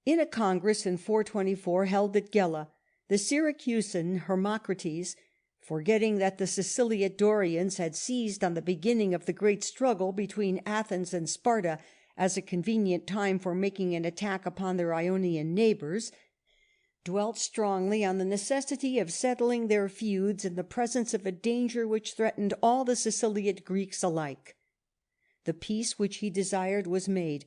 In a congress in 424 held at Gela, the Syracusan Hermocrates, forgetting that the Sicilian Dorians had seized on the beginning of the great struggle between Athens and Sparta as a convenient time for making an attack upon their Ionian neighbours, dwelt strongly on the necessity of settling their feuds in the presence of a danger which threatened all the Sicilian Greeks alike. The peace which he desired was made,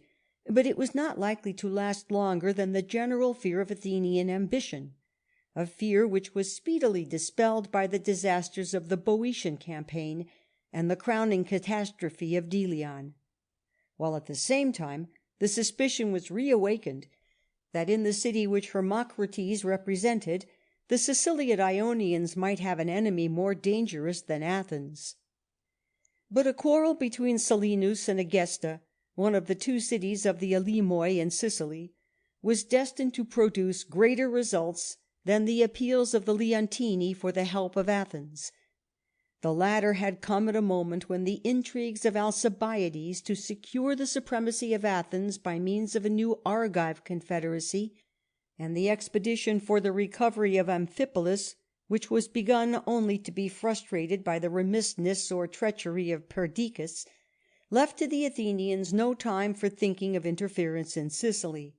but it was not likely to last longer than the general fear of Athenian ambition. a fear which was speedily dispelled by the disasters of the Boeotian campaign and the crowning catastrophe of Delion, while at the same time the suspicion was reawakened that in the city which Hermocrates represented the Sicilian Ionians might have an enemy more dangerous than Athens. But a quarrel between Selinus and Egesta, one of the two cities of the Elymoi in Sicily, was destined to produce greater results than the appeals of the Leontini for the help of Athens. The latter had come at a moment when the intrigues of Alcibiades to secure the supremacy of Athens by means of a new Argive confederacy, and the expedition for the recovery of Amphipolis, which was begun only to be frustrated by the remissness or treachery of Perdiccas, left to the Athenians no time for thinking of interference in Sicily.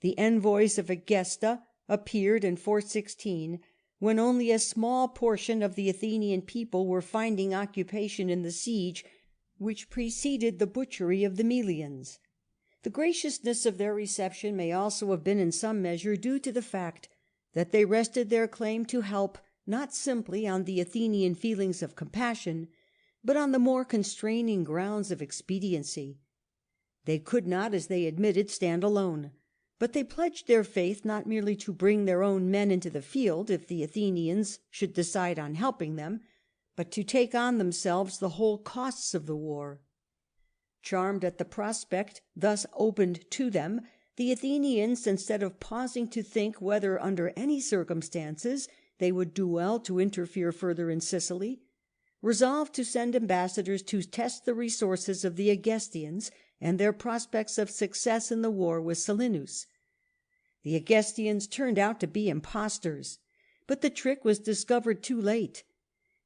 The envoys of Egesta appeared in 416, when only a small portion of the Athenian people were finding occupation in the siege which preceded the butchery of the Melians. The graciousness of their reception may also have been in some measure due to the fact that they rested their claim to help not simply on the Athenian feelings of compassion, but on the more constraining grounds of expediency. They could not, as they admitted, stand alone, but they pledged their faith not merely to bring their own men into the field if the Athenians should decide on helping them, but to take on themselves the whole costs of the war. Charmed at the prospect thus opened to them, the Athenians, instead of pausing to think whether under any circumstances they would do well to interfere further in Sicily, resolved to send ambassadors to test the resources of the Egestians and their prospects of success in the war with Selinus. The Egestians turned out to be impostors, but the trick was discovered too late.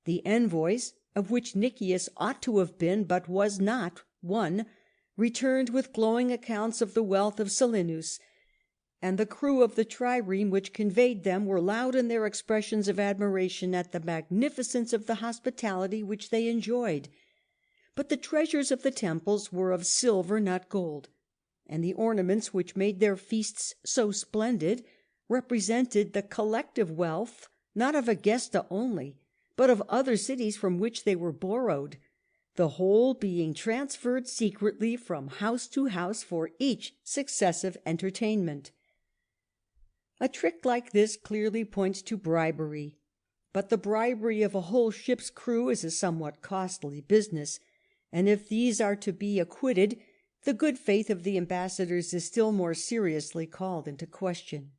The envoys, of which Nikias ought to have been, but was not, one, returned with glowing accounts of the wealth of Selinus, and the crew of the trireme which conveyed them were loud in their expressions of admiration at the magnificence of the hospitality which they enjoyed. But the treasures of the temples were of silver, not gold, and the ornaments which made their feasts so splendid represented the collective wealth, not of Egesta only, but of other cities from which they were borrowed, the whole being transferred secretly from house to house for each successive entertainment. A trick like this clearly points to bribery, but the bribery of a whole ship's crew is a somewhat costly business, and if these are to be acquitted, the good faith of the ambassadors is still more seriously called into question.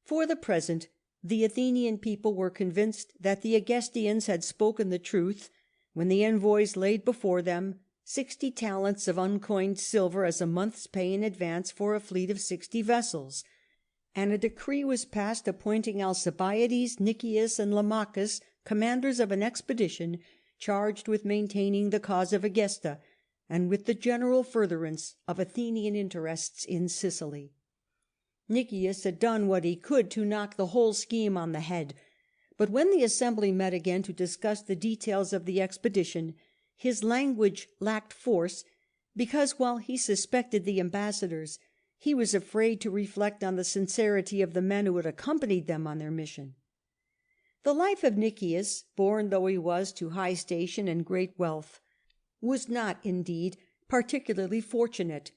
For the present, the Athenian people were convinced that the Egestians had spoken the truth when the envoys laid before them 60 talents of uncoined silver as a month's pay in advance for a fleet of 60 vessels, and a decree was passed appointing Alcibiades, Nikias, and Lamachus commanders of an expedition charged with maintaining the cause of Egesta and with the general furtherance of Athenian interests in Sicily. Nikias had done what he could to knock the whole scheme on the head, but when the assembly met again to discuss the details of the expedition, his language lacked force, because, while he suspected the ambassadors, he was afraid to reflect on the sincerity of the men who had accompanied them on their mission. The life of Nikias, born though he was to high station and great wealth, was not indeed particularly fortunate,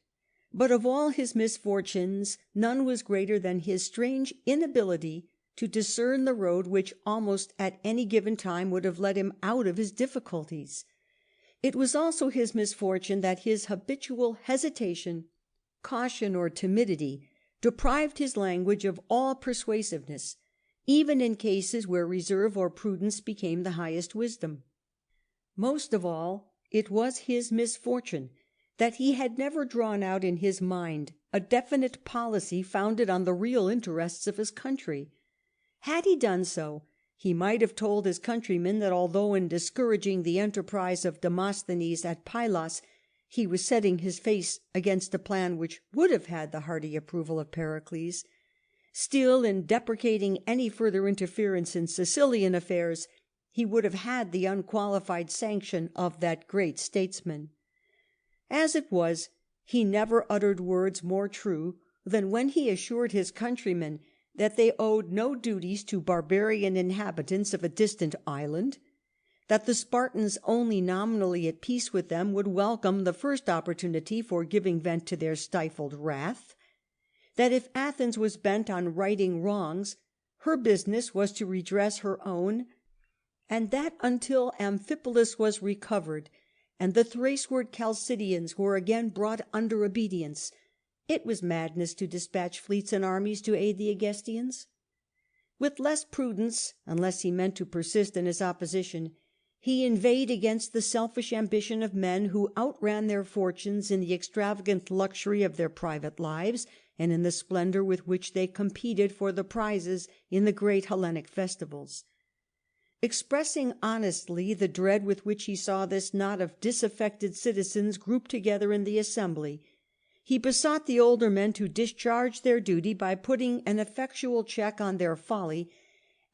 but of all his misfortunes none was greater than his strange inability to discern the road which almost at any given time would have led him out of his difficulties. It was also his misfortune that his habitual hesitation, caution, or timidity deprived his language of all persuasiveness, even in cases where reserve or prudence became the highest wisdom. Most of all, it was his misfortune that he had never drawn out in his mind a definite policy founded on the real interests of his country. Had he done so, he might have told his countrymen that although in discouraging the enterprise of Demosthenes at Pylos he was setting his face against a plan which would have had the hearty approval of Pericles, still in deprecating any further interference in Sicilian affairs he would have had the unqualified sanction of that great statesman. As it was, he never uttered words more true than when he assured his countrymen that they owed no duties to barbarian inhabitants of a distant island, that the Spartans only nominally at peace with them would welcome the first opportunity for giving vent to their stifled wrath, that if Athens was bent on righting wrongs, her business was to redress her own, and that until Amphipolis was recovered and the Thrace-ward Chalcidians were again brought under obedience, it was madness to dispatch fleets and armies to aid the Egestians. With less prudence, unless he meant to persist in his opposition, he inveighed against the selfish ambition of men who outran their fortunes in the extravagant luxury of their private lives and in the splendour with which they competed for the prizes in the great Hellenic festivals. Expressing honestly the dread with which he saw this knot of disaffected citizens grouped together in the assembly, he besought the older men to discharge their duty by putting an effectual check on their folly,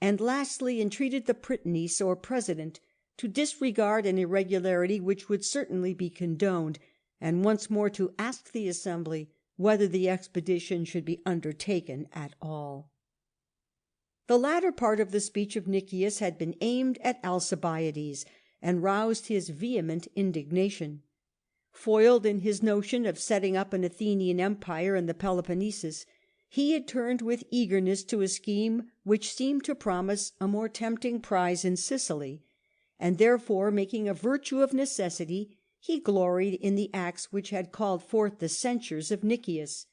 and lastly entreated the Prytanes or president to disregard an irregularity which would certainly be condoned, and once more to ask the assembly whether the expedition should be undertaken at all. The latter part of the speech of Nikias had been aimed at Alcibiades, and roused his vehement indignation. Foiled in his notion of setting up an Athenian Empire in the Peloponnesus, he had turned with eagerness to a scheme which seemed to promise a more tempting prize in Sicily, and therefore, making a virtue of necessity, he gloried in the acts which had called forth the censures of Nikias.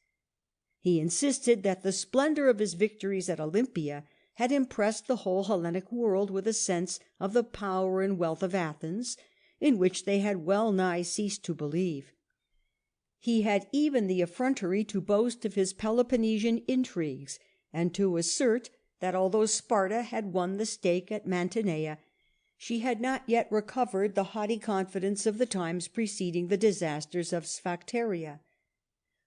He insisted that the splendour of his victories at Olympia had impressed the whole Hellenic world with a sense of the power and wealth of Athens, in which they had well nigh ceased to believe. He had even the effrontery to boast of his Peloponnesian intrigues, and to assert that although Sparta had won the stake at Mantinea, she had not yet recovered the haughty confidence of the times preceding the disasters of Sphacteria.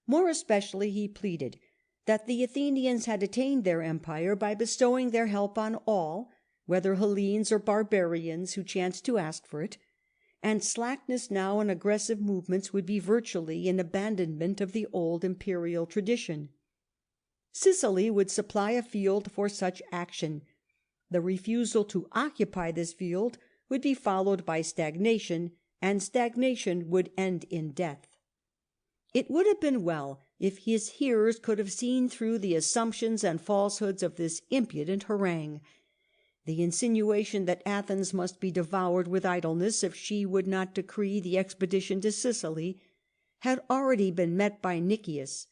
More especially he pleaded that the Athenians had attained their empire by bestowing their help on all, whether Hellenes or barbarians, who chanced to ask for it, and slackness now in aggressive movements would be virtually an abandonment of the old imperial tradition. Sicily would supply a field for such action. The refusal to occupy this field would be followed by stagnation, and stagnation would end in death. It would have been well if his hearers could have seen through the assumptions and falsehoods of this impudent harangue. The insinuation that Athens must be devoured with idleness if she would not decree the expedition to Sicily had already been met by Nikias,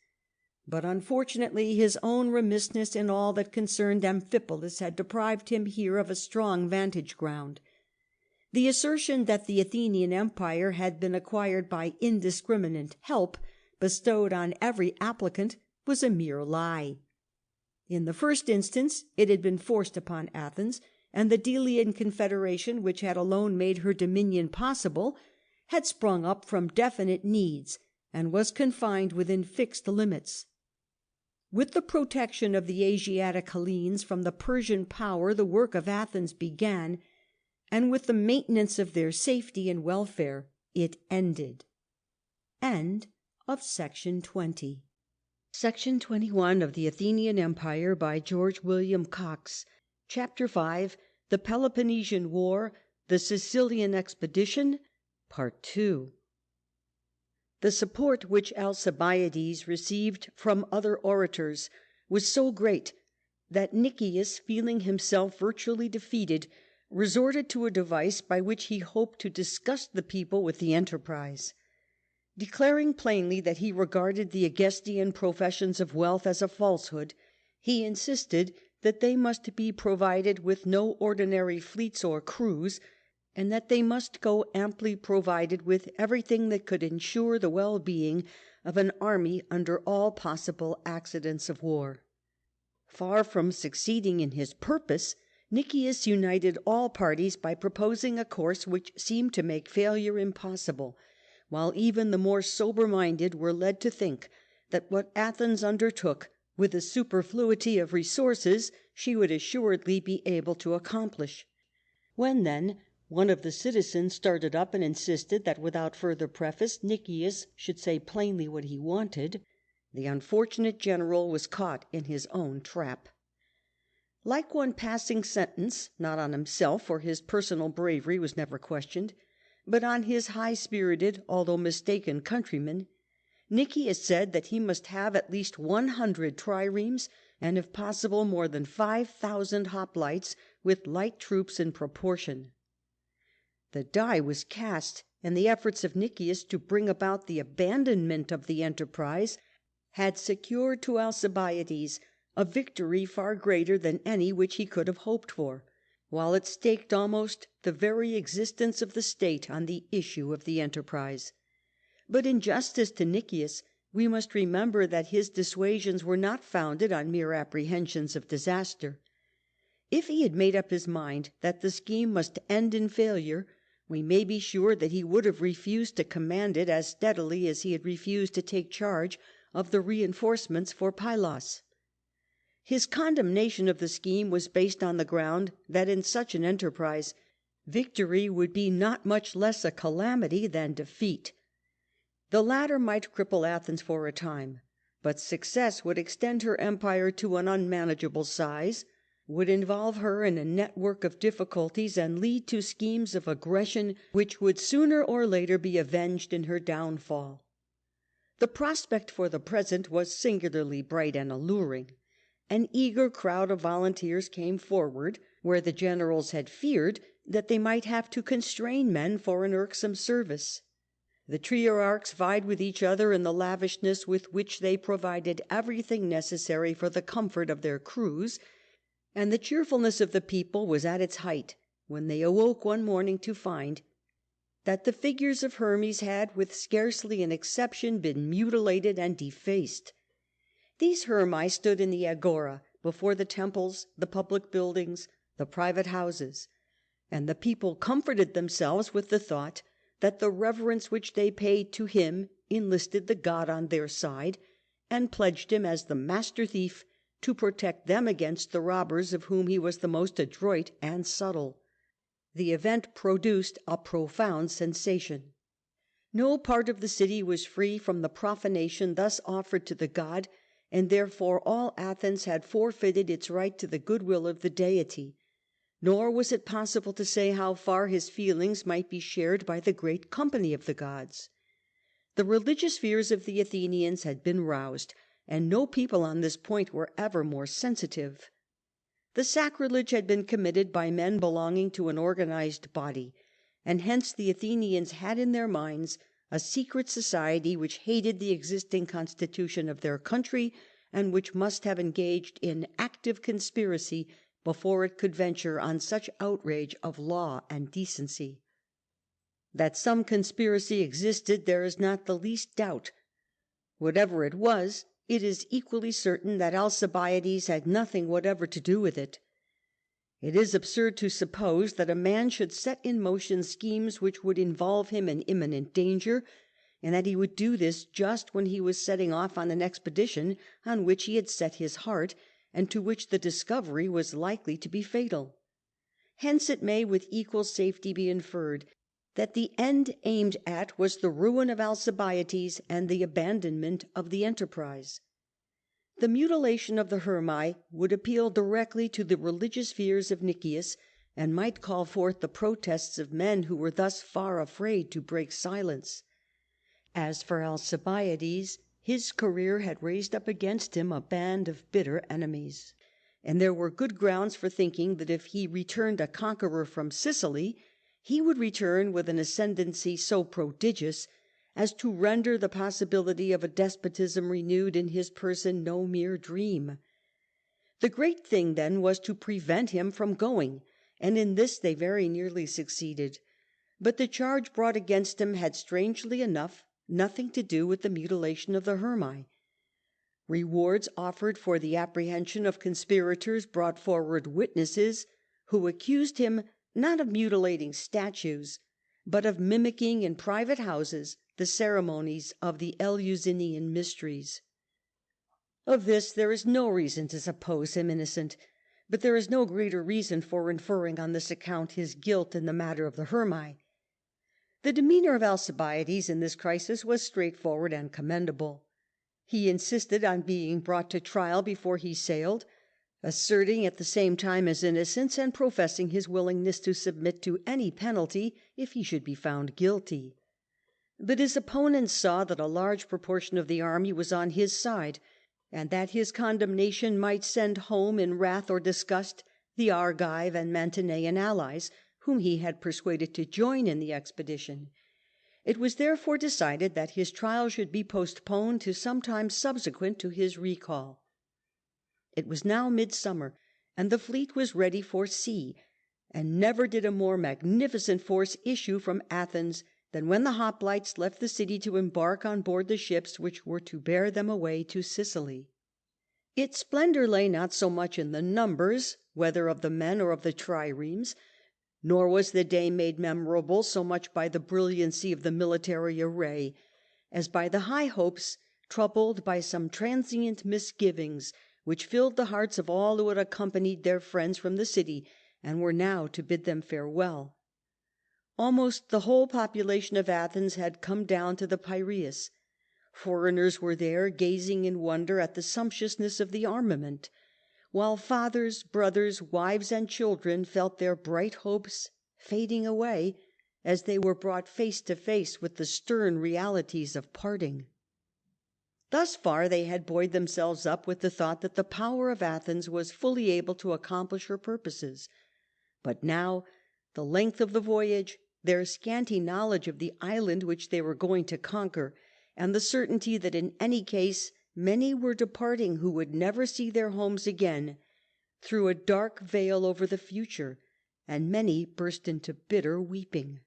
but unfortunately his own remissness in all that concerned Amphipolis had deprived him here of a strong vantage ground. The assertion that the Athenian Empire had been acquired by indiscriminate help bestowed on every applicant was a mere lie. In the first instance it had been forced upon Athens, and the Delian confederation, which had alone made her dominion possible, had sprung up from definite needs, and was confined within fixed limits. With the protection of the Asiatic Hellenes from the Persian power the work of Athens began, and with the maintenance of their safety and welfare it ended. End of Section 20. Section 21 of the Athenian Empire by George William Cox. Chapter 5. The Peloponnesian War, the Sicilian Expedition, Part 2. The support which Alcibiades received from other orators was so great that Nikias, feeling himself virtually defeated, resorted to a device by which he hoped to disgust the people with the enterprise. Declaring plainly that he regarded the Agestian professions of wealth as a falsehood, he insisted that they must be provided with no ordinary fleets or crews, and that they must go amply provided with everything that could ensure the well-being of an army under all possible accidents of war. Far from succeeding in his purpose, Nikias united all parties by proposing a course which seemed to make failure impossible, while even the more sober-minded were led to think that what Athens undertook, with a superfluity of resources, she would assuredly be able to accomplish. When, then, one of the citizens started up and insisted that without further preface Nikias should say plainly what he wanted, the unfortunate general was caught in his own trap. Like one passing sentence, not on himself, for his personal bravery was never questioned, but on his high-spirited, although mistaken, countrymen, Nikias said that he must have at least 100 triremes, and if possible more than 5,000 hoplites, with light troops in proportion. The die was cast, and the efforts of Nikias to bring about the abandonment of the enterprise had secured to Alcibiades a victory far greater than any which he could have hoped for, while it staked almost the very existence of the state on the issue of the enterprise. But in justice to Nikias, we must remember that his dissuasions were not founded on mere apprehensions of disaster. If he had made up his mind that the scheme must end in failure, we may be sure that he would have refused to command it as steadily as he had refused to take charge of the reinforcements for Pylos. His condemnation of the scheme was based on the ground that in such an enterprise victory would be not much less a calamity than defeat. The latter might cripple Athens for a time, but success would extend her empire to an unmanageable size, would involve her in a network of difficulties, and lead to schemes of aggression which would sooner or later be avenged in her downfall. The prospect for the present was singularly bright and alluring. An eager crowd of volunteers came forward, where the generals had feared that they might have to constrain men for an irksome service. The trierarchs vied with each other in the lavishness with which they provided everything necessary for the comfort of their crews, and the cheerfulness of the people was at its height when they awoke one morning to find that the figures of Hermes had, with scarcely an exception, been mutilated and defaced. These Hermae stood in the agora, before the temples, the public buildings, the private houses, and the people comforted themselves with the thought that the reverence which they paid to him enlisted the god on their side, and pledged him as the master thief to protect them against the robbers, of whom he was the most adroit and subtle. The event produced a profound sensation. No part of the city was free from the profanation thus offered to the god, and therefore all Athens had forfeited its right to the goodwill of the deity. Nor was it possible to say how far his feelings might be shared by the great company of the gods. The religious fears of the Athenians had been roused, and no people on this point were ever more sensitive. The sacrilege had been committed by men belonging to an organized body, and hence the Athenians had in their minds a secret society which hated the existing constitution of their country, and which must have engaged in active conspiracy before it could venture on such outrage of law and decency. That some conspiracy existed there is not the least doubt. Whatever it was, it is equally certain that Alcibiades had nothing whatever to do with it. It is absurd to suppose that a man should set in motion schemes which would involve him in imminent danger, and that he would do this just when he was setting off on an expedition on which he had set his heart, and to which the discovery was likely to be fatal. Hence it may with equal safety be inferred that the end aimed at was the ruin of Alcibiades and the abandonment of the enterprise. The mutilation of the Hermae would appeal directly to the religious fears of Nikias, and might call forth the protests of men who were thus far afraid to break silence. As for Alcibiades, his career had raised up against him a band of bitter enemies, and there were good grounds for thinking that if he returned a conqueror from Sicily, he would return with an ascendency so prodigious as to render the possibility of a despotism renewed in his person no mere dream. The great thing then was to prevent him from going, and in this they very nearly succeeded. But the charge brought against him had, strangely enough, nothing to do with the mutilation of the Hermae. Rewards offered for the apprehension of conspirators brought forward witnesses who accused him not of mutilating statues, but of mimicking in private houses the ceremonies of the Eleusinian mysteries. Of this there is no reason to suppose him innocent, but there is no greater reason for inferring on this account his guilt in the matter of the Hermae. The demeanour of Alcibiades in this crisis was straightforward and commendable. He insisted on being brought to trial before he sailed, asserting at the same time his innocence and professing his willingness to submit to any penalty if he should be found guilty. But his opponents saw that a large proportion of the army was on his side, and that his condemnation might send home in wrath or disgust the Argive and Mantinean allies, whom he had persuaded to join in the expedition. It was therefore decided that his trial should be postponed to some time subsequent to his recall. It was now midsummer, and the fleet was ready for sea, and never did a more magnificent force issue from Athens than when the hoplites left the city to embark on board the ships which were to bear them away to Sicily. Its splendour lay not so much in the numbers, whether of the men or of the triremes, nor was the day made memorable so much by the brilliancy of the military array, as by the high hopes, troubled by some transient misgivings, which filled the hearts of all who had accompanied their friends from the city and were now to bid them farewell. Almost the whole population of Athens had come down to the Piraeus. Foreigners were there, gazing in wonder at the sumptuousness of the armament, while fathers, brothers, wives, and children felt their bright hopes fading away as they were brought face to face with the stern realities of parting. Thus far they had buoyed themselves up with the thought that the power of Athens was fully able to accomplish her purposes. But now the length of the voyage, their scanty knowledge of the island which they were going to conquer, and the certainty that in any case many were departing who would never see their homes again, threw a dark veil over the future, and many burst into bitter weeping.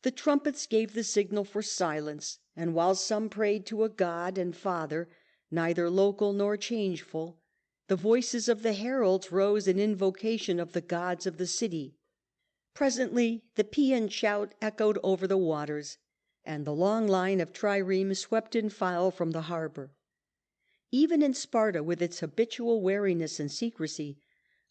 The trumpets gave the signal for silence, and while some prayed to a god and father, neither local nor changeful, the voices of the heralds rose in invocation of the gods of the city. Presently the paean shout echoed over the waters, and the long line of triremes swept in file from the harbour. Even in Sparta, with its habitual wariness and secrecy,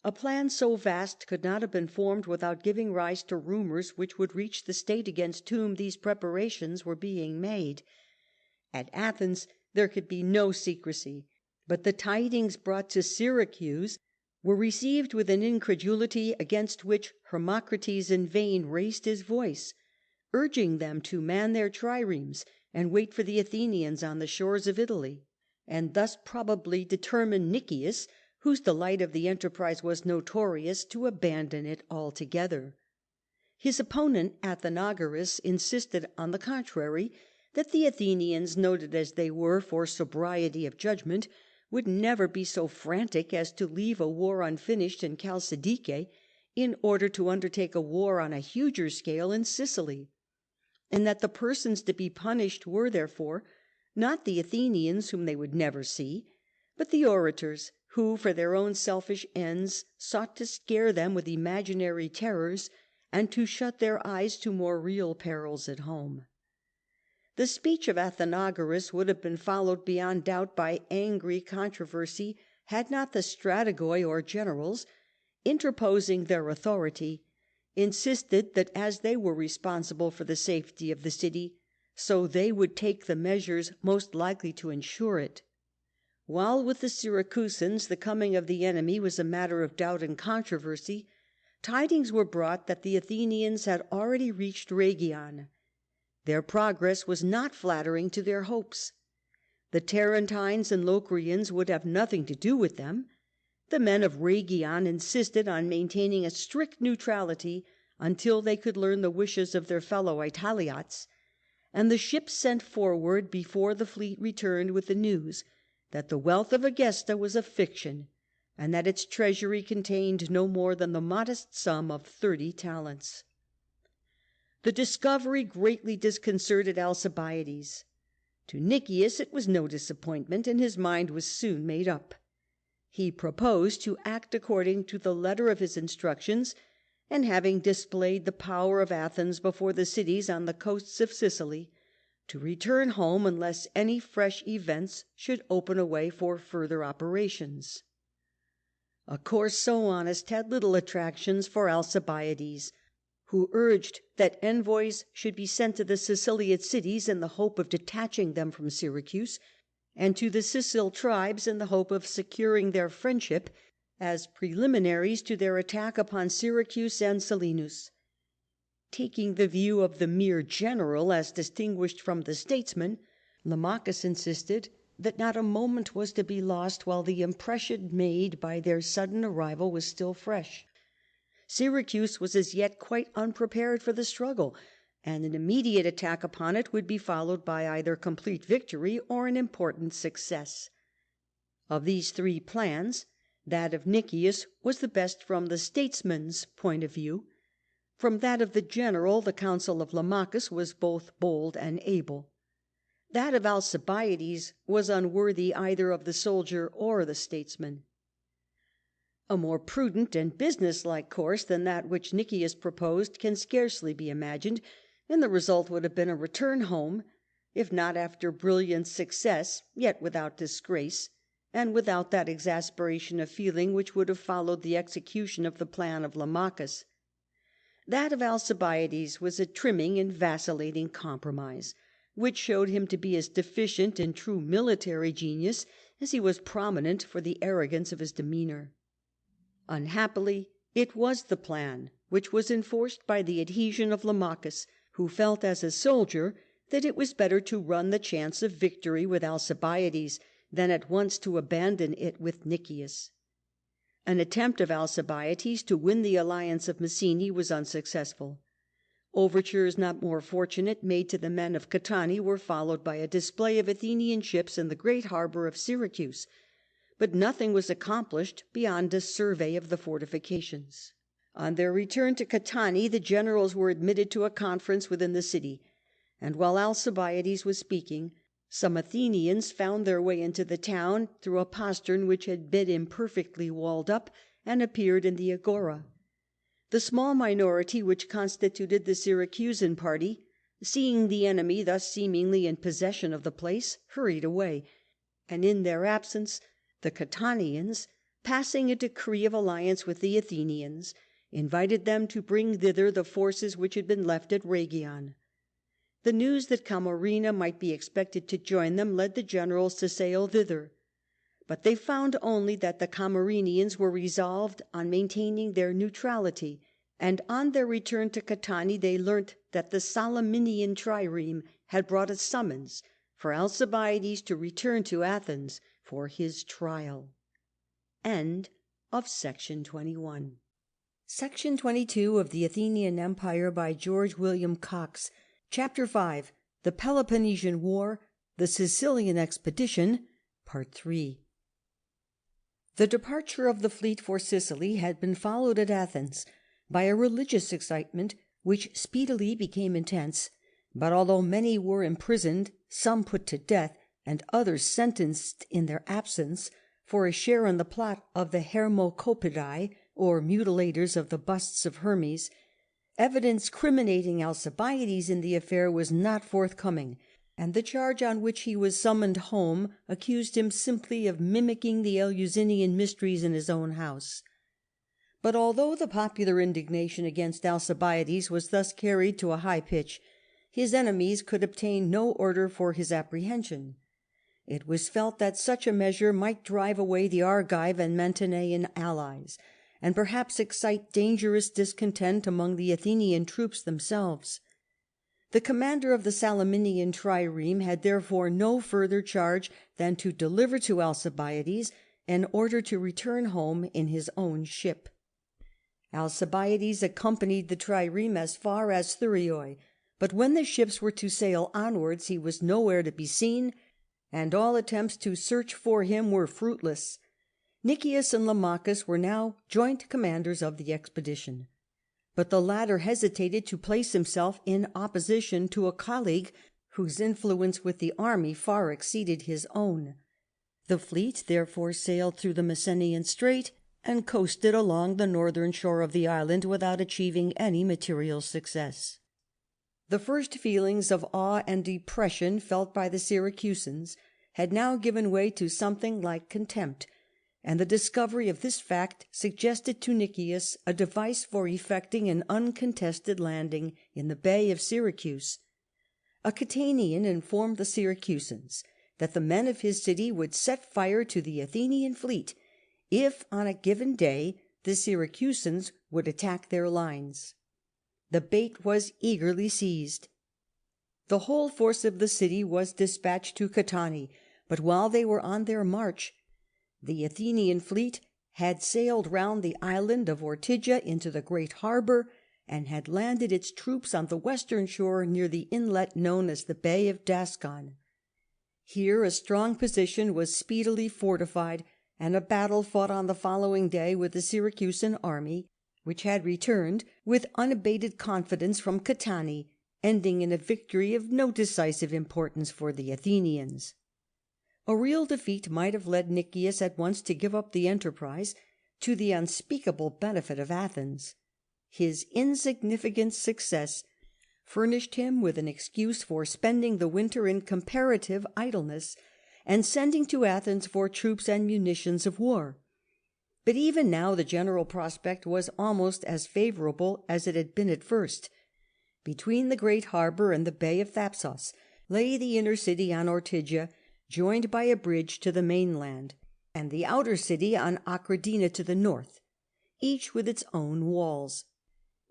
a plan so vast could not have been formed without giving rise to rumours which would reach the state against whom these preparations were being made. At Athens there could be no secrecy, but the tidings brought to Syracuse were received with an incredulity against which Hermocrates in vain raised his voice, urging them to man their triremes and wait for the Athenians on the shores of Italy, and thus probably determined Nikias, whose delight of the enterprise was notorious, to abandon it altogether. His opponent Athenagoras insisted, on the contrary, that the Athenians, noted as they were for sobriety of judgment, would never be so frantic as to leave a war unfinished in Chalcidice in order to undertake a war on a huger scale in Sicily, and that the persons to be punished were, therefore, not the Athenians, whom they would never see, but the orators, who for their own selfish ends sought to scare them with imaginary terrors, and to shut their eyes to more real perils at home. The speech of Athenagoras would have been followed beyond doubt by angry controversy, had not the strategoi or generals, interposing their authority, insisted that as they were responsible for the safety of the city, so they would take the measures most likely to ensure it. While with the Syracusans the coming of the enemy was a matter of doubt and controversy, tidings were brought that the Athenians had already reached Rhegion. Their progress was not flattering to their hopes. The Tarentines and Locrians would have nothing to do with them. The men of Rhegion insisted on maintaining a strict neutrality until they could learn the wishes of their fellow Italiots, and the ships sent forward before the fleet returned with the news that the wealth of Egesta was a fiction, and that its treasury contained no more than the modest sum of 30 talents. The discovery greatly disconcerted Alcibiades. To Nikias it was no disappointment, and his mind was soon made up. He proposed to act according to the letter of his instructions, and having displayed the power of Athens before the cities on the coasts of Sicily, to return home unless any fresh events should open a way for further operations. A course so honest had little attractions for Alcibiades, who urged that envoys should be sent to the Sicilian cities in the hope of detaching them from Syracuse, and to the Sicil tribes in the hope of securing their friendship as preliminaries to their attack upon Syracuse and Selinus. Taking the view of the mere general as distinguished from the statesman, Lamachus insisted that not a moment was to be lost while the impression made by their sudden arrival was still fresh. Syracuse was as yet quite unprepared for the struggle, and an immediate attack upon it would be followed by either complete victory or an important success. Of these three plans, that of Nikias was the best from the statesman's point of view. From that of the general, the counsel of Lamachus was both bold and able. That of Alcibiades was unworthy either of the soldier or the statesman. A more prudent and businesslike course than that which Nikias proposed can scarcely be imagined, and the result would have been a return home, if not after brilliant success, yet without disgrace, and without that exasperation of feeling which would have followed the execution of the plan of Lamachus. That of Alcibiades was a trimming and vacillating compromise, which showed him to be as deficient in true military genius as he was prominent for the arrogance of his demeanour. Unhappily, it was the plan which was enforced by the adhesion of Lamachus, who felt as a soldier that it was better to run the chance of victory with Alcibiades than at once to abandon it with Nikias. An attempt of Alcibiades to win the alliance of Massene was unsuccessful. Overtures not more fortunate made to the men of Catani were followed by a display of Athenian ships in the great harbour of Syracuse, but nothing was accomplished beyond a survey of the fortifications. On their return to Catani the generals were admitted to a conference within the city, and while Alcibiades was speaking, some Athenians found their way into the town through a postern which had been imperfectly walled up, and appeared in the agora. The small minority which constituted the Syracusan party, seeing the enemy thus seemingly in possession of the place, hurried away, and in their absence the Catanians, passing a decree of alliance with the Athenians, invited them to bring thither the forces which had been left at Rhegion. The news that Camarina might be expected to join them led the generals to sail thither, but they found only that the Camarinians were resolved on maintaining their neutrality, and on their return to Catani they learnt that the Salaminian trireme had brought a summons for Alcibiades to return to Athens for his trial. End of Section 21. Section 22 of the Athenian Empire by George William Cox. Chapter 5. The Peloponnesian War, the Sicilian Expedition, Part 3. The departure of the fleet for Sicily had been followed at Athens by a religious excitement which speedily became intense, but although many were imprisoned, some put to death, and others sentenced in their absence for a share in the plot of the Hermocopidae, or mutilators of the busts of Hermes, evidence criminating Alcibiades in the affair was not forthcoming, and the charge on which he was summoned home accused him simply of mimicking the Eleusinian mysteries in his own house. But although the popular indignation against Alcibiades was thus carried to a high pitch, his enemies could obtain no order for his apprehension. It was felt that such a measure might drive away the Argive and Mantinean allies, and perhaps excite dangerous discontent among the Athenian troops themselves. The commander of the Salaminian trireme had therefore no further charge than to deliver to Alcibiades an order to return home in his own ship. Alcibiades accompanied the trireme as far as Thurii, but when the ships were to sail onwards he was nowhere to be seen, and all attempts to search for him were fruitless. Nikias and Lamachus were now joint commanders of the expedition, but the latter hesitated to place himself in opposition to a colleague whose influence with the army far exceeded his own. The fleet therefore sailed through the Messenian Strait and coasted along the northern shore of the island without achieving any material success. The first feelings of awe and depression felt by the Syracusans had now given way to something like contempt, and the discovery of this fact suggested to Nikias a device for effecting an uncontested landing in the bay of Syracuse. A Catanian informed the Syracusans that the men of his city would set fire to the Athenian fleet if on a given day the Syracusans would attack their lines. The bait was eagerly seized. The whole force of the city was dispatched to Catani, but while they were on their march, the Athenian fleet had sailed round the island of Ortygia into the great harbour, and had landed its troops on the western shore near the inlet known as the Bay of Dascon. Here a strong position was speedily fortified, and a battle fought on the following day with the Syracusan army, which had returned with unabated confidence from Catani, ending in a victory of no decisive importance for the Athenians. A real defeat might have led Nikias at once to give up the enterprise, to the unspeakable benefit of Athens. His insignificant success furnished him with an excuse for spending the winter in comparative idleness, and sending to Athens for troops and munitions of war. But even now the general prospect was almost as favourable as it had been at first. Between the great harbour and the Bay of Thapsos lay the inner city on Ortygia, joined by a bridge to the mainland, and the outer city on Acradina to the north, each with its own walls.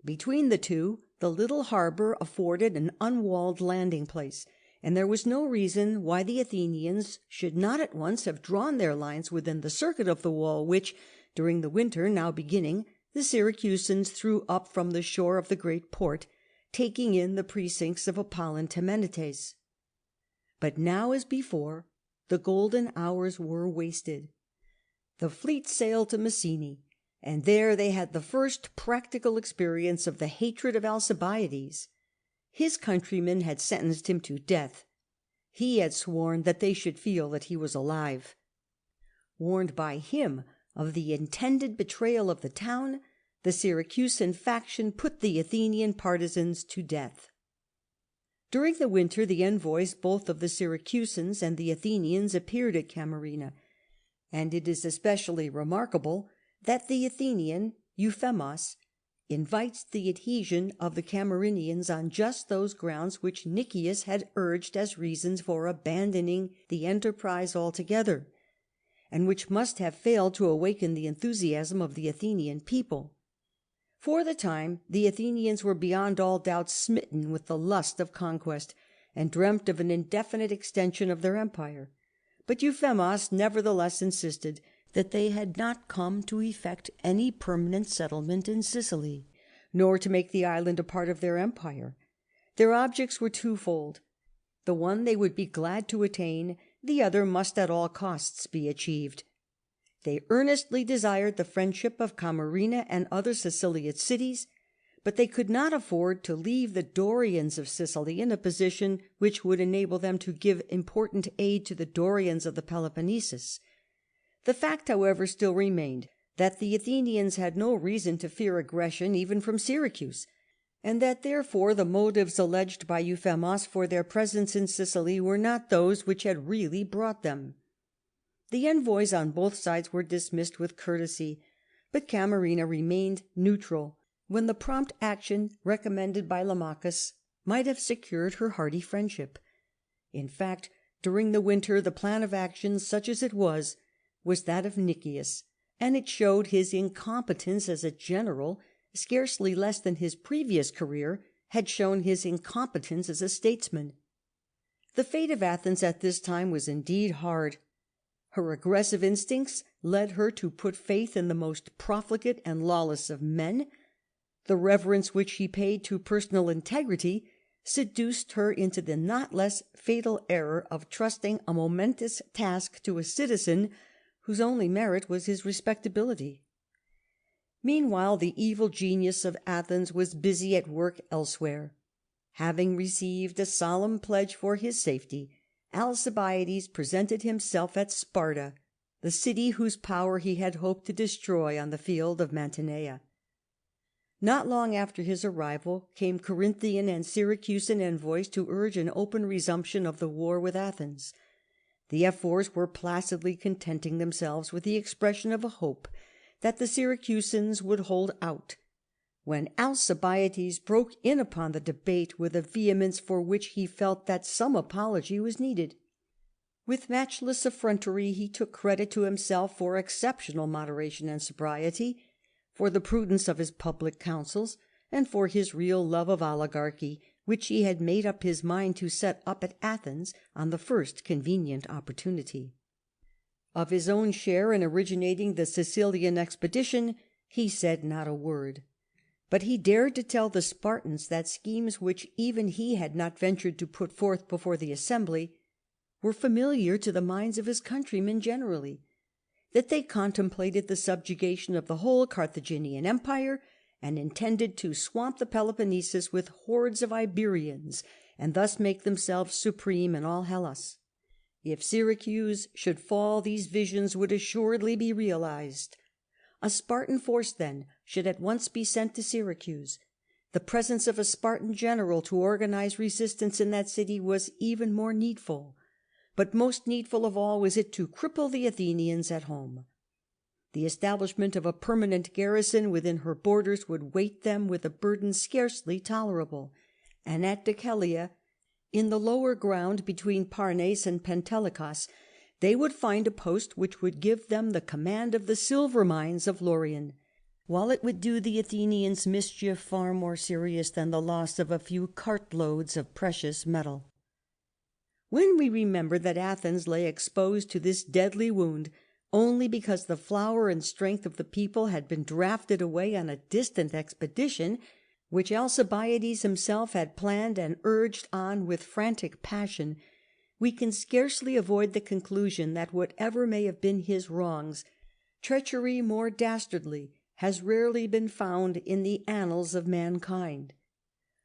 Between the two, the little harbour afforded an unwalled landing place, and there was no reason why the Athenians should not at once have drawn their lines within the circuit of the wall which, during the winter now beginning, the Syracusans threw up from the shore of the great port, taking in the precincts of Apollon Temenites. But now, as before, the golden hours were wasted. The fleet sailed to Messene, and there they had the first practical experience of the hatred of Alcibiades. His countrymen had sentenced him to death. He had sworn that they should feel that he was alive. Warned by him of the intended betrayal of the town, the Syracusan faction put the Athenian partisans to death. During the winter the envoys both of the Syracusans and the Athenians appeared at Camarina, and it is especially remarkable that the Athenian Euphemos invites the adhesion of the Camarinians on just those grounds which Nikias had urged as reasons for abandoning the enterprise altogether, and which must have failed to awaken the enthusiasm of the Athenian people. For the time the Athenians were beyond all doubt smitten with the lust of conquest, and dreamt of an indefinite extension of their empire. But Euphemos nevertheless insisted that they had not come to effect any permanent settlement in Sicily, nor to make the island a part of their empire. Their objects were twofold. The one they would be glad to attain, the other must at all costs be achieved. They earnestly desired the friendship of Camarina and other Sicilian cities, but they could not afford to leave the Dorians of Sicily in a position which would enable them to give important aid to the Dorians of the Peloponnesus. The fact, however, still remained that the Athenians had no reason to fear aggression even from Syracuse, and that therefore the motives alleged by Euphemos for their presence in Sicily were not those which had really brought them. The envoys on both sides were dismissed with courtesy, but Camarina remained neutral, when the prompt action recommended by Lamachus might have secured her hearty friendship. In fact, during the winter the plan of action, such as it was that of Nikias, and it showed his incompetence as a general scarcely less than his previous career had shown his incompetence as a statesman. The fate of Athens at this time was indeed hard. Her aggressive instincts led her to put faith in the most profligate and lawless of men. The reverence which she paid to personal integrity seduced her into the not less fatal error of trusting a momentous task to a citizen whose only merit was his respectability. Meanwhile the evil genius of Athens was busy at work elsewhere. Having received a solemn pledge for his safety, Alcibiades presented himself at Sparta, the city whose power he had hoped to destroy on the field of Mantinea. Not long after his arrival came Corinthian and Syracusan envoys to urge an open resumption of the war with Athens. The ephors were placidly contenting themselves with the expression of a hope that the Syracusans would hold out, when Alcibiades broke in upon the debate with a vehemence for which he felt that some apology was needed. With matchless effrontery he took credit to himself for exceptional moderation and sobriety, for the prudence of his public counsels, and for his real love of oligarchy, which he had made up his mind to set up at Athens on the first convenient opportunity. Of his own share in originating the Sicilian expedition he said not a word, but he dared to tell the Spartans that schemes which even he had not ventured to put forth before the assembly were familiar to the minds of his countrymen generally, that they contemplated the subjugation of the whole Carthaginian Empire, and intended to swamp the Peloponnesus with hordes of Iberians, and thus make themselves supreme in all Hellas. If Syracuse should fall, these visions would assuredly be realized. A Spartan force, then, should at once be sent to Syracuse. The presence of a Spartan general to organize resistance in that city was even more needful. But most needful of all was it to cripple the Athenians at home. The establishment of a permanent garrison within her borders would weight them with a burden scarcely tolerable, and at Deucalion, in the lower ground between Parnes and Pentelicus, they would find a post which would give them the command of the silver mines of Laurium, while it would do the Athenians mischief far more serious than the loss of a few cartloads of precious metal. When we remember that Athens lay exposed to this deadly wound only because the flower and strength of the people had been drafted away on a distant expedition, which Alcibiades himself had planned and urged on with frantic passion, we can scarcely avoid the conclusion that whatever may have been his wrongs, treachery more dastardly has rarely been found in the annals of mankind.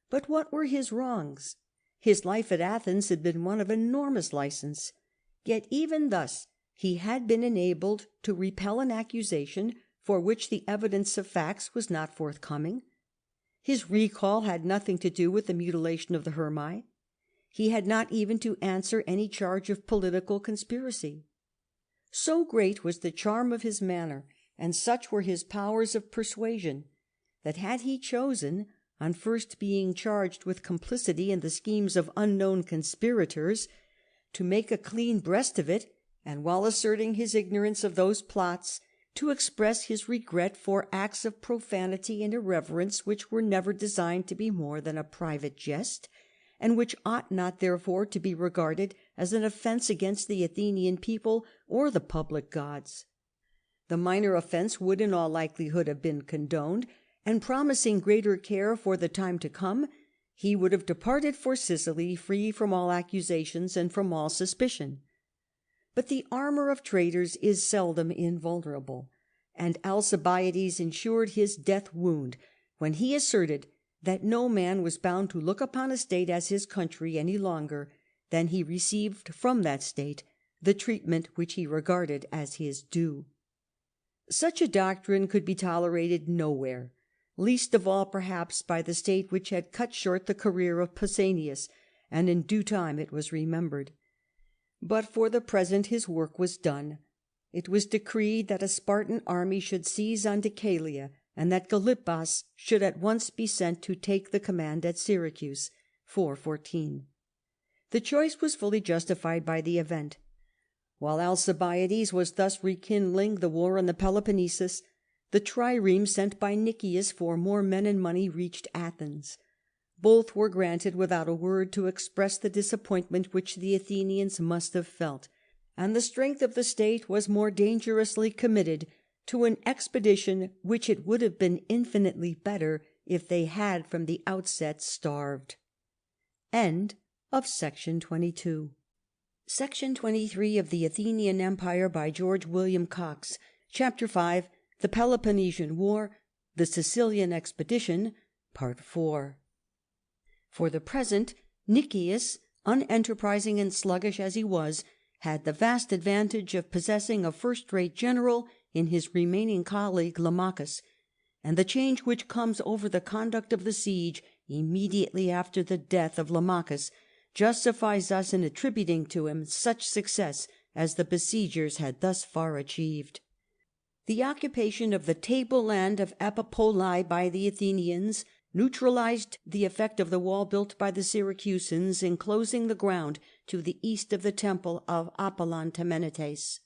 But what were his wrongs? His life at Athens had been one of enormous license, yet even thus he had been enabled to repel an accusation for which the evidence of facts was not forthcoming. His recall had nothing to do with the mutilation of the Hermae. He had not even to answer any charge of political conspiracy. So great was the charm of his manner, and such were his powers of persuasion, that had he chosen, on first being charged with complicity in the schemes of unknown conspirators, to make a clean breast of it, and while asserting his ignorance of those plots, to express his regret for acts of profanity and irreverence which were never designed to be more than a private jest, and which ought not therefore to be regarded as an offence against the Athenian people or the public gods. The minor offence would in all likelihood have been condoned, and promising greater care for the time to come, he would have departed for Sicily free from all accusations and from all suspicion. But the armour of traitors is seldom invulnerable, and Alcibiades ensured his death wound when he asserted that no man was bound to look upon a state as his country any longer than he received from that state the treatment which he regarded as his due. Such a doctrine could be tolerated nowhere, least of all perhaps by the state which had cut short the career of Pausanias, and in due time it was remembered. But for the present his work was done. It was decreed that a Spartan army should seize on Deucalion, and that Gylippus should at once be sent to take the command at Syracuse (414). The choice was fully justified by the event. While Alcibiades was thus rekindling the war on the Peloponnesus, the trireme sent by Nikias for more men and money reached Athens. Both were granted without a word to express the disappointment which the Athenians must have felt, and the strength of the state was more dangerously committed to an expedition which it would have been infinitely better if they had from the outset starved. End of Section 22. Section 23 of the Athenian Empire by George William Cox. Chapter 5. The Peloponnesian War. The Sicilian Expedition. Part 4. For the present, Nikias, unenterprising and sluggish as he was, had the vast advantage of possessing a first-rate general in his remaining colleague Lamachus, and the change which comes over the conduct of the siege immediately after the death of Lamachus justifies us in attributing to him such success as the besiegers had thus far achieved. The occupation of the tableland of Epipolae by the Athenians neutralized the effect of the wall built by the Syracusans, enclosing the ground to the east of the temple of Apollon Temenites.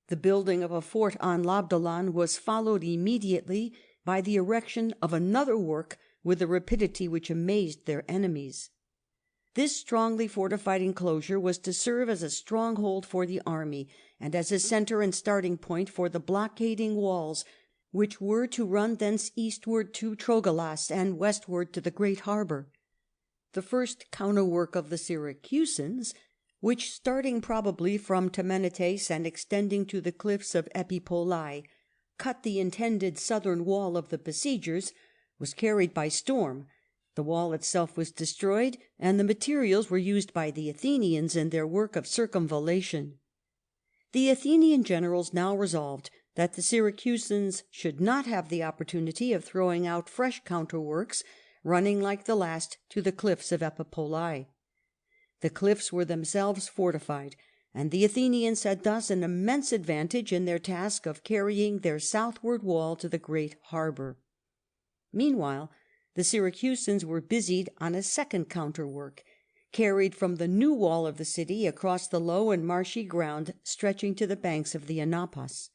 The building of a fort on Labdalon was followed immediately by the erection of another work with a rapidity which amazed their enemies. This strongly fortified enclosure was to serve as a stronghold for the army, and as a centre and starting point for the blockading walls, which were to run thence eastward to Trogilas and westward to the great harbour. The first counterwork of the Syracusans, which, starting probably from Temenites and extending to the cliffs of Epipolae, cut the intended southern wall of the besiegers, was carried by storm. The wall itself was destroyed, and the materials were used by the Athenians in their work of circumvallation. The Athenian generals now resolved that the Syracusans should not have the opportunity of throwing out fresh counterworks, running like the last to the cliffs of Epipolae. The cliffs were themselves fortified, and the Athenians had thus an immense advantage in their task of carrying their southward wall to the great harbour. Meanwhile, the Syracusans were busied on a second counterwork, carried from the new wall of the city across the low and marshy ground stretching to the banks of the Anapus.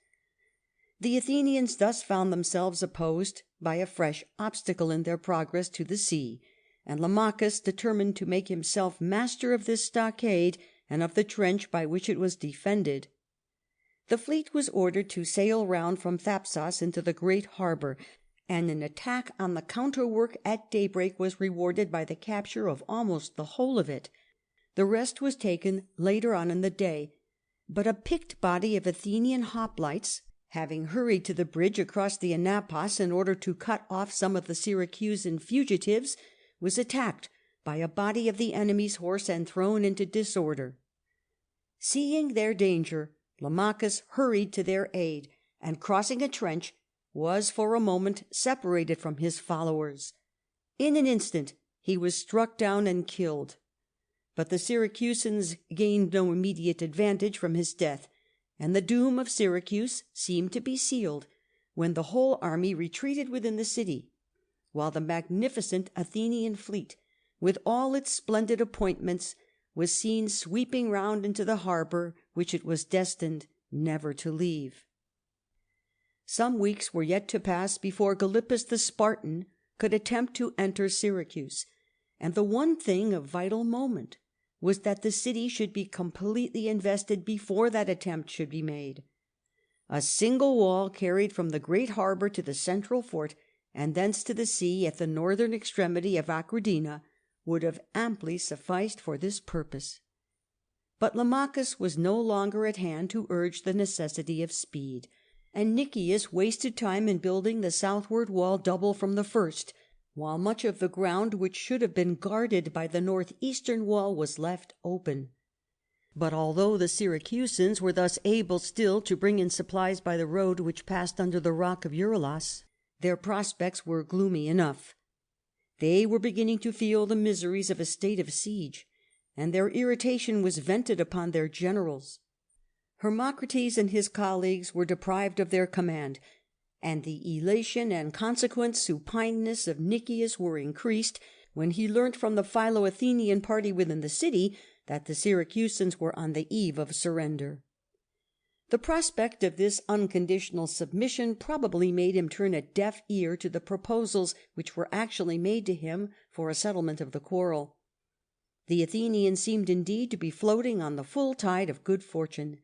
The Athenians thus found themselves opposed by a fresh obstacle in their progress to the sea, and Lamachus determined to make himself master of this stockade and of the trench by which it was defended. The fleet was ordered to sail round from Thapsas into the great harbour, and an attack on the counterwork at daybreak was rewarded by the capture of almost the whole of it. The rest was taken later on in the day, but a picked body of Athenian hoplites, having hurried to the bridge across the Anapus in order to cut off some of the Syracusan fugitives, was attacked by a body of the enemy's horse and thrown into disorder. Seeing their danger, Lamachus hurried to their aid, and crossing a trench, was for a moment separated from his followers. In an instant he was struck down and killed, but the Syracusans gained no immediate advantage from his death, and the doom of Syracuse seemed to be sealed when the whole army retreated within the city, while the magnificent Athenian fleet, with all its splendid appointments, was seen sweeping round into the harbour which it was destined never to leave. Some weeks were yet to pass before Gylippus the Spartan could attempt to enter Syracuse, and the one thing of vital moment was that the city should be completely invested before that attempt should be made. A single wall carried from the great harbour to the central fort, and thence to the sea at the northern extremity of Acradina, would have amply sufficed for this purpose. But Lamachus was no longer at hand to urge the necessity of speed, and Nikias wasted time in building the southward wall double from the first, while much of the ground which should have been guarded by the north-eastern wall was left open. But although the Syracusans were thus able still to bring in supplies by the road which passed under the rock of Eurylas, their prospects were gloomy enough. They were beginning to feel the miseries of a state of siege, and their irritation was vented upon their generals. Hermocrates and his colleagues were deprived of their command, and the elation and consequent supineness of Nikias were increased when he learnt from the Philo-Athenian party within the city that the Syracusans were on the eve of surrender. The prospect of this unconditional submission probably made him turn a deaf ear to the proposals which were actually made to him for a settlement of the quarrel. The Athenians seemed indeed to be floating on the full tide of good fortune.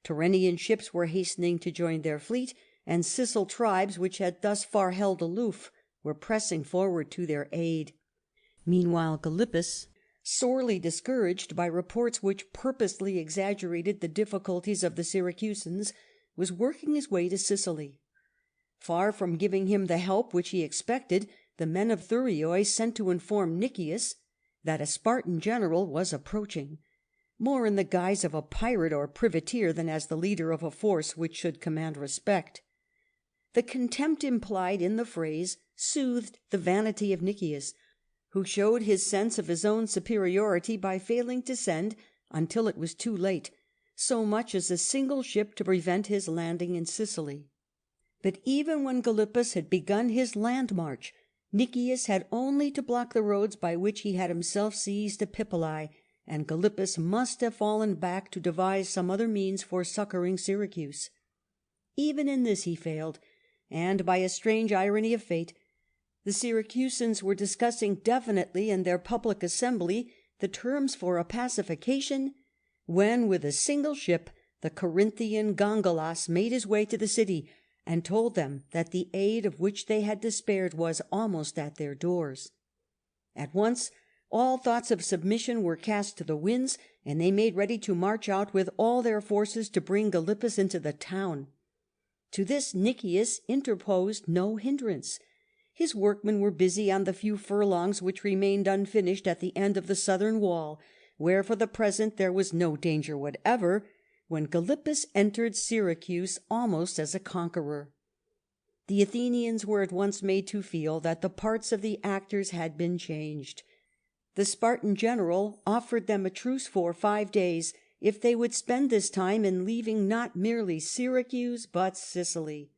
Tyrrhenian ships were hastening to join their fleet, and Sicel tribes, which had thus far held aloof, were pressing forward to their aid. Meanwhile Gylippus, sorely discouraged by reports which purposely exaggerated the difficulties of the Syracusans, was working his way to Sicily. Far from giving him the help which he expected, the men of Thurii sent to inform Nikias that a Spartan general was approaching, more in the guise of a pirate or privateer than as the leader of a force which should command respect. The contempt implied in the phrase soothed the vanity of Nikias, who showed his sense of his own superiority by failing to send, until it was too late, so much as a single ship to prevent his landing in Sicily. But even when Gylippus had begun his land march, Nikias had only to block the roads by which he had himself seized Epipolae, and Gylippus must have fallen back to devise some other means for succouring Syracuse. Even in this he failed, and by a strange irony of fate, the Syracusans were discussing definitely in their public assembly the terms for a pacification, when with a single ship the Corinthian Gongalas made his way to the city, and told them that the aid of which they had despaired was almost at their doors. At once all thoughts of submission were cast to the winds, and they made ready to march out with all their forces to bring Gylippus into the town. To this Nikias interposed no hindrance. His workmen were busy on the few furlongs which remained unfinished at the end of the southern wall, where for the present there was no danger whatever, when Gylippus entered Syracuse almost as a conqueror. The Athenians were at once made to feel that the parts of the actors had been changed. The Spartan general offered them a truce for 5 days if they would spend this time in leaving not merely Syracuse but Sicily.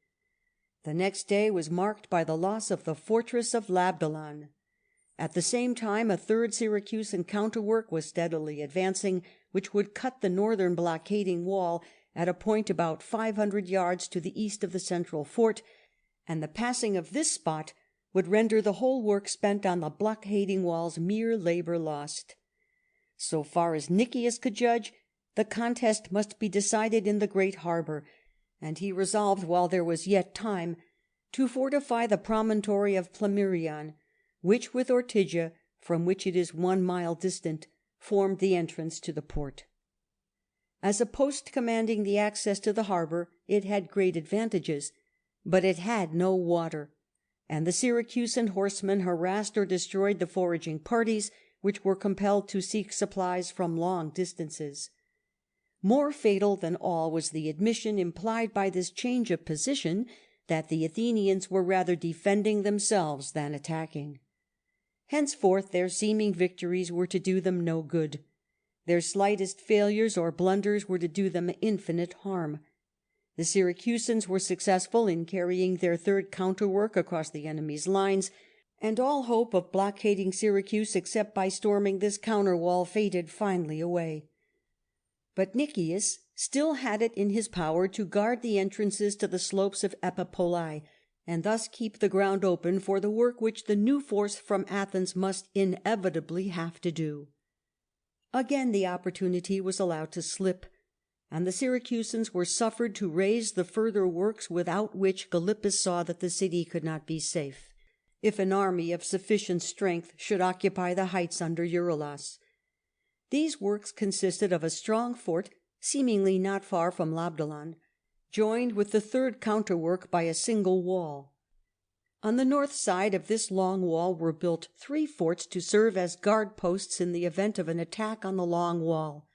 The next day was marked by the loss of the fortress of Labdalon. At the same time a third Syracusan counterwork was steadily advancing, which would cut the northern blockading wall at a point about 500 yards to the east of the central fort, and the passing of this spot would render the whole work spent on the blockading walls mere labour lost. So far as Nikias could judge, the contest must be decided in the great harbour, and he resolved, while there was yet time, to fortify the promontory of Plemmyrion, which with Ortygia, from which it is 1 mile distant, formed the entrance to the port. As a post commanding the access to the harbour, it had great advantages, but it had no water, and the Syracusan horsemen harassed or destroyed the foraging parties, which were compelled to seek supplies from long distances. More fatal than all was the admission implied by this change of position that the Athenians were rather defending themselves than attacking. Henceforth their seeming victories were to do them no good. Their slightest failures or blunders were to do them infinite harm. The Syracusans were successful in carrying their third counterwork across the enemy's lines, and all hope of blockading Syracuse except by storming this counterwall faded finally away. But Nikias still had it in his power to guard the entrances to the slopes of Epipolae, and thus keep the ground open for the work which the new force from Athens must inevitably have to do. Again the opportunity was allowed to slip, and the Syracusans were suffered to raise the further works, without which Gylippus saw that the city could not be safe, if an army of sufficient strength should occupy the heights under Eurylas. These works consisted of a strong fort, seemingly not far from Labdalon, joined with the third counterwork by a single wall. On the north side of this long wall were built 3 forts to serve as guard posts in the event of an attack on the long wall.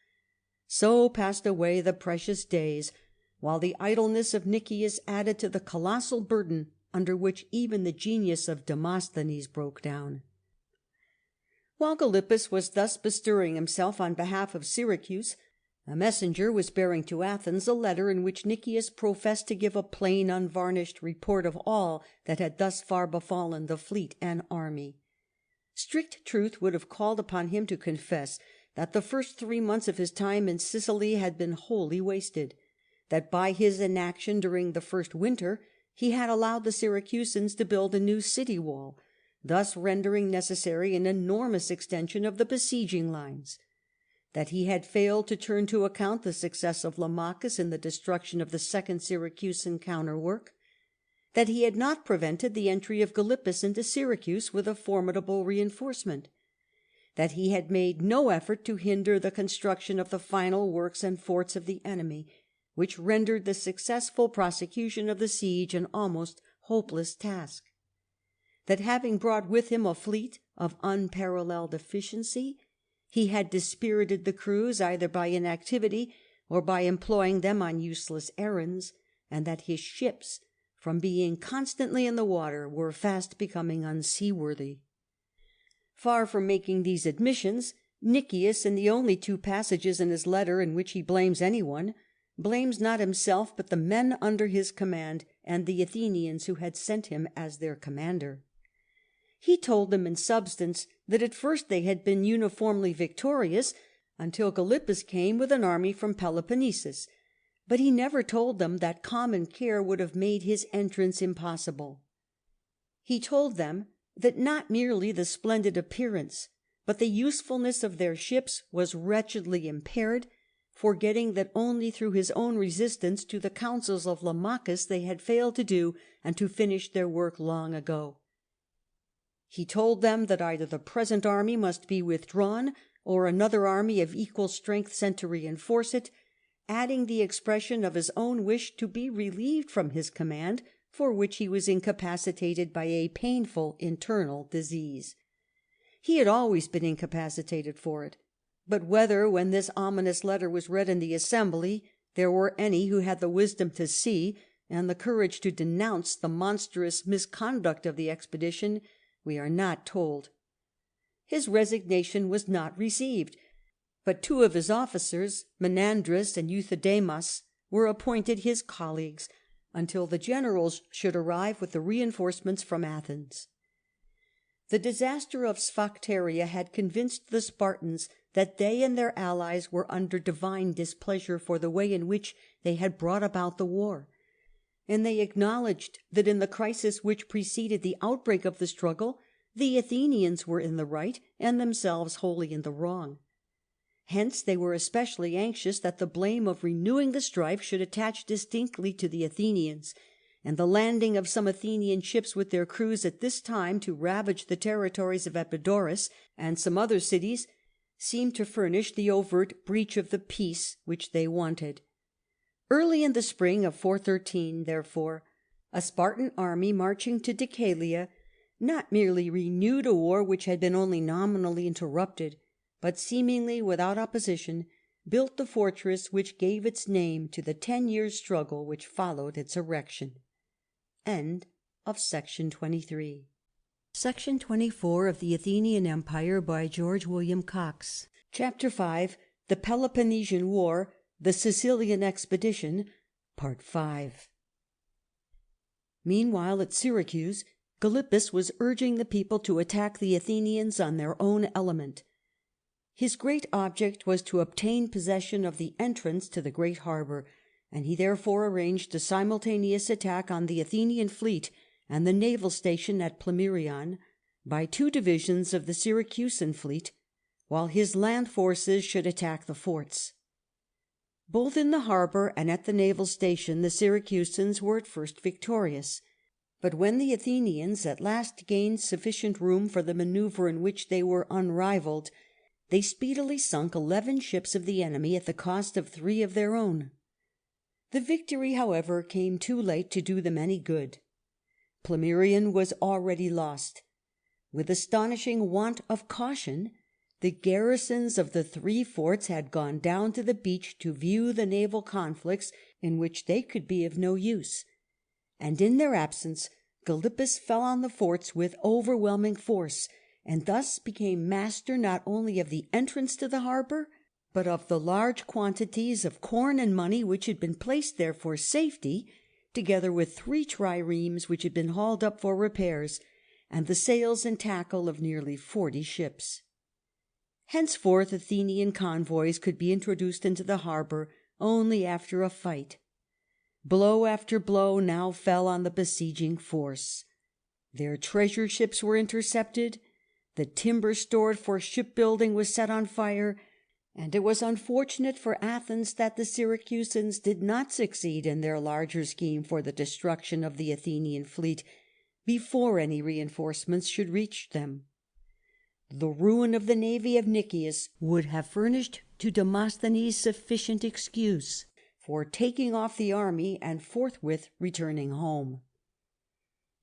So passed away the precious days, while the idleness of Nikias added to the colossal burden under which even the genius of Demosthenes broke down. While Gylippus was thus bestirring himself on behalf of Syracuse, a messenger was bearing to Athens a letter in which Nikias professed to give a plain, unvarnished report of all that had thus far befallen the fleet and army. Strict truth would have called upon him to confess that the first 3 months of his time in Sicily had been wholly wasted, that by his inaction during the first winter he had allowed the Syracusans to build a new city wall, thus rendering necessary an enormous extension of the besieging lines, that he had failed to turn to account the success of Lamachus in the destruction of the second Syracusan counterwork, that he had not prevented the entry of Gylippus into Syracuse with a formidable reinforcement, that he had made no effort to hinder the construction of the final works and forts of the enemy, which rendered the successful prosecution of the siege an almost hopeless task, that having brought with him a fleet of unparalleled efficiency, he had dispirited the crews either by inactivity or by employing them on useless errands, and that his ships, from being constantly in the water, were fast becoming unseaworthy. Far from making these admissions, Nikias, in the only 2 passages in his letter in which he blames anyone, blames not himself but the men under his command and the Athenians who had sent him as their commander. He told them in substance that at first they had been uniformly victorious, until Gylippus came with an army from Peloponnesus, but he never told them that common care would have made his entrance impossible. He told them that not merely the splendid appearance, but the usefulness of their ships was wretchedly impaired, forgetting that only through his own resistance to the counsels of Lamachus they had failed to do and to finish their work long ago. He told them that either the present army must be withdrawn, or another army of equal strength sent to reinforce it, adding the expression of his own wish to be relieved from his command, for which he was incapacitated by a painful internal disease. He had always been incapacitated for it, but whether, when this ominous letter was read in the assembly, there were any who had the wisdom to see and the courage to denounce the monstrous misconduct of the expedition, we are not told. His resignation was not received, but two of his officers, Menandrus and Euthydemus, were appointed his colleagues until the generals should arrive with the reinforcements from Athens. The disaster of Sphacteria had convinced the Spartans that they and their allies were under divine displeasure for the way in which they had brought about the war, and they acknowledged that in the crisis which preceded the outbreak of the struggle the Athenians were in the right and themselves wholly in the wrong. Hence they were especially anxious that the blame of renewing the strife should attach distinctly to the Athenians, and the landing of some Athenian ships with their crews at this time to ravage the territories of Epidaurus and some other cities seemed to furnish the overt breach of the peace which they wanted. Early in the spring of 413, therefore, a Spartan army marching to Decalia not merely renewed a war which had been only nominally interrupted, but seemingly without opposition built the fortress which gave its name to the 10 years' struggle which followed its erection. End of section 23. Section 24 of the Athenian Empire by George William Cox. Chapter 5. The Peloponnesian War, the Sicilian Expedition, Part 5. Meanwhile at Syracuse, Gylippus was urging the people to attack the Athenians on their own element. His great object was to obtain possession of the entrance to the great harbour, and he therefore arranged a simultaneous attack on the Athenian fleet and the naval station at Plemmyrion by 2 divisions of the Syracusan fleet, while his land forces should attack the forts. Both in the harbour and at the naval station the Syracusans were at first victorious, but when the Athenians at last gained sufficient room for the manoeuvre in which they were unrivalled, they speedily sunk 11 ships of the enemy at the cost of 3 of their own. The victory, however, came too late to do them any good. Plemmyrion was already lost. With astonishing want of caution, the garrisons of the 3 forts had gone down to the beach to view the naval conflicts in which they could be of no use, and in their absence Gylippus fell on the forts with overwhelming force, and thus became master not only of the entrance to the harbour, but of the large quantities of corn and money which had been placed there for safety, together with 3 triremes which had been hauled up for repairs, and the sails and tackle of nearly 40 ships. Henceforth Athenian convoys could be introduced into the harbour only after a fight. Blow after blow now fell on the besieging force. Their treasure ships were intercepted, the timber stored for shipbuilding was set on fire, and it was unfortunate for Athens that the Syracusans did not succeed in their larger scheme for the destruction of the Athenian fleet before any reinforcements should reach them. The ruin of the navy of Nikias would have furnished to Demosthenes sufficient excuse for taking off the army and forthwith returning home.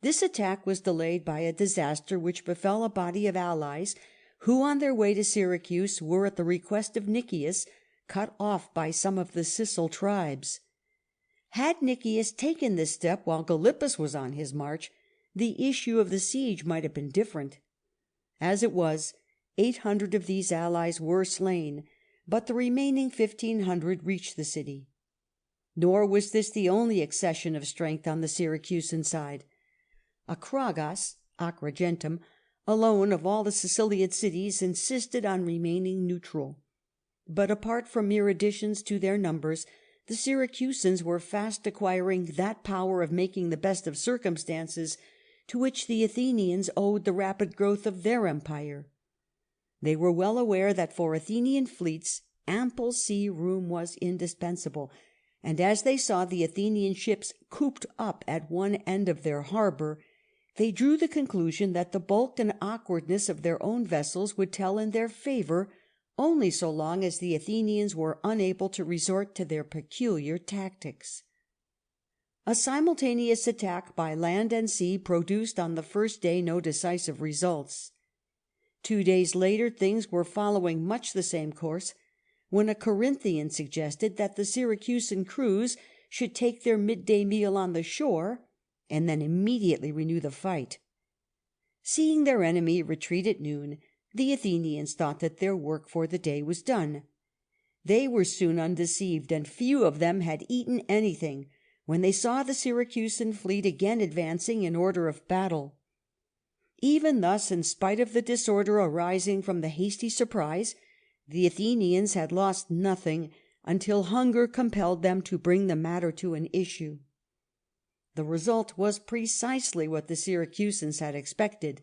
This attack was delayed by a disaster which befell a body of allies who, on their way to Syracuse, were, at the request of Nikias, cut off by some of the Sicel tribes. Had Nikias taken this step while Gylippus was on his march, the issue of the siege might have been different. As it was, 800 of these allies were slain, but the remaining 1,500 reached the city. Nor was this the only accession of strength on the Syracusan side. Acragas, Agrigentum, alone of all the Sicilian cities, insisted on remaining neutral. But apart from mere additions to their numbers, the Syracusans were fast acquiring that power of making the best of circumstances to which the Athenians owed the rapid growth of their empire. They were well aware that for Athenian fleets ample sea room was indispensable, and as they saw the Athenian ships cooped up at one end of their harbour, they drew the conclusion that the bulk and awkwardness of their own vessels would tell in their favour only so long as the Athenians were unable to resort to their peculiar tactics. A simultaneous attack by land and sea produced on the first day no decisive results. 2 days later things were following much the same course, when a Corinthian suggested that the Syracusan crews should take their midday meal on the shore, and then immediately renew the fight. Seeing their enemy retreat at noon, the Athenians thought that their work for the day was done. They were soon undeceived, and few of them had eaten anything when they saw the Syracusan fleet again advancing in order of battle. Even thus, in spite of the disorder arising from the hasty surprise, the Athenians had lost nothing until hunger compelled them to bring the matter to an issue. The result was precisely what the Syracusans had expected.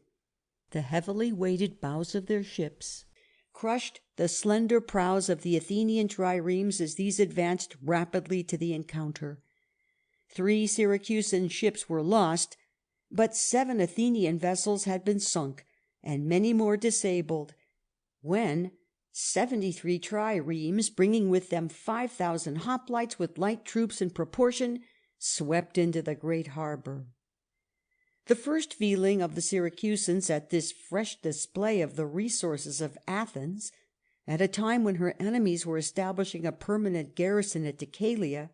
The heavily weighted bows of their ships crushed the slender prows of the Athenian triremes as these advanced rapidly to the encounter. 3 Syracusan ships were lost, but 7 Athenian vessels had been sunk, and many more disabled, when 73 triremes, bringing with them 5,000 hoplites with light troops in proportion, swept into the great harbour. The first feeling of the Syracusans at this fresh display of the resources of Athens, at a time when her enemies were establishing a permanent garrison at Decalia,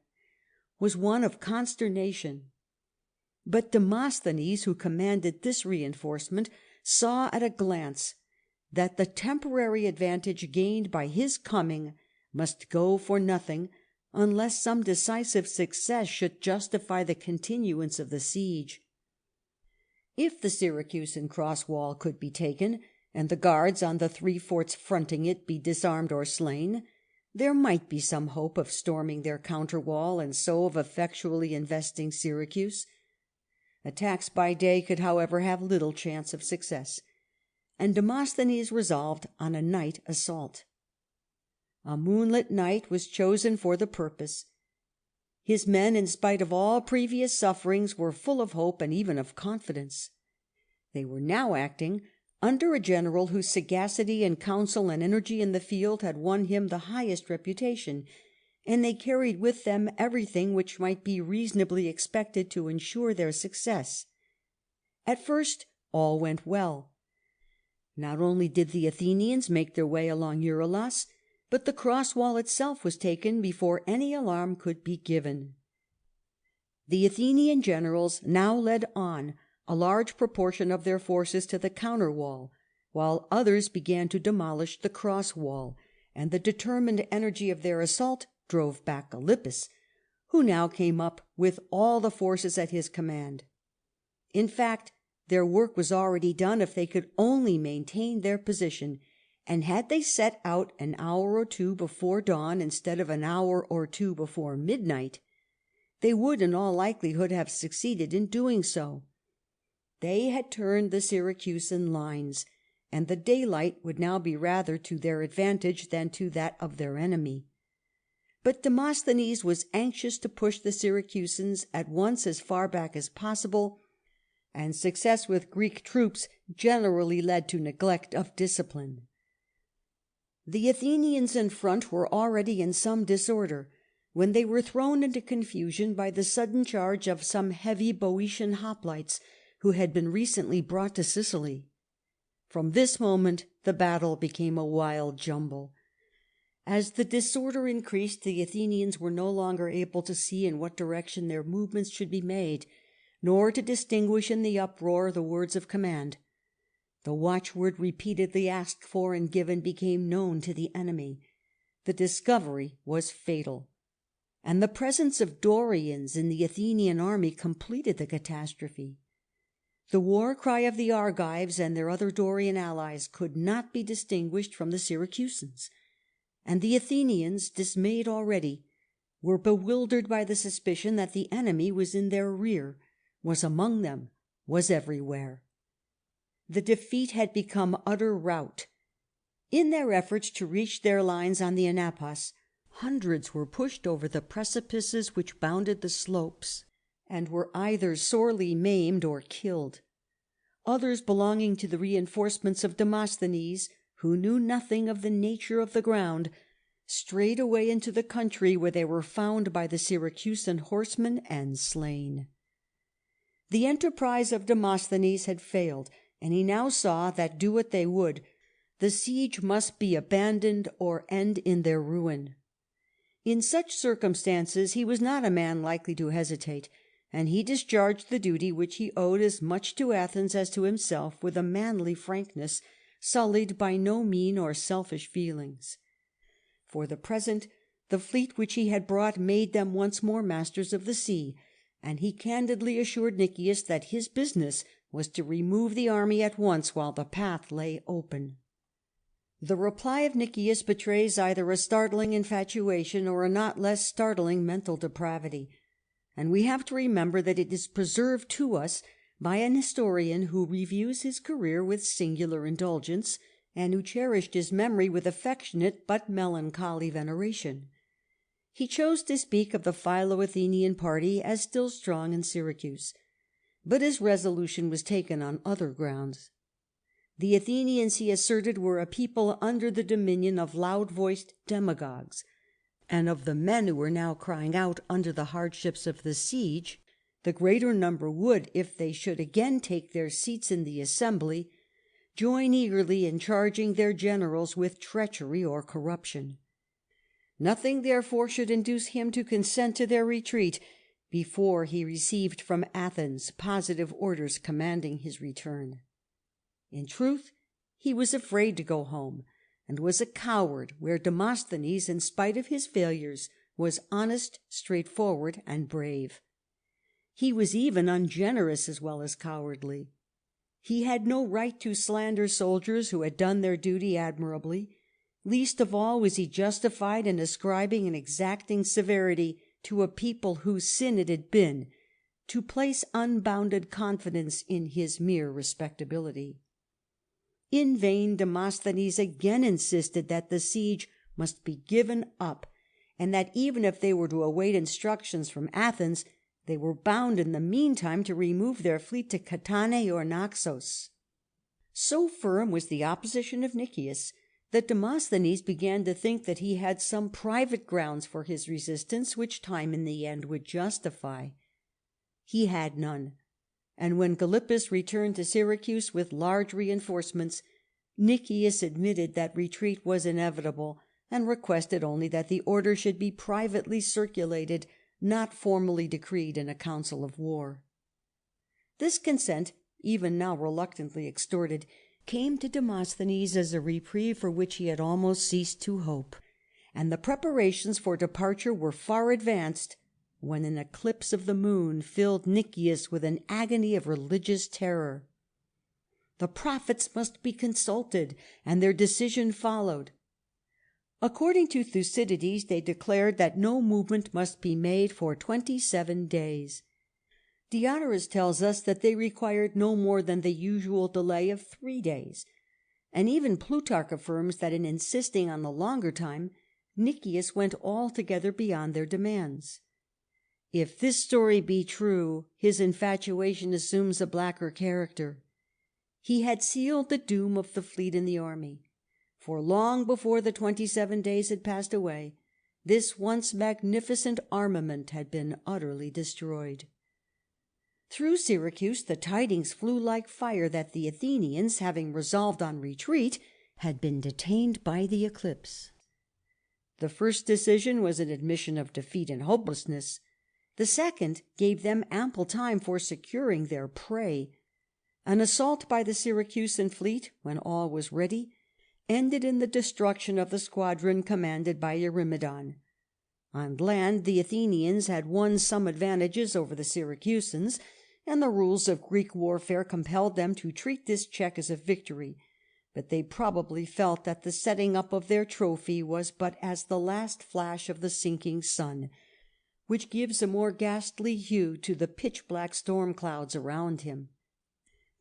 was one of consternation. But Demosthenes, who commanded this reinforcement, saw at a glance that the temporary advantage gained by his coming must go for nothing unless some decisive success should justify the continuance of the siege. If the Syracusan cross wall could be taken, and the guards on the 3 forts fronting it be disarmed or slain, there might be some hope of storming their counter wall and so of effectually investing Syracuse. Attacks by day could, however, have little chance of success, and Demosthenes resolved on a night assault. A moonlit night was chosen for the purpose. His men, in spite of all previous sufferings, were full of hope and even of confidence. They were now acting under a general whose sagacity and counsel and energy in the field had won him the highest reputation, and they carried with them everything which might be reasonably expected to ensure their success. At first all went well. Not only did the Athenians make their way along Eurylas, but the cross wall itself was taken before any alarm could be given. The Athenian generals now led on a large proportion of their forces to the counter wall, while others began to demolish the cross wall, and the determined energy of their assault drove back Gylippus, who now came up with all the forces at his command. In fact, their work was already done if they could only maintain their position, and had they set out an hour or two before dawn instead of an hour or two before midnight, they would in all likelihood have succeeded in doing so. They had turned the Syracusan lines, and the daylight would now be rather to their advantage than to that of their enemy. But Demosthenes was anxious to push the Syracusans at once as far back as possible, and success with Greek troops generally led to neglect of discipline. The Athenians in front were already in some disorder, when they were thrown into confusion by the sudden charge of some heavy Boeotian hoplites who had been recently brought to Sicily. From this moment the battle became a wild jumble. As the disorder increased, the Athenians were no longer able to see in what direction their movements should be made, nor to distinguish in the uproar the words of command. The watchword repeatedly asked for and given became known to the enemy. The discovery was fatal, and the presence of Dorians in the Athenian army completed the catastrophe. The war cry of the Argives and their other Dorian allies could not be distinguished from the Syracusans, and the Athenians, dismayed already, were bewildered by the suspicion that the enemy was in their rear, was among them, was everywhere. The defeat had become utter rout. In their efforts to reach their lines on the Anapas, hundreds were pushed over the precipices which bounded the slopes, and were either sorely maimed or killed. Others belonging to the reinforcements of Demosthenes, who knew nothing of the nature of the ground, strayed away into the country, where they were found by the Syracusan horsemen and slain. The enterprise of Demosthenes had failed, and he now saw that, do what they would, the siege must be abandoned or end in their ruin. In such circumstances he was not a man likely to hesitate, and he discharged the duty which he owed as much to Athens as to himself with a manly frankness sullied by no mean or selfish feelings. For the present, the fleet which he had brought made them once more masters of the sea, and he candidly assured Nikias that his business was to remove the army at once while the path lay open. The reply of Nikias betrays either a startling infatuation or a not less startling mental depravity, and we have to remember that it is preserved to us by an historian who reviews his career with singular indulgence, and who cherished his memory with affectionate but melancholy veneration. He chose to speak of the Philo-Athenian party as still strong in Syracuse, but his resolution was taken on other grounds. The Athenians, he asserted, were a people under the dominion of loud-voiced demagogues, and of the men who were now crying out under the hardships of the siege, the greater number would, if they should again take their seats in the assembly, join eagerly in charging their generals with treachery or corruption. Nothing, therefore, should induce him to consent to their retreat before he received from Athens positive orders commanding his return. In truth, he was afraid to go home, and was a coward where Demosthenes, in spite of his failures, was honest, straightforward, and brave. He was even ungenerous as well as cowardly. He had no right to slander soldiers who had done their duty admirably. Least of all was he justified in ascribing an exacting severity to a people whose sin it had been to place unbounded confidence in his mere respectability. In vain Demosthenes again insisted that the siege must be given up, and that even if they were to await instructions from Athens, they were bound in the meantime to remove their fleet to Catane or Naxos. So firm was the opposition of Nikias that Demosthenes began to think that he had some private grounds for his resistance which time in the end would justify. He had none, and when Gylippus returned to Syracuse with large reinforcements, Nikias admitted that retreat was inevitable, and requested only that the order should be privately circulated, not formally decreed in a council of war. This consent, even now reluctantly extorted, came to Demosthenes as a reprieve for which he had almost ceased to hope, and the preparations for departure were far advanced when an eclipse of the moon filled Nikias with an agony of religious terror. The prophets must be consulted, and their decision followed. According to Thucydides, they declared that no movement must be made for 27 days. Diodorus tells us that they required no more than the usual delay of 3 days, and even Plutarch affirms that in insisting on the longer time, Nikias went altogether beyond their demands. If this story be true, his infatuation assumes a blacker character. He had sealed the doom of the fleet and the army, for long before the 27 days had passed away, this once magnificent armament had been utterly destroyed. Through Syracuse the tidings flew like fire that the Athenians, having resolved on retreat, had been detained by the eclipse. The first decision was an admission of defeat and hopelessness. The second gave them ample time for securing their prey. An assault by the Syracusan fleet, when all was ready, ended in the destruction of the squadron commanded by Eurymedon. On land the Athenians had won some advantages over the Syracusans, and the rules of Greek warfare compelled them to treat this check as a victory, but they probably felt that the setting up of their trophy was but as the last flash of the sinking sun, which gives a more ghastly hue to the pitch-black storm clouds around him.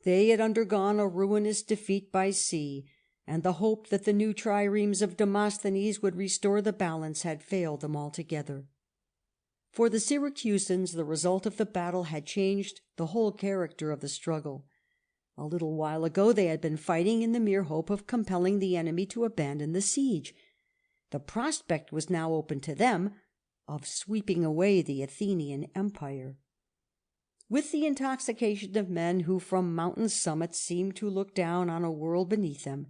They had undergone a ruinous defeat by sea, and the hope that the new triremes of Demosthenes would restore the balance had failed them altogether. For the Syracusans the result of the battle had changed the whole character of the struggle. A little while ago they had been fighting in the mere hope of compelling the enemy to abandon the siege. The prospect was now open to them of sweeping away the Athenian Empire. With the intoxication of men who from mountain summits seem to look down on a world beneath them,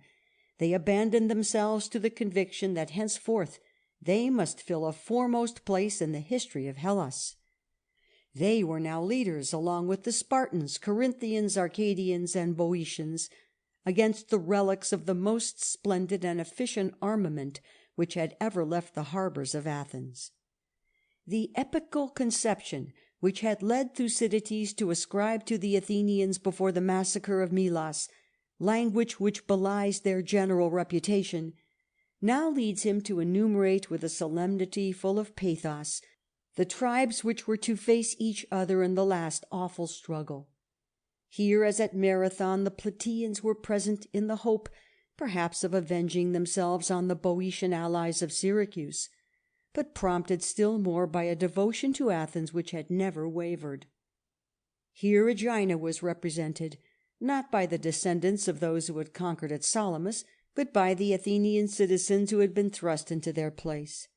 they abandoned themselves to the conviction that henceforth they must fill a foremost place in the history of Hellas. They were now leaders, along with the Spartans, Corinthians, Arcadians, and Boeotians, against the relics of the most splendid and efficient armament which had ever left the harbours of Athens. The epical conception which had led Thucydides to ascribe to the Athenians before the massacre of Melas language which belies their general reputation, now leads him to enumerate with a solemnity full of pathos the tribes which were to face each other in the last awful struggle. Here, as at Marathon, the Plataeans were present in the hope, perhaps, of avenging themselves on the Boeotian allies of Syracuse, but prompted still more by a devotion to Athens which had never wavered. Here Aegina was represented, not by the descendants of those who had conquered at Salamis, but by the Athenian citizens who had been thrust into their place.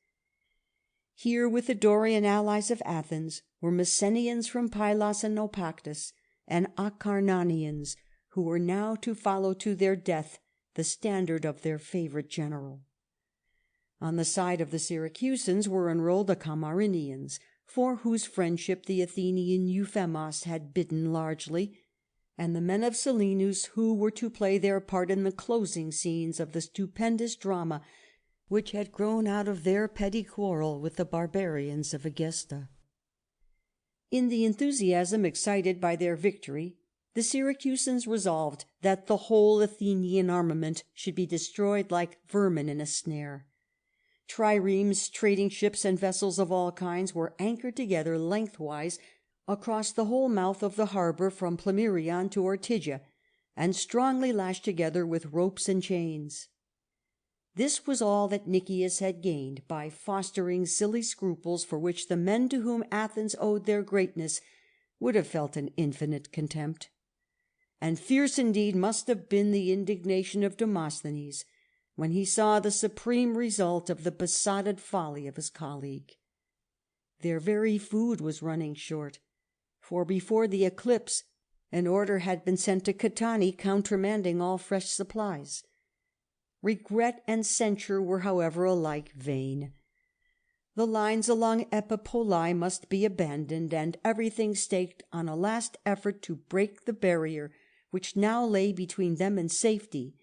Here, with the Dorian allies of Athens, were Messenians from Pylos and Naupactus, and Acarnanians, who were now to follow to their death the standard of their favourite general. On the side of the Syracusans were enrolled the Camarinians, for whose friendship the Athenian Euphemos had bidden largely, and the men of Selinus, who were to play their part in the closing scenes of the stupendous drama which had grown out of their petty quarrel with the barbarians of Egesta. In the enthusiasm excited by their victory, the Syracusans resolved that the whole Athenian armament should be destroyed like vermin in a snare. Triremes, trading ships, and vessels of all kinds were anchored together lengthwise across the whole mouth of the harbour from Plemmyrion to Ortygia, and strongly lashed together with ropes and chains. This was all that Nikias had gained by fostering silly scruples for which the men to whom Athens owed their greatness would have felt an infinite contempt. And fierce indeed must have been the indignation of Demosthenes when he saw the supreme result of the besotted folly of his colleague. Their very food was running short, for before the eclipse an order had been sent to Catani countermanding all fresh supplies. Regret and censure were, however, alike vain. The lines along Epipolae must be abandoned, and everything staked on a last effort to break the barrier which now lay between them and safety.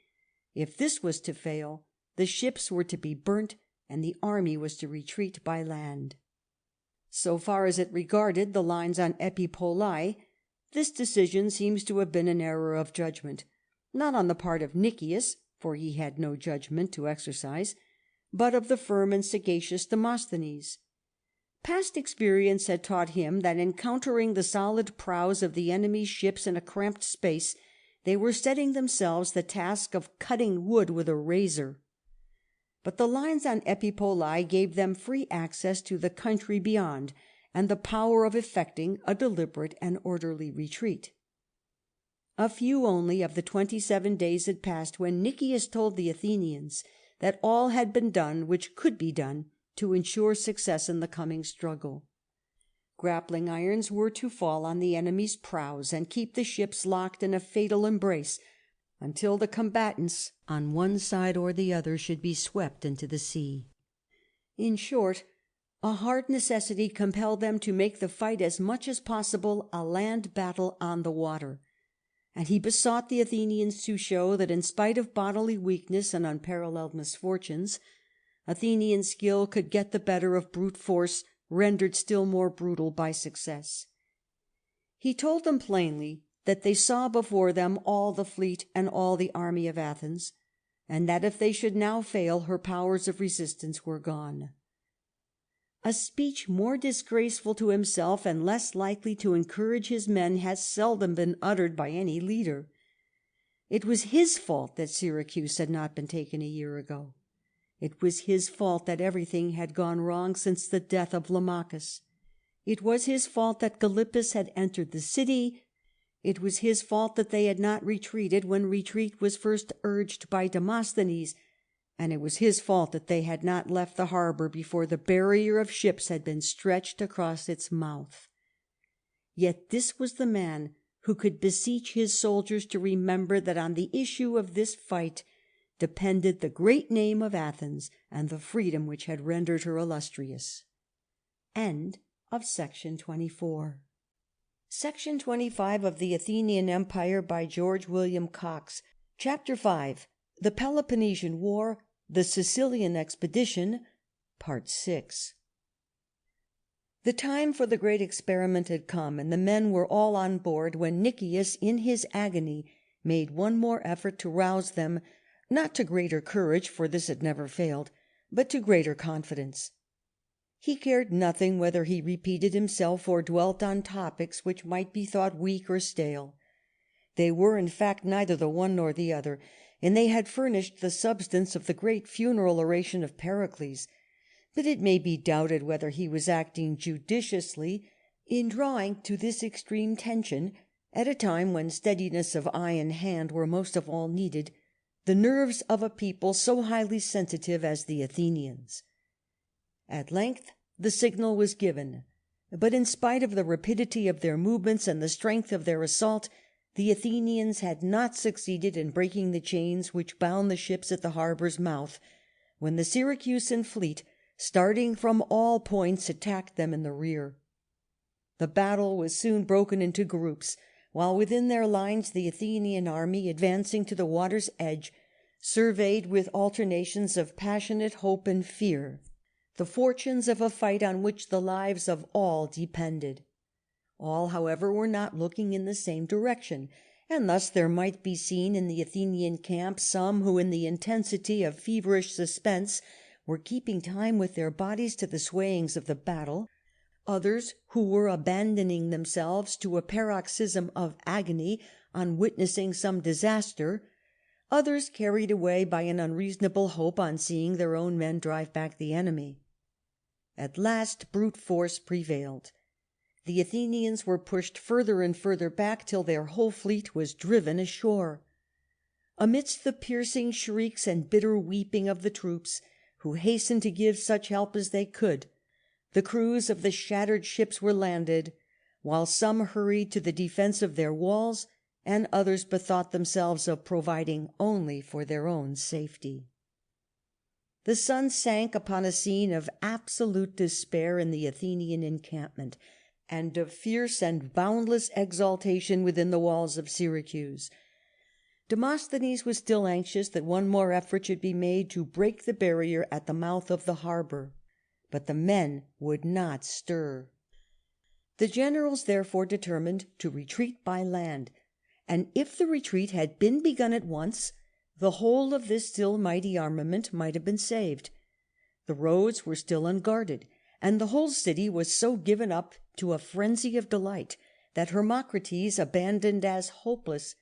If this was to fail, the ships were to be burnt, and the army was to retreat by land. So far as it regarded the lines on Epipolae, this decision seems to have been an error of judgment, not on the part of Nikias, for he had no judgment to exercise, but of the firm and sagacious Demosthenes. Past experience had taught him that, encountering the solid prows of the enemy's ships in a cramped space, they were setting themselves the task of cutting wood with a razor. But the lines on Epipolae gave them free access to the country beyond, and the power of effecting a deliberate and orderly retreat. A few only of the 27 days had passed when Nikias told the Athenians that all had been done which could be done to ensure success in the coming struggle. Grappling irons were to fall on the enemy's prows and keep the ships locked in a fatal embrace until the combatants on one side or the other should be swept into the sea. In short, a hard necessity compelled them to make the fight as much as possible a land battle on the water, and he besought the Athenians to show that, in spite of bodily weakness and unparalleled misfortunes, Athenian skill could get the better of brute force rendered still more brutal by success. He told them plainly that they saw before them all the fleet and all the army of Athens, and that if they should now fail, her powers of resistance were gone. A speech more disgraceful to himself and less likely to encourage his men has seldom been uttered by any leader. It was his fault that Syracuse had not been taken a year ago. It was his fault that everything had gone wrong since the death of Lamachus. It was his fault that Gylippus had entered the city. It was his fault that they had not retreated when retreat was first urged by Demosthenes, and it was his fault that they had not left the harbour before the barrier of ships had been stretched across its mouth. Yet this was the man who could beseech his soldiers to remember that on the issue of this fight depended the great name of Athens and the freedom which had rendered her illustrious. End of section 24. Section 25 of the Athenian Empire by George William Cox. Chapter 5. The Peloponnesian War, the Sicilian Expedition, Part 6. The time for the great experiment had come, and the men were all on board, when Nikias, in his agony, made one more effort to rouse them, not to greater courage, for this had never failed, but to greater confidence. He cared nothing whether he repeated himself or dwelt on topics which might be thought weak or stale. They were, in fact, neither the one nor the other, and they had furnished the substance of the great funeral oration of Pericles. But it may be doubted whether he was acting judiciously in drawing to this extreme tension, at a time when steadiness of eye and hand were most of all needed, the nerves of a people so highly sensitive as the Athenians. At length the signal was given, but in spite of the rapidity of their movements and the strength of their assault, the Athenians had not succeeded in breaking the chains which bound the ships at the harbour's mouth, when the Syracusan fleet, starting from all points, attacked them in the rear. The battle was soon broken into groups, while within their lines the Athenian army, advancing to the water's edge, surveyed with alternations of passionate hope and fear the fortunes of a fight on which the lives of all depended. All, however, were not looking in the same direction, and thus there might be seen in the Athenian camp some who, in the intensity of feverish suspense, were keeping time with their bodies to the swayings of the battle, others who were abandoning themselves to a paroxysm of agony on witnessing some disaster, others carried away by an unreasonable hope on seeing their own men drive back the enemy. At last brute force prevailed. The Athenians were pushed further and further back till their whole fleet was driven ashore. Amidst the piercing shrieks and bitter weeping of the troops, who hastened to give such help as they could, the crews of the shattered ships were landed, while some hurried to the defence of their walls, and others bethought themselves of providing only for their own safety. The sun sank upon a scene of absolute despair in the Athenian encampment, and of fierce and boundless exultation within the walls of Syracuse. Demosthenes was still anxious that one more effort should be made to break the barrier at the mouth of the harbour, but the men would not stir. The generals therefore determined to retreat by land, and if the retreat had been begun at once, the whole of this still mighty armament might have been saved. The roads were still unguarded, and the whole city was so given up to a frenzy of delight that Hermocrates abandoned as hopeless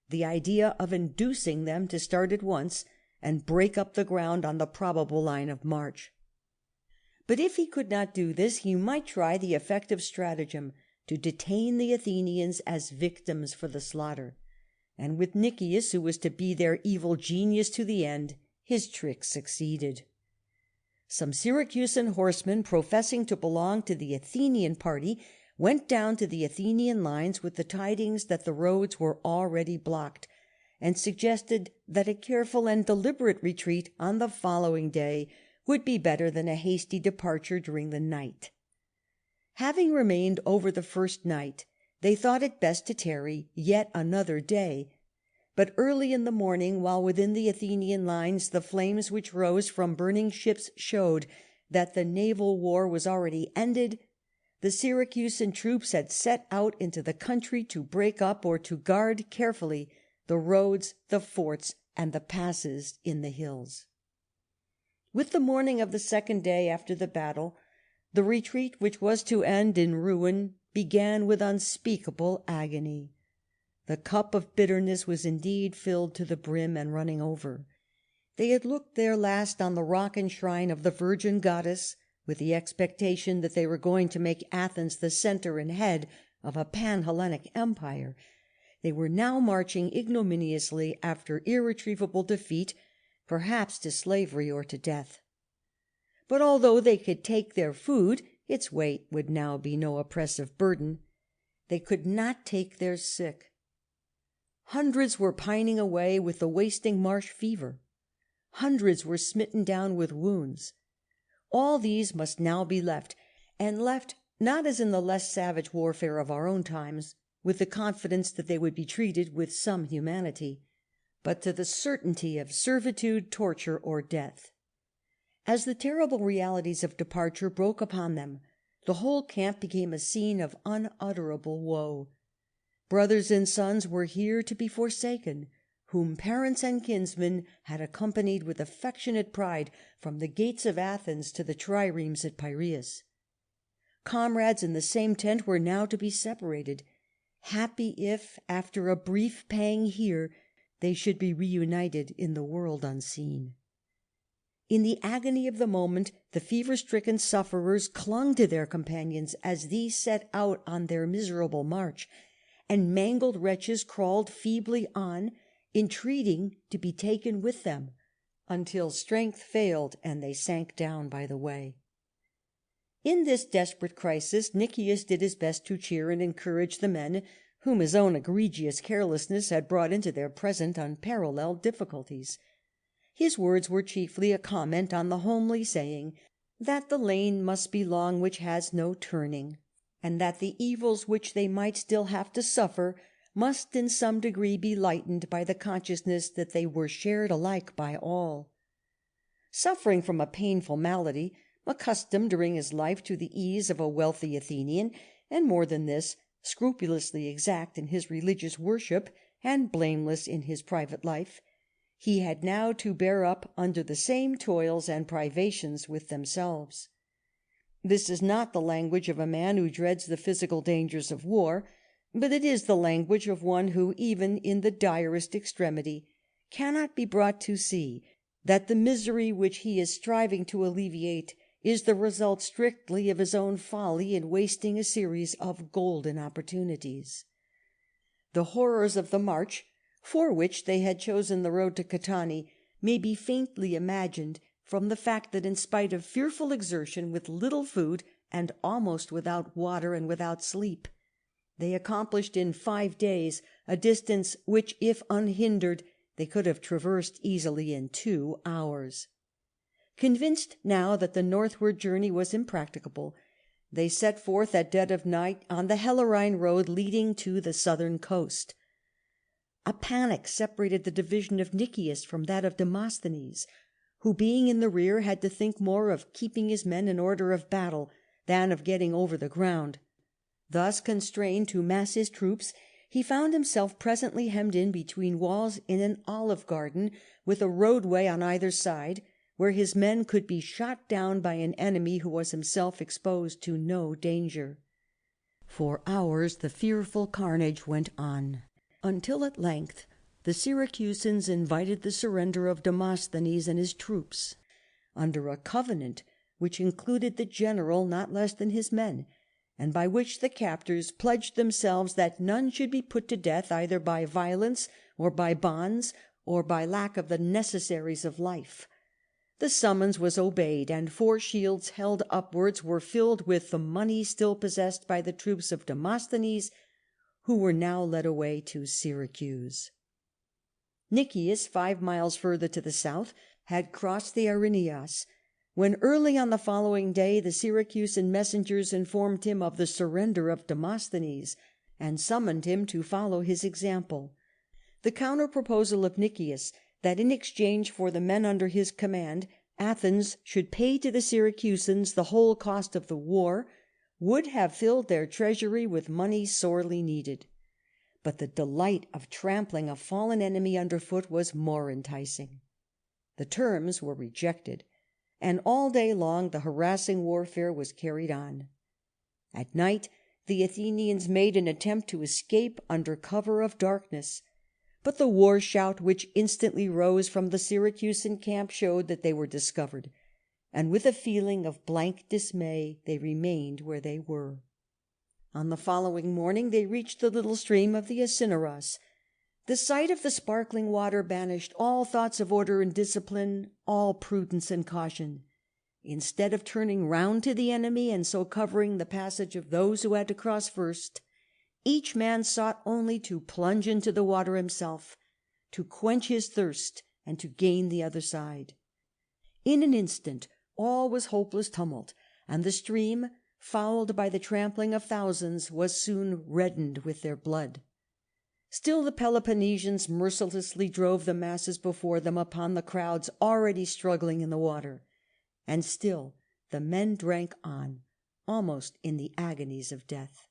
the idea of inducing them to start at once and break up the ground on the probable line of march. But if he could not do this, he might try the effective stratagem to detain the Athenians as victims for the slaughter, and with Nikias, who was to be their evil genius to the end, his trick succeeded. Some Syracusan horsemen, professing to belong to the Athenian party, went down to the Athenian lines with the tidings that the roads were already blocked, and suggested that a careful and deliberate retreat on the following day would be better than a hasty departure during the night. Having remained over the first night, they thought it best to tarry yet another day. But early in the morning, while within the Athenian lines, the flames which rose from burning ships showed that the naval war was already ended, the Syracusan troops had set out into the country to break up or to guard carefully the roads, the forts, and the passes in the hills. With the morning of the second day after the battle, the retreat, which was to end in ruin, began with unspeakable agony. The cup of bitterness was indeed filled to the brim and running over. They had looked their last on the rock and shrine of the virgin goddess, with the expectation that they were going to make Athens the centre and head of a pan-Hellenic empire. They were now marching ignominiously after irretrievable defeat, perhaps to slavery or to death. But although they could take their food, its weight would now be no oppressive burden. They could not take their sick. Hundreds were pining away with the wasting marsh fever. Hundreds were smitten down with wounds. All these must now be left, and left not as in the less savage warfare of our own times, with the confidence that they would be treated with some humanity, but to the certainty of servitude, torture, or death. As the terrible realities of departure broke upon them, the whole camp became a scene of unutterable woe. Brothers and sons were here to be forsaken, whom parents and kinsmen had accompanied with affectionate pride from the gates of Athens to the triremes at Piraeus. Comrades in the same tent were now to be separated, happy if, after a brief pang here, they should be reunited in the world unseen. In the agony of the moment, the fever-stricken sufferers clung to their companions as these set out on their miserable march, and mangled wretches crawled feebly on, entreating to be taken with them, until strength failed and they sank down by the way. In this desperate crisis Nikias did his best to cheer and encourage the men whom his own egregious carelessness had brought into their present unparalleled difficulties. His words were chiefly a comment on the homely saying that the lane must be long which has no turning, and that the evils which they might still have to suffer must in some degree be lightened by the consciousness that they were shared alike by all. Suffering from a painful malady, accustomed during his life to the ease of a wealthy Athenian, and more than this, scrupulously exact in his religious worship and blameless in his private life, he had now to bear up under the same toils and privations with themselves. This is not the language of a man who dreads the physical dangers of war, but it is the language of one who, even in the direst extremity, cannot be brought to see that the misery which he is striving to alleviate is the result strictly of his own folly in wasting a series of golden opportunities. The horrors of the march, for which they had chosen the road to Catani, may be faintly imagined from the fact that in spite of fearful exertion, with little food, and almost without water and without sleep, they accomplished in 5 days a distance which, if unhindered, they could have traversed easily in 2 hours. Convinced now that the northward journey was impracticable, they set forth at dead of night on the Helorine road leading to the southern coast. A panic separated the division of Nikias from that of Demosthenes, who, being in the rear, had to think more of keeping his men in order of battle than of getting over the ground. Thus constrained to mass his troops, he found himself presently hemmed in between walls in an olive garden, with a roadway on either side, where his men could be shot down by an enemy who was himself exposed to no danger. For hours the fearful carnage went on, until at length the Syracusans invited the surrender of Demosthenes and his troops, under a covenant which included the general not less than his men, and by which the captors pledged themselves that none should be put to death either by violence, or by bonds, or by lack of the necessaries of life. The summons was obeyed, and 4 shields held upwards were filled with the money still possessed by the troops of Demosthenes, who were now led away to Syracuse. Nikias, 5 miles further to the south, had crossed the Erineas, when early on the following day the Syracusan messengers informed him of the surrender of Demosthenes, and summoned him to follow his example. The counter-proposal of Nikias, that in exchange for the men under his command Athens should pay to the Syracusans the whole cost of the war, would have filled their treasury with money sorely needed. But the delight of trampling a fallen enemy underfoot was more enticing. The terms were rejected, and all day long the harassing warfare was carried on. At night the Athenians made an attempt to escape under cover of darkness, but the war shout which instantly rose from the Syracusan camp showed that they were discovered, and with a feeling of blank dismay they remained where they were. On the following morning they reached the little stream of the Asinoros. The sight of the sparkling water banished all thoughts of order and discipline, all prudence and caution. Instead of turning round to the enemy and so covering the passage of those who had to cross first, each man sought only to plunge into the water himself, to quench his thirst, and to gain the other side. In an instant all was hopeless tumult, and the stream, fouled by the trampling of thousands, was soon reddened with their blood. Still the Peloponnesians mercilessly drove the masses before them upon the crowds already struggling in the water, and still the men drank on, almost in the agonies of death.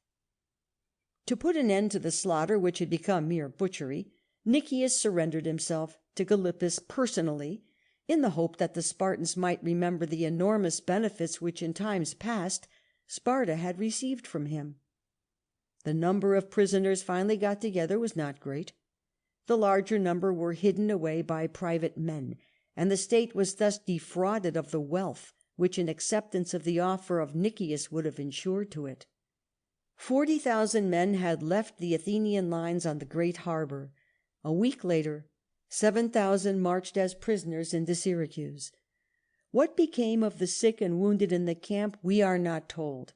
To put an end to the slaughter, which had become mere butchery, Nikias surrendered himself to Gylippus personally, in the hope that the Spartans might remember the enormous benefits which in times past Sparta had received from him. The number of prisoners finally got together was not great. The larger number were hidden away by private men, and the state was thus defrauded of the wealth which an acceptance of the offer of Nikias would have ensured to it. 40,000 men had left the Athenian lines on the great harbour. A week later 7,000 marched as prisoners into Syracuse. What became of the sick and wounded in the camp we are not told.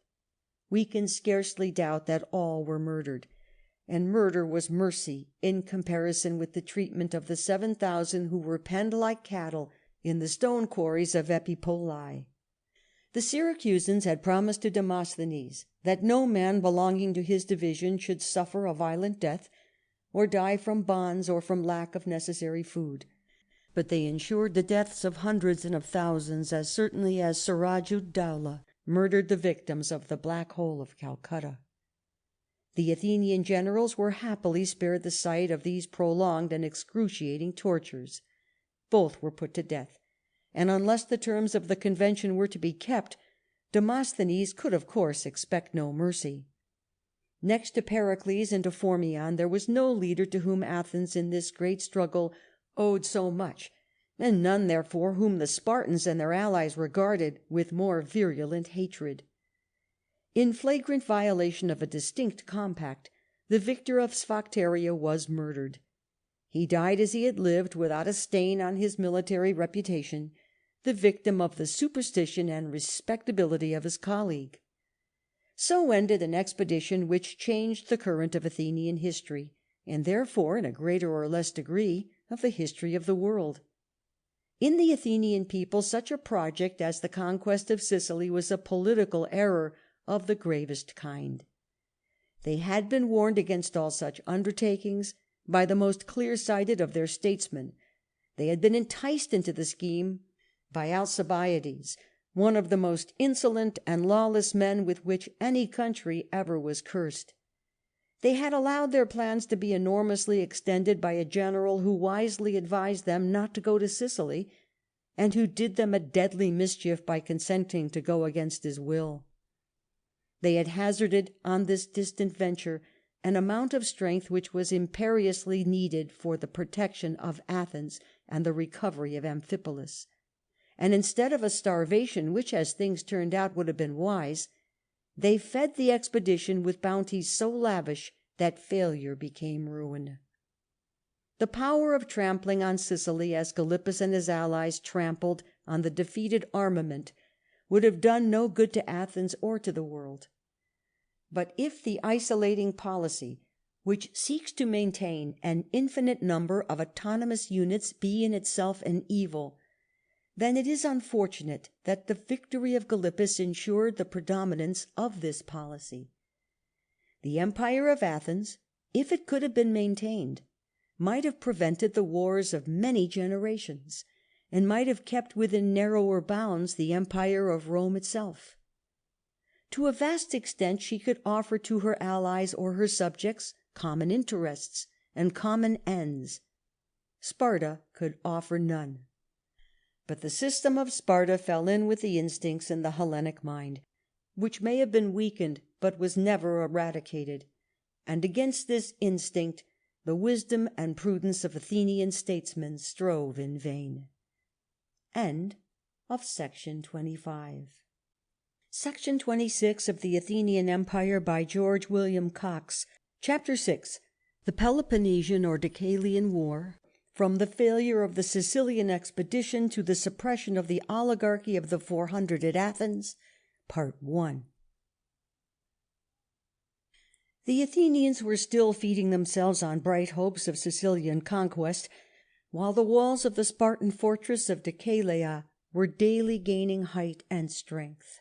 We can scarcely doubt that all were murdered, and murder was mercy in comparison with the treatment of the 7,000 who were penned like cattle in the stone quarries of Epipolae. The Syracusans had promised to Demosthenes that no man belonging to his division should suffer a violent death, or die from bonds or from lack of necessary food. But they ensured the deaths of hundreds and of thousands as certainly as Suraj-ud-Dowlah murdered the victims of the Black Hole of Calcutta. The Athenian generals were happily spared the sight of these prolonged and excruciating tortures. Both were put to death, and unless the terms of the convention were to be kept, Demosthenes could of course expect no mercy. Next to Pericles and to Phormyon, there was no leader to whom Athens in this great struggle owed so much, and none therefore whom the Spartans and their allies regarded with more virulent hatred. In flagrant violation of a distinct compact, the victor of Sphacteria was murdered. He died as he had lived, without a stain on his military reputation, the victim of the superstition and respectability of his colleague. So ended an expedition which changed the current of Athenian history, and therefore, in a greater or less degree, of the history of the world. In the Athenian people such a project as the conquest of Sicily was a political error of the gravest kind. They had been warned against all such undertakings by the most clear-sighted of their statesmen. They had been enticed into the scheme by Alcibiades, one of the most insolent and lawless men with which any country ever was cursed. They had allowed their plans to be enormously extended by a general who wisely advised them not to go to Sicily, and who did them a deadly mischief by consenting to go against his will. They had hazarded on this distant venture an amount of strength which was imperiously needed for the protection of Athens and the recovery of Amphipolis, and instead of a starvation, which, as things turned out, would have been wise, they fed the expedition with bounties so lavish that failure became ruin. The power of trampling on Sicily, as Gylippus and his allies trampled on the defeated armament, would have done no good to Athens or to the world. But if the isolating policy, which seeks to maintain an infinite number of autonomous units, be in itself an evil, then it is unfortunate that the victory of Gylippus ensured the predominance of this policy. The empire of Athens, if it could have been maintained, might have prevented the wars of many generations, and might have kept within narrower bounds the empire of Rome itself. To a vast extent she could offer to her allies or her subjects common interests and common ends. Sparta could offer none. But the system of Sparta fell in with the instincts in the Hellenic mind, which may have been weakened but was never eradicated, and against this instinct the wisdom and prudence of Athenian statesmen strove in vain. End of section 25. Section 26 of the Athenian Empire by George William Cox. Chapter 6. The Peloponnesian or Deucalian War, from the failure of the Sicilian expedition to the suppression of the oligarchy of the 400 at Athens. Part 1. The Athenians were still feeding themselves on bright hopes of Sicilian conquest, while the walls of the Spartan fortress of Deucalion were daily gaining height and strength.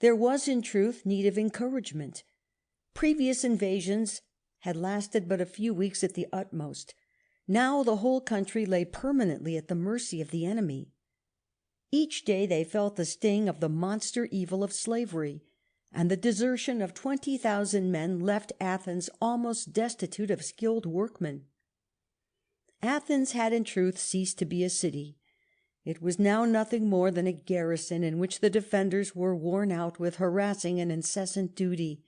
There was, in truth, need of encouragement. Previous invasions had lasted but a few weeks at the utmost. Now the whole country lay permanently at the mercy of the enemy. Each day they felt the sting of the monster evil of slavery, and the desertion of 20,000 men left Athens almost destitute of skilled workmen. Athens had in truth ceased to be a city. It was now nothing more than a garrison in which the defenders were worn out with harassing and incessant duty.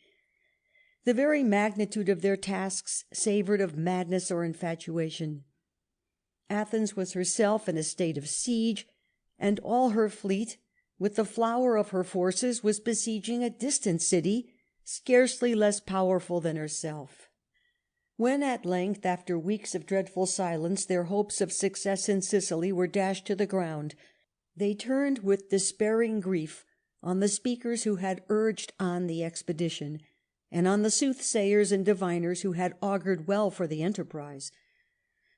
The very magnitude of their tasks savoured of madness or infatuation. Athens was herself in a state of siege, and all her fleet, with the flower of her forces, was besieging a distant city, scarcely less powerful than herself. When at length, after weeks of dreadful silence, their hopes of success in Sicily were dashed to the ground, they turned with despairing grief on the speakers who had urged on the expedition, and on the soothsayers and diviners who had augured well for the enterprise.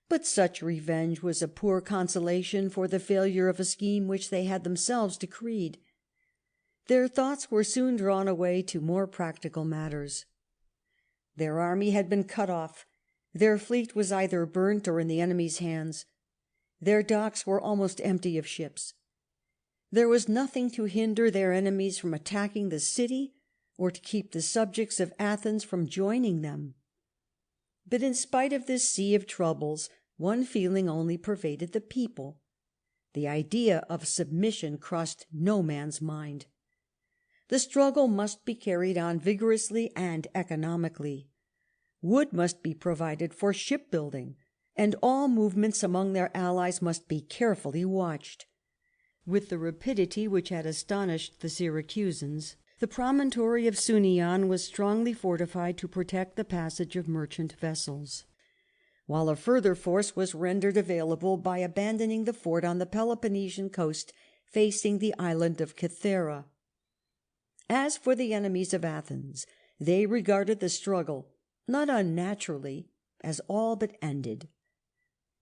But such revenge was a poor consolation for the failure of a scheme which they had themselves decreed. Their thoughts were soon drawn away to more practical matters. Their army had been cut off, their fleet was either burnt or in the enemy's hands, their docks were almost empty of ships. There was nothing to hinder their enemies from attacking the city, or to keep the subjects of Athens from joining them. But in spite of this sea of troubles, one feeling only pervaded the people. The idea of submission crossed no man's mind. The struggle must be carried on vigorously and economically. Wood must be provided for shipbuilding, and all movements among their allies must be carefully watched. With the rapidity which had astonished the Syracusans, the promontory of Sunion was strongly fortified to protect the passage of merchant vessels, while a further force was rendered available by abandoning the fort on the Peloponnesian coast facing the island of Cythera. As for the enemies of Athens, they regarded the struggle, not unnaturally, as all but ended.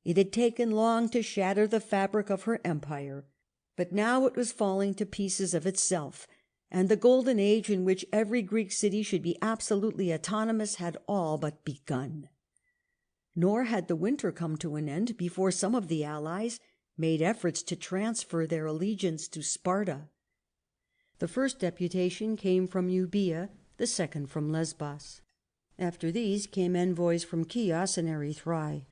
It had taken long to shatter the fabric of her empire, but now it was falling to pieces of itself, and the golden age in which every Greek city should be absolutely autonomous had all but begun. Nor had the winter come to an end before some of the allies made efforts to transfer their allegiance to Sparta. The first deputation came from Euboea, the second from Lesbos. After these came envoys from Chios and Erythrae,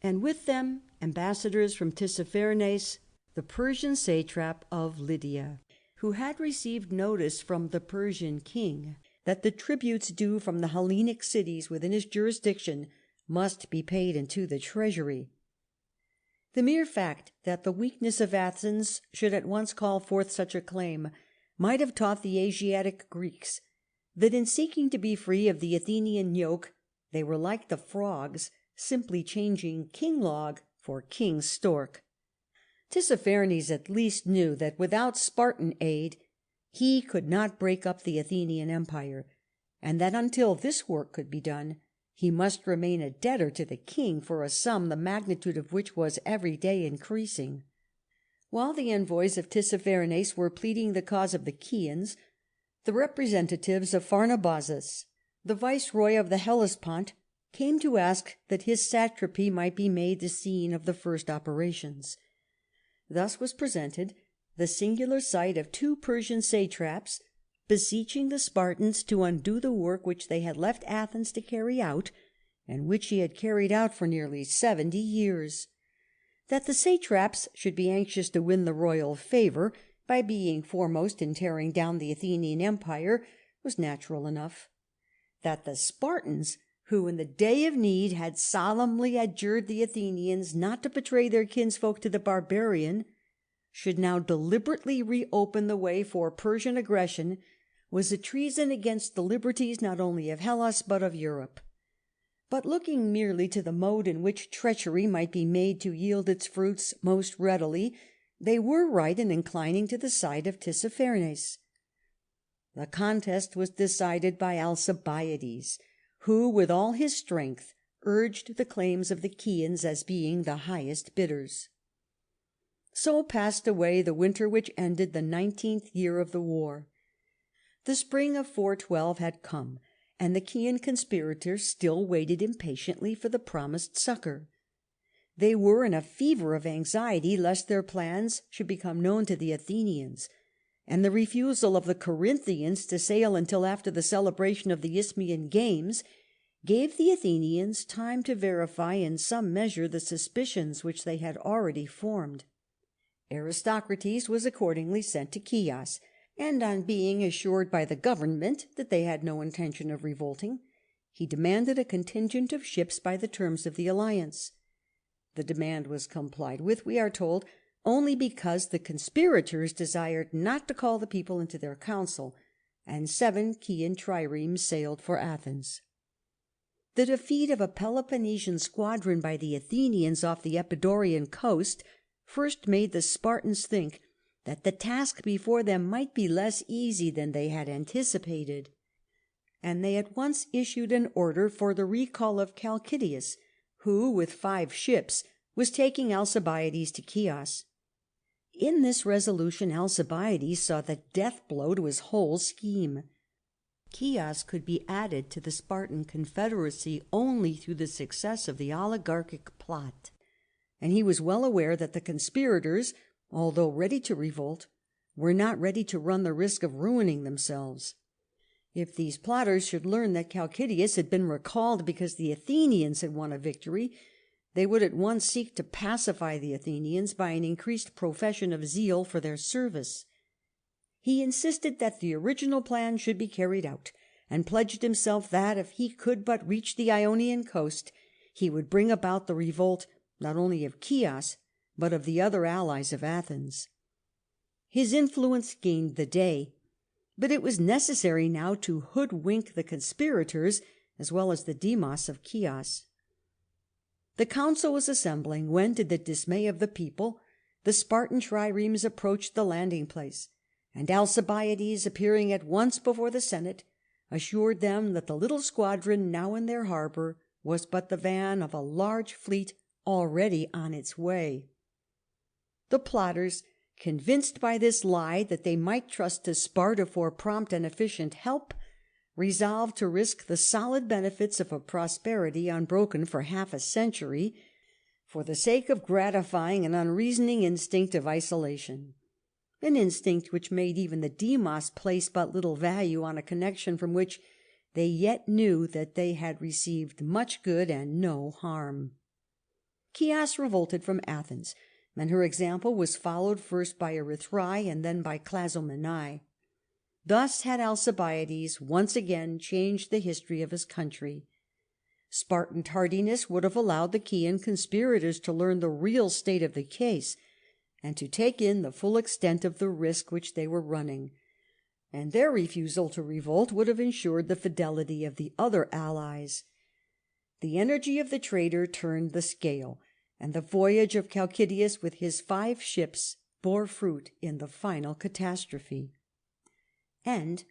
and with them ambassadors from Tissaphernes, the Persian satrap of Lydia, who had received notice from the Persian king that the tributes due from the Hellenic cities within his jurisdiction must be paid into the treasury. The mere fact that the weakness of Athens should at once call forth such a claim might have taught the Asiatic Greeks that in seeking to be free of the Athenian yoke they were like the frogs, simply changing king log for king stork. Tissaphernes at least knew that without Spartan aid he could not break up the Athenian Empire, and that until this work could be done he must remain a debtor to the king for a sum the magnitude of which was every day increasing. While the envoys of Tissaphernes were pleading the cause of the Chians, the representatives of Pharnabazus, the viceroy of the Hellespont, came to ask that his satrapy might be made the scene of the first operations. Thus was presented the singular sight of two Persian satraps, beseeching the Spartans to undo the work which they had left Athens to carry out, and which he had carried out for nearly 70 years. That the satraps should be anxious to win the royal favour by being foremost in tearing down the Athenian Empire was natural enough. That the Spartans, who in the day of need had solemnly adjured the Athenians not to betray their kinsfolk to the barbarian, should now deliberately reopen the way for Persian aggression, was a treason against the liberties not only of Hellas but of Europe. But looking merely to the mode in which treachery might be made to yield its fruits most readily, they were right in inclining to the side of Tissaphernes. The contest was decided by Alcibiades, who with all his strength urged the claims of the Chians as being the highest bidders. So passed away the winter which ended the 19th year of the war. The spring of 412 had come, and the Chian conspirators still waited impatiently for the promised succour. They were in a fever of anxiety lest their plans should become known to the Athenians, and the refusal of the Corinthians to sail until after the celebration of the Isthmian Games gave the Athenians time to verify in some measure the suspicions which they had already formed. Aristocrates was accordingly sent to Chios, and on being assured by the government that they had no intention of revolting, he demanded a contingent of ships by the terms of the alliance. The demand was complied with, we are told, only because the conspirators desired not to call the people into their council, and 7 Chian triremes sailed for Athens. The defeat of a Peloponnesian squadron by the Athenians off the Epidaurian coast first made the Spartans think that the task before them might be less easy than they had anticipated, and they at once issued an order for the recall of Chalcidius, who, with 5 ships, was taking Alcibiades to Chios. In this resolution Alcibiades saw the death blow to his whole scheme. Chios could be added to the Spartan confederacy only through the success of the oligarchic plot, and he was well aware that the conspirators, although ready to revolt, were not ready to run the risk of ruining themselves. If these plotters should learn that Chalcidius had been recalled because the Athenians had won a victory, they would at once seek to pacify the Athenians by an increased profession of zeal for their service. He insisted that the original plan should be carried out, and pledged himself that, if he could but reach the Ionian coast, he would bring about the revolt not only of Chios, but of the other allies of Athens. His influence gained the day, but it was necessary now to hoodwink the conspirators as well as the demos of Chios. The council was assembling when, to the dismay of the people, the Spartan triremes approached the landing place, and Alcibiades, appearing at once before the Senate, assured them that the little squadron now in their harbour was but the van of a large fleet already on its way. The plotters, convinced by this lie that they might trust to Sparta for prompt and efficient help, resolved to risk the solid benefits of a prosperity unbroken for half a century, for the sake of gratifying an unreasoning instinct of isolation, an instinct which made even the demos place but little value on a connection from which they yet knew that they had received much good and no harm. Chios revolted from Athens, and her example was followed first by Erythrae and then by Clazomenae. Thus had Alcibiades once again changed the history of his country. Spartan tardiness would have allowed the Chian conspirators to learn the real state of the case, and to take in the full extent of the risk which they were running, and their refusal to revolt would have ensured the fidelity of the other allies. The energy of the traitor turned the scale, and the voyage of Chalcidius with his 5 ships bore fruit in the final catastrophe. End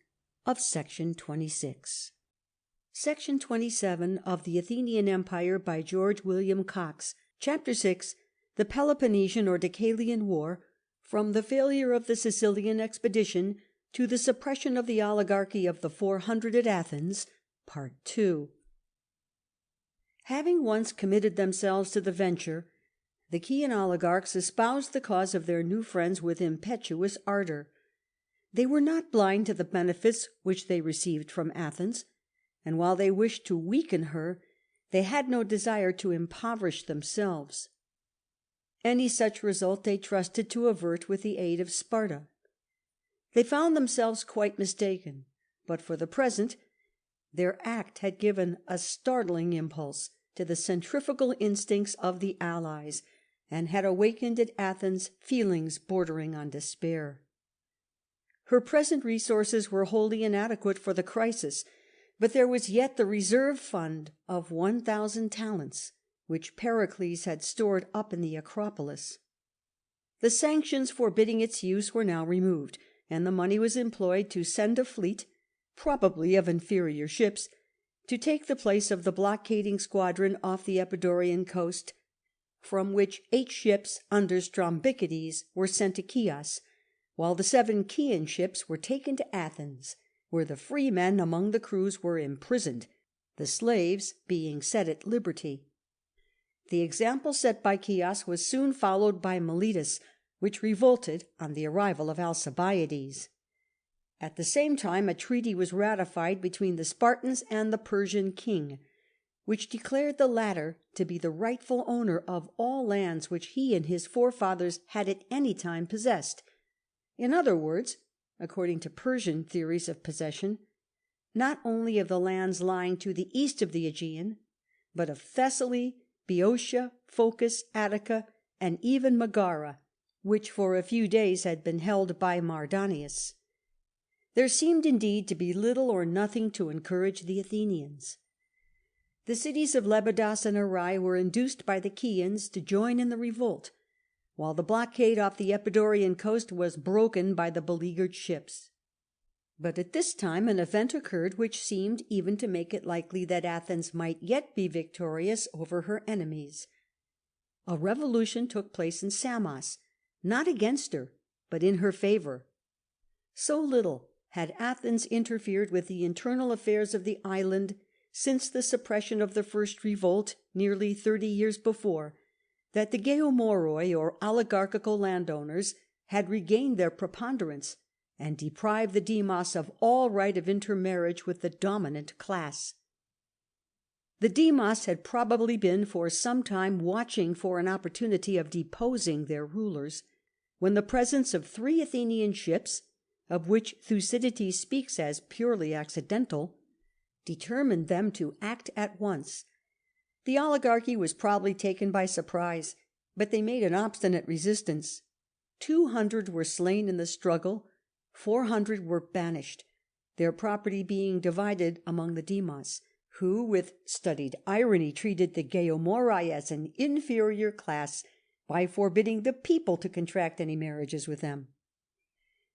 of section 26. Section 27 of the Athenian Empire by George William Cox. Chapter 6. The Peloponnesian or Deucalian War, from the failure of the Sicilian expedition to the suppression of the oligarchy of the 400 at Athens. Part 2. Having once committed themselves to the venture, the Chian oligarchs espoused the cause of their new friends with impetuous ardour. They were not blind to the benefits which they received from Athens, and while they wished to weaken her, they had no desire to impoverish themselves. Any such result they trusted to avert with the aid of Sparta. They found themselves quite mistaken, but for the present their act had given a startling impulse to the centrifugal instincts of the allies, and had awakened at Athens feelings bordering on despair. Her present resources were wholly inadequate for the crisis, but there was yet the reserve fund of 1,000 talents, which Pericles had stored up in the Acropolis. The sanctions forbidding its use were now removed, and the money was employed to send a fleet, probably of inferior ships, to take the place of the blockading squadron off the Epidaurian coast, from which 8 ships under Strombichides were sent to Chios, while the 7 Chian ships were taken to Athens, where the free men among the crews were imprisoned, the slaves being set at liberty. The example set by Chios was soon followed by Miletus, which revolted on the arrival of Alcibiades. At the same time a treaty was ratified between the Spartans and the Persian king, which declared the latter to be the rightful owner of all lands which he and his forefathers had at any time possessed. In other words, according to Persian theories of possession, not only of the lands lying to the east of the Aegean, but of Thessaly, Boeotia, Phocis, Attica, and even Megara, which for a few days had been held by Mardonius. There seemed indeed to be little or nothing to encourage the Athenians. The cities of Lebedas and Arai were induced by the Chians to join in the revolt, while the blockade off the Epidaurian coast was broken by the beleaguered ships. But at this time an event occurred which seemed even to make it likely that Athens might yet be victorious over her enemies. A revolution took place in Samos, not against her, but in her favour. So little had Athens interfered with the internal affairs of the island since the suppression of the first revolt nearly 30 years before, that the geomoroi, or oligarchical landowners, had regained their preponderance and deprived the demos of all right of intermarriage with the dominant class. The demos had probably been for some time watching for an opportunity of deposing their rulers, when the presence of 3 Athenian ships, of which Thucydides speaks as purely accidental, determined them to act at once. The oligarchy was probably taken by surprise, but they made an obstinate resistance. 200 were slain in the struggle, 400 were banished, their property being divided among the demos, who with studied irony treated the geomoroi as an inferior class by forbidding the people to contract any marriages with them.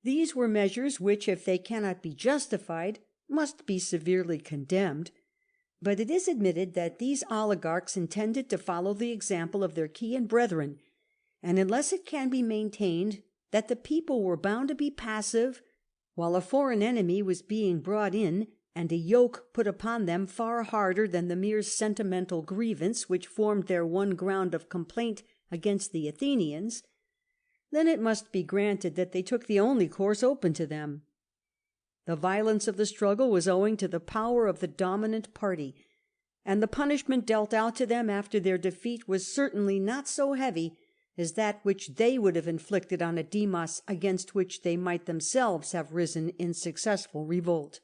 These were measures which, if they cannot be justified, must be severely condemned. But it is admitted that these oligarchs intended to follow the example of their Chian brethren, and unless it can be maintained that the people were bound to be passive while a foreign enemy was being brought in, and a yoke put upon them far harder than the mere sentimental grievance which formed their one ground of complaint against the Athenians, then it must be granted that they took the only course open to them. The violence of the struggle was owing to the power of the dominant party, and the punishment dealt out to them after their defeat was certainly not so heavy as that which they would have inflicted on a demos against which they might themselves have risen in successful revolt.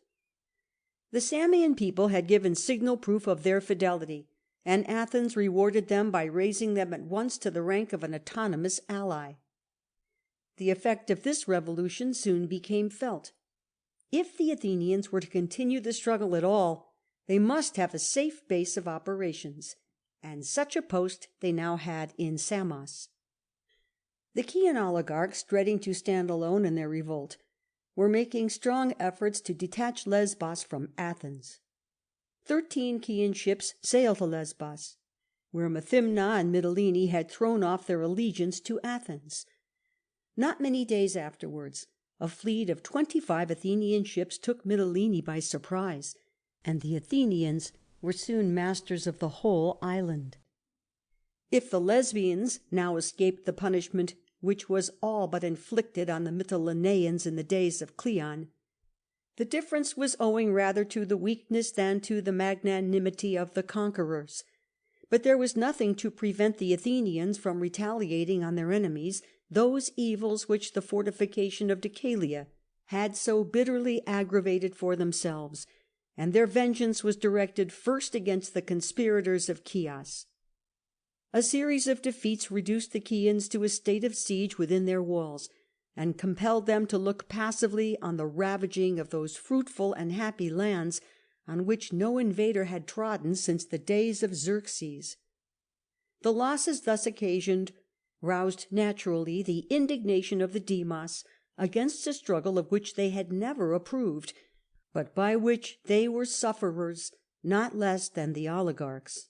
The Samian people had given signal proof of their fidelity, and Athens rewarded them by raising them at once to the rank of an autonomous ally. The effect of this revolution soon became felt. If the Athenians were to continue the struggle at all, they must have a safe base of operations, and such a post they now had in Samos. The Chian oligarchs, dreading to stand alone in their revolt, were making strong efforts to detach Lesbos from Athens. 13 Chian ships sailed to Lesbos, where Methymna and Mytilene had thrown off their allegiance to Athens. Not many days afterwards, a fleet of 25 Athenian ships took Mytilene by surprise, and the Athenians were soon masters of the whole island. If the Lesbians now escaped the punishment which was all but inflicted on the Mytileneans in the days of Cleon. The difference was owing rather to the weakness than to the magnanimity of the conquerors. But there was nothing to prevent the Athenians from retaliating on their enemies those evils which the fortification of Decalia had so bitterly aggravated for themselves, and their vengeance was directed first against the conspirators of Chios. A series of defeats reduced the Chians to a state of siege within their walls, and compelled them to look passively on the ravaging of those fruitful and happy lands on which no invader had trodden since the days of Xerxes. The losses thus occasioned roused naturally the indignation of the Demos against a struggle of which they had never approved, but by which they were sufferers not less than the oligarchs.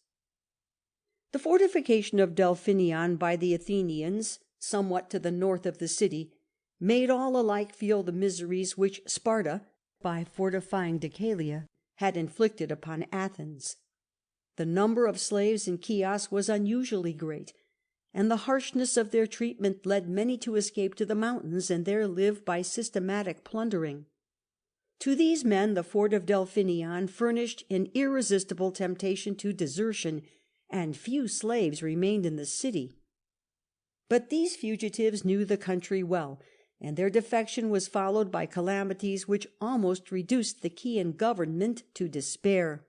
The fortification of Delphinion by the Athenians, somewhat to the north of the city, made all alike feel the miseries which Sparta, by fortifying Decalia, had inflicted upon Athens. The number of slaves in Chios was unusually great, and the harshness of their treatment led many to escape to the mountains and there live by systematic plundering. To these men the fort of Delphinion furnished an irresistible temptation to desertion, and few slaves remained in the city. But these fugitives knew the country well, and their defection was followed by calamities which almost reduced the Chian government to despair.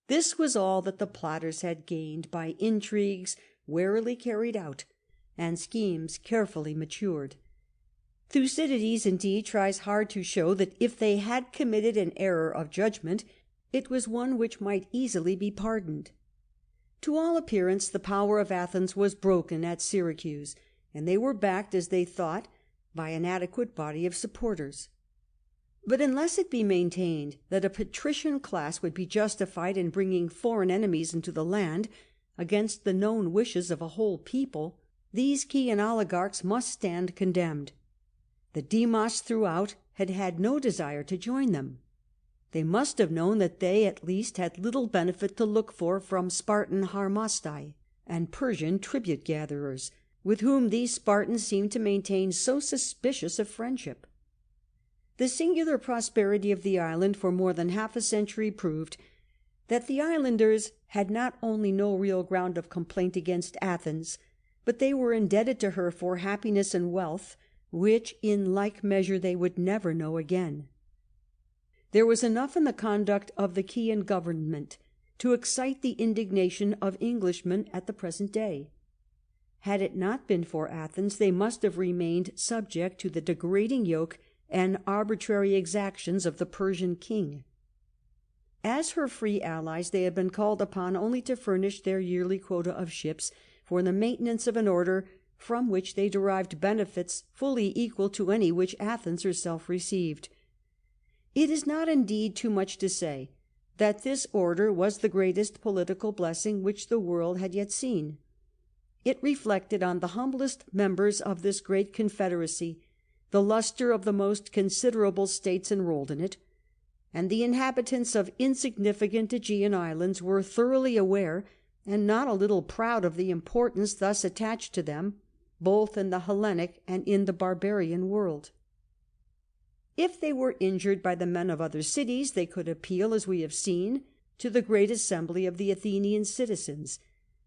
This was all that the plotters had gained by intrigues warily carried out and schemes carefully matured. Thucydides indeed tries hard to show that if they had committed an error of judgment, it was one which might easily be pardoned. To all appearance the power of Athens was broken at Syracuse, and they were backed, as they thought, by an adequate body of supporters. But unless it be maintained that a patrician class would be justified in bringing foreign enemies into the land against the known wishes of a whole people, these Chian oligarchs must stand condemned. The Demos throughout had had no desire to join them. They must have known that they at least had little benefit to look for from Spartan harmostai and Persian tribute gatherers, with whom these Spartans seemed to maintain so suspicious a friendship. The singular prosperity of the island for more than half a century proved that the islanders had not only no real ground of complaint against Athens, but they were indebted to her for happiness and wealth, which in like measure they would never know again. There was enough in the conduct of the Chian government to excite the indignation of Englishmen at the present day. Had it not been for Athens, they must have remained subject to the degrading yoke and arbitrary exactions of the Persian king. As her free allies, they had been called upon only to furnish their yearly quota of ships for the maintenance of an order from which they derived benefits fully equal to any which Athens herself received. It is not indeed too much to say that this order was the greatest political blessing which the world had yet seen. It reflected on the humblest members of this great confederacy the lustre of the most considerable states enrolled in it, and the inhabitants of insignificant Aegean islands were thoroughly aware and not a little proud of the importance thus attached to them, both in the Hellenic and in the barbarian world. If they were injured by the men of other cities, they could appeal, as we have seen, to the great assembly of the Athenian citizens,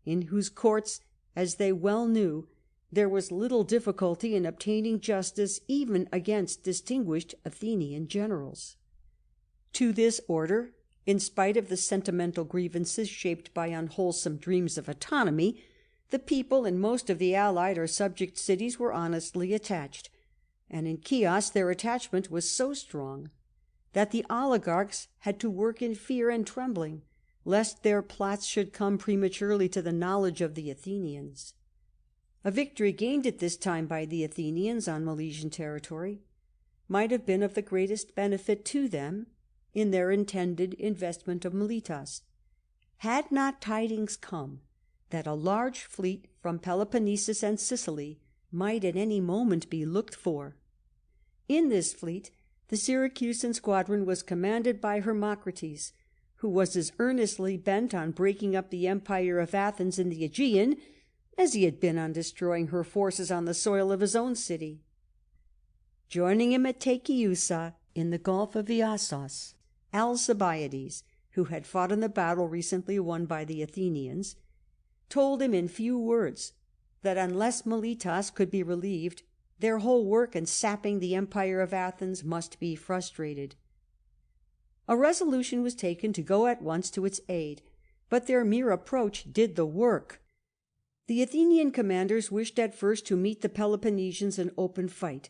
in whose courts, as they well knew, there was little difficulty in obtaining justice even against distinguished Athenian generals. To this order, in spite of the sentimental grievances shaped by unwholesome dreams of autonomy, the people in most of the allied or subject cities were honestly attached, and in Chios their attachment was so strong that the oligarchs had to work in fear and trembling, lest their plots should come prematurely to the knowledge of the Athenians. A victory gained at this time by the Athenians on Milesian territory might have been of the greatest benefit to them in their intended investment of Miletus, had not tidings come that a large fleet from Peloponnesus and Sicily might at any moment be looked for. In this fleet the Syracusan squadron was commanded by Hermocrates, who was as earnestly bent on breaking up the empire of Athens in the Aegean as he had been on destroying her forces on the soil of his own city. Joining him at Teichiusa in the Gulf of Iassos, Alcibiades, who had fought in the battle recently won by the Athenians, told him in few words that unless Miletus could be relieved, their whole work in sapping the empire of Athens must be frustrated. A resolution was taken to go at once to its aid, but their mere approach did the work. The Athenian commanders wished at first to meet the Peloponnesians in open fight,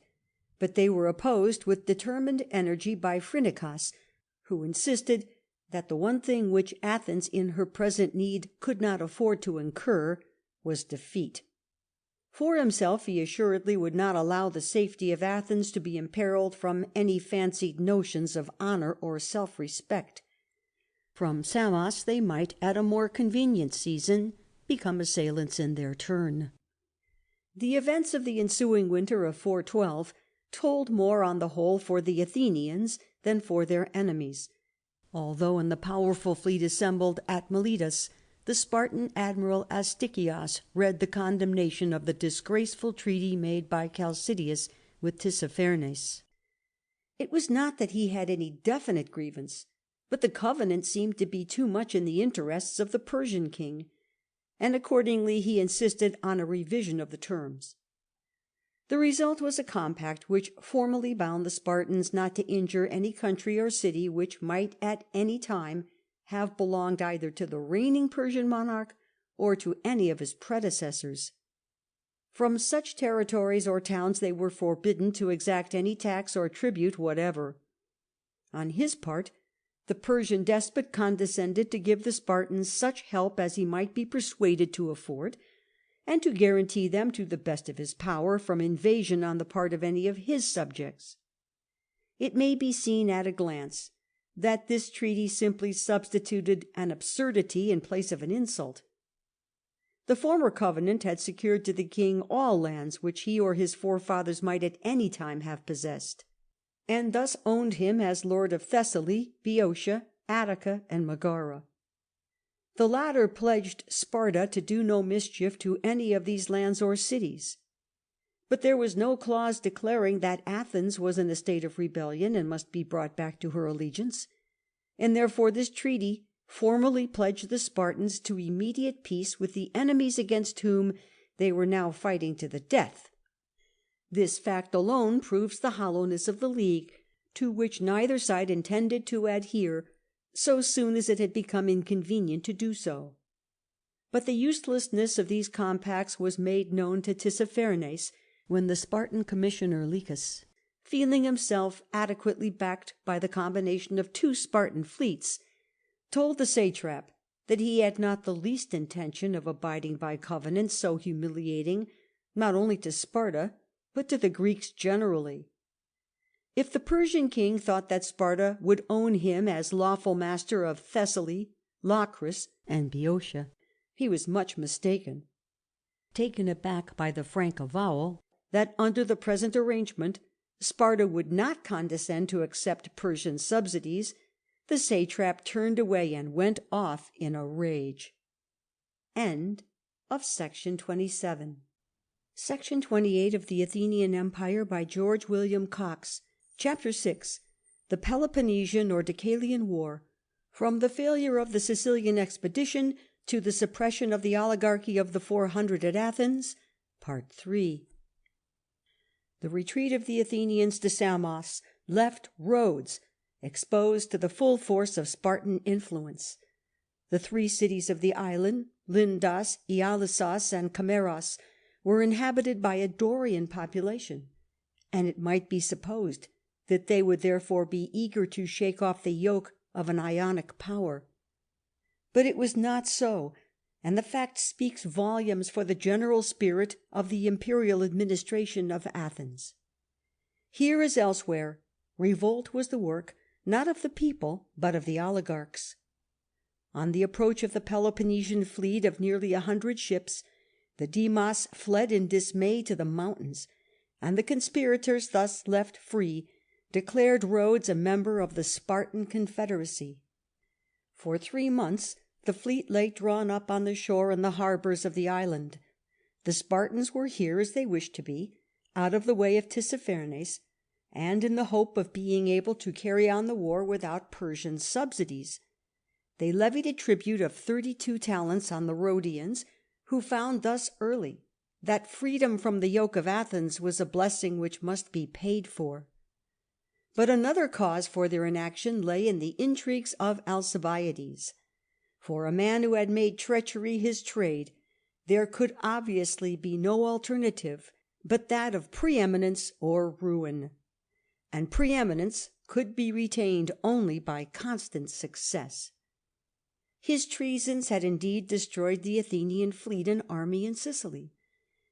but they were opposed with determined energy by Phrynichus, who insisted that the one thing which Athens in her present need could not afford to incur was defeat. For himself, he assuredly would not allow the safety of Athens to be imperilled from any fancied notions of honour or self-respect. From Samos they might, at a more convenient season, become assailants in their turn. The events of the ensuing winter of 412 told more on the whole for the Athenians than for their enemies. Although in the powerful fleet assembled at Miletus, the Spartan admiral Nikias read the condemnation of the disgraceful treaty made by Chalcidius with Tissaphernes. It was not that he had any definite grievance, but the covenant seemed to be too much in the interests of the Persian king, and accordingly he insisted on a revision of the terms. The result was a compact which formally bound the Spartans not to injure any country or city which might at any time have belonged either to the reigning Persian monarch or to any of his predecessors. From such territories or towns they were forbidden to exact any tax or tribute whatever. On his part, the Persian despot condescended to give the Spartans such help as he might be persuaded to afford, and to guarantee them to the best of his power from invasion on the part of any of his subjects. It may be seen at a glance that this treaty simply substituted an absurdity in place of an insult. The former covenant had secured to the king all lands which he or his forefathers might at any time have possessed, and thus owned him as lord of Thessaly, Boeotia, Attica, and Megara. The latter pledged Sparta to do no mischief to any of these lands or cities. But there was no clause declaring that Athens was in a state of rebellion and must be brought back to her allegiance, and therefore this treaty formally pledged the Spartans to immediate peace with the enemies against whom they were now fighting to the death. This fact alone proves the hollowness of the league, to which neither side intended to adhere so soon as it had become inconvenient to do so. But the uselessness of these compacts was made known to Tissaphernes when the Spartan commissioner Nikias, feeling himself adequately backed by the combination of two Spartan fleets, told the satrap that he had not the least intention of abiding by covenants so humiliating not only to Sparta but to the Greeks generally. If the Persian king thought that Sparta would own him as lawful master of Thessaly, Locris, and Boeotia, he was much mistaken. Taken aback by the frank avowal that under the present arrangement Sparta would not condescend to accept Persian subsidies, the satrap turned away and went off in a rage. End of Section 27. Section 28 of the Athenian Empire by George William Cox. Chapter 6. The Peloponnesian or Deucalian War, from the failure of the Sicilian expedition to the suppression of the oligarchy of the 400 at Athens. Part 3. The retreat of the Athenians to Samos left Rhodes exposed to the full force of Spartan influence. The three cities of the island, Lindas, Ialissos, and Cameros, were inhabited by a Dorian population, and it might be supposed that they would therefore be eager to shake off the yoke of an Ionic power. But it was not so, and the fact speaks volumes for the general spirit of the imperial administration of Athens. Here, as elsewhere, revolt was the work not of the people but of the oligarchs. On the approach of the Peloponnesian fleet of nearly 100 ships, the Demas fled in dismay to the mountains, and the conspirators, thus left free, declared Rhodes a member of the Spartan confederacy. For 3 months the fleet lay drawn up on the shore in the harbours of the island. The Spartans were here, as they wished to be, out of the way of Tissaphernes, and in the hope of being able to carry on the war without Persian subsidies. They levied a tribute of 32 talents on the Rhodians, who found thus early that freedom from the yoke of Athens was a blessing which must be paid for. But another cause for their inaction lay in the intrigues of Alcibiades. For a man who had made treachery his trade, there could obviously be no alternative but that of preeminence or ruin. And preeminence could be retained only by constant success. His treasons had indeed destroyed the Athenian fleet and army in Sicily,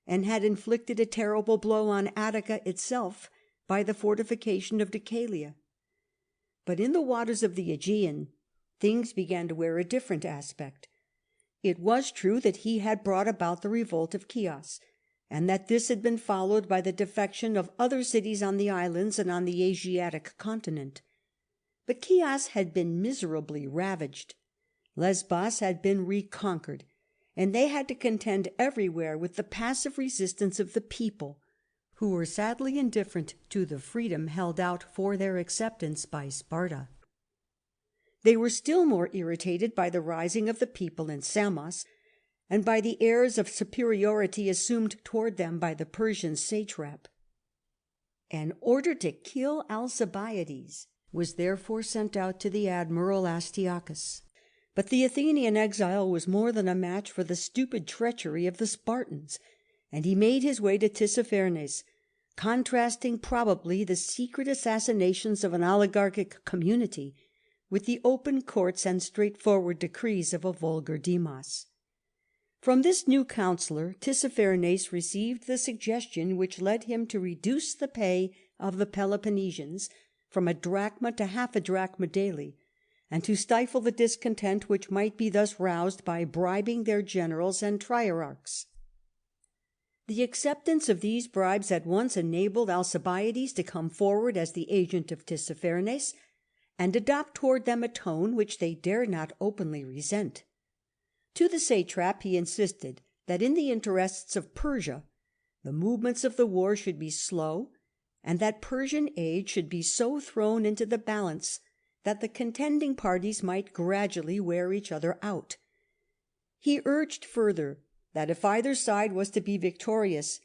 and had inflicted a terrible blow on Attica itself by the fortification of Decalia. But in the waters of the Aegean things began to wear a different aspect. It was true that he had brought about the revolt of Chios, and that this had been followed by the defection of other cities on the islands and on the Asiatic continent. But Chios had been miserably ravaged. Lesbos had been reconquered, and they had to contend everywhere with the passive resistance of the people, who were sadly indifferent to the freedom held out for their acceptance by Sparta. They were still more irritated by the rising of the people in Samos, and by the airs of superiority assumed toward them by the Persian satrap. An order to kill Alcibiades was therefore sent out to the admiral Astyochus. But the Athenian exile was more than a match for the stupid treachery of the Spartans, and he made his way to Tissaphernes, contrasting probably the secret assassinations of an oligarchic community with the open courts and straightforward decrees of a vulgar demos. From this new counsellor Tissaphernes received the suggestion which led him to reduce the pay of the Peloponnesians from a drachma to half a drachma daily, and to stifle the discontent which might be thus roused by bribing their generals and trierarchs. The acceptance of these bribes at once enabled Alcibiades to come forward as the agent of Tissaphernes, and adopt toward them a tone which they dared not openly resent. To the satrap he insisted that in the interests of Persia the movements of the war should be slow, and that Persian aid should be so thrown into the balance that the contending parties might gradually wear each other out. He urged further that if either side was to be victorious,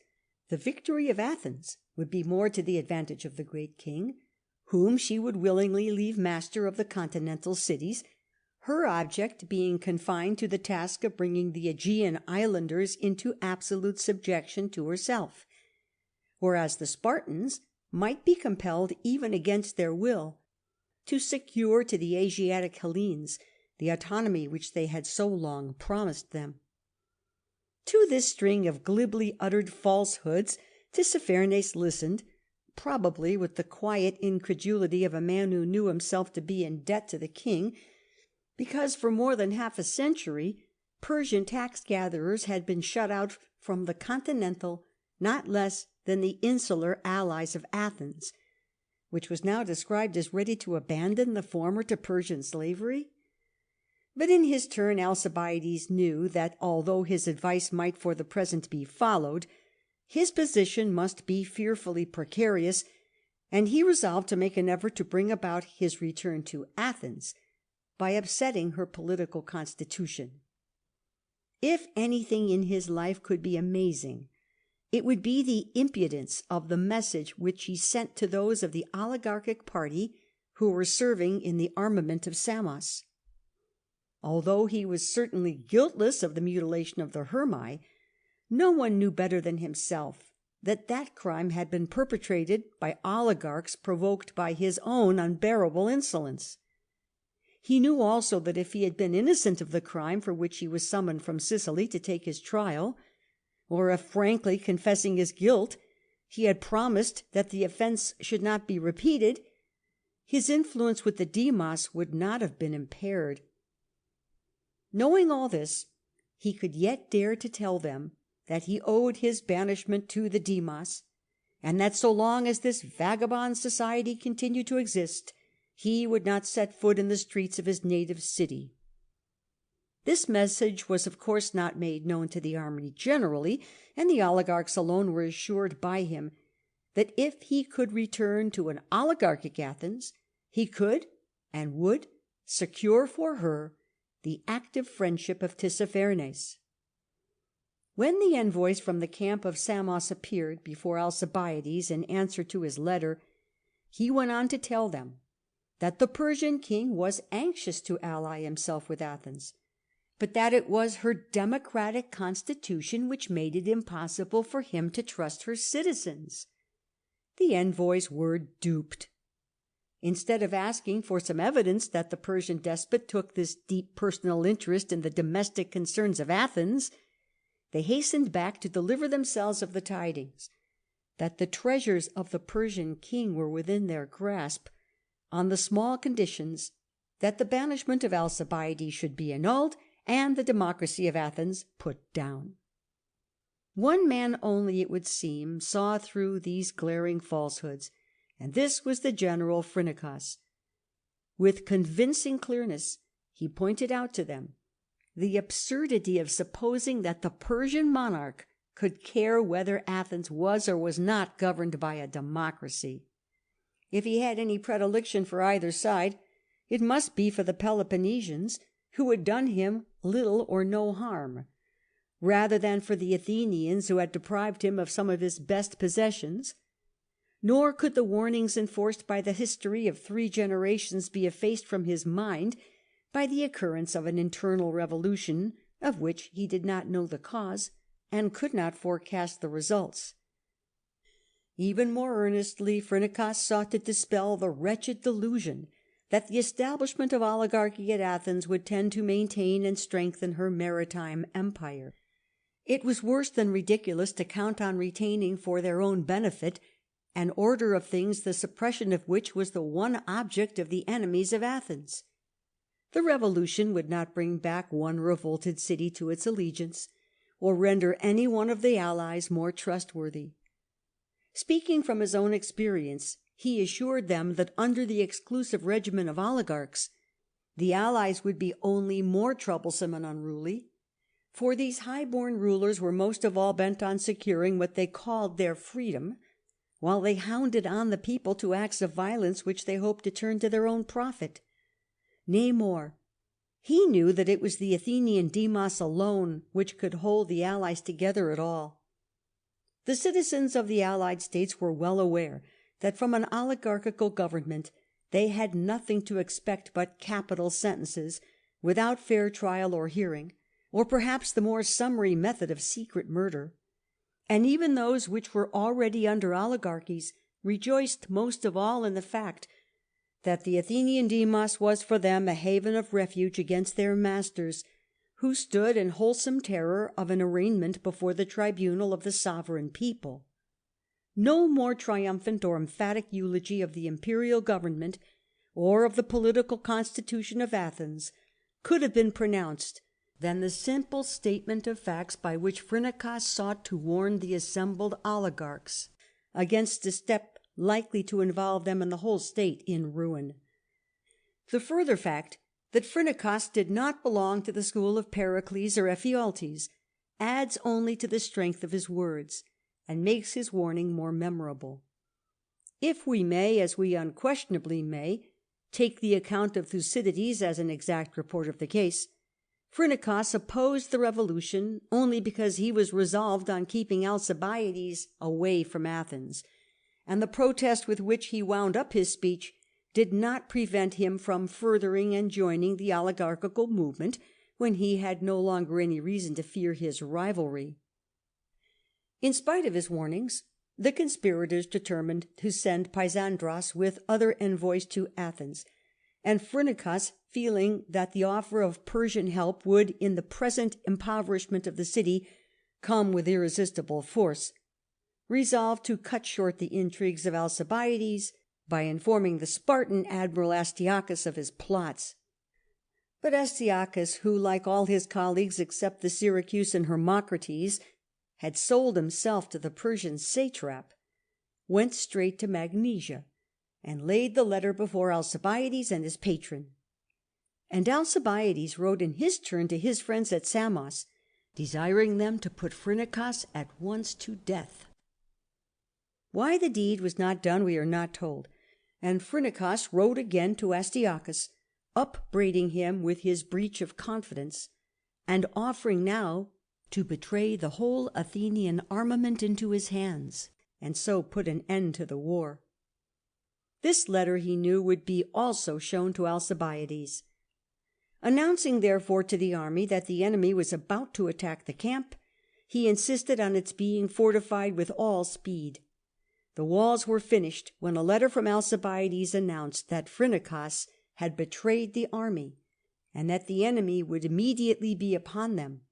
the victory of Athens would be more to the advantage of the great king, whom she would willingly leave master of the continental cities, her object being confined to the task of bringing the Aegean islanders into absolute subjection to herself, whereas the Spartans might be compelled, even against their will, to secure to the Asiatic Hellenes the autonomy which they had so long promised them. To this string of glibly uttered falsehoods Tissaphernes listened, probably with the quiet incredulity of a man who knew himself to be in debt to the king, because for more than half a century Persian tax-gatherers had been shut out from the continental not less than the insular allies of Athens, which was now described as ready to abandon the former to Persian slavery. But in his turn Alcibiades knew that, although his advice might for the present be followed, his position must be fearfully precarious, and he resolved to make an effort to bring about his return to Athens by upsetting her political constitution. If anything in his life could be amazing, it would be the impudence of the message which he sent to those of the oligarchic party who were serving in the armament of Samos. Although he was certainly guiltless of the mutilation of the Hermae, no one knew better than himself that that crime had been perpetrated by oligarchs provoked by his own unbearable insolence. He knew also that if he had been innocent of the crime for which he was summoned from Sicily to take his trial, or if, frankly confessing his guilt, he had promised that the offence should not be repeated, his influence with the demos would not have been impaired. Knowing all this, he could yet dare to tell them that he owed his banishment to the demos, and that so long as this vagabond society continued to exist, he would not set foot in the streets of his native city. This message was of course not made known to the army generally, and the oligarchs alone were assured by him that if he could return to an oligarchic Athens, he could and would secure for her the active friendship of Tissaphernes. When the envoys from the camp of Samos appeared before Alcibiades in answer to his letter, he went on to tell them that the Persian king was anxious to ally himself with Athens, but that it was her democratic constitution which made it impossible for him to trust her citizens. The envoys were duped. Instead of asking for some evidence that the Persian despot took this deep personal interest in the domestic concerns of Athens, they hastened back to deliver themselves of the tidings that the treasures of the Persian king were within their grasp, on the small conditions that the banishment of Alcibiades should be annulled and the democracy of Athens put down. One man only, it would seem, saw through these glaring falsehoods, and this was the general Phrynichus. With convincing clearness he pointed out to them the absurdity of supposing that the Persian monarch could care whether Athens was or was not governed by a democracy. If he had any predilection for either side, it must be for the Peloponnesians, who had done him little or no harm, rather than for the Athenians, who had deprived him of some of his best possessions. Nor could the warnings enforced by the history of 3 generations be effaced from his mind by the occurrence of an internal revolution of which he did not know the cause and could not forecast the results. Even more earnestly Phrynichus sought to dispel the wretched delusion that the establishment of oligarchy at Athens would tend to maintain and strengthen her maritime empire. It was worse than ridiculous to count on retaining for their own benefit an order of things the suppression of which was the one object of the enemies of Athens. The revolution would not bring back one revolted city to its allegiance, or render any one of the allies more trustworthy. Speaking from his own experience, he assured them that under the exclusive regimen of oligarchs, the allies would be only more troublesome and unruly, for these high-born rulers were most of all bent on securing what they called their freedom, while they hounded on the people to acts of violence which they hoped to turn to their own profit. Nay, more, he knew that it was the Athenian demos alone which could hold the allies together at all. The citizens of the allied states were well aware that from an oligarchical government they had nothing to expect but capital sentences, without fair trial or hearing, or perhaps the more summary method of secret murder. And even those which were already under oligarchies rejoiced most of all in the fact that the Athenian demos was for them a haven of refuge against their masters, who stood in wholesome terror of an arraignment before the tribunal of the sovereign people. No more triumphant or emphatic eulogy of the imperial government or of the political constitution of Athens could have been pronounced than the simple statement of facts by which Phrynichus sought to warn the assembled oligarchs against a step likely to involve them and the whole state in ruin. The further fact that Phrynichus did not belong to the school of Pericles or Ephialtes adds only to the strength of his words, and makes his warning more memorable. If we may, as we unquestionably may, take the account of Thucydides as an exact report of the case, Phrynichus opposed the revolution only because he was resolved on keeping Alcibiades away from Athens, and the protest with which he wound up his speech did not prevent him from furthering and joining the oligarchical movement when he had no longer any reason to fear his rivalry. In spite of his warnings, the conspirators determined to send Pysandros with other envoys to Athens, and Phrynichus, feeling that the offer of Persian help would, in the present impoverishment of the city, come with irresistible force, resolved to cut short the intrigues of Alcibiades by informing the Spartan admiral Astyochus of his plots. But Astyochus, who, like all his colleagues except the Syracusan Hermocrates, had sold himself to the Persian satrap, went straight to Magnesia, and laid the letter before Alcibiades and his patron. And Alcibiades wrote in his turn to his friends at Samos, desiring them to put Phrynichus at once to death. Why the deed was not done we are not told, and Phrynichus wrote again to Astyochus, upbraiding him with his breach of confidence, and offering now to betray the whole Athenian armament into his hands, and so put an end to the war. This letter, he knew, would be also shown to Alcibiades. Announcing, therefore, to the army that the enemy was about to attack the camp, he insisted on its being fortified with all speed. The walls were finished when a letter from Alcibiades announced that Phrynichus had betrayed the army, and that the enemy would immediately be upon them.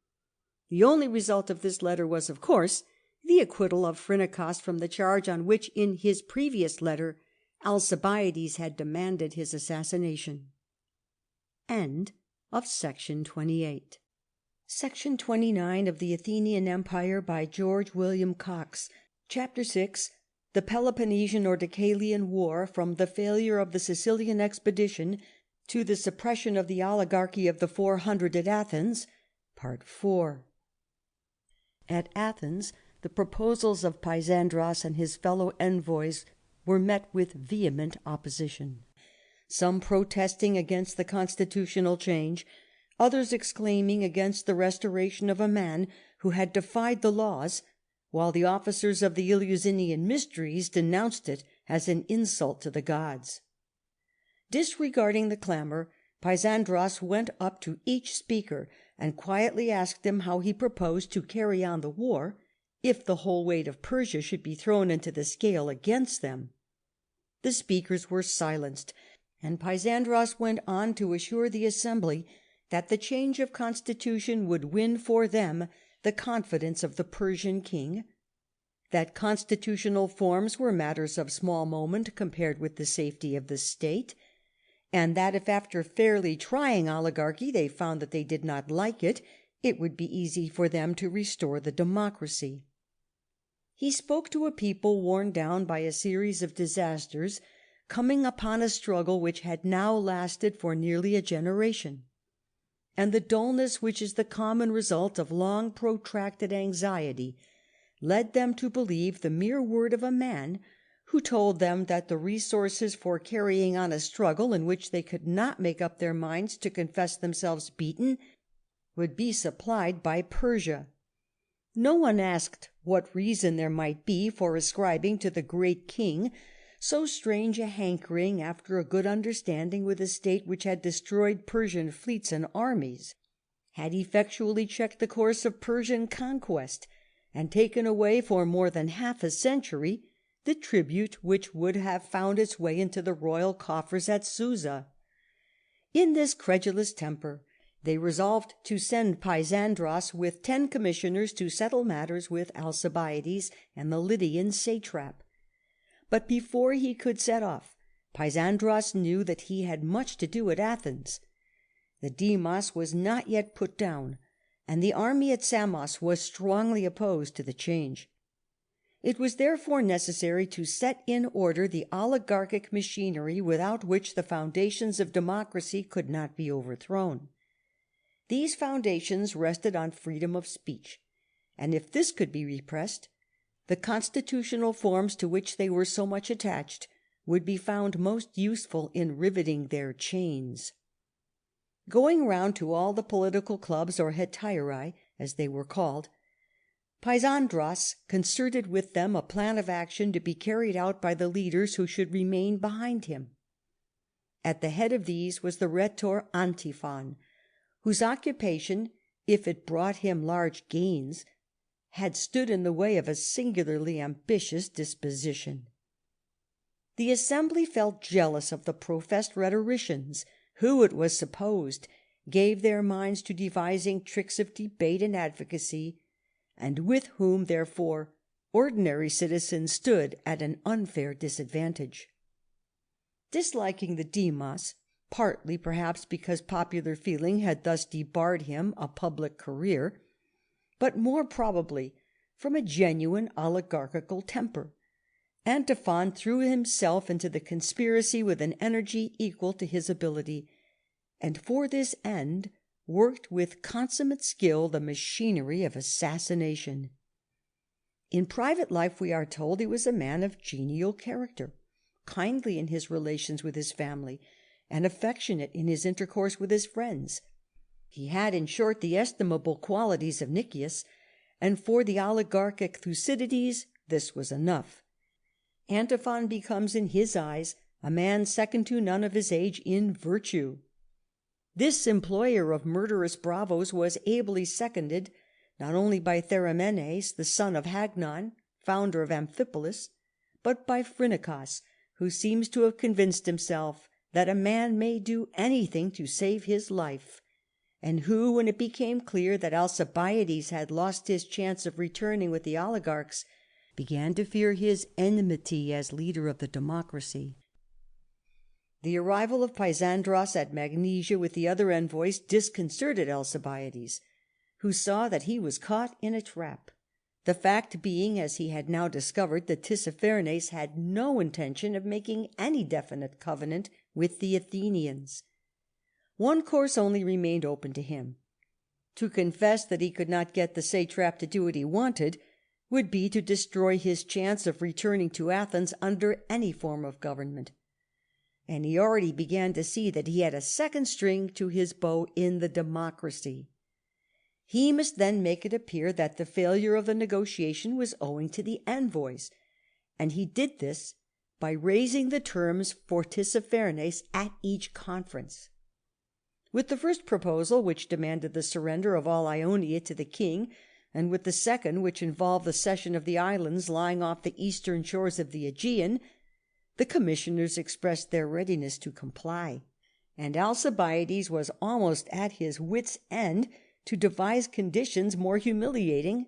The only result of this letter was, of course, the acquittal of Phrynichus from the charge on which, in his previous letter, Alcibiades had demanded his assassination. End of section 28. Section 29 of the Athenian Empire by George William Cox. Chapter 6. The Peloponnesian or Deucalian War, from the failure of the Sicilian expedition to the suppression of the oligarchy of the 400 at Athens. Part 4. At Athens, the proposals of Pysandros and his fellow envoys were met with vehement opposition, some protesting against the constitutional change, others exclaiming against the restoration of a man who had defied the laws, while the officers of the Eleusinian mysteries denounced it as an insult to the gods. Disregarding the clamour, Pysandros went up to each speaker and quietly asked him how he proposed to carry on the war if the whole weight of Persia should be thrown into the scale against them. The speakers were silenced, and Pysandros went on to assure the assembly that the change of constitution would win for them the confidence of the Persian king, that constitutional forms were matters of small moment compared with the safety of the state, and that if after fairly trying oligarchy they found that they did not like it, it would be easy for them to restore the democracy. He spoke to a people worn down by a series of disasters, coming upon a struggle which had now lasted for nearly a generation, and the dullness which is the common result of long protracted anxiety led them to believe the mere word of a man who told them that the resources for carrying on a struggle in which they could not make up their minds to confess themselves beaten would be supplied by Persia. No one asked what reason there might be for ascribing to the great king so strange a hankering after a good understanding with a state which had destroyed Persian fleets and armies, had effectually checked the course of Persian conquest, and taken away for more than half a century the tribute which would have found its way into the royal coffers at Susa. In this credulous temper they resolved to send Pysandros with 10 commissioners to settle matters with Alcibiades and the Lydian satrap. But before he could set off, Pysandros knew that he had much to do at Athens. The Demos was not yet put down, and the army at Samos was strongly opposed to the change. It was therefore necessary to set in order the oligarchic machinery without which the foundations of democracy could not be overthrown. These foundations rested on freedom of speech, and if this could be repressed, the constitutional forms to which they were so much attached would be found most useful in riveting their chains. Going round to all the political clubs, or hetairae, as they were called, Pysandros concerted with them a plan of action to be carried out by the leaders who should remain behind him. At the head of these was the rhetor Antiphon, whose occupation, if it brought him large gains, had stood in the way of a singularly ambitious disposition. The assembly felt jealous of the professed rhetoricians, who, it was supposed, gave their minds to devising tricks of debate and advocacy, and with whom, therefore, ordinary citizens stood at an unfair disadvantage. Disliking the Demos, partly perhaps because popular feeling had thus debarred him a public career, but more probably from a genuine oligarchical temper, Antiphon threw himself into the conspiracy with an energy equal to his ability, and for this end worked with consummate skill the machinery of assassination. In private life, we are told, he was a man of genial character, kindly in his relations with his family, and affectionate in his intercourse with his friends. He had, in short, the estimable qualities of Nikias, and for the oligarchic Thucydides this was enough. Antiphon becomes in his eyes a man second to none of his age in virtue. This employer of murderous bravos was ably seconded not only by Therimenes, the son of Hagnon, founder of Amphipolis, but by Phrynichus, who seems to have convinced himself that a man may do anything to save his life, and who, when it became clear that Alcibiades had lost his chance of returning with the oligarchs, began to fear his enmity as leader of the democracy. The arrival of Pysandros at Magnesia with the other envoys disconcerted Alcibiades, who saw that he was caught in a trap, the fact being, as he had now discovered, that Tissaphernes had no intention of making any definite covenant with the Athenians. One course only remained open to him. To confess that he could not get the satrap to do what he wanted would be to destroy his chance of returning to Athens under any form of government. And he already began to see that he had a second string to his bow in the democracy. He must then make it appear that the failure of the negotiation was owing to the envoys, and he did this by raising the terms for Tissaphernes at each conference. With the first proposal, which demanded the surrender of all Ionia to the king, and with the second, which involved the cession of the islands lying off the eastern shores of the Aegean, the commissioners expressed their readiness to comply, and Alcibiades was almost at his wits' end to devise conditions more humiliating,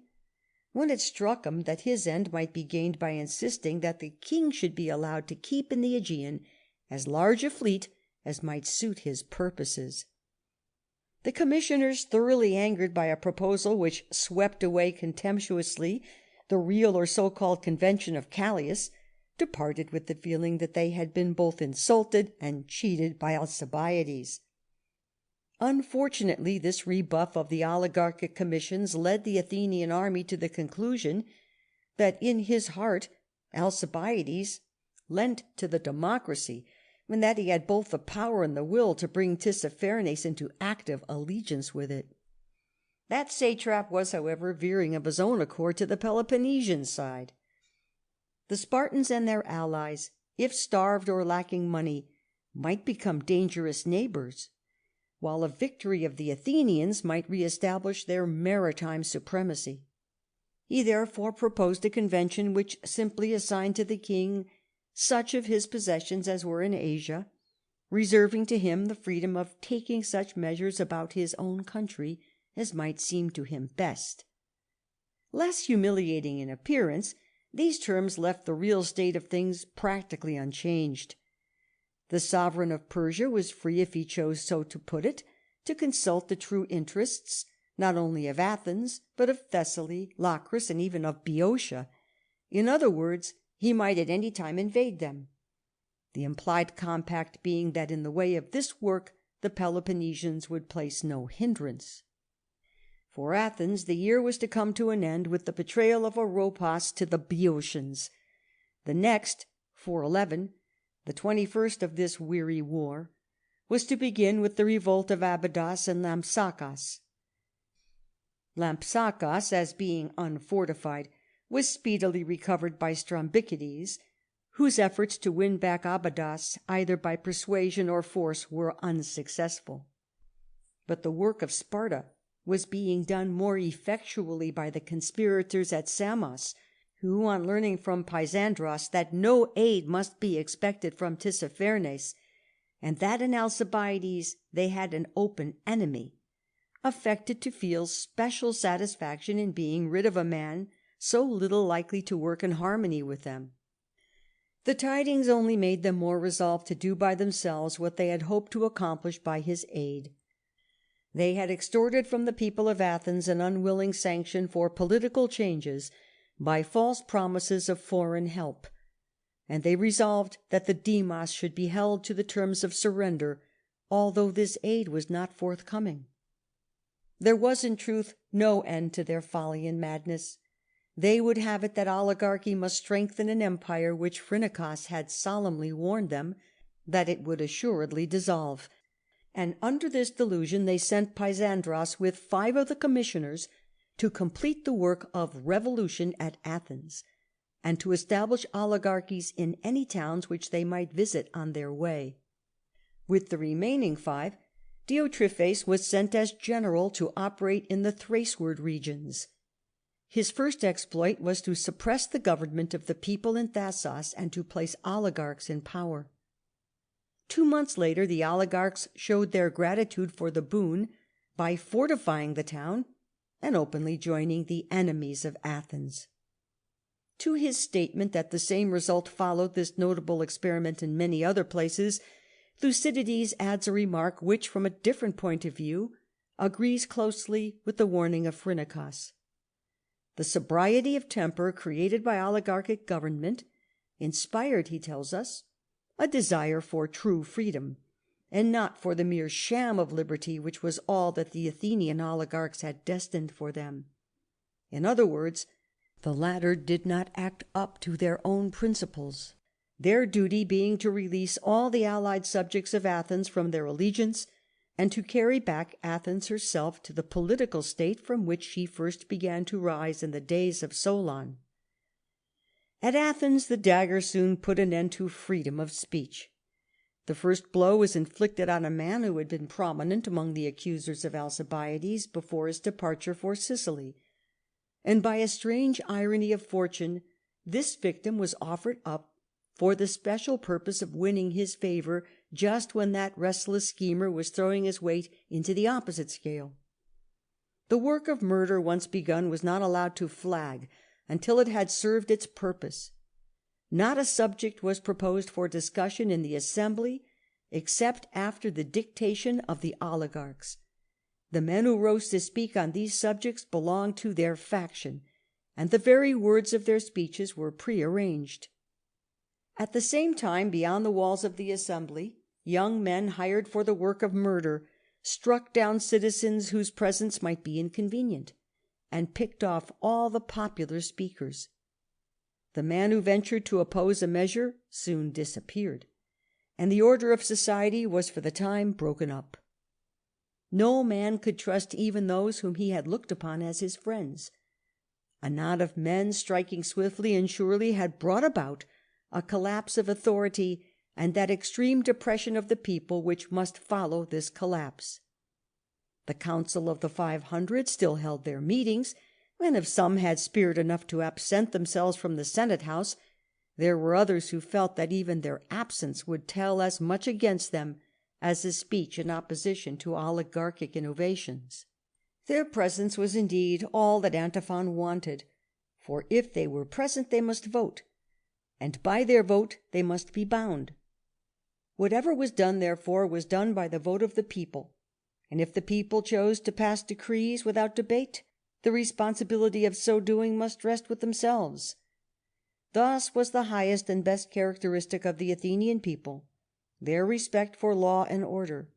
when it struck him that his end might be gained by insisting that the king should be allowed to keep in the Aegean as large a fleet as might suit his purposes. The commissioners, thoroughly angered by a proposal which swept away contemptuously the real or so-called convention of Callias, departed with the feeling that they had been both insulted and cheated by Alcibiades. Unfortunately, this rebuff of the oligarchic commissions led the Athenian army to the conclusion that in his heart Alcibiades lent to the democracy, and that he had both the power and the will to bring Tissaphernes into active allegiance with it. That satrap was, however, veering of his own accord to the Peloponnesian side. The Spartans and their allies, if starved or lacking money, might become dangerous neighbours, while a victory of the Athenians might re-establish their maritime supremacy. He therefore proposed a convention which simply assigned to the king such of his possessions as were in Asia, reserving to him the freedom of taking such measures about his own country as might seem to him best. Less humiliating in appearance, these terms left the real state of things practically unchanged. The sovereign of Persia was free, if he chose so to put it, to consult the true interests not only of Athens, but of Thessaly, Locris, and even of Boeotia. In other words, he might at any time invade them, the implied compact being that in the way of this work the Peloponnesians would place no hindrance. For Athens the year was to come to an end with the betrayal of Oropos to the Boeotians. The next, 411, the 21st of this weary war, was to begin with the revolt of Abydos and Lampsacus. Lampsacus, as being unfortified, was speedily recovered by Strombichides, whose efforts to win back Abydos either by persuasion or force were unsuccessful. But the work of Sparta was being done more effectually by the conspirators at Samos, who, on learning from Pysandros that no aid must be expected from Tissaphernes, and that in Alcibiades they had an open enemy, affected to feel special satisfaction in being rid of a man so little likely to work in harmony with them. The tidings only made them more resolved to do by themselves what they had hoped to accomplish by his aid. They had extorted from the people of Athens an unwilling sanction for political changes by false promises of foreign help, and they resolved that the Demos should be held to the terms of surrender although this aid was not forthcoming. There was, in truth, no end to their folly and madness. They would have it that oligarchy must strengthen an empire which Phrynichus had solemnly warned them that it would assuredly dissolve, and under this delusion they sent Pysandros with 5 of the commissioners to complete the work of revolution at Athens, and to establish oligarchies in any towns which they might visit on their way. With the remaining 5, Diotrephes was sent as general to operate in the Thraceward regions. His first exploit was to suppress the government of the people in Thasos and to place oligarchs in power. 2 months later the oligarchs showed their gratitude for the boon by fortifying the town and openly joining the enemies of Athens. To his statement that the same result followed this notable experiment in many other places, Thucydides adds a remark which, from a different point of view, agrees closely with the warning of Phrynichus. The sobriety of temper created by oligarchic government inspired, he tells us, a desire for true freedom, and not for the mere sham of liberty which was all that the Athenian oligarchs had destined for them. In other words, the latter did not act up to their own principles, their duty being to release all the allied subjects of Athens from their allegiance, and to carry back Athens herself to the political state from which she first began to rise in the days of Solon. At Athens the dagger soon put an end to freedom of speech. The first blow was inflicted on a man who had been prominent among the accusers of Alcibiades before his departure for Sicily, and by a strange irony of fortune this victim was offered up for the special purpose of winning his favour just when that restless schemer was throwing his weight into the opposite scale. The work of murder once begun was not allowed to flag until it had served its purpose. Not a subject was proposed for discussion in the assembly except after the dictation of the oligarchs. The men who rose to speak on these subjects belonged to their faction, and the very words of their speeches were prearranged. At the same time, beyond the walls of the assembly, young men hired for the work of murder struck down citizens whose presence might be inconvenient, and picked off all the popular speakers. The man who ventured to oppose a measure soon disappeared, and the order of society was for the time broken up. No man could trust even those whom he had looked upon as his friends. A knot of men, striking swiftly and surely, had brought about a collapse of authority and that extreme depression of the people which must follow this collapse. The Council of the 500 still held their meetings, and if some had spirit enough to absent themselves from the Senate house, there were others who felt that even their absence would tell as much against them as a speech in opposition to oligarchic innovations. Their presence was indeed all that Antiphon wanted, for if they were present they must vote, and by their vote they must be bound. Whatever was done, therefore, was done by the vote of the people, and if the people chose to pass decrees without debate, the responsibility of so doing must rest with themselves. Thus was the highest and best characteristic of the Athenian people their respect for law and order,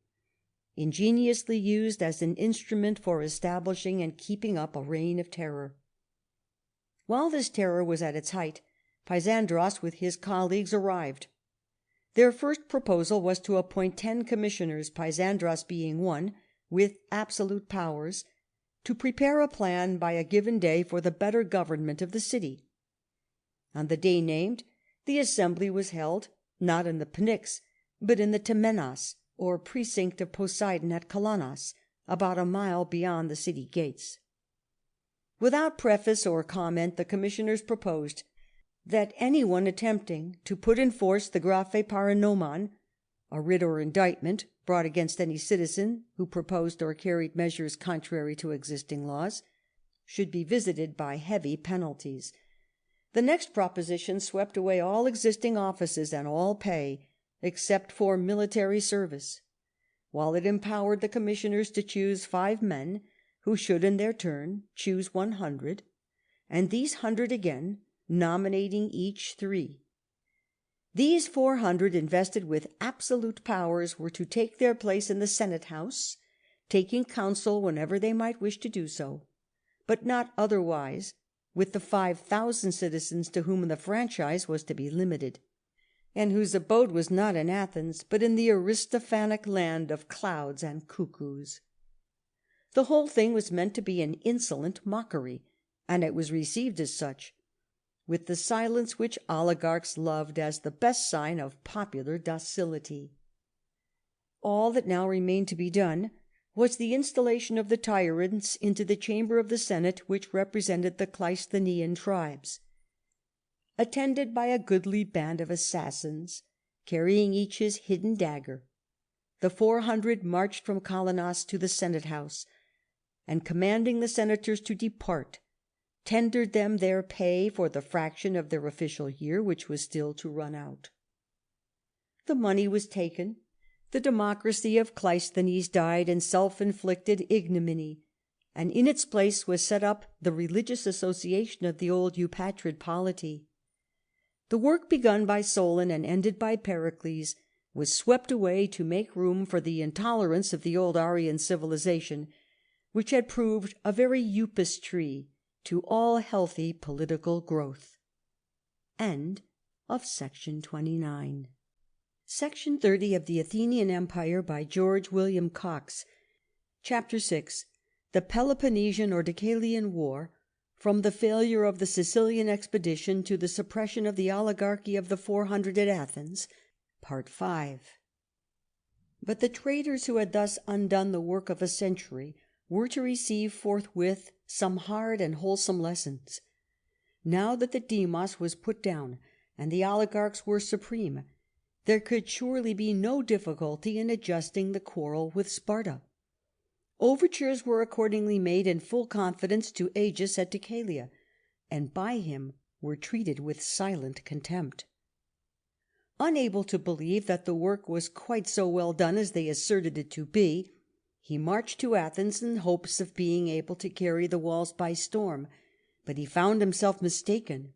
ingeniously used as an instrument for establishing and keeping up a reign of terror. While this terror was at its height, Pysandros with his colleagues arrived. Their first proposal was to appoint 10 commissioners, Pysandros being one, with absolute powers, to prepare a plan by a given day for the better government of the city. On the day named, the assembly was held, not in the Pnyx, but in the Temenos, or precinct of Poseidon at Kolonos, about a mile beyond the city gates. Without preface or comment, the commissioners proposed that anyone attempting to put in force the graphe paranomon, a writ or indictment brought against any citizen who proposed or carried measures contrary to existing laws, should be visited by heavy penalties. The next proposition swept away all existing offices and all pay, except for military service, while it empowered the commissioners to choose 5 men, who should in their turn choose 100, and these 100 again, nominating each 3. These 400 invested with absolute powers were to take their place in the Senate house, taking counsel whenever they might wish to do so, but not otherwise with the 5,000 citizens to whom the franchise was to be limited, and whose abode was not in Athens, but in the Aristophanic land of clouds and cuckoos. The whole thing was meant to be an insolent mockery, and it was received as such, with the silence which oligarchs loved as the best sign of popular docility. All that now remained to be done was the installation of the tyrants into the chamber of the Senate which represented the Cleisthenean tribes. Attended by a goodly band of assassins, carrying each his hidden dagger, the 400 marched from Colonnas to the Senate house, and commanding the senators to depart, tendered them their pay for the fraction of their official year which was still to run out. The money was taken. The democracy of Cleisthenes died in self-inflicted ignominy, and in its place was set up the religious association of the old Eupatrid polity. The work begun by Solon and ended by Pericles was swept away to make room for the intolerance of the old Aryan civilization, which had proved a very Upas tree to all healthy political growth. End of section 29. Section 30 of the Athenian Empire by George William Cox. Chapter 6. The Peloponnesian or Deucalian War, from the failure of the Sicilian expedition to the suppression of the oligarchy of the 400 at Athens. Part 5. But the traitors who had thus undone the work of a century were to receive forthwith some hard and wholesome lessons. Now that the demos was put down and the oligarchs were supreme, there could surely be no difficulty in adjusting the quarrel with Sparta. Overtures were accordingly made in full confidence to Agis at Deucalia, and by him were treated with silent contempt. Unable to believe that the work was quite so well done as they asserted it to be, he marched to Athens in hopes of being able to carry the walls by storm, but he found himself mistaken.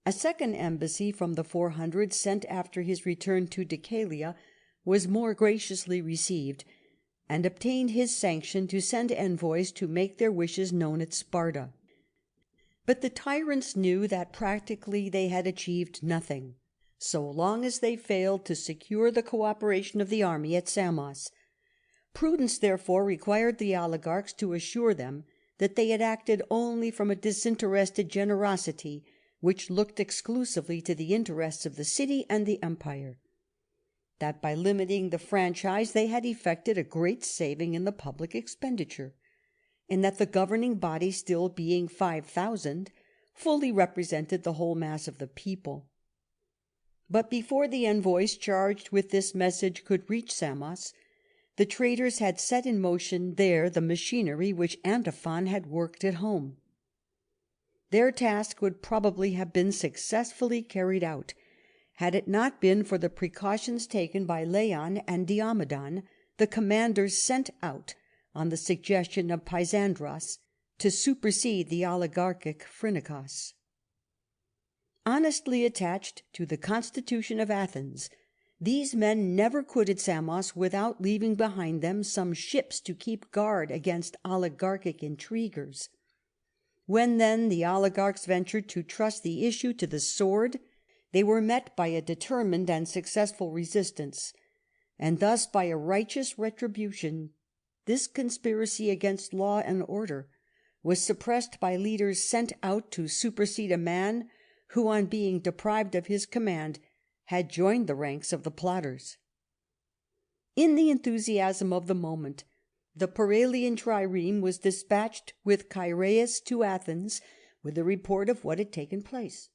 A second embassy from the 400 sent after his return to Deucalia was more graciously received, and obtained his sanction to send envoys to make their wishes known at Sparta. But the tyrants knew that practically they had achieved nothing, so long as they failed to secure the cooperation of the army at Samos. Prudence therefore required the oligarchs to assure them that they had acted only from a disinterested generosity, which looked exclusively to the interests of the city and the empire; that by limiting the franchise they had effected a great saving in the public expenditure; and that the governing body, still being 5,000, fully represented the whole mass of the people. But before the envoys charged with this message could reach Samos, the traitors had set in motion there the machinery which Antiphon had worked at home. Their task would probably have been successfully carried out, had it not been for the precautions taken by Leon and Diomedon, the commanders sent out on the suggestion of Pysandros to supersede the oligarchic Phrynichus. Honestly attached to the constitution of Athens, these men never quitted Samos without leaving behind them some ships to keep guard against oligarchic intriguers. When then the oligarchs ventured to trust the issue to the sword, they were met by a determined and successful resistance, and thus by a righteous retribution this conspiracy against law and order was suppressed by leaders sent out to supersede a man who, on being deprived of his command, had joined the ranks of the plotters. In the enthusiasm of the moment, the Paralian trireme was dispatched with Chaereas to Athens with the report of what had taken place.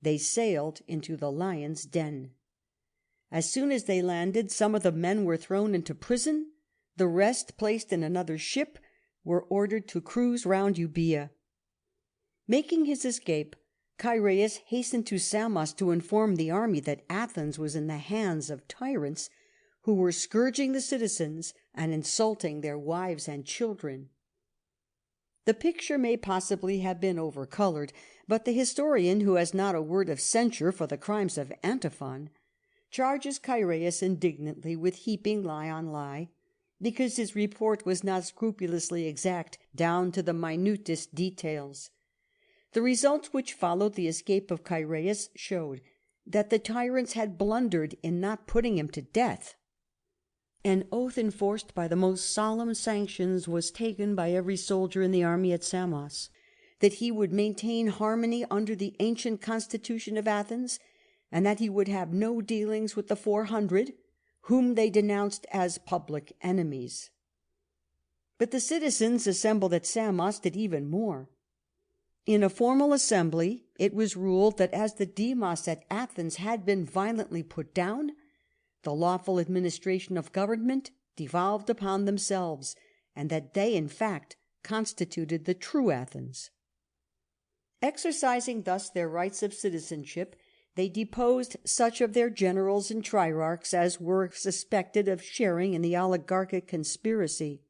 They sailed into the lion's den. As soon as they landed, some of the men were thrown into prison, the rest, placed in another ship, were ordered to cruise round Euboea. Making his escape, Chaereas hastened to Samos to inform the army that Athens was in the hands of tyrants who were scourging the citizens and insulting their wives and children. The picture may possibly have been overcoloured, but the historian, who has not a word of censure for the crimes of Antiphon, charges Chaereas indignantly with heaping lie on lie, because his report was not scrupulously exact down to the minutest details. The results which followed the escape of Chaereas showed that the tyrants had blundered in not putting him to death. An oath enforced by the most solemn sanctions was taken by every soldier in the army at Samos, that he would maintain harmony under the ancient constitution of Athens, and that he would have no dealings with the 400, whom they denounced as public enemies. But the citizens assembled at Samos did even more. In a formal assembly it was ruled that as the demos at Athens had been violently put down, the lawful administration of government devolved upon themselves, and that they in fact constituted the true Athens. Exercising thus their rights of citizenship, they deposed such of their generals and trierarchs as were suspected of sharing in the oligarchic conspiracy,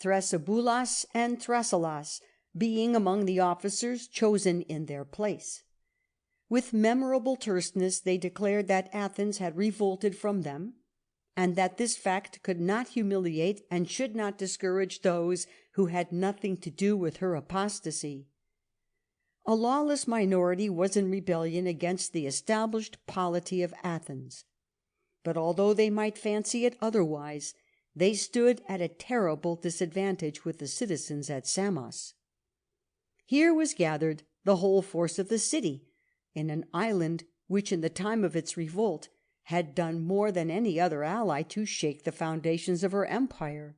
Thrasybulus and Thrasyllus being among the officers chosen in their place. With memorable terseness they declared that Athens had revolted from them, and that this fact could not humiliate and should not discourage those who had nothing to do with her apostasy. A lawless minority was in rebellion against the established polity of Athens, but although they might fancy it otherwise, they stood at a terrible disadvantage with the citizens at Samos. Here was gathered the whole force of the city, in an island which in the time of its revolt had done more than any other ally to shake the foundations of her empire.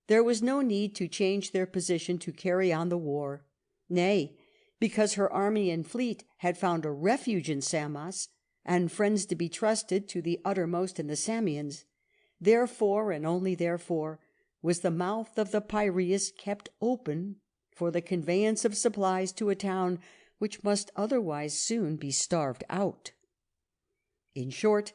There was no need to change their position to carry on the war. Nay, because her army and fleet had found a refuge in Samos, and friends to be trusted to the uttermost in the Samians, therefore, and only therefore, was the mouth of the Piraeus kept open for the conveyance of supplies to a town which must otherwise soon be starved out. In short,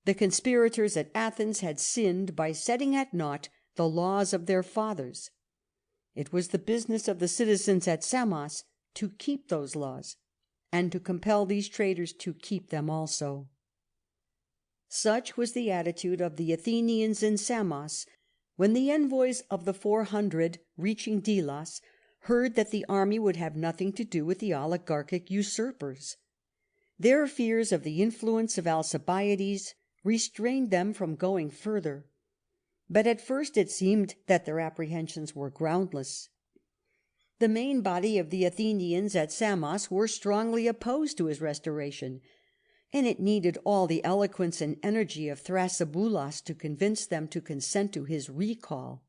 the conspirators at Athens had sinned by setting at naught the laws of their fathers. It was the business of the citizens at Samos to keep those laws, and to compel these traitors to keep them also. Such was the attitude of the Athenians in Samos when the envoys of the 400, reaching Delos, heard that the army would have nothing to do with the oligarchic usurpers. Their fears of the influence of Alcibiades restrained them from going further, but at first it seemed that their apprehensions were groundless. The main body of the Athenians at Samos were strongly opposed to his restoration, and it needed all the eloquence and energy of Thrasybulus to convince them to consent to his recall.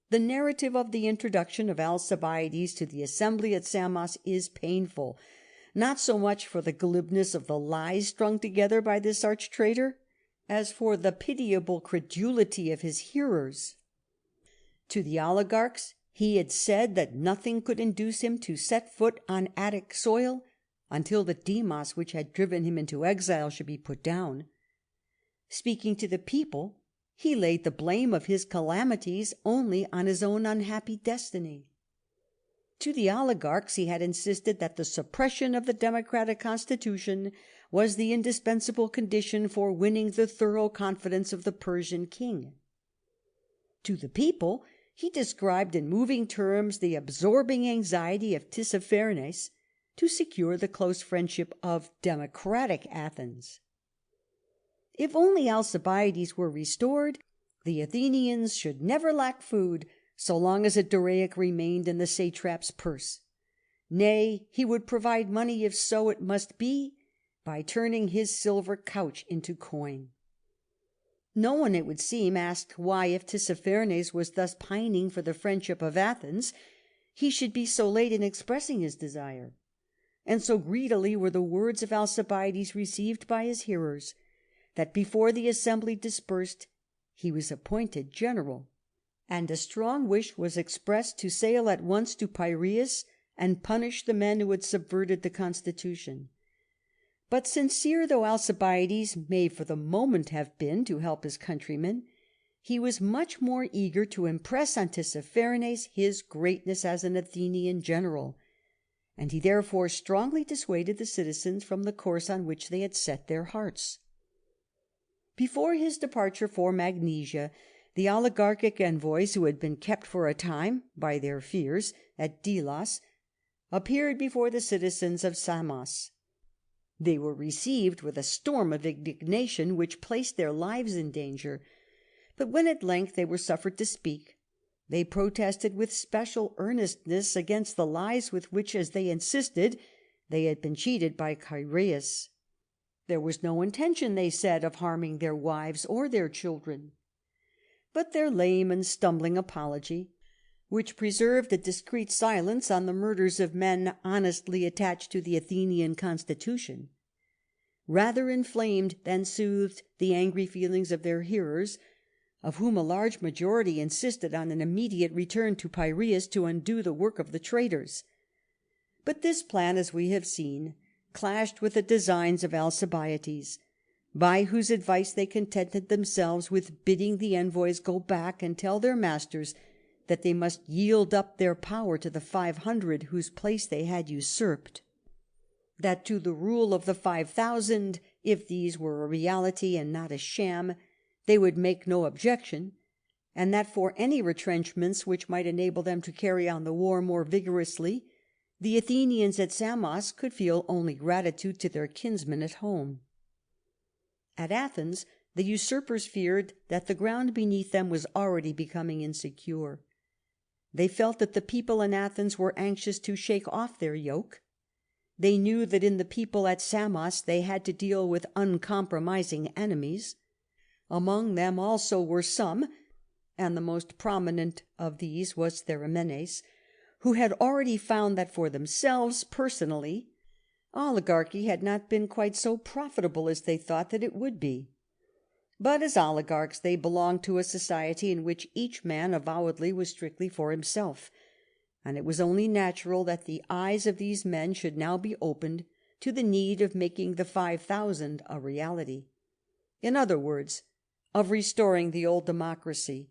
The narrative of the introduction of Alcibiades to the assembly at Samos is painful, not so much for the glibness of the lies strung together by this arch-traitor, as for the pitiable credulity of his hearers. To the oligarchs he had said that nothing could induce him to set foot on Attic soil until the demos which had driven him into exile should be put down. Speaking to the people, he laid the blame of his calamities only on his own unhappy destiny. To the oligarchs he had insisted that the suppression of the democratic constitution was the indispensable condition for winning the thorough confidence of the Persian king. To the people he described in moving terms the absorbing anxiety of Tissaphernes to secure the close friendship of democratic Athens. If only Alcibiades were restored, the Athenians should never lack food so long as a Doraic remained in the satrap's purse. Nay, he would provide money, if so it must be, by turning his silver couch into coin. No one, it would seem, asked why, if Tissaphernes was thus pining for the friendship of Athens, he should be so late in expressing his desire. And so greedily were the words of Alcibiades received by his hearers, that before the assembly dispersed he was appointed general, and a strong wish was expressed to sail at once to Piraeus and punish the men who had subverted the constitution. But sincere though Alcibiades may for the moment have been to help his countrymen, he was much more eager to impress on Tissaphernes his greatness as an Athenian general, and he therefore strongly dissuaded the citizens from the course on which they had set their hearts. Before his departure for Magnesia, the oligarchic envoys, who had been kept for a time by their fears at Delos, appeared before the citizens of Samos. They were received with a storm of indignation which placed their lives in danger, but when at length they were suffered to speak, they protested with special earnestness against the lies with which, as they insisted, they had been cheated by Chaereas. There was no intention, they said, of harming their wives or their children. But their lame and stumbling apology, which preserved a discreet silence on the murders of men honestly attached to the Athenian constitution, rather inflamed than soothed the angry feelings of their hearers, of whom a large majority insisted on an immediate return to Piraeus to undo the work of the traitors. But this plan, as we have seen, clashed with the designs of Alcibiades, by whose advice they contented themselves with bidding the envoys go back and tell their masters that they must yield up their power to the 500 whose place they had usurped, that to the rule of the 5,000, if these were a reality and not a sham, they would make no objection, and that for any retrenchments which might enable them to carry on the war more vigorously, the Athenians at Samos could feel only gratitude to their kinsmen at home. At Athens, the usurpers feared that the ground beneath them was already becoming insecure. They felt that the people in Athens were anxious to shake off their yoke. They knew that in the people at Samos they had to deal with uncompromising enemies. Among them also were some, and the most prominent of these was Theramenes, who had already found that for themselves personally oligarchy had not been quite so profitable as they thought that it would be. But as oligarchs they belonged to a society in which each man avowedly was strictly for himself, and it was only natural that the eyes of these men should now be opened to the need of making the 5,000 a reality. In other words, of restoring the old democracy.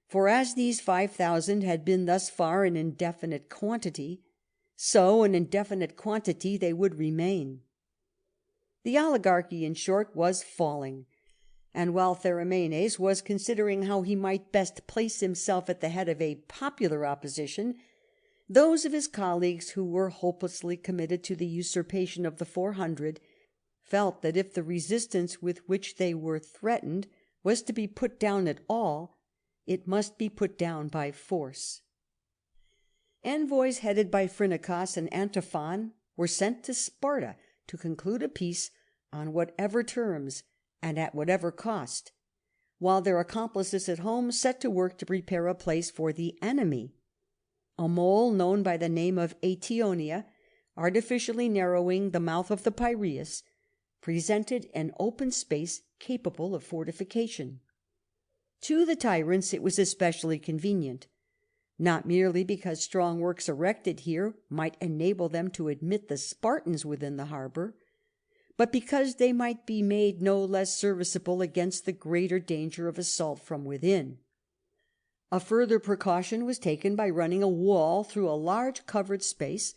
For as these 5,000 had been thus far an indefinite quantity, so an indefinite quantity they would remain. The oligarchy, in short, was falling, and while Theramenes was considering how he might best place himself at the head of a popular opposition, those of his colleagues who were hopelessly committed to the usurpation of the 400 felt that if the resistance with which they were threatened was to be put down at all, it must be put down by force. Envoys headed by Phrynichus and Antiphon were sent to Sparta to conclude a peace on whatever terms and at whatever cost, while their accomplices at home set to work to prepare a place for the enemy. A mole known by the name of Eetionia, artificially narrowing the mouth of the Piraeus, presented an open space capable of fortification. To the tyrants it was especially convenient, not merely because strong works erected here might enable them to admit the Spartans within the harbour, but because they might be made no less serviceable against the greater danger of assault from within. A further precaution was taken by running a wall through a large covered space,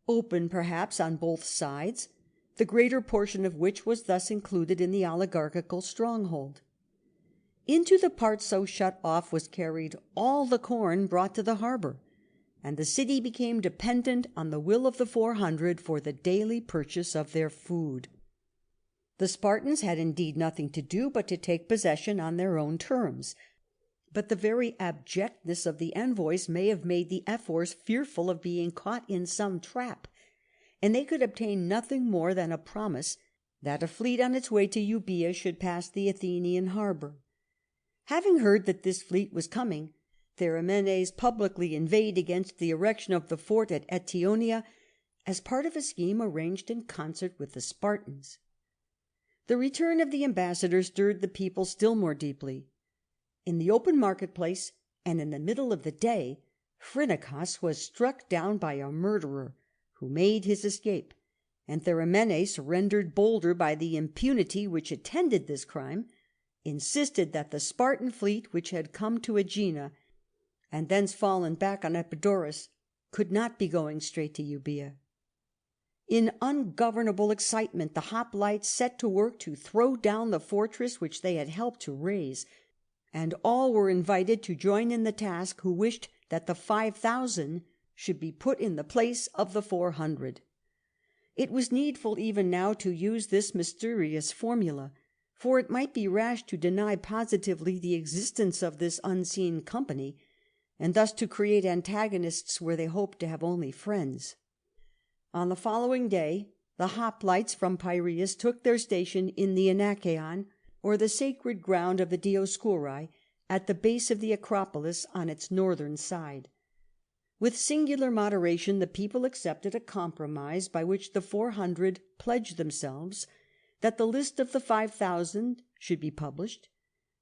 open perhaps on both sides, the greater portion of which was thus included in the oligarchical stronghold. Into the part so shut off was carried all the corn brought to the harbour, and the city became dependent on the will of the 400 for the daily purchase of their food. The Spartans had indeed nothing to do but to take possession on their own terms, but the very abjectness of the envoys may have made the ephors fearful of being caught in some trap, and they could obtain nothing more than a promise that a fleet on its way to Euboea should pass the Athenian harbour. Having heard that this fleet was coming, Theramenes publicly inveighed against the erection of the fort at Eetionia as part of a scheme arranged in concert with the Spartans. The return of the ambassador stirred the people still more deeply. In the open marketplace, and in the middle of the day, Phrynichus was struck down by a murderer, who made his escape, and Theramenes, rendered bolder by the impunity which attended this crime, insisted that the Spartan fleet, which had come to Aegina and thence fallen back on Epidaurus, could not be going straight to Euboea. In ungovernable excitement the hoplites set to work to throw down the fortress which they had helped to raise, and all were invited to join in the task who wished that the 5,000 should be put in the place of the 400. It was needful even now to use this mysterious formula, for it might be rash to deny positively the existence of this unseen company, and thus to create antagonists where they hoped to have only friends. On the following day the hoplites from Piraeus took their station in the Anachaeon, or the sacred ground of the Dioscuri, at the base of the Acropolis on its northern side. With singular moderation the people accepted a compromise by which the 400 pledged themselves that the list of the 5,000 should be published,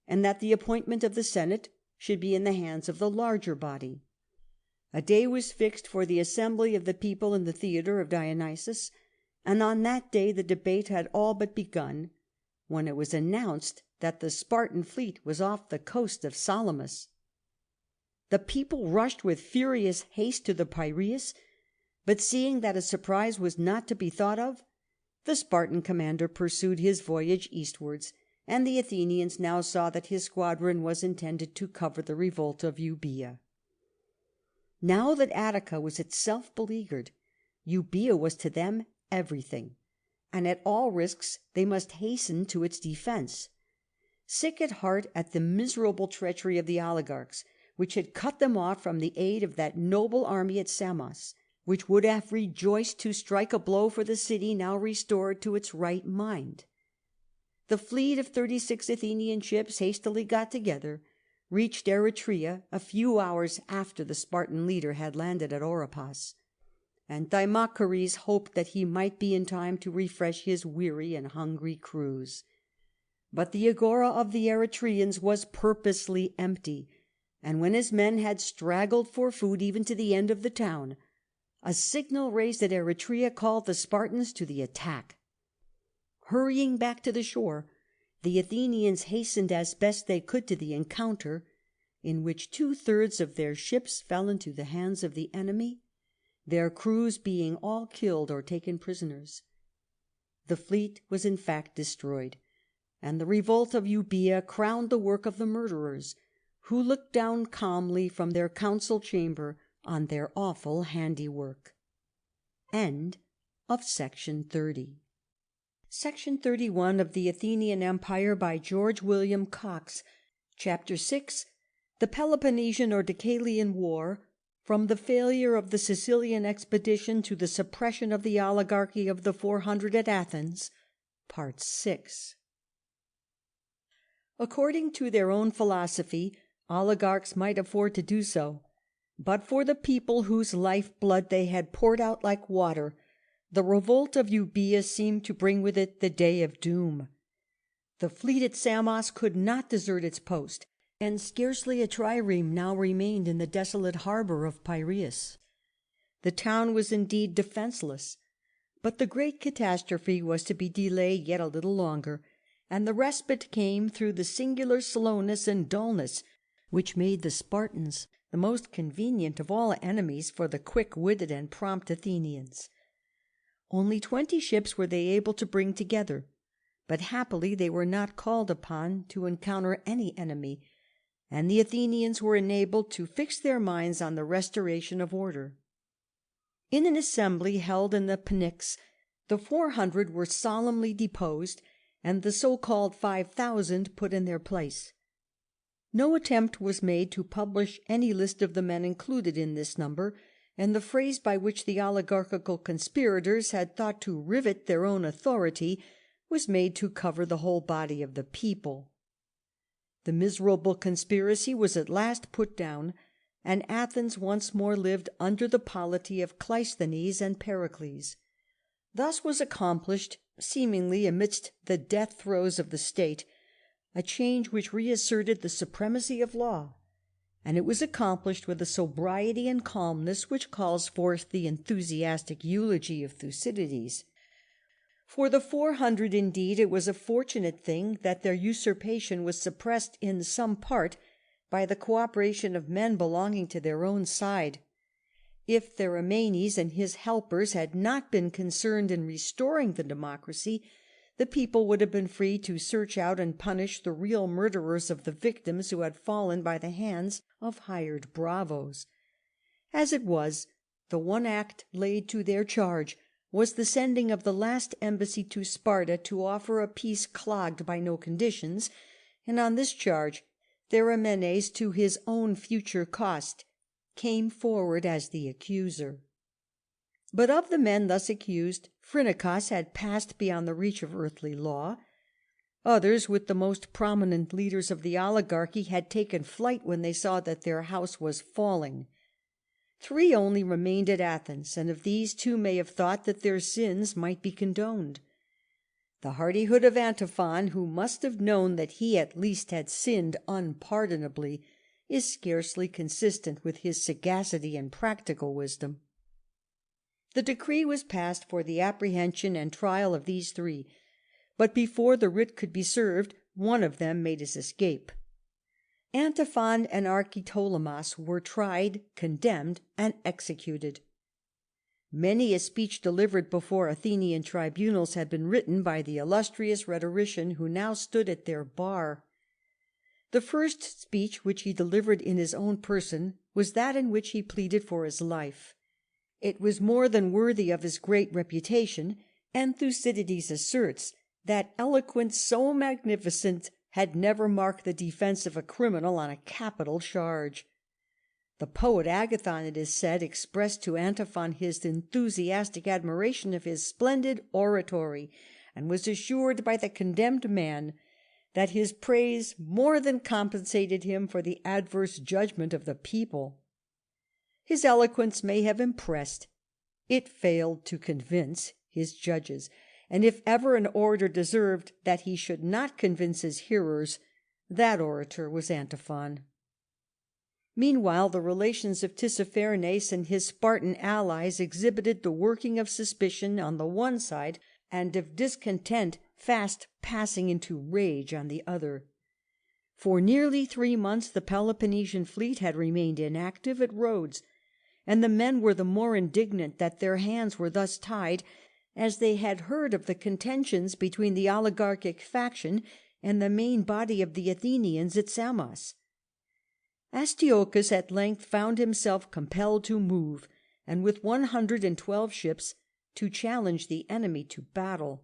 and that the appointment of the Senate should be in the hands of the larger body. A day was fixed for the assembly of the people in the theatre of Dionysus, and on that day the debate had all but begun, when it was announced that the Spartan fleet was off the coast of Salamis. The people rushed with furious haste to the Piraeus, but seeing that a surprise was not to be thought of, the Spartan commander pursued his voyage eastwards, and the Athenians now saw that his squadron was intended to cover the revolt of Euboea. Now that Attica was itself beleaguered, Euboea was to them everything, and at all risks they must hasten to its defence. Sick at heart at the miserable treachery of the oligarchs, which had cut them off from the aid of that noble army at Samos, which would have rejoiced to strike a blow for the city now restored to its right mind, the fleet of 36 Athenian ships hastily got together, reached Eretria a few hours after the Spartan leader had landed at Oropos, and Thymochares hoped that he might be in time to refresh his weary and hungry crews. But the agora of the Eretrians was purposely empty, and when his men had straggled for food even to the end of the town, a signal raised at Eretria called the Spartans to the attack. Hurrying back to the shore, the Athenians hastened as best they could to the encounter, in which 2/3 of their ships fell into the hands of the enemy, their crews being all killed or taken prisoners. The fleet was in fact destroyed, and the revolt of Euboea crowned the work of the murderers, who looked down calmly from their council chamber on their awful handiwork. End of Section 30. Section 31 of the Athenian Empire by George William Cox. Chapter 6. The Peloponnesian or Deucalian War, from the failure of the Sicilian expedition to the suppression of the oligarchy of the 400 at Athens. Part 6. According to their own philosophy, oligarchs might afford to do so, but for the people whose life-blood they had poured out like water, the revolt of Euboea seemed to bring with it the day of doom. The fleet at Samos could not desert its post, and scarcely a trireme now remained in the desolate harbour of Piraeus. The town was indeed defenceless, but the great catastrophe was to be delayed yet a little longer, and the respite came through the singular slowness and dullness which made the Spartans the most convenient of all enemies for the quick-witted and prompt Athenians. Only 20 ships were they able to bring together, but happily they were not called upon to encounter any enemy, and the Athenians were enabled to fix their minds on the restoration of order. In an assembly held in the Pnyx, the 400 were solemnly deposed, and the so-called 5,000 put in their place. No attempt was made to publish any list of the men included in this number, and the phrase by which the oligarchical conspirators had thought to rivet their own authority was made to cover the whole body of the people. The miserable conspiracy was at last put down, and Athens once more lived under the polity of Cleisthenes and Pericles. Thus was accomplished, seemingly amidst the death throes of the state, a change which reasserted the supremacy of law, and it was accomplished with a sobriety and calmness which calls forth the enthusiastic eulogy of Thucydides. For the 400, indeed, it was a fortunate thing that their usurpation was suppressed in some part by the co-operation of men belonging to their own side. If Theramenes and his helpers had not been concerned in restoring the democracy, the people would have been free to search out and punish the real murderers of the victims who had fallen by the hands of hired bravos. As it was, the one act laid to their charge was the sending of the last embassy to Sparta to offer a peace clogged by no conditions, and on this charge Theramenes, to his own future cost, came forward as the accuser. But of the men thus accused, Phrynichus had passed beyond the reach of earthly law. Others, with the most prominent leaders of the oligarchy, had taken flight when they saw that their house was falling. 3 only remained at Athens, and of these 2 may have thought that their sins might be condoned. The hardihood of Antiphon, who must have known that he at least had sinned unpardonably, is scarcely consistent with his sagacity and practical wisdom. The decree was passed for the apprehension and trial of these 3, but before the writ could be served, one of them made his escape. Antiphon and Archeptolemus were tried, condemned, and executed. Many a speech delivered before Athenian tribunals had been written by the illustrious rhetorician who now stood at their bar. The first speech which he delivered in his own person was that in which he pleaded for his life. It was more than worthy of his great reputation, and Thucydides asserts that eloquence so magnificent had never marked the defence of a criminal on a capital charge. The poet Agathon, it is said, expressed to Antiphon his enthusiastic admiration of his splendid oratory, and was assured by the condemned man that his praise more than compensated him for the adverse judgment of the people. His eloquence may have impressed, it failed to convince, his judges, and if ever an orator deserved that he should not convince his hearers, that orator was Antiphon. Meanwhile, the relations of Tissaphernes and his Spartan allies exhibited the working of suspicion on the one side, and of discontent fast passing into rage on the other. For nearly 3 months the Peloponnesian fleet had remained inactive at Rhodes, and the men were the more indignant that their hands were thus tied, as they had heard of the contentions between the oligarchic faction and the main body of the Athenians at Samos. Astyochus at length found himself compelled to move, and with 112 ships to challenge the enemy to battle.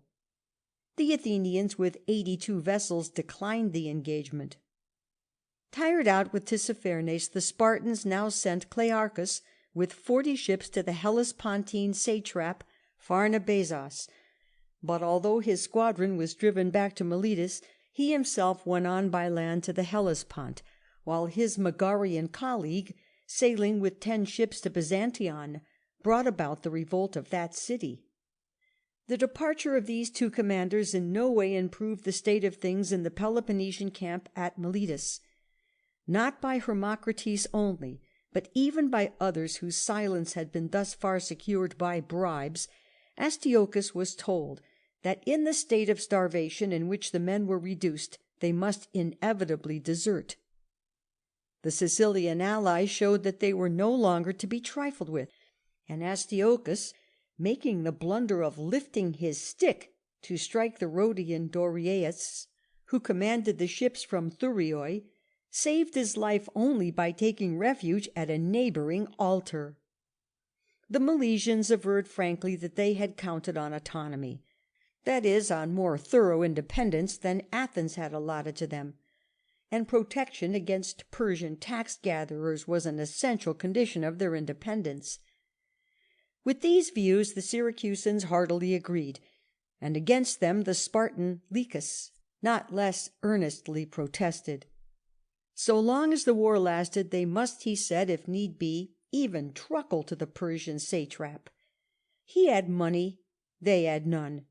The Athenians with 82 vessels declined the engagement. Tired out with Tissaphernes, the Spartans now sent Clearchus with 40 ships to the Hellespontine satrap Pharnabazos, but although his squadron was driven back to Miletus, he himself went on by land to the Hellespont, while his Megarian colleague, sailing with 10 ships to Byzantion, brought about the revolt of that city. The departure of these 2 commanders in no way improved the state of things in the Peloponnesian camp at Miletus. Not by Hermocrates only, but even by others whose silence had been thus far secured by bribes, Astyochus was told that in the state of starvation in which the men were reduced, they must inevitably desert. The Sicilian allies showed that they were no longer to be trifled with, and Astyochus, making the blunder of lifting his stick to strike the Rhodian Dorieus, who commanded the ships from Thurii, saved his life only by taking refuge at a neighbouring altar. The Milesians averred frankly that they had counted on autonomy, that is, on more thorough independence than Athens had allotted to them, and protection against Persian tax-gatherers was an essential condition of their independence. With these views the Syracusans heartily agreed, and against them the Spartan Nikias not less earnestly protested. So long as the war lasted, they must, he said, if need be, even truckle to the Persian satrap. He had money, they had none,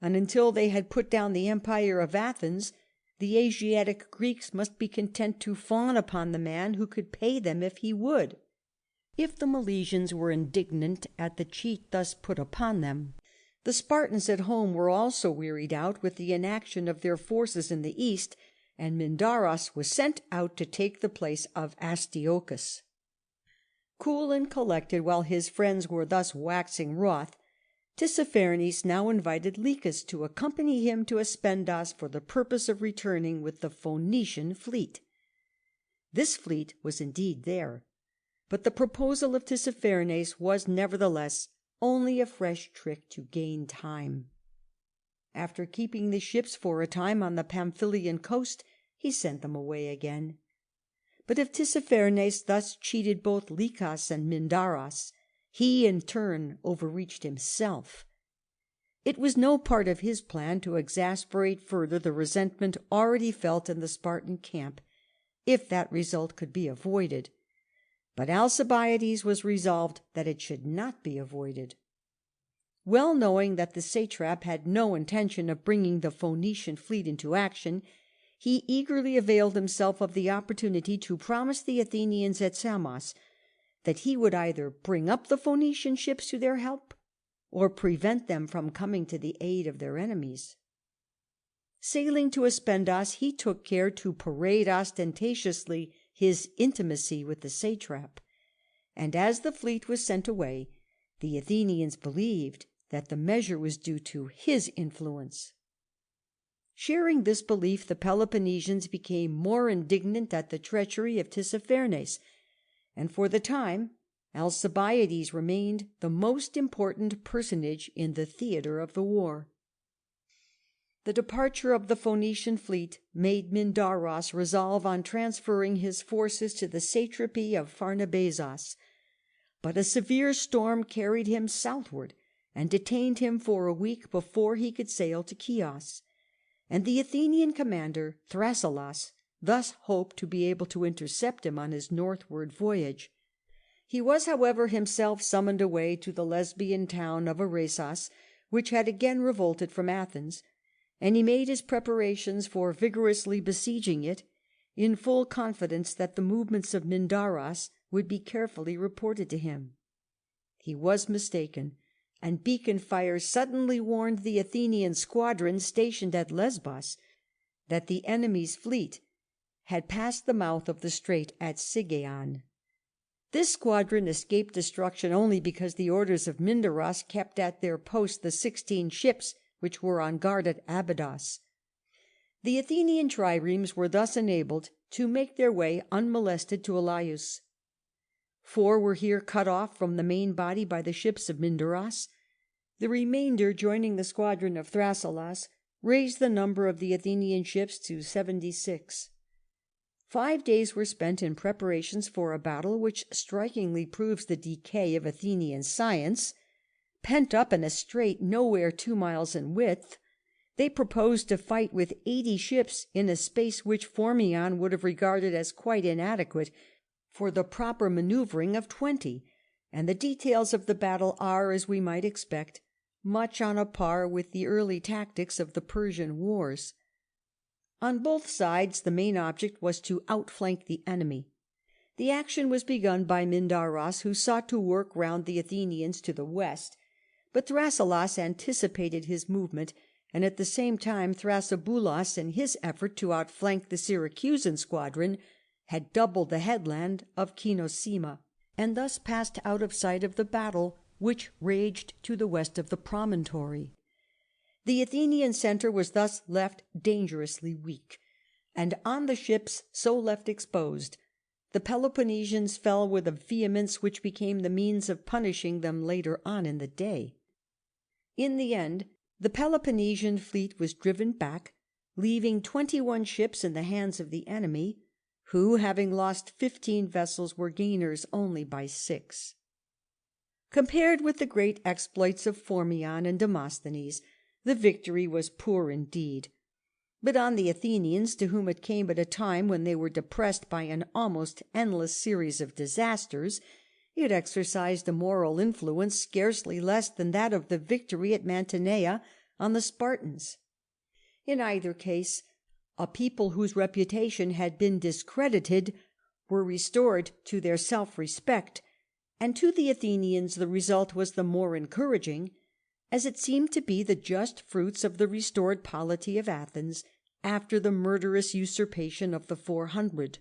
and until they had put down the empire of Athens, the Asiatic Greeks must be content to fawn upon the man who could pay them if he would. If the Milesians were indignant at the cheat thus put upon them, The Spartans at home were also wearied out with the inaction of their forces in the east, and Mindaros was sent out to take the place of Astyochus. Cool and collected while his friends were thus waxing wroth, Tissaphernes now invited Nikias to accompany him to Aspendas for the purpose of returning with the Phoenician fleet. This fleet was indeed there, but the proposal of Tissaphernes was nevertheless only a fresh trick to gain time. After keeping the ships for a time on the Pamphylian coast, he sent them away again. But if Tissaphernes thus cheated both Nikias and Mindaros, he in turn overreached himself. It was no part of his plan to exasperate further the resentment already felt in the Spartan camp, if that result could be avoided. But Alcibiades was resolved that it should not be avoided. Well knowing that the satrap had no intention of bringing the Phoenician fleet into action, he eagerly availed himself of the opportunity to promise the Athenians at Samos that he would either bring up the Phoenician ships to their help, or prevent them from coming to the aid of their enemies. Sailing to Aspendas, he took care to parade ostentatiously his intimacy with the satrap, and as the fleet was sent away, the Athenians believed that the measure was due to his influence. Sharing this belief, the Peloponnesians became more indignant at the treachery of Tissaphernes, and for the time Alcibiades remained the most important personage in the theatre of the war. The departure of the Phoenician fleet made Mindaros resolve on transferring his forces to the satrapy of Pharnabazos, but a severe storm carried him southward and detained him for a week before he could sail to Chios, and the Athenian commander Thrasyllus thus hoped to be able to intercept him on his northward voyage. He was, however, himself summoned away to the Lesbian town of Aresos, which had again revolted from Athens, and he made his preparations for vigorously besieging it, in full confidence that the movements of Mindaros would be carefully reported to him. He was mistaken, and beacon fires suddenly warned the Athenian squadron stationed at Lesbos that the enemy's fleet had passed the mouth of the strait at Sigeon. This squadron escaped destruction only because the orders of Mindaros kept at their post the 16 ships which were on guard at Abydos. The Athenian triremes were thus enabled to make their way unmolested to Elaeus. 4 were here cut off from the main body by the ships of Mindaros. The remainder, joining the squadron of Thrasyllus, raised the number of the Athenian ships to 76. 5 days were spent in preparations for a battle which strikingly proves the decay of Athenian science. Pent up in a strait nowhere 2 miles in width, they proposed to fight with 80 ships in a space which Phormyon would have regarded as quite inadequate for the proper manoeuvring of 20, and the details of the battle are, as we might expect, much on a par with the early tactics of the Persian wars. On both sides the main object was to outflank the enemy. The action was begun by Mindaros, who sought to work round the Athenians to the west, but Thrasyllus anticipated his movement, and at the same time Thrasybulus, in his effort to outflank the Syracusan squadron, had doubled the headland of Kynossema, and thus passed out of sight of the battle which raged to the west of the promontory. The Athenian centre was thus left dangerously weak, and on the ships so left exposed, the Peloponnesians fell with a vehemence which became the means of punishing them later on in the day. In the end, the Peloponnesian fleet was driven back, leaving 21 ships in the hands of the enemy, who, having lost 15 vessels, were gainers only by 6. Compared with the great exploits of Phormyon and Demosthenes, the victory was poor indeed. But on the Athenians, to whom it came at a time when they were depressed by an almost endless series of disasters, it exercised a moral influence scarcely less than that of the victory at Mantinea on the Spartans. In either case, a people whose reputation had been discredited were restored to their self-respect, and to the Athenians the result was the more encouraging as it seemed to be the just fruits of the restored polity of Athens after the murderous usurpation of the 400.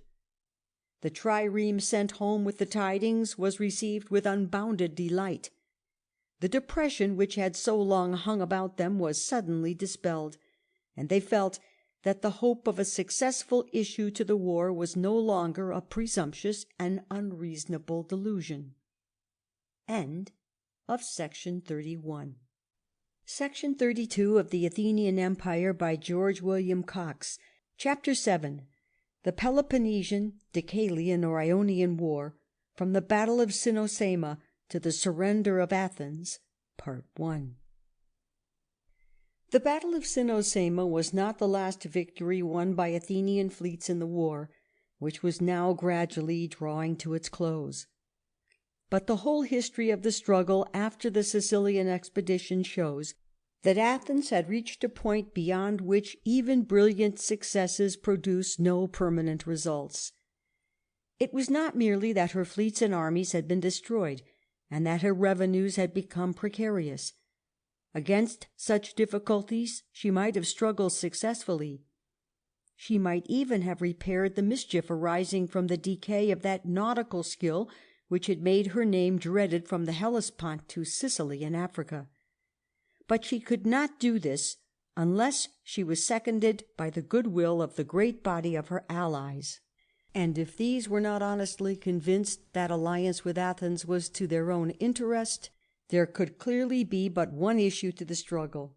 The trireme sent home with the tidings was received with unbounded delight. The depression which had so long hung about them was suddenly dispelled, and they felt that the hope of a successful issue to the war was no longer a presumptuous and unreasonable delusion. End of Section 31. Section 32 of the Athenian Empire by George William Cox. Chapter 7. The Peloponnesian, Deucalian or Ionian War, from the Battle of Cynossema to the surrender of Athens. Part 1. The Battle of Cynossema was not the last victory won by Athenian fleets in the war, which was now gradually drawing to its close. But the whole history of the struggle after the Sicilian expedition shows that Athens had reached a point beyond which even brilliant successes produce no permanent results. It was not merely that her fleets and armies had been destroyed, and that her revenues had become precarious. Against such difficulties she might have struggled successfully. She might even have repaired the mischief arising from the decay of that nautical skill which had made her name dreaded from the Hellespont to Sicily and Africa. But she could not do this unless she was seconded by the goodwill of the great body of her allies. And if these were not honestly convinced that alliance with Athens was to their own interest, there could clearly be but one issue to the struggle.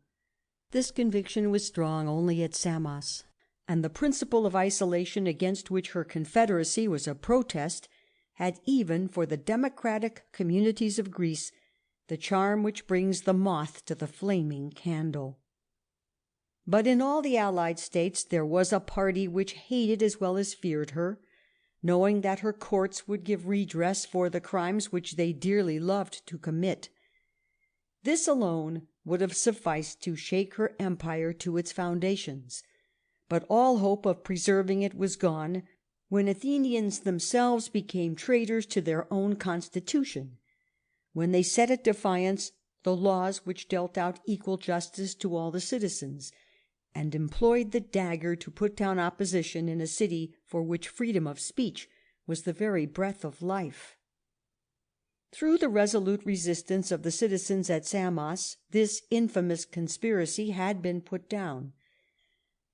This conviction was strong only at Samos, and the principle of isolation against which her confederacy was a protest had even for the democratic communities of Greece the charm which brings the moth to the flaming candle. But in all the allied states there was a party which hated as well as feared her, knowing that her courts would give redress for the crimes which they dearly loved to commit. This alone would have sufficed to shake her empire to its foundations, but all hope of preserving it was gone when Athenians themselves became traitors to their own constitution, when they set at defiance the laws which dealt out equal justice to all the citizens, and employed the dagger to put down opposition in a city for which freedom of speech was the very breath of life. Through the resolute resistance of the citizens at Samos, this infamous conspiracy had been put down.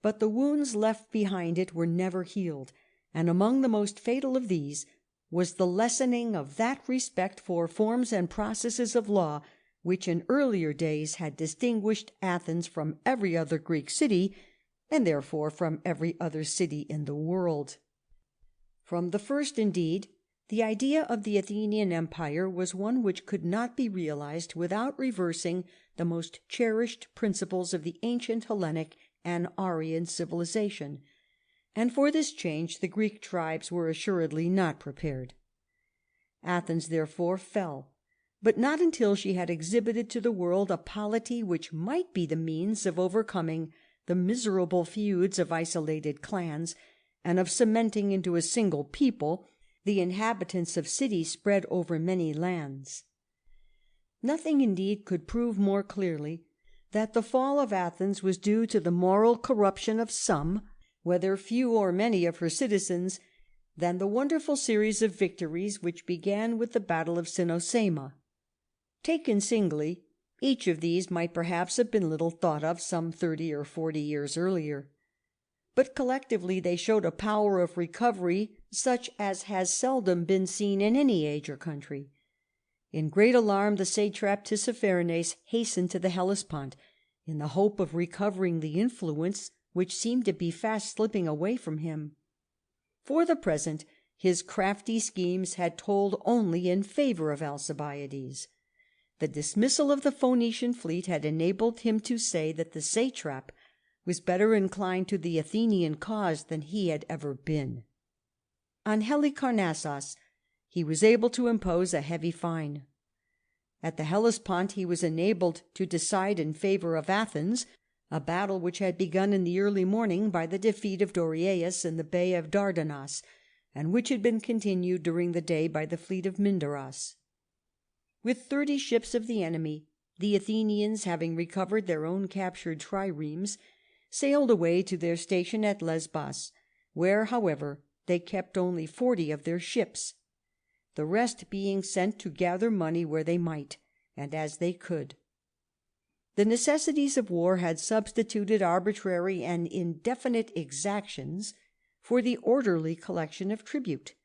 But the wounds left behind it were never healed, and among the most fatal of these was the lessening of that respect for forms and processes of law which in earlier days had distinguished Athens from every other Greek city, and therefore from every other city in the world. From the first, indeed, the idea of the Athenian Empire was one which could not be realized without reversing the most cherished principles of the ancient Hellenic and Aryan civilization, and for this change the Greek tribes were assuredly not prepared. Athens therefore fell, but not until she had exhibited to the world a polity which might be the means of overcoming the miserable feuds of isolated clans, and of cementing into a single people the inhabitants of cities spread over many lands. Nothing indeed could prove more clearly that the fall of Athens was due to the moral corruption of some, whether few or many, of her citizens, than the wonderful series of victories which began with the Battle of Cynossema. Taken singly, each of these might perhaps have been little thought of some 30 or 40 years earlier. But collectively they showed a power of recovery such as has seldom been seen in any age or country. In great alarm the satrap Tissaphernes hastened to the Hellespont, in the hope of recovering the influence which seemed to be fast slipping away from him. For the present his crafty schemes had told only in favour of Alcibiades. The dismissal of the Phoenician fleet had enabled him to say that the satrap was better inclined to the Athenian cause than he had ever been. On Halicarnassos he was able to impose a heavy fine. At the Hellespont he was enabled to decide in favour of Athens, a battle which had begun in the early morning by the defeat of Dorieus in the Bay of Dardanos, and which had been continued during the day by the fleet of Mindaros. With 30 ships of the enemy, The Athenians, having recovered their own captured triremes, sailed away to their station at Lesbos, where, however, they kept only 40 of their ships, the rest being sent to gather money where they might, and as they could. The necessities of war had substituted arbitrary and indefinite exactions for the orderly collection of tribute,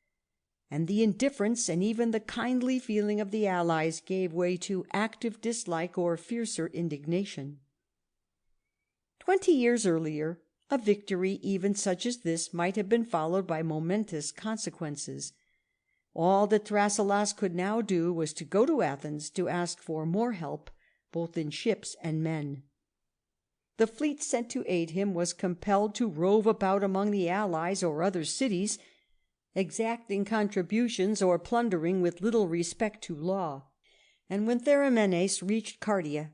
and the indifference and even the kindly feeling of the allies gave way to active dislike or fiercer indignation. 20 years earlier, a victory even such as this might have been followed by momentous consequences. All that Thrasyllus could now do was to go to Athens to ask for more help, both in ships and men. The fleet sent to aid him was compelled to rove about among the allies or other cities, exacting contributions or plundering with little respect to law. And when Theramenes reached Cardia,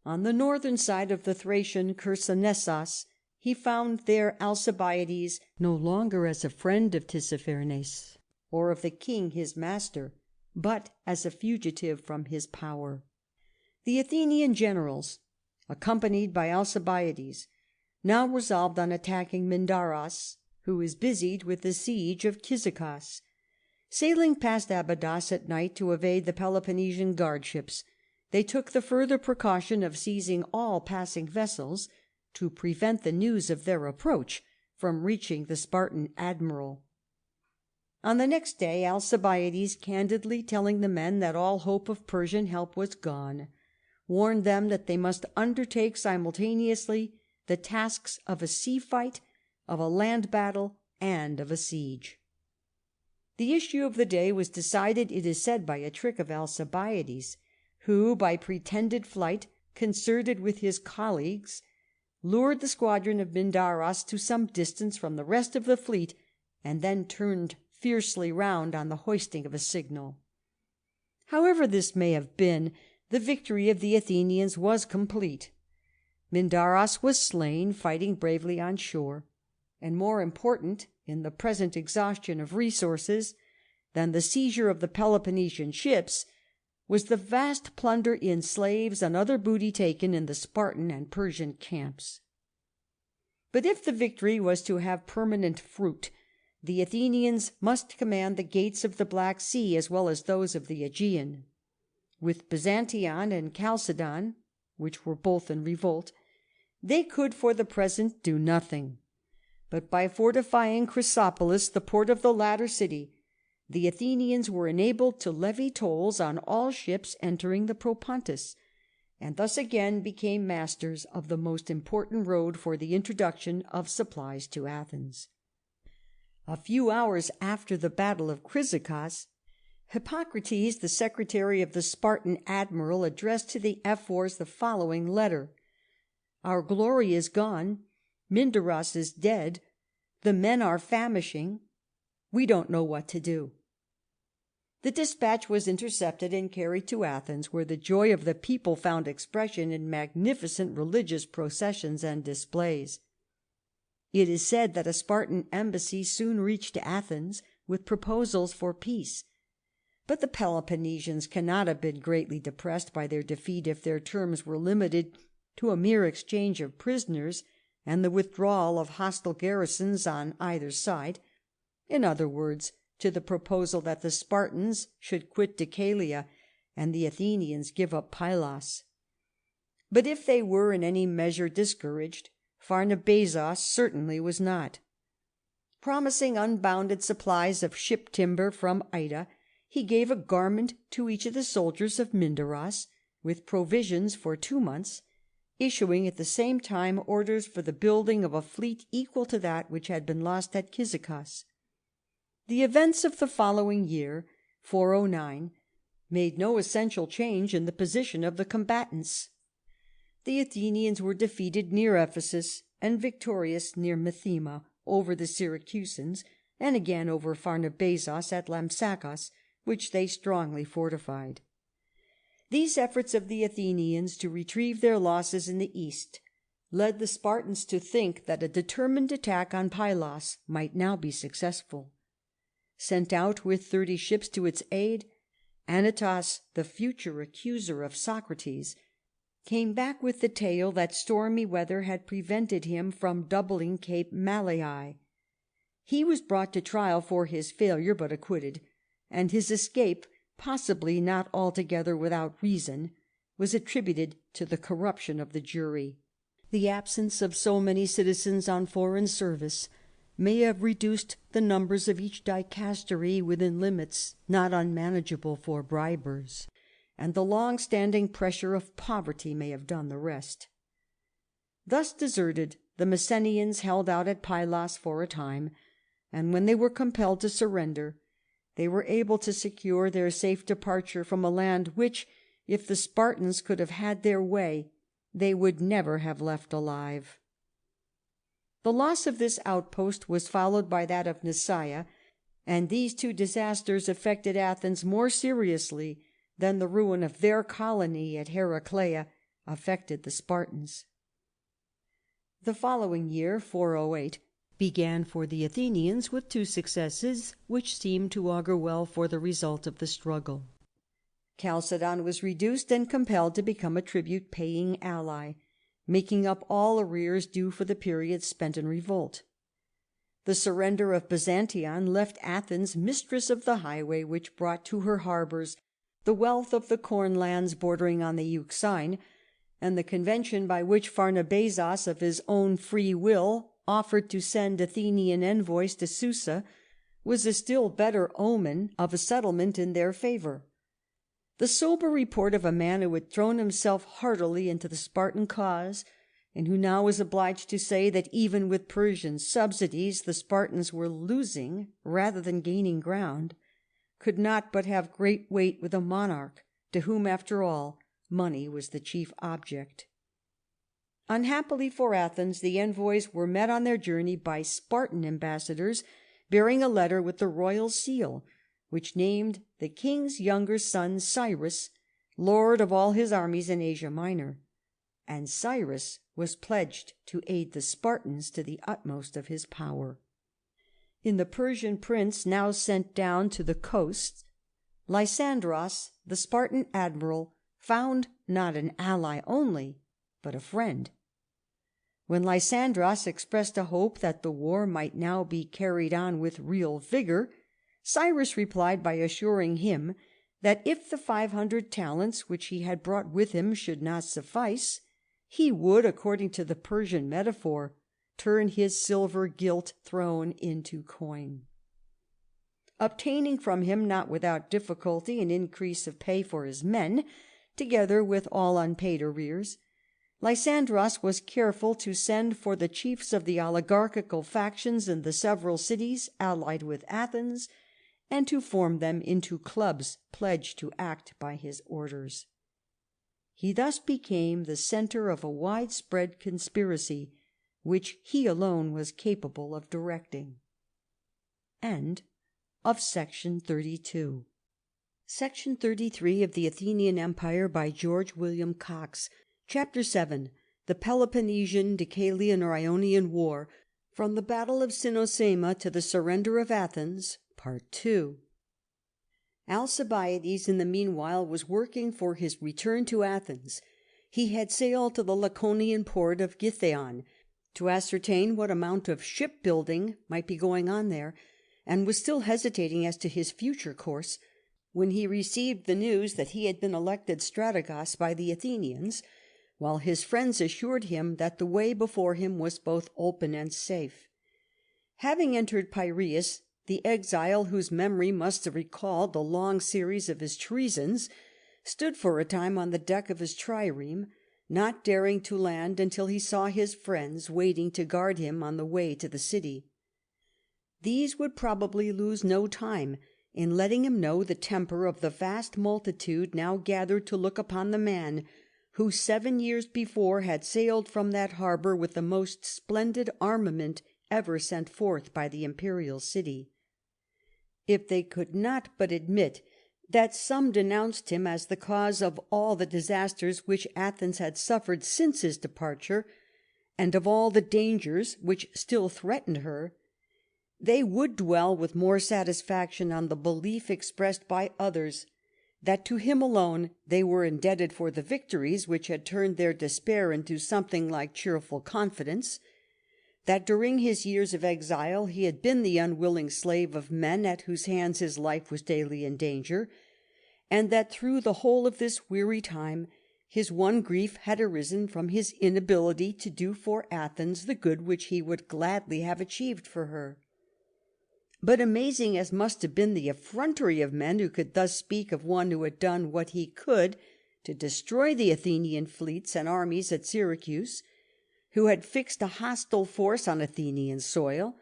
on the northern side of the Thracian Chersonesos, he found there Alcibiades, no longer as a friend of Tissaphernes or of the king his master, but as a fugitive from his power. The Athenian generals, accompanied by Alcibiades, now resolved on attacking Mindaros, who was busied with the siege of Cyzicus. Sailing past Abydos at night to evade the Peloponnesian guard ships, they took the further precaution of seizing all passing vessels to prevent the news of their approach from reaching the Spartan admiral. On the next day Alcibiades, candidly telling the men that all hope of Persian help was gone, warned them that they must undertake simultaneously the tasks of a sea fight, of a land battle, and of a siege. The issue of the day was decided, it is said, by a trick of Alcibiades, who, by pretended flight, concerted with his colleagues, lured the squadron of Mindaros to some distance from the rest of the fleet, and then turned fiercely round on the hoisting of a signal. However this may have been, the victory of the Athenians was complete. Mindaros was slain fighting bravely on shore, and more important in the present exhaustion of resources than the seizure of the Peloponnesian ships was the vast plunder in slaves and other booty taken in the Spartan and Persian camps. But if the victory was to have permanent fruit, the Athenians must command the gates of the Black Sea as well as those of the Aegean. With Byzantion and Chalcedon, which were both in revolt, they could for the present do nothing. But by fortifying Chrysopolis, the port of the latter city, the Athenians were enabled to levy tolls on all ships entering the Propontis, and thus again became masters of the most important road for the introduction of supplies to Athens. A few hours after the battle of Cyzicus, Hippocrates, the secretary of the Spartan admiral, addressed to the Ephors the following letter: "Our glory is gone, Mindaros is dead, the men are famishing, we don't know what to do." The dispatch was intercepted and carried to Athens, where the joy of the people found expression in magnificent religious processions and displays. It is said that a Spartan embassy soon reached Athens with proposals for peace. But the Peloponnesians cannot have been greatly depressed by their defeat if their terms were limited to a mere exchange of prisoners and the withdrawal of hostile garrisons on either side, in other words, to the proposal that the Spartans should quit Decalia and the Athenians give up Pylos. But if they were in any measure discouraged, Pharnabazos certainly was not. Promising unbounded supplies of ship timber from Ida, he gave a garment to each of the soldiers of Mindaros, with provisions for 2 months, issuing at the same time orders for the building of a fleet equal to that which had been lost at Cyzicus. The events of the following year, 409, made no essential change in the position of the combatants. The Athenians were defeated near Ephesus and victorious near Methema over the Syracusans, and again over Pharnabazos at Lampsacus, which they strongly fortified. These efforts of the Athenians to retrieve their losses in the east led the Spartans to think that a determined attack on Pylos might now be successful. Sent out with 30 ships to its aid, Anytos, the future accuser of Socrates, came back with the tale that stormy weather had prevented him from doubling Cape Malea. He was brought to trial for his failure, but acquitted, and his escape, possibly not altogether without reason, was attributed to the corruption of the jury. The absence of so many citizens on foreign service may have reduced the numbers of each dicastery within limits not unmanageable for bribers, and the long-standing pressure of poverty may have done the rest. Thus deserted, the Messenians held out at Pylos for a time, and when they were compelled to surrender, they were able to secure their safe departure from a land which, if the Spartans could have had their way, they would never have left alive. The loss of this outpost was followed by that of Nicaea, and these two disasters affected Athens more seriously than the ruin of their colony at Heraclea affected the Spartans. The following year, 408, began for the Athenians with two successes which seemed to augur well for the result of the struggle. Chalcedon was reduced and compelled to become a tribute-paying ally, making up all arrears due for the period spent in revolt. The surrender of Byzantion left Athens mistress of the highway which brought to her harbours the wealth of the corn lands bordering on the Euxine, and the convention by which Pharnabazos of his own free will offered to send Athenian envoys to Susa was a still better omen of a settlement in their favour. The sober report of a man who had thrown himself heartily into the Spartan cause, and who now was obliged to say that even with Persian subsidies the Spartans were losing rather than gaining ground, could not but have great weight with a monarch to whom, after all, money was the chief object. Unhappily for Athens, the envoys were met on their journey by Spartan ambassadors bearing a letter with the royal seal, which named the king's younger son Cyrus lord of all his armies in Asia Minor, and Cyrus was pledged to aid the Spartans to the utmost of his power. In the Persian prince now sent down to the coast, Lysandros, the Spartan admiral, found not an ally only, but a friend. When Lysandros expressed a hope that the war might now be carried on with real vigour, Cyrus replied by assuring him that if the 500 talents which he had brought with him should not suffice, he would, according to the Persian metaphor, turn his silver-gilt throne into coin. Obtaining from him, not without difficulty, an increase of pay for his men, together with all unpaid arrears, Lysandros was careful to send for the chiefs of the oligarchical factions in the several cities allied with Athens, and to form them into clubs pledged to act by his orders. He thus became the centre of a widespread conspiracy, which he alone was capable of directing. End of Section 32. Section 33 of the Athenian Empire by George William Cox. Chapter 7. The Peloponnesian, Deucalian, or Ionian War, from the Battle of Cynossema to the surrender of Athens, Part 2. Alcibiades, in the meanwhile, was working for his return to Athens. He had sailed to the Laconian port of Githæon to ascertain what amount of shipbuilding might be going on there, and was still hesitating as to his future course, when he received the news that he had been elected strategos by the Athenians, while his friends assured him that the way before him was both open and safe. Having entered Piraeus, the exile, whose memory must have recalled the long series of his treasons, stood for a time on the deck of his trireme, not daring to land until he saw his friends waiting to guard him on the way to the city. These would probably lose no time in letting him know the temper of the vast multitude now gathered to look upon the man who 7 years before had sailed from that harbour with the most splendid armament ever sent forth by the imperial city. If they could not but admit that some denounced him as the cause of all the disasters which Athens had suffered since his departure, and of all the dangers which still threatened her, they would dwell with more satisfaction on the belief expressed by others that to him alone they were indebted for the victories which had turned their despair into something like cheerful confidence, that during his years of exile he had been the unwilling slave of men at whose hands his life was daily in danger, and that through the whole of this weary time his one grief had arisen from his inability to do for Athens the good which he would gladly have achieved for her. But amazing as must have been the effrontery of men who could thus speak of one who had done what he could to destroy the Athenian fleets and armies at Syracuse, who had fixed a hostile force on Athenian soil,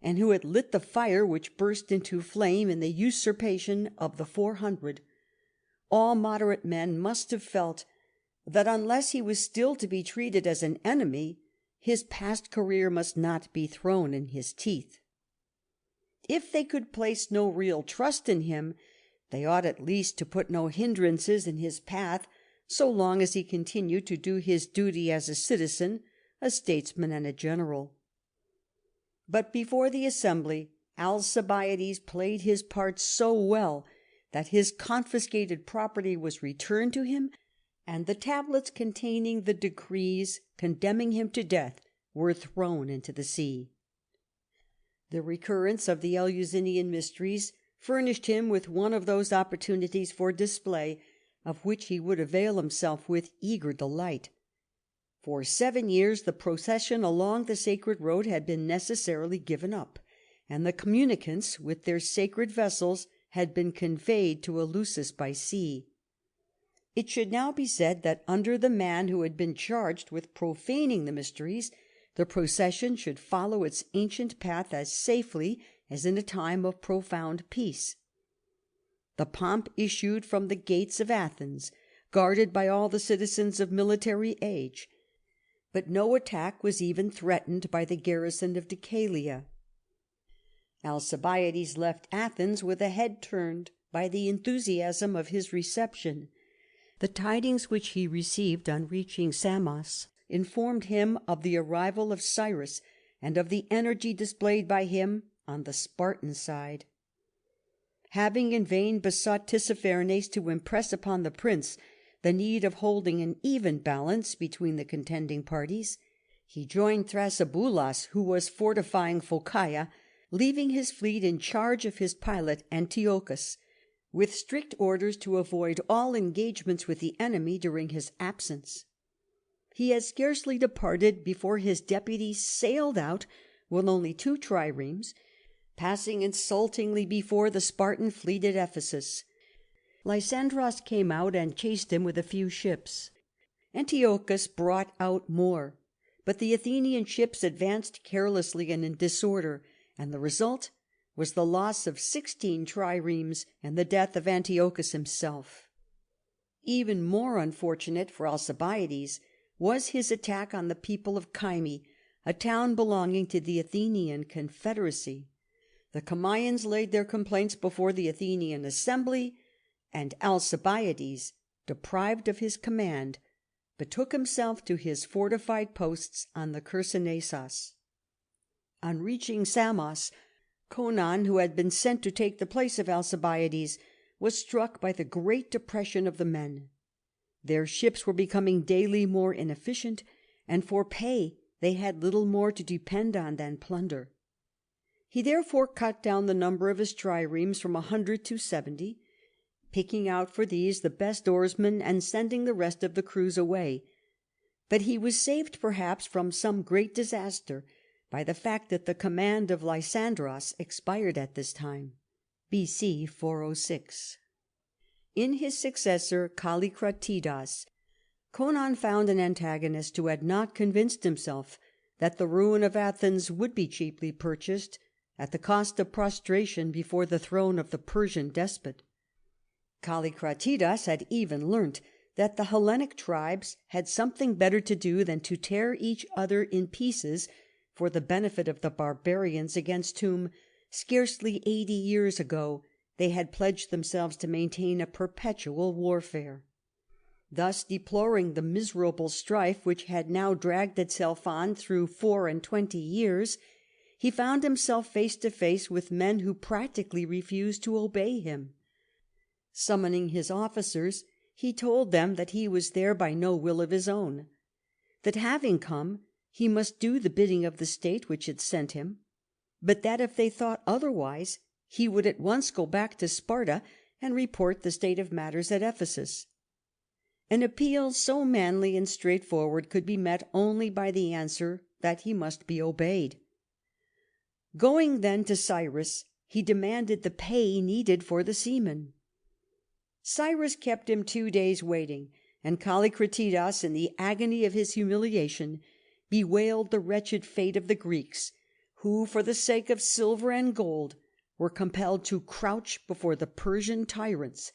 and who had lit the fire which burst into flame in the usurpation of the 400, all moderate men must have felt that unless he was still to be treated as an enemy, his past career must not be thrown in his teeth. If they could place no real trust in him, they ought at least to put no hindrances in his path so long as he continued to do his duty as a citizen, a statesman, and a general. But before the assembly Alcibiades played his part so well that his confiscated property was returned to him, and the tablets containing the decrees condemning him to death were thrown into the sea. The recurrence of the Eleusinian mysteries furnished him with one of those opportunities for display of which he would avail himself with eager delight. For 7 years the procession along the sacred road had been necessarily given up, and the communicants with their sacred vessels had been conveyed to Eleusis by sea. It should now be said that under the man who had been charged with profaning the mysteries, the procession should follow its ancient path as safely as in a time of profound peace. The pomp issued from the gates of Athens, guarded by all the citizens of military age, but no attack was even threatened by the garrison of Decalia. Alcibiades left Athens with a head turned by the enthusiasm of his reception. The tidings which he received on reaching Samos informed him of the arrival of Cyrus and of the energy displayed by him on the Spartan side. Having in vain besought Tissaphernes to impress upon the prince the need of holding an even balance between the contending parties, he joined Thrasybulus, who was fortifying Phocaea, leaving his fleet in charge of his pilot Antiochus, with strict orders to avoid all engagements with the enemy during his absence. He had scarcely departed before his deputy sailed out with only 2 triremes, passing insultingly before the Spartan fleet at Ephesus. Lysandros came out and chased him with a few ships. Antiochus brought out more, but the Athenian ships advanced carelessly and in disorder, and the result was the loss of 16 triremes and the death of Antiochus himself. Even more unfortunate for Alcibiades was his attack on the people of Kyme, a town belonging to the Athenian confederacy. The Chamaeans laid their complaints before the Athenian assembly, and Alcibiades, deprived of his command, betook himself to his fortified posts on the Chersonesos. On reaching Samos, Conon, who had been sent to take the place of Alcibiades, was struck by the great depression of the men. Their ships were becoming daily more inefficient, and for pay they had little more to depend on than plunder. He therefore cut down the number of his triremes from 100 to 70, picking out for these the best oarsmen and sending the rest of the crews away. But he was saved perhaps from some great disaster by the fact that the command of Lysandros expired at this time, B.C. 406. In his successor Callicratidas, Conon found an antagonist who had not convinced himself that the ruin of Athens would be cheaply purchased at the cost of prostration before the throne of the Persian despot. Callicratidas had even learnt that the Hellenic tribes had something better to do than to tear each other in pieces for the benefit of the barbarians against whom, scarcely 80 years ago, they had pledged themselves to maintain a perpetual warfare. Thus, deploring the miserable strife which had now dragged itself on through 24 years, he found himself face to face with men who practically refused to obey him. Summoning his officers, he told them that he was there by no will of his own, that having come, he must do the bidding of the state which had sent him, but that if they thought otherwise, he would at once go back to Sparta and report the state of matters at Ephesus. An appeal so manly and straightforward could be met only by the answer that he must be obeyed. Going then to Cyrus, he demanded the pay needed for the seamen. Cyrus kept him 2 days waiting, and Callicratidas, in the agony of his humiliation, bewailed the wretched fate of the Greeks, who, for the sake of silver and gold, were compelled to crouch before the Persian tyrants,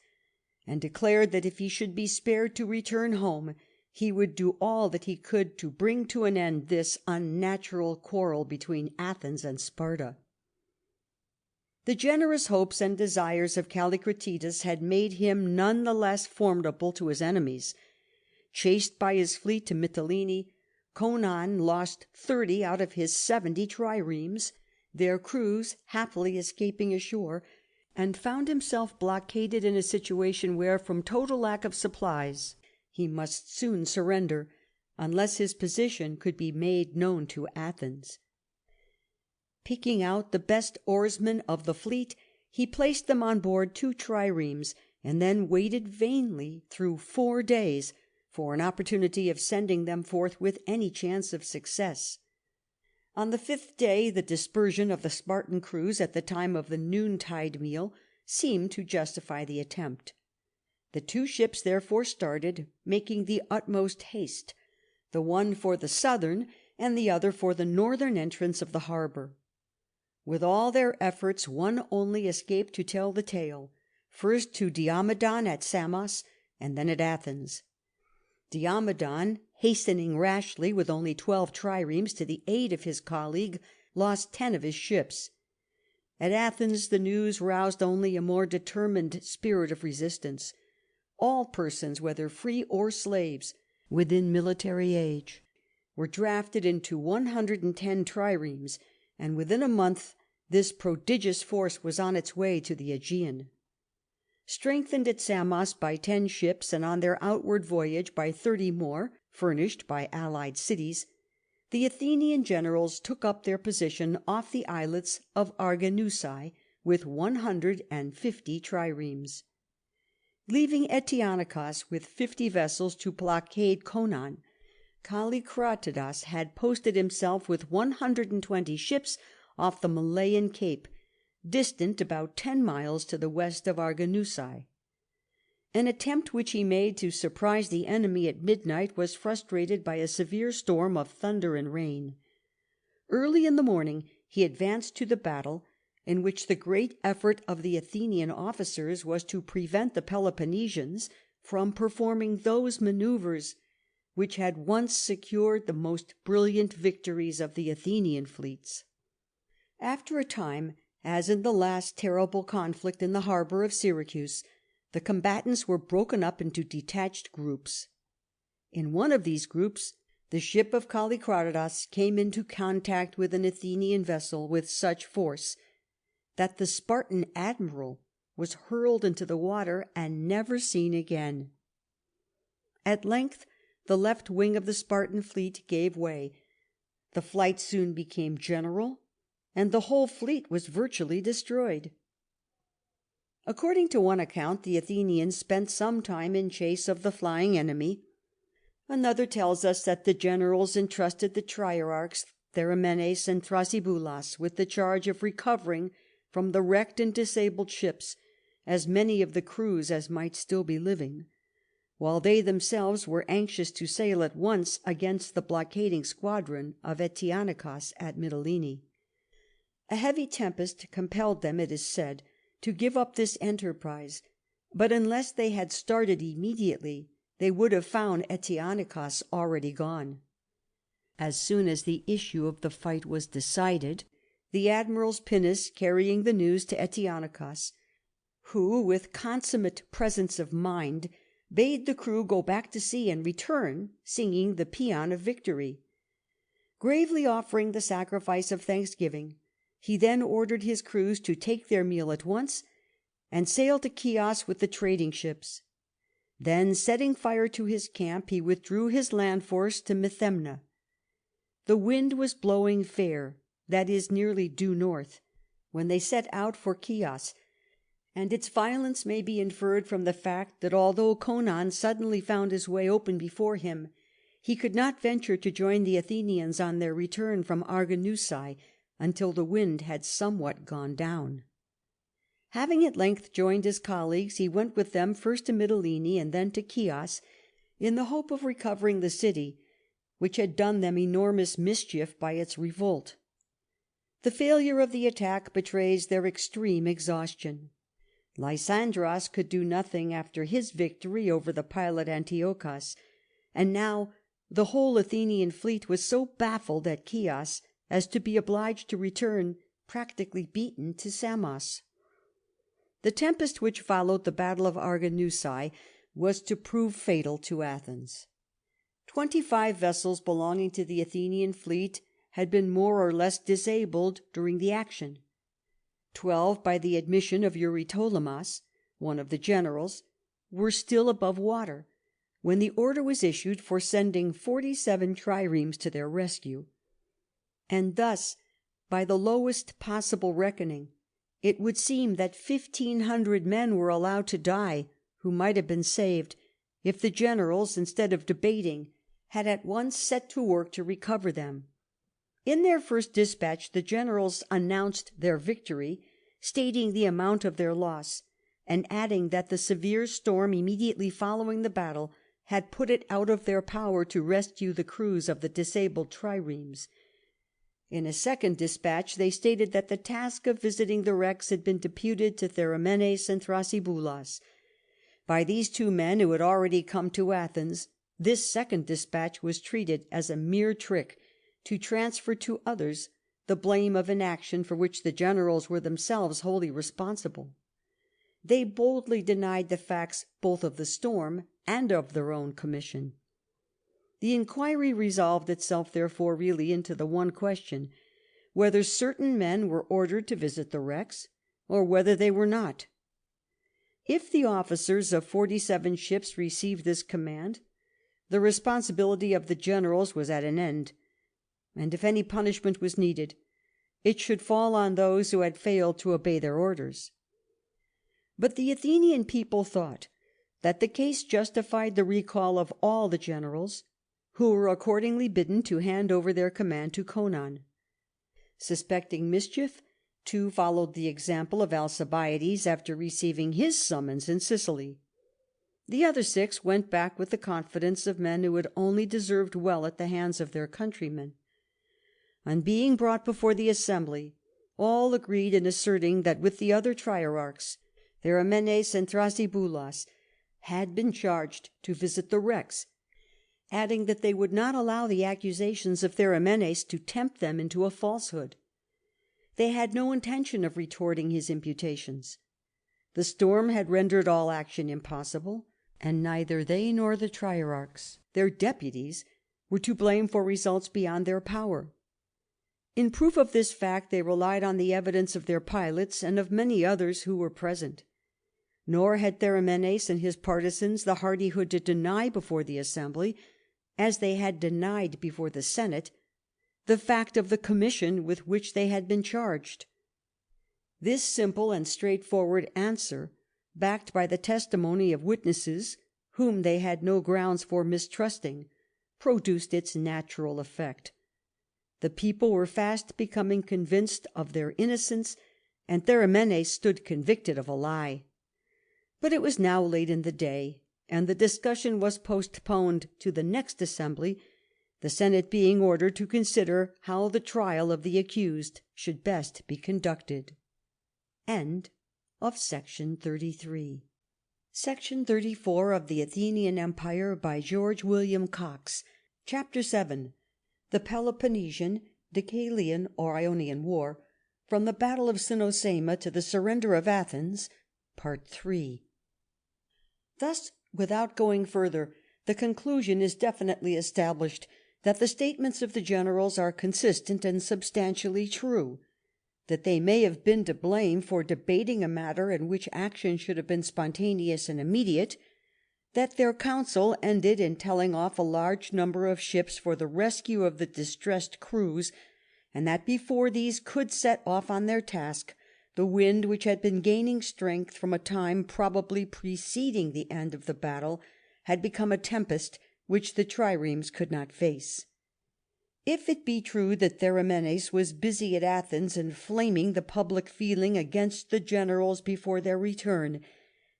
and declared that if he should be spared to return home, he would do all that he could to bring to an end this unnatural quarrel between Athens and Sparta. The generous hopes and desires of Callicratidas had made him none the less formidable to his enemies. Chased by his fleet to Mytilene, Conon lost 30 out of his 70 triremes, their crews happily escaping ashore, and found himself blockaded in a situation where, from total lack of supplies, he must soon surrender, unless his position could be made known to Athens. Picking out the best oarsmen of the fleet, he placed them on board 2 triremes, and then waited vainly through 4 days for an opportunity of sending them forth with any chance of success. On the 5th day the dispersion of the Spartan crews at the time of the noontide meal seemed to justify the attempt. The 2 ships therefore started, making the utmost haste, the one for the southern and the other for the northern entrance of the harbour. With all their efforts one only escaped to tell the tale, first to Diomedon at Samos, and then at Athens. Diomedon, hastening rashly with only 12 triremes to the aid of his colleague, lost 10 of his ships. At Athens the news roused only a more determined spirit of resistance. All persons, whether free or slaves, within military age, were drafted into 110 triremes, and within a month this prodigious force was on its way to the Aegean. Strengthened at Samos by 10 ships, and on their outward voyage by 30 more, furnished by allied cities, the Athenian generals took up their position off the islets of Arginusae with 150 triremes. Leaving Eteonikos with 50 vessels to blockade Conon, Callicratidas had posted himself with 120 ships off the Malayan Cape, distant about 10 miles to the west of Arginusae. An attempt which he made to surprise the enemy at midnight was frustrated by a severe storm of thunder and rain. Early in the morning he advanced to the battle, in which the great effort of the Athenian officers was to prevent the Peloponnesians from performing those manoeuvres which had once secured the most brilliant victories of the Athenian fleets. After a time, as in the last terrible conflict in the harbour of Syracuse, the combatants were broken up into detached groups. In one of these groups the ship of Callicratidas came into contact with an Athenian vessel with such force that the Spartan admiral was hurled into the water and never seen again. At length the left wing of the Spartan fleet gave way, the flight soon became general, and the whole fleet was virtually destroyed. According to one account, the Athenians spent some time in chase of the flying enemy. Another tells us that the generals entrusted the trierarchs Therimenes and Thrasyboulas with the charge of recovering from the wrecked and disabled ships as many of the crews as might still be living, while they themselves were anxious to sail at once against the blockading squadron of Eteonikos at Mytilene. A heavy tempest compelled them, it is said, to give up this enterprise, but unless they had started immediately, they would have found Eteonikos already gone. As soon as the issue of the fight was decided, the admiral's pinnace carrying the news to Eteonikos, who, with consummate presence of mind, bade the crew go back to sea and return singing the paean of victory. Gravely offering the sacrifice of thanksgiving, he then ordered his crews to take their meal at once, and sailed to Chios with the trading ships. Then, setting fire to his camp, he withdrew his land force to Methymna. The wind was blowing fair, that is, nearly due north, when they set out for Chios, and its violence may be inferred from the fact that although Conon suddenly found his way open before him, he could not venture to join the Athenians on their return from Arginusae until the wind had somewhat gone down. Having at length joined his colleagues, he went with them first to Mytilene and then to Chios, in the hope of recovering the city, which had done them enormous mischief by its revolt. The failure of the attack betrays their extreme exhaustion. Lysandros could do nothing after his victory over the pilot Antiochus, and now the whole Athenian fleet was so baffled at Chios as to be obliged to return practically beaten to Samos. The tempest which followed the battle of Arginusae was to prove fatal to Athens. 25 vessels belonging to the Athenian fleet had been more or less disabled during the action. 12, by the admission of Eurytolemas, one of the generals, were still above water, when the order was issued for sending 47 triremes to their rescue. And thus, by the lowest possible reckoning, it would seem that 1,500 men were allowed to die who might have been saved if the generals, instead of debating, had at once set to work to recover them. In their first dispatch the generals announced their victory, stating the amount of their loss, and adding that the severe storm immediately following the battle had put it out of their power to rescue the crews of the disabled triremes. In a second dispatch they stated that the task of visiting the wrecks had been deputed to Theramenes and Thrasyboulos. By these two men who had already come to Athens, this second dispatch was treated as a mere trick to transfer to others the blame of an action for which the generals were themselves wholly responsible. They boldly denied the facts both of the storm and of their own commission. The inquiry resolved itself, therefore, really into the one question, whether certain men were ordered to visit the wrecks, or whether they were not. If the officers of 47 ships received this command, the responsibility of the generals was at an end, and if any punishment was needed, it should fall on those who had failed to obey their orders. But the Athenian people thought that the case justified the recall of all the generals, who were accordingly bidden to hand over their command to Conon. Suspecting mischief, 2 followed the example of Alcibiades after receiving his summons in Sicily. The other 6 went back with the confidence of men who had only deserved well at the hands of their countrymen. On being brought before the assembly, all agreed in asserting that with the other trierarchs, Theramenes and Thrasyboulos, had been charged to visit the wrecks, adding that they would not allow the accusations of Theramenes to tempt them into a falsehood. They had no intention of retorting his imputations. The storm had rendered all action impossible, and neither they nor the trierarchs, their deputies, were to blame for results beyond their power. In proof of this fact they relied on the evidence of their pilots and of many others who were present. Nor had Theramenes and his partisans the hardihood to deny before the assembly, as they had denied before the Senate, the fact of the commission with which they had been charged. This simple and straightforward answer, backed by the testimony of witnesses whom they had no grounds for mistrusting, produced its natural effect. The people were fast becoming convinced of their innocence, and Theramenes stood convicted of a lie. But it was now late in the day, and the discussion was postponed to the next assembly, the Senate being ordered to consider how the trial of the accused should best be conducted. End of Section 33. Section 34 of the Athenian Empire by George William Cox. Chapter 7. The Peloponnesian, Deucalian or Ionian War, from the Battle of Cynossema to the surrender of Athens, Part 3. Thus, without going further, the conclusion is definitely established that the statements of the generals are consistent and substantially true. that they may have been to blame for debating a matter in which action should have been spontaneous and immediate, that their council ended in telling off a large number of ships for the rescue of the distressed crews, and that before these could set off on their task, the wind, which had been gaining strength from a time probably preceding the end of the battle, had become a tempest which the triremes could not face. If it be true that Theramenes was busy at Athens inflaming the public feeling against the generals before their return,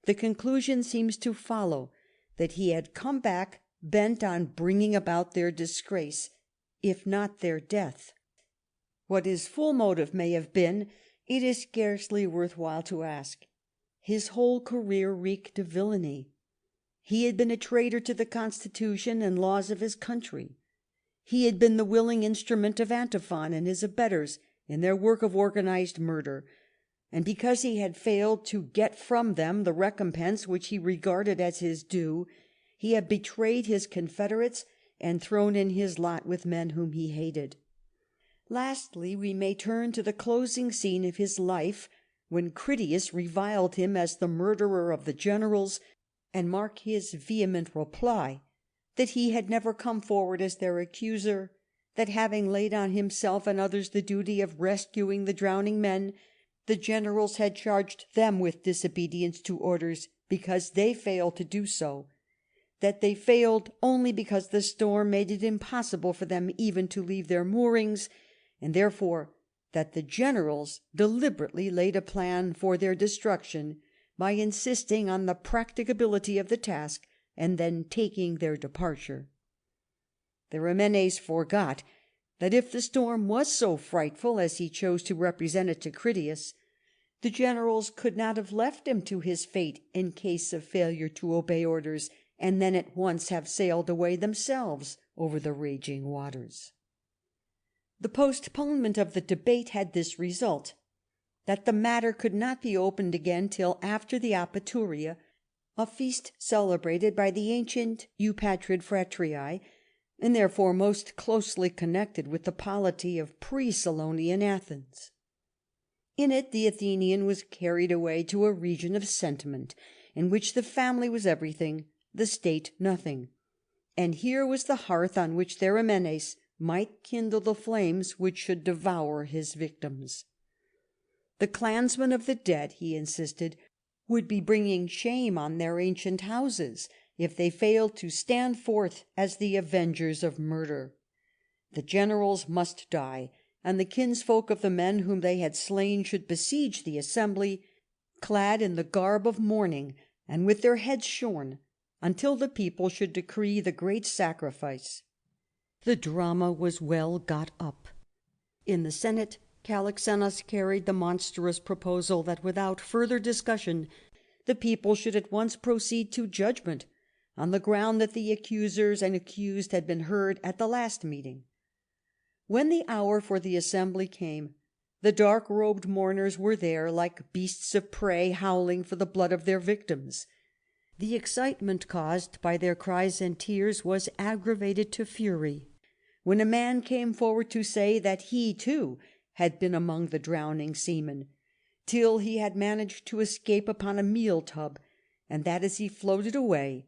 the conclusion seems to follow that he had come back bent on bringing about their disgrace, if not their death. What his full motive may have been, it is scarcely worth while to ask. His whole career reeked of villainy. He had been a traitor to the constitution and laws of his country. He had been the willing instrument of Antiphon and his abettors in their work of organized murder, and because he had failed to get from them the recompense which he regarded as his due, he had betrayed his confederates and thrown in his lot with men whom he hated. Lastly, we may turn to the closing scene of his life, when Critias reviled him as the murderer of the generals, and mark his vehement reply that he had never come forward as their accuser, that having laid on himself and others the duty of rescuing the drowning men, the generals had charged them with disobedience to orders because they failed to do so, that they failed only because the storm made it impossible for them even to leave their moorings, and therefore that the generals deliberately laid a plan for their destruction by insisting on the practicability of the task and then taking their departure. Theramenes forgot that if the storm was so frightful as he chose to represent it to Critias, the generals could not have left him to his fate in case of failure to obey orders, and then at once have sailed away themselves over the raging waters. The postponement of the debate had this result, that the matter could not be opened again till after the Apaturia, a feast celebrated by the ancient Eupatrid Fratriae, and therefore most closely connected with the polity of pre-Solonian Athens. In it the Athenian was carried away to a region of sentiment, in which the family was everything, the state nothing, and here was the hearth on which Theramenes might kindle the flames which should devour his victims. The clansmen of the dead, he insisted, would be bringing shame on their ancient houses if they failed to stand forth as the avengers of murder. The generals must die, and the kinsfolk of the men whom they had slain should besiege the assembly, clad in the garb of mourning and with their heads shorn, until the people should decree the great sacrifice. The drama was well got up. In the Senate, Calixenus carried the monstrous proposal that without further discussion the people should at once proceed to judgment, on the ground that the accusers and accused had been heard at the last meeting. When the hour for the assembly came, the dark-robed mourners were there like beasts of prey howling for the blood of their victims. The excitement caused by their cries and tears was aggravated to fury when a man came forward to say that he too had been among the drowning seamen, till he had managed to escape upon a meal tub, and that as he floated away,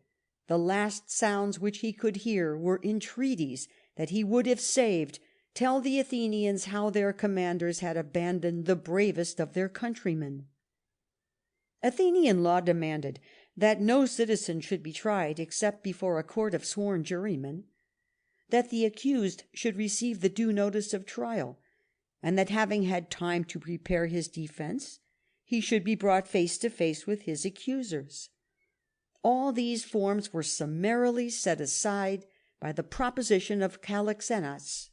the last sounds which he could hear were entreaties that he would, if saved, tell the Athenians how their commanders had abandoned the bravest of their countrymen. Athenian law demanded that no citizen should be tried except before a court of sworn jurymen, that the accused should receive the due notice of trial, and that having had time to prepare his defence, he should be brought face to face with his accusers. All these forms were summarily set aside by the proposition of Calixenus.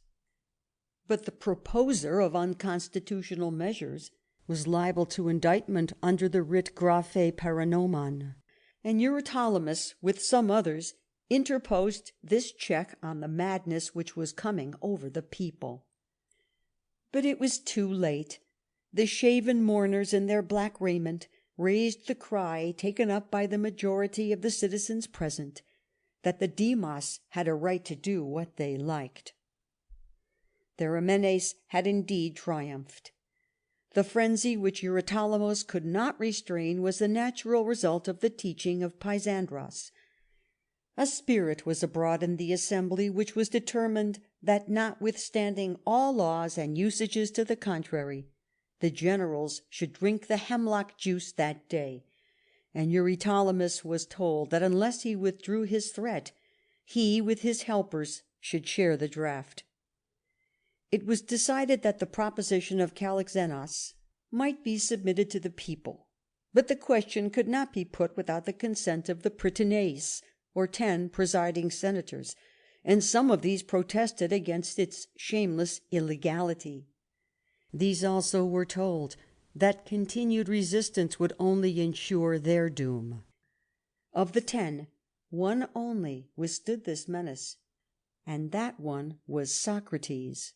But the proposer of unconstitutional measures was liable to indictment under the writ graphe paranomon, and Euryptolemus, with some others, interposed this check on the madness which was coming over the people. But it was too late. The shaven mourners in their black raiment raised the cry, taken up by the majority of the citizens present, that the demos had a right to do what they liked. Theramenes had indeed triumphed. The frenzy which Eurypylamos could not restrain was the natural result of the teaching of Pysandros. A spirit was abroad in the assembly which was determined that, notwithstanding all laws and usages to the contrary, the generals should drink the hemlock juice that day, and Eurypylamos was told that unless he withdrew his threat, he with his helpers should share the draught. It was decided that the proposition of Calixenos might be submitted to the people, but the question could not be put without the consent of the Prytanes, or 10 presiding senators, and some of these protested against its shameless illegality. These also were told that continued resistance would only ensure their doom. Of the 10, one only withstood this menace, and that one was Socrates.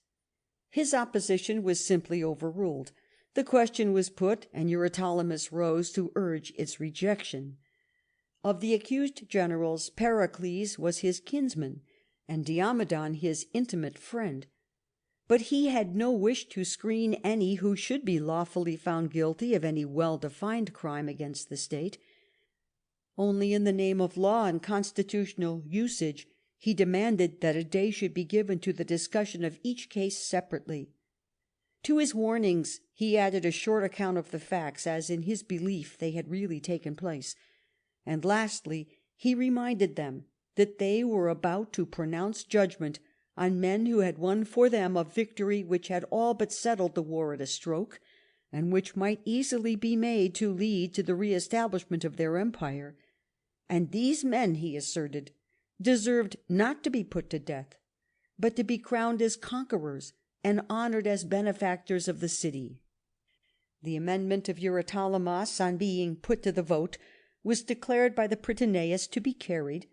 His opposition was simply overruled. The question was put, and Eurypylamos rose to urge its rejection. Of the accused generals, Pericles was his kinsman, and Diomedon his intimate friend. But he had no wish to screen any who should be lawfully found guilty of any well-defined crime against the state. Only in the name of law and constitutional usage he demanded that a day should be given to the discussion of each case separately. To his warnings he added a short account of the facts, as in his belief they had really taken place, and lastly he reminded them that they were about to pronounce judgment on men who had won for them a victory which had all but settled the war at a stroke, and which might easily be made to lead to the re-establishment of their empire. And these men, he asserted, deserved not to be put to death, but to be crowned as conquerors and honoured as benefactors of the city. The amendment of Eurypylamos, on being put to the vote, was declared by the Prytaneis to be carried,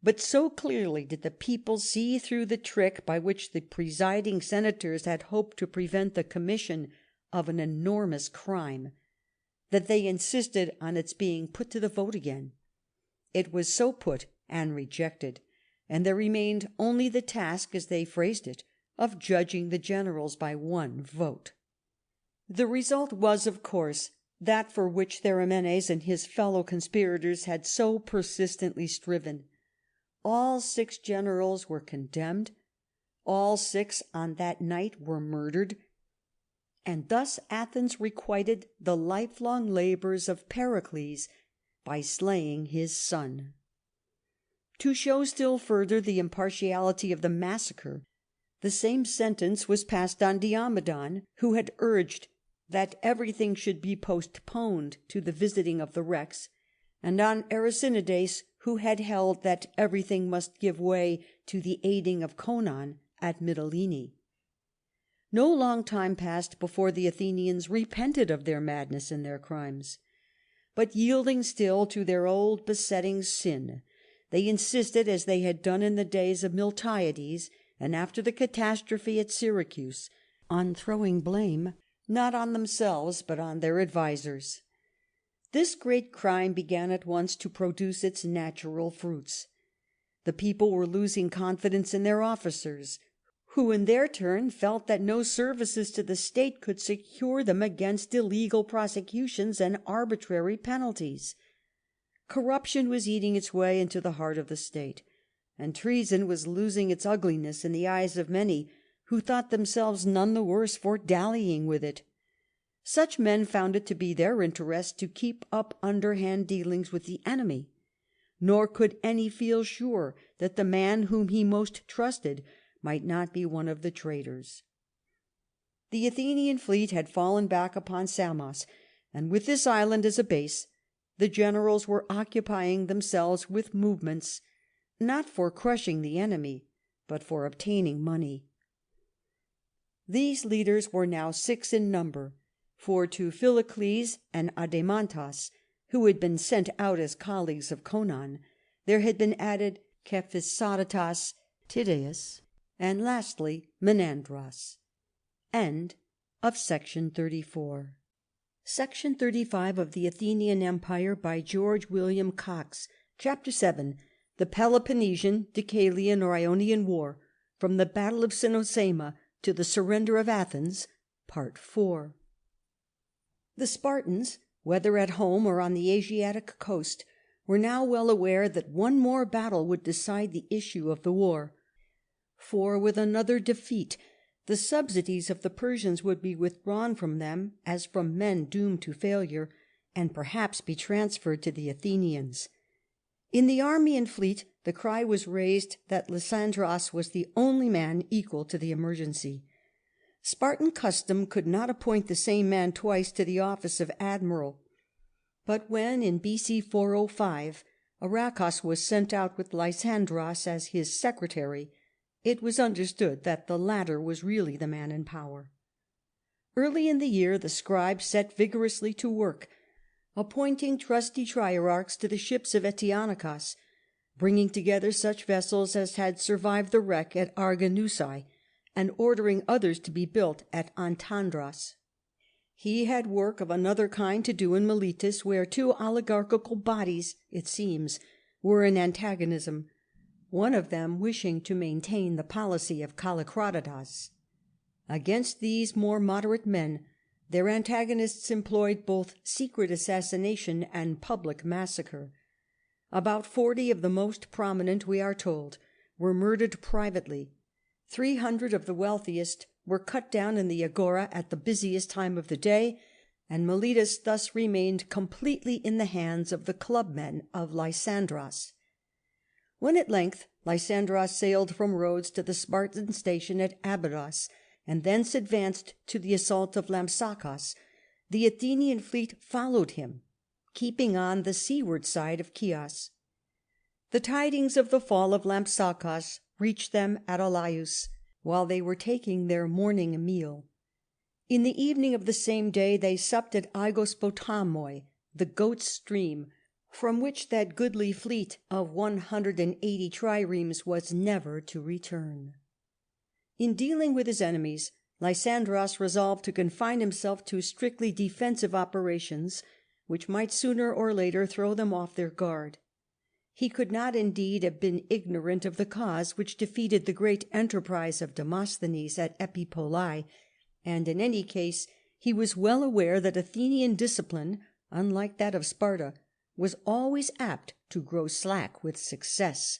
but so clearly did the people see through the trick by which the presiding senators had hoped to prevent the commission of an enormous crime, that they insisted on its being put to the vote again. It was so put and rejected, and there remained only the task, as they phrased it, of judging the generals by one vote. The result was, of course, that for which Theramenes and his fellow conspirators had so persistently striven. All 6 generals were condemned, all 6 on that night were murdered, and thus Athens requited the lifelong labours of Pericles by slaying his son. To show still further the impartiality of the massacre, the same sentence was passed on Diomedon, who had urged that everything should be postponed to the visiting of the Rex, and on Erycinides, who had held that everything must give way to the aiding of Conon at Mytilene. No long time passed before the Athenians repented of their madness and their crimes. But yielding still to their old besetting sin, they insisted, as they had done in the days of Miltiades and after the catastrophe at Syracuse, on throwing blame not on themselves but on their advisers. This great crime began at once to produce its natural fruits. The people were losing confidence in their officers, who in their turn felt that no services to the state could secure them against illegal prosecutions and arbitrary penalties. Corruption was eating its way into the heart of the state, and treason was losing its ugliness in the eyes of many who thought themselves none the worse for dallying with it. Such men found it to be their interest to keep up underhand dealings with the enemy, nor could any feel sure that the man whom he most trusted might not be one of the traitors. The Athenian fleet had fallen back upon Samos, and with this island as a base, the generals were occupying themselves with movements, not for crushing the enemy, but for obtaining money. These leaders were now 6 in number, for to Philocles and Ademantos, who had been sent out as colleagues of Conon, there had been added Kephisodotos, Tydeus, and lastly Menandros. End of section 34. Section 35 of the Athenian Empire by George William Cox. Chapter 7. The Peloponnesian, Deucalian or Ionian War, from the Battle of Cynossema to the surrender of Athens. Part 4. The Spartans, whether at home or on the Asiatic coast, were now well aware that one more battle would decide the issue of the war. For with another defeat the subsidies of the Persians would be withdrawn from them as from men doomed to failure, and perhaps be transferred to the Athenians. In the army and fleet the cry was raised that Lysandras was the only man equal to the emergency. Spartan custom could not appoint the same man twice to the office of admiral. But when, in B.C. 405, Arachas was sent out with Lysandras as his secretary, it was understood that the latter was really the man in power. Early in the year the scribes set vigorously to work, appointing trusty trierarchs to the ships of Eteonikos, bringing together such vessels as had survived the wreck at Arginusae, and ordering others to be built at Antandras. He had work of another kind to do in Miletus, where two oligarchical bodies, it seems, were in antagonism, one of them wishing to maintain the policy of Callicratidas. Against these more moderate men their antagonists employed both secret assassination and public massacre. About 40 of the most prominent, we are told, were murdered privately. 300 of the wealthiest were cut down in the agora at the busiest time of the day, and Miletus thus remained completely in the hands of the clubmen of Lysandras. When at length Lysandras sailed from Rhodes to the Spartan station at Abydos, and thence advanced to the assault of Lampsacus, the Athenian fleet followed him, keeping on the seaward side of Chios. The tidings of the fall of Lampsacus reached them at Alaius, while they were taking their morning meal. In the evening of the same day they supped at Agis, the Goat's Stream, from which that goodly fleet of 180 triremes was never to return. In dealing with his enemies, Lysandras resolved to confine himself to strictly defensive operations, which might sooner or later throw them off their guard. He could not indeed have been ignorant of the cause which defeated the great enterprise of Demosthenes at Epipolae, and in any case he was well aware that Athenian discipline, unlike that of Sparta, was always apt to grow slack with success.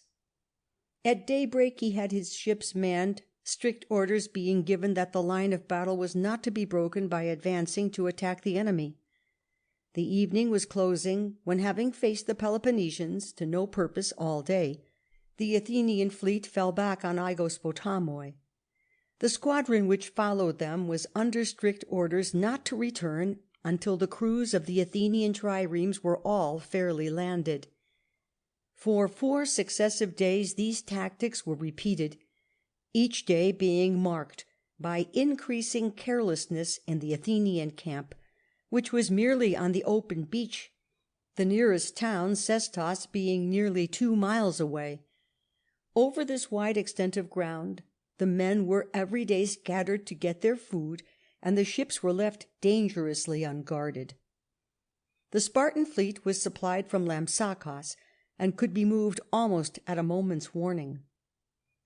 At daybreak he had his ships manned, strict orders being given that the line of battle was not to be broken by advancing to attack the enemy. The evening was closing when, having faced the Peloponnesians to no purpose all day, the Athenian fleet fell back on Agis. The squadron which followed them was under strict orders not to return until the crews of the Athenian triremes were all fairly landed. For 4 successive days these tactics were repeated, each day being marked by increasing carelessness in the Athenian camp, which was merely on the open beach, the nearest town, Sestos, being nearly 2 miles away. Over this wide extent of ground the men were every day scattered to get their food, and the ships were left dangerously unguarded. The Spartan fleet was supplied from Lampsacus, and could be moved almost at a moment's warning.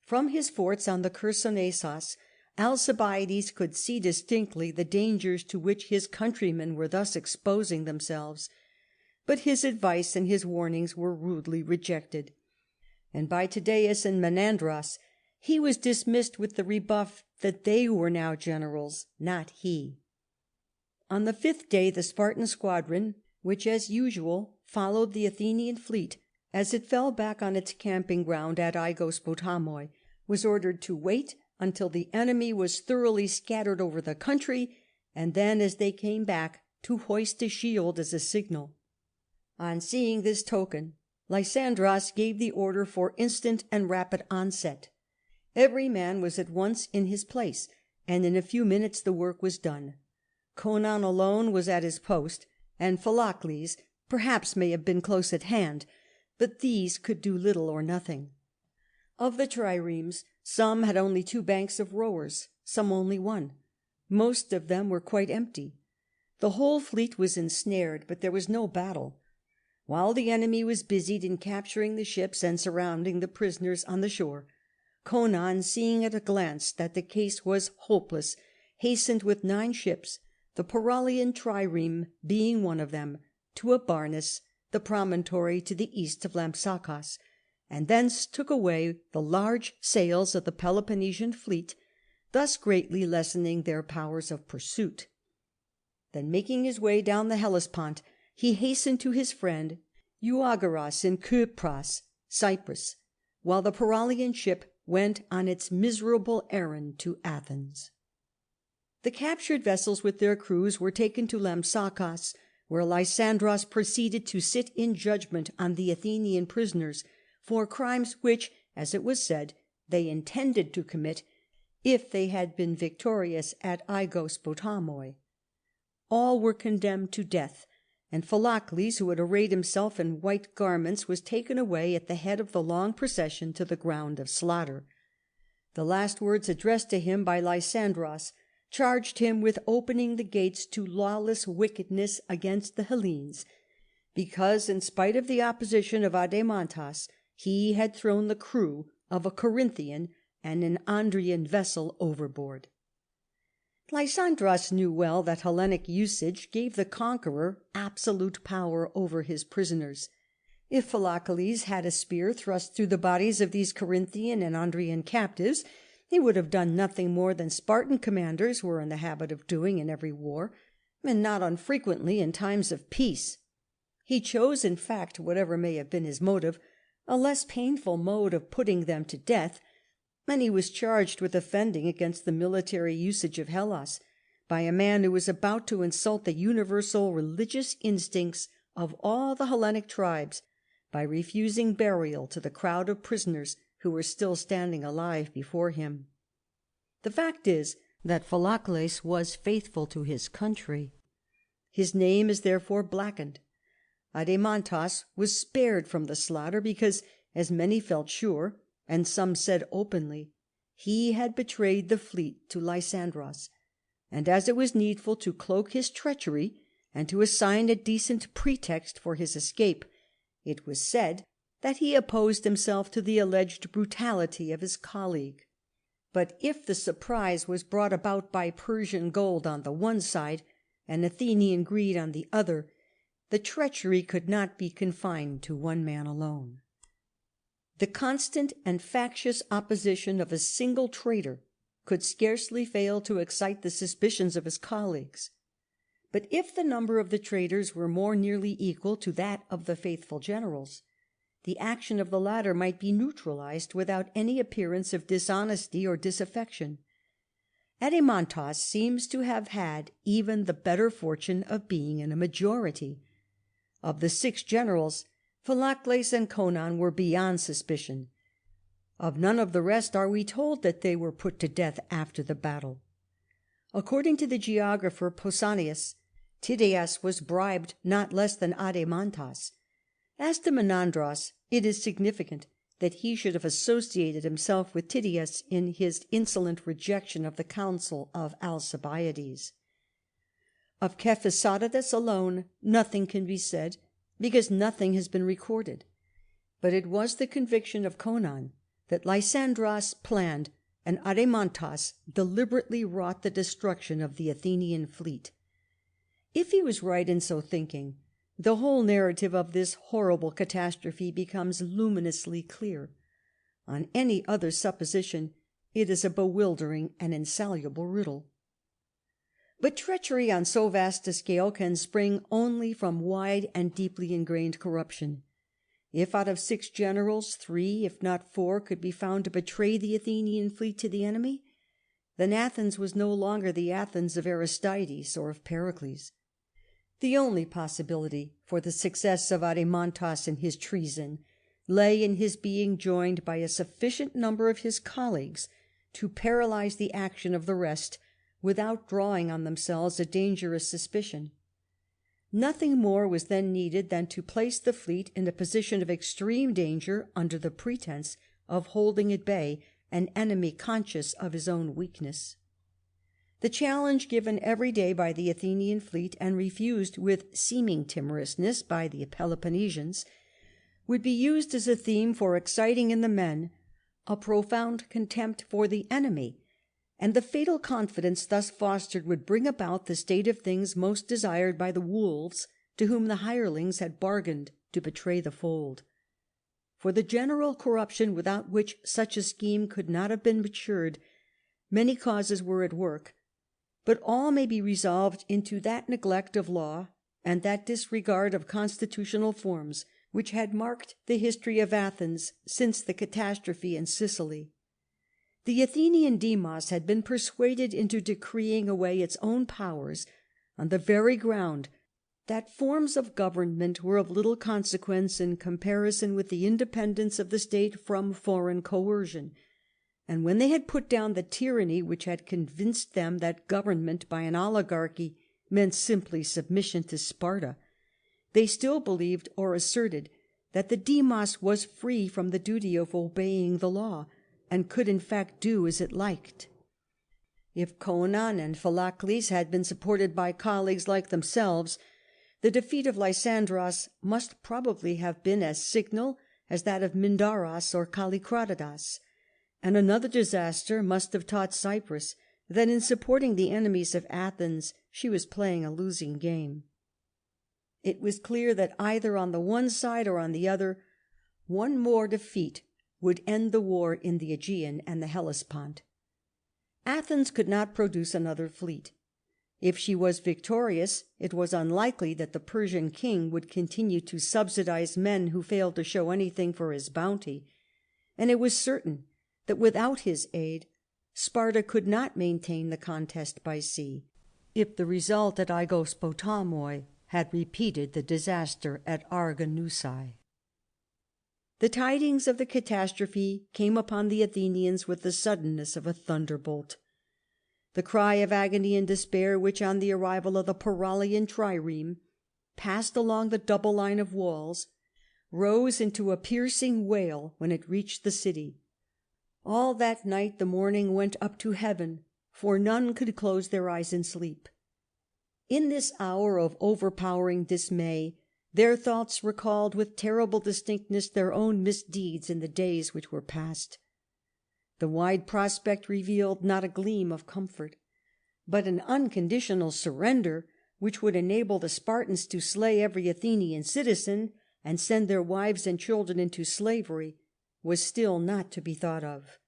From his forts on the Chersonesos, Alcibiades could see distinctly the dangers to which his countrymen were thus exposing themselves, but his advice and his warnings were rudely rejected, and by Tydeus and Menandros he was dismissed with the rebuff that they were now generals, not he. On the 5th day the Spartan squadron, which as usual followed the Athenian fleet as it fell back on its camping ground at Agis, was ordered to wait until the enemy was thoroughly scattered over the country, and then, as they came back, to hoist a shield as a signal. On seeing this token, Lysandras gave the order for instant and rapid onset. Every man was at once in his place, and in a few minutes the work was done. Conon alone was at his post, and Philocles perhaps may have been close at hand, but these could do little or nothing. Of the triremes, some had only 2 banks of rowers, some only 1. Most of them were quite empty. The whole fleet was ensnared, but there was no battle. While the enemy was busied in capturing the ships and surrounding the prisoners on the shore, Conon, seeing at a glance that the case was hopeless, hastened with 9 ships, the Paralian trireme being one of them, to Abarnus, the promontory to the east of Lampsakos, and thence took away the large sails of the Peloponnesian fleet, thus greatly lessening their powers of pursuit. Then, making his way down the Hellespont, he hastened to his friend Euagoras in Kypros (Cyprus), while the Paralian ship went on its miserable errand to Athens. The captured vessels with their crews were taken to Lampsakos, where Lysandros proceeded to sit in judgment on the Athenian prisoners for crimes which, as it was said, they intended to commit if they had been victorious at Aigos Potamoi. All were condemned to death, and Philocles, who had arrayed himself in white garments, was taken away at the head of the long procession to the ground of slaughter. The last words addressed to him by Lysandros charged him with opening the gates to lawless wickedness against the Hellenes, because, in spite of the opposition of Adeimantus, he had thrown the crew of a Corinthian and an Andrian vessel overboard. Lysandros knew well that Hellenic usage gave the conqueror absolute power over his prisoners. If Philocles had a spear thrust through the bodies of these Corinthian and Andrian captives, he would have done nothing more than Spartan commanders were in the habit of doing in every war, and not unfrequently in times of peace. He chose, in fact, whatever may have been his motive, a less painful mode of putting them to death, and he was charged with offending against the military usage of Hellas by a man who was about to insult the universal religious instincts of all the Hellenic tribes by refusing burial to the crowd of prisoners who were still standing alive before him. The fact is that Philocles was faithful to his country. His name is therefore blackened. Adeimantus was spared from the slaughter because, as many felt sure, and some said openly, he had betrayed the fleet to Lysandros, and as it was needful to cloak his treachery and to assign a decent pretext for his escape, it was said that he opposed himself to the alleged brutality of his colleague. But if the surprise was brought about by Persian gold on the one side and Athenian greed on the other, the treachery could not be confined to one man alone. The constant and factious opposition of a single traitor could scarcely fail to excite the suspicions of his colleagues. But if the number of the traitors were more nearly equal to that of the faithful generals, the action of the latter might be neutralized without any appearance of dishonesty or disaffection. Adeimantus seems to have had even the better fortune of being in a majority. Of the 6 generals, Philocles and Conon were beyond suspicion. Of none of the rest are we told that they were put to death after the battle. According to the geographer Pausanias, Tydeus was bribed not less than Adeimantus. As to Menandros, it is significant that he should have associated himself with Tydeus in his insolent rejection of the counsel of Alcibiades. Of Cephisodidus alone nothing can be said, because nothing has been recorded. But it was the conviction of Conon that Lysandros planned and Adeimantus deliberately wrought the destruction of the Athenian fleet. If he was right in so thinking, the whole narrative of this horrible catastrophe becomes luminously clear. On any other supposition, it is a bewildering and insoluble riddle. But treachery on so vast a scale can spring only from wide and deeply ingrained corruption. If out of 6 generals, 3, if not 4, could be found to betray the Athenian fleet to the enemy, then Athens was no longer the Athens of Aristides or of Pericles. The only possibility for the success of Adeimantus in his treason lay in his being joined by a sufficient number of his colleagues to paralyze the action of the rest without drawing on themselves a dangerous suspicion. Nothing more was then needed than to place the fleet in a position of extreme danger under the pretence of holding at bay an enemy conscious of his own weakness. The challenge given every day by the Athenian fleet and refused with seeming timorousness by the Peloponnesians would be used as a theme for exciting in the men a profound contempt for the enemy and the fatal confidence thus fostered would bring about the state of things most desired by the wolves to whom the hirelings had bargained to betray the fold. For the general corruption without which such a scheme could not have been matured, many causes were at work, but all may be resolved into that neglect of law and that disregard of constitutional forms which had marked the history of Athens since the catastrophe in Sicily. The Athenian demos had been persuaded into decreeing away its own powers on the very ground that forms of government were of little consequence in comparison with the independence of the state from foreign coercion, and when they had put down the tyranny which had convinced them that government by an oligarchy meant simply submission to Sparta, they still believed or asserted that the demos was free from the duty of obeying the law, and could in fact do as it liked. If Conon and Philocles had been supported by colleagues like themselves, the defeat of Lysandros must probably have been as signal as that of Mindaros or Callicratidas, and another disaster must have taught Cyprus that in supporting the enemies of Athens she was playing a losing game. It was clear that either on the one side or on the other, one more defeat would end the war in the Aegean and the Hellespont. Athens could not produce another fleet. If she was victorious, it was unlikely that the Persian king would continue to subsidize men who failed to show anything for his bounty, and it was certain that without his aid Sparta could not maintain the contest by sea, if the result at Aigospotamoi had repeated the disaster at Arginusae. The tidings of the catastrophe came upon the Athenians with the suddenness of a thunderbolt. The cry of agony and despair which, on the arrival of the Paralian trireme, passed along the double line of walls, rose into a piercing wail when it reached the city. All that night the mourning went up to heaven, for none could close their eyes in sleep. In this hour of overpowering dismay, their thoughts recalled with terrible distinctness their own misdeeds in the days which were past. The wide prospect revealed not a gleam of comfort, but an unconditional surrender which would enable the Spartans to slay every Athenian citizen and send their wives and children into slavery was still not to be thought of.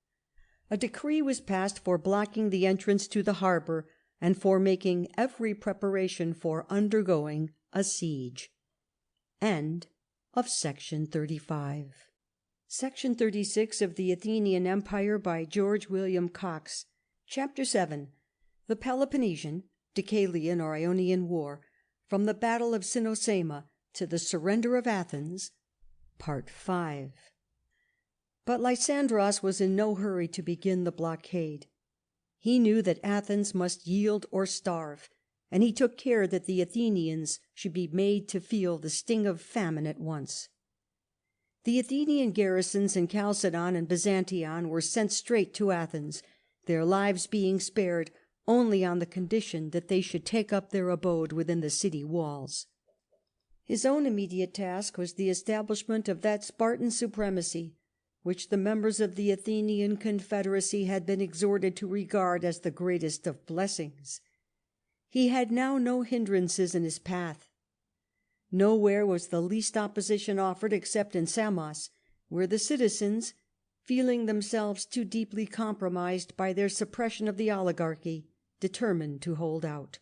A decree was passed for blocking the entrance to the harbour and for making every preparation for undergoing a siege. End of section 35. Section 36 of the Athenian Empire by George William Cox. Chapter 7. The Peloponnesian, Deucalian or Ionian War, from the Battle of Cynossema to the surrender of Athens, Part 5. But Lysandros was in no hurry to begin the blockade. He knew that Athens must yield or starve, and he took care that the Athenians should be made to feel the sting of famine at once. The Athenian garrisons in Chalcedon and Byzantion were sent straight to Athens, their lives being spared only on the condition that they should take up their abode within the city walls. His own immediate task was the establishment of that Spartan supremacy which the members of the Athenian confederacy had been exhorted to regard as the greatest of blessings. He had now no hindrances in his path. Nowhere was the least opposition offered except in Samos, where the citizens, feeling themselves too deeply compromised by their suppression of the oligarchy, determined to hold out.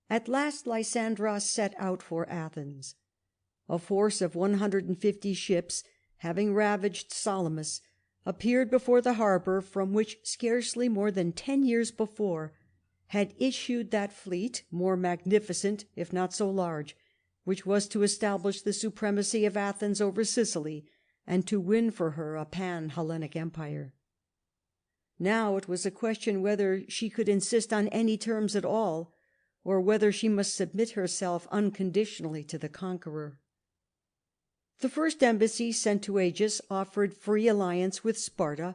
At last Lysandros set out for Athens. A force of 150 ships, having ravaged Salamis, appeared before the harbour from which scarcely more than 10 years before had issued that fleet, more magnificent if not so large, which was to establish the supremacy of Athens over Sicily and to win for her a pan-Hellenic empire. Now it was a question whether she could insist on any terms at all, or whether she must submit herself unconditionally to the conqueror. The first embassy sent to Agis offered free alliance with Sparta,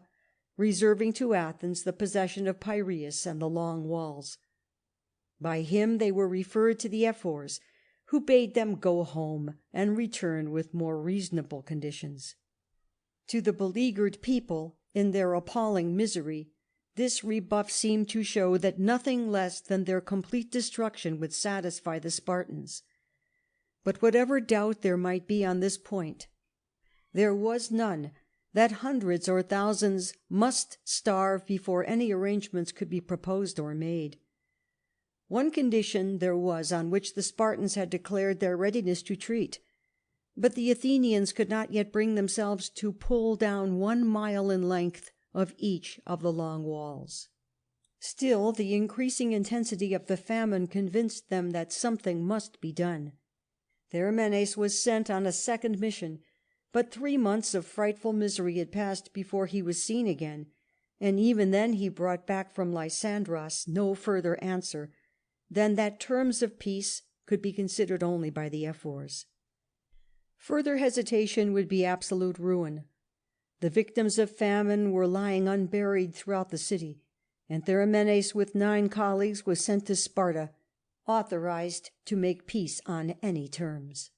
reserving to Athens the possession of Piraeus and the long walls. By him they were referred to the Ephors, who bade them go home and return with more reasonable conditions. To the beleaguered people, in their appalling misery, This rebuff seemed to show that nothing less than their complete destruction would satisfy the Spartans. But whatever doubt there might be on this point, there was none that hundreds or thousands must starve before any arrangements could be proposed or made. One condition there was on which the Spartans had declared their readiness to treat, but the Athenians could not yet bring themselves to pull down 1 mile in length of each of the long walls. Still, the increasing intensity of the famine convinced them that something must be done. Theramenes was sent on a second mission, but 3 months of frightful misery had passed before he was seen again, and even then he brought back from Lysandros no further answer than that terms of peace could be considered only by the Ephors. Further hesitation would be absolute ruin. The victims of famine were lying unburied throughout the city, and Theramenes with 9 colleagues was sent to Sparta, authorized to make peace on any terms.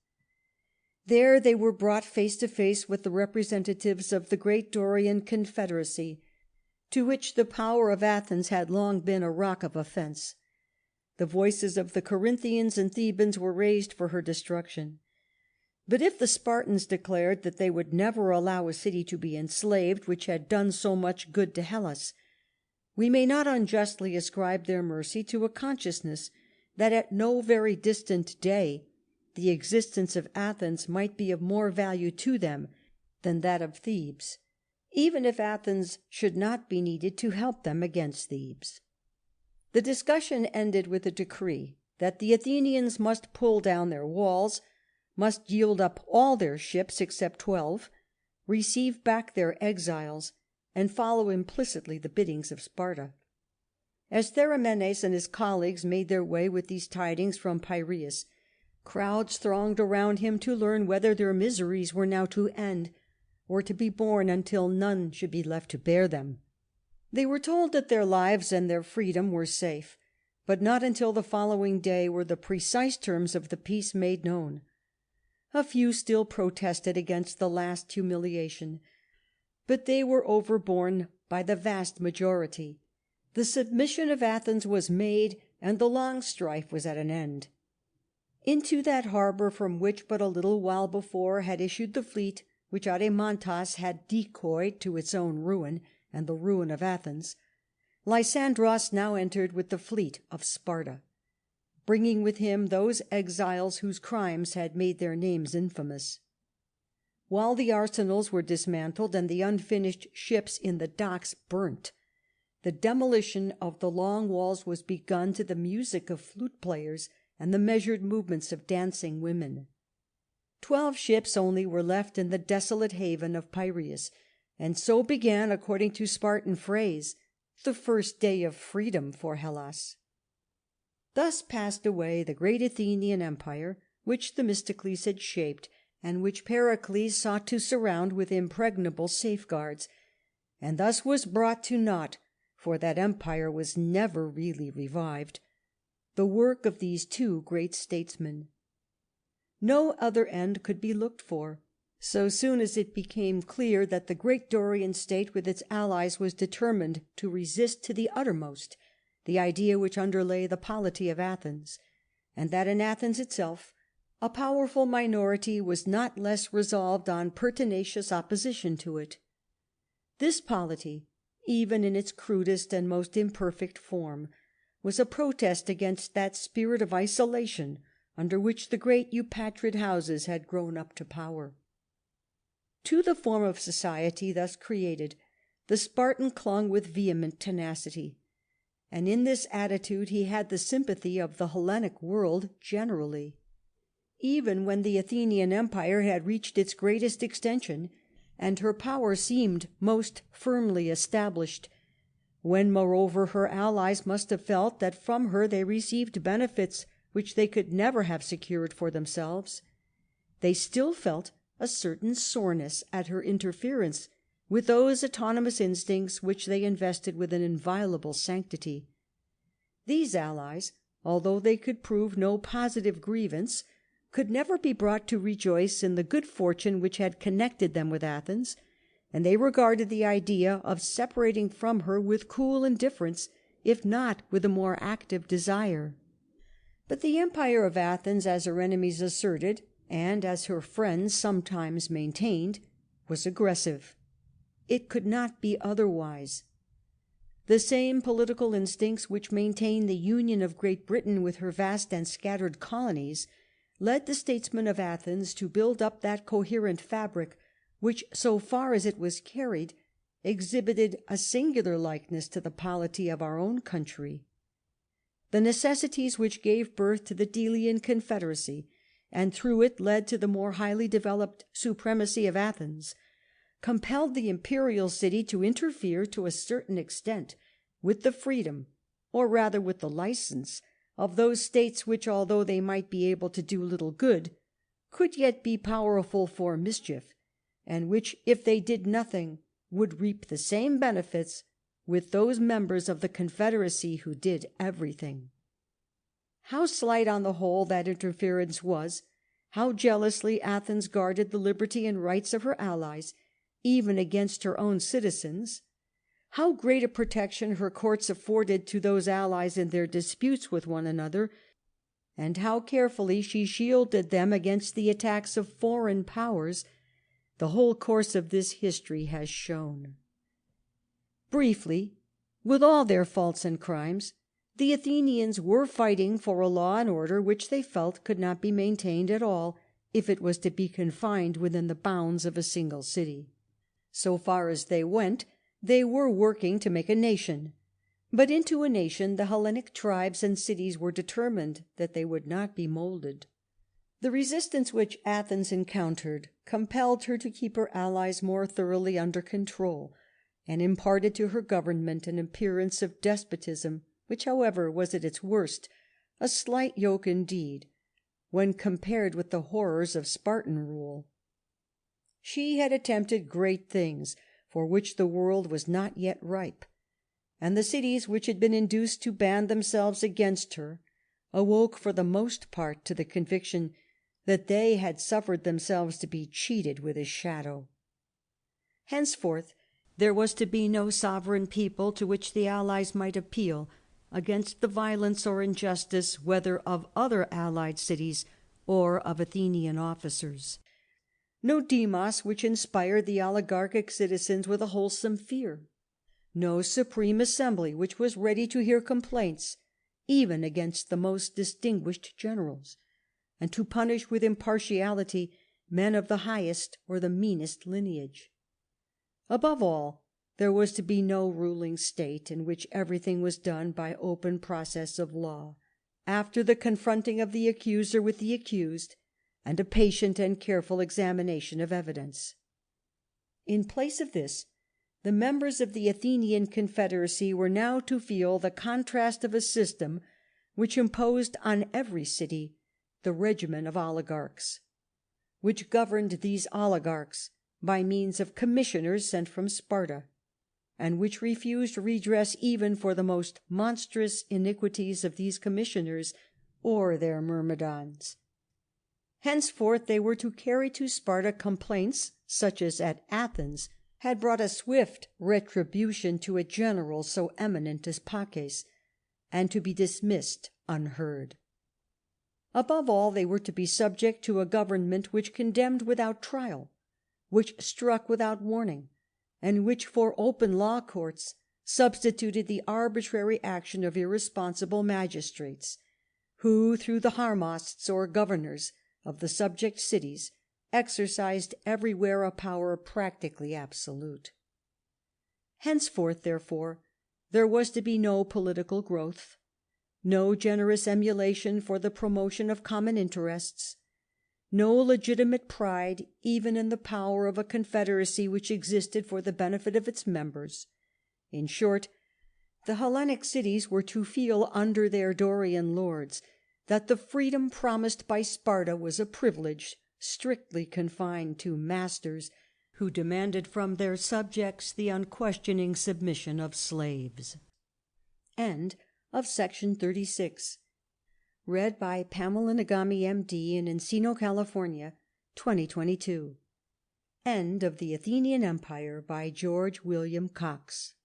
There they were brought face to face with the representatives of the great Dorian confederacy, to which the power of Athens had long been a rock of offence. The voices of the Corinthians and Thebans were raised for her destruction. But if the Spartans declared that they would never allow a city to be enslaved which had done so much good to Hellas, we may not unjustly ascribe their mercy to a consciousness that at no very distant day the existence of Athens might be of more value to them than that of Thebes, even if Athens should not be needed to help them against Thebes. The discussion ended with a decree that the Athenians must pull down their walls, must yield up all their ships except 12, receive back their exiles, and follow implicitly the biddings of Sparta. As Theramenes and his colleagues made their way with these tidings from Piraeus, crowds thronged around him to learn whether their miseries were now to end, or to be borne until none should be left to bear them. They were told that their lives and their freedom were safe, but not until the following day were the precise terms of the peace made known. A few still protested against the last humiliation, but they were overborne by the vast majority. The submission of Athens was made, and the long strife was at an end. Into that harbour from which but a little while before had issued the fleet which Adeimantus had decoyed to its own ruin and the ruin of Athens, Lysandros now entered with the fleet of Sparta, bringing with him those exiles whose crimes had made their names infamous. While the arsenals were dismantled and the unfinished ships in the docks burnt, the demolition of the long walls was begun to the music of flute players and the measured movements of dancing women. 12 ships only were left in the desolate haven of Piraeus, and so began, according to Spartan phrase, the first day of freedom for Hellas. Thus passed away the great Athenian Empire, which Themistocles had shaped, and which Pericles sought to surround with impregnable safeguards, and thus was brought to naught, for that empire was never really revived, the work of these 2 great statesmen. No other end could be looked for, so soon as it became clear that the great Dorian state with its allies was determined to resist to the uttermost the idea which underlay the polity of Athens, and that in Athens itself a powerful minority was not less resolved on pertinacious opposition to it. This polity, even in its crudest and most imperfect form, was a protest against that spirit of isolation under which the great Eupatrid houses had grown up to power. To the form of society thus created, the Spartan clung with vehement tenacity, and in this attitude he had the sympathy of the Hellenic world generally. Even when the Athenian Empire had reached its greatest extension, and her power seemed most firmly established, when, moreover, her allies must have felt that from her they received benefits which they could never have secured for themselves, they still felt a certain soreness at her interference with those autonomous instincts which they invested with an inviolable sanctity. These allies, although they could prove no positive grievance, could never be brought to rejoice in the good fortune which had connected them with Athens, and they regarded the idea of separating from her with cool indifference, if not with a more active desire. But the empire of Athens, as her enemies asserted, and as her friends sometimes maintained, was aggressive. It could not be otherwise. The same political instincts which maintained the union of Great Britain with her vast and scattered colonies led the statesmen of Athens to build up that coherent fabric which, so far as it was carried, exhibited a singular likeness to the polity of our own country. The necessities which gave birth to the Delian Confederacy, and through it led to the more highly developed supremacy of Athens, compelled the imperial city to interfere to a certain extent with the freedom, or rather with the license, of those states which, although they might be able to do little good, could yet be powerful for mischief, and which, if they did nothing, would reap the same benefits with those members of the confederacy who did everything. How slight on the whole that interference was, how jealously Athens guarded the liberty and rights of her allies, even against her own citizens, how great a protection her courts afforded to those allies in their disputes with one another, and how carefully she shielded them against the attacks of foreign powers, the whole course of this history has shown. Briefly, with all their faults and crimes, the Athenians were fighting for a law and order which they felt could not be maintained at all if it was to be confined within the bounds of a single city. So far as they went, they were working to make a nation, but into a nation the Hellenic tribes and cities were determined that they would not be moulded. The resistance which Athens encountered compelled her to keep her allies more thoroughly under control, and imparted to her government an appearance of despotism, which, however, was at its worst a slight yoke indeed, when compared with the horrors of Spartan rule. She had attempted great things, for which the world was not yet ripe, and the cities which had been induced to band themselves against her awoke for the most part to the conviction that they had suffered themselves to be cheated with a shadow. Henceforth there was to be no sovereign people to which the allies might appeal against the violence or injustice, whether of other allied cities or of Athenian officers. No demos which inspired the oligarchic citizens with a wholesome fear. No supreme assembly which was ready to hear complaints, even against the most distinguished generals, and to punish with impartiality men of the highest or the meanest lineage. Above all, there was to be no ruling state in which everything was done by open process of law, after the confronting of the accuser with the accused, and a patient and careful examination of evidence. In place of this, the members of the Athenian Confederacy were now to feel the contrast of a system which imposed on every city the regimen of oligarchs, which governed these oligarchs by means of commissioners sent from Sparta, and which refused redress even for the most monstrous iniquities of these commissioners or their myrmidons. Henceforth they were to carry to Sparta complaints such as at Athens had brought a swift retribution to a general so eminent as Paces, and to be dismissed unheard. Above all, they were to be subject to a government which condemned without trial, which struck without warning, and which for open law courts substituted the arbitrary action of irresponsible magistrates, who, through the harmasts or governors of the subject cities, exercised everywhere a power practically absolute. Henceforth, therefore, there was to be no political growth, no generous emulation for the promotion of common interests, no legitimate pride even in the power of a confederacy which existed for the benefit of its members. In short, the Hellenic cities were to feel under their Dorian lords that the freedom promised by Sparta was a privilege strictly confined to masters who demanded from their subjects the unquestioning submission of slaves. End of section 36. Read by Pamela Nagami, M.D. in Encino, California, 2022. End of the Athenian Empire, by George William Cox.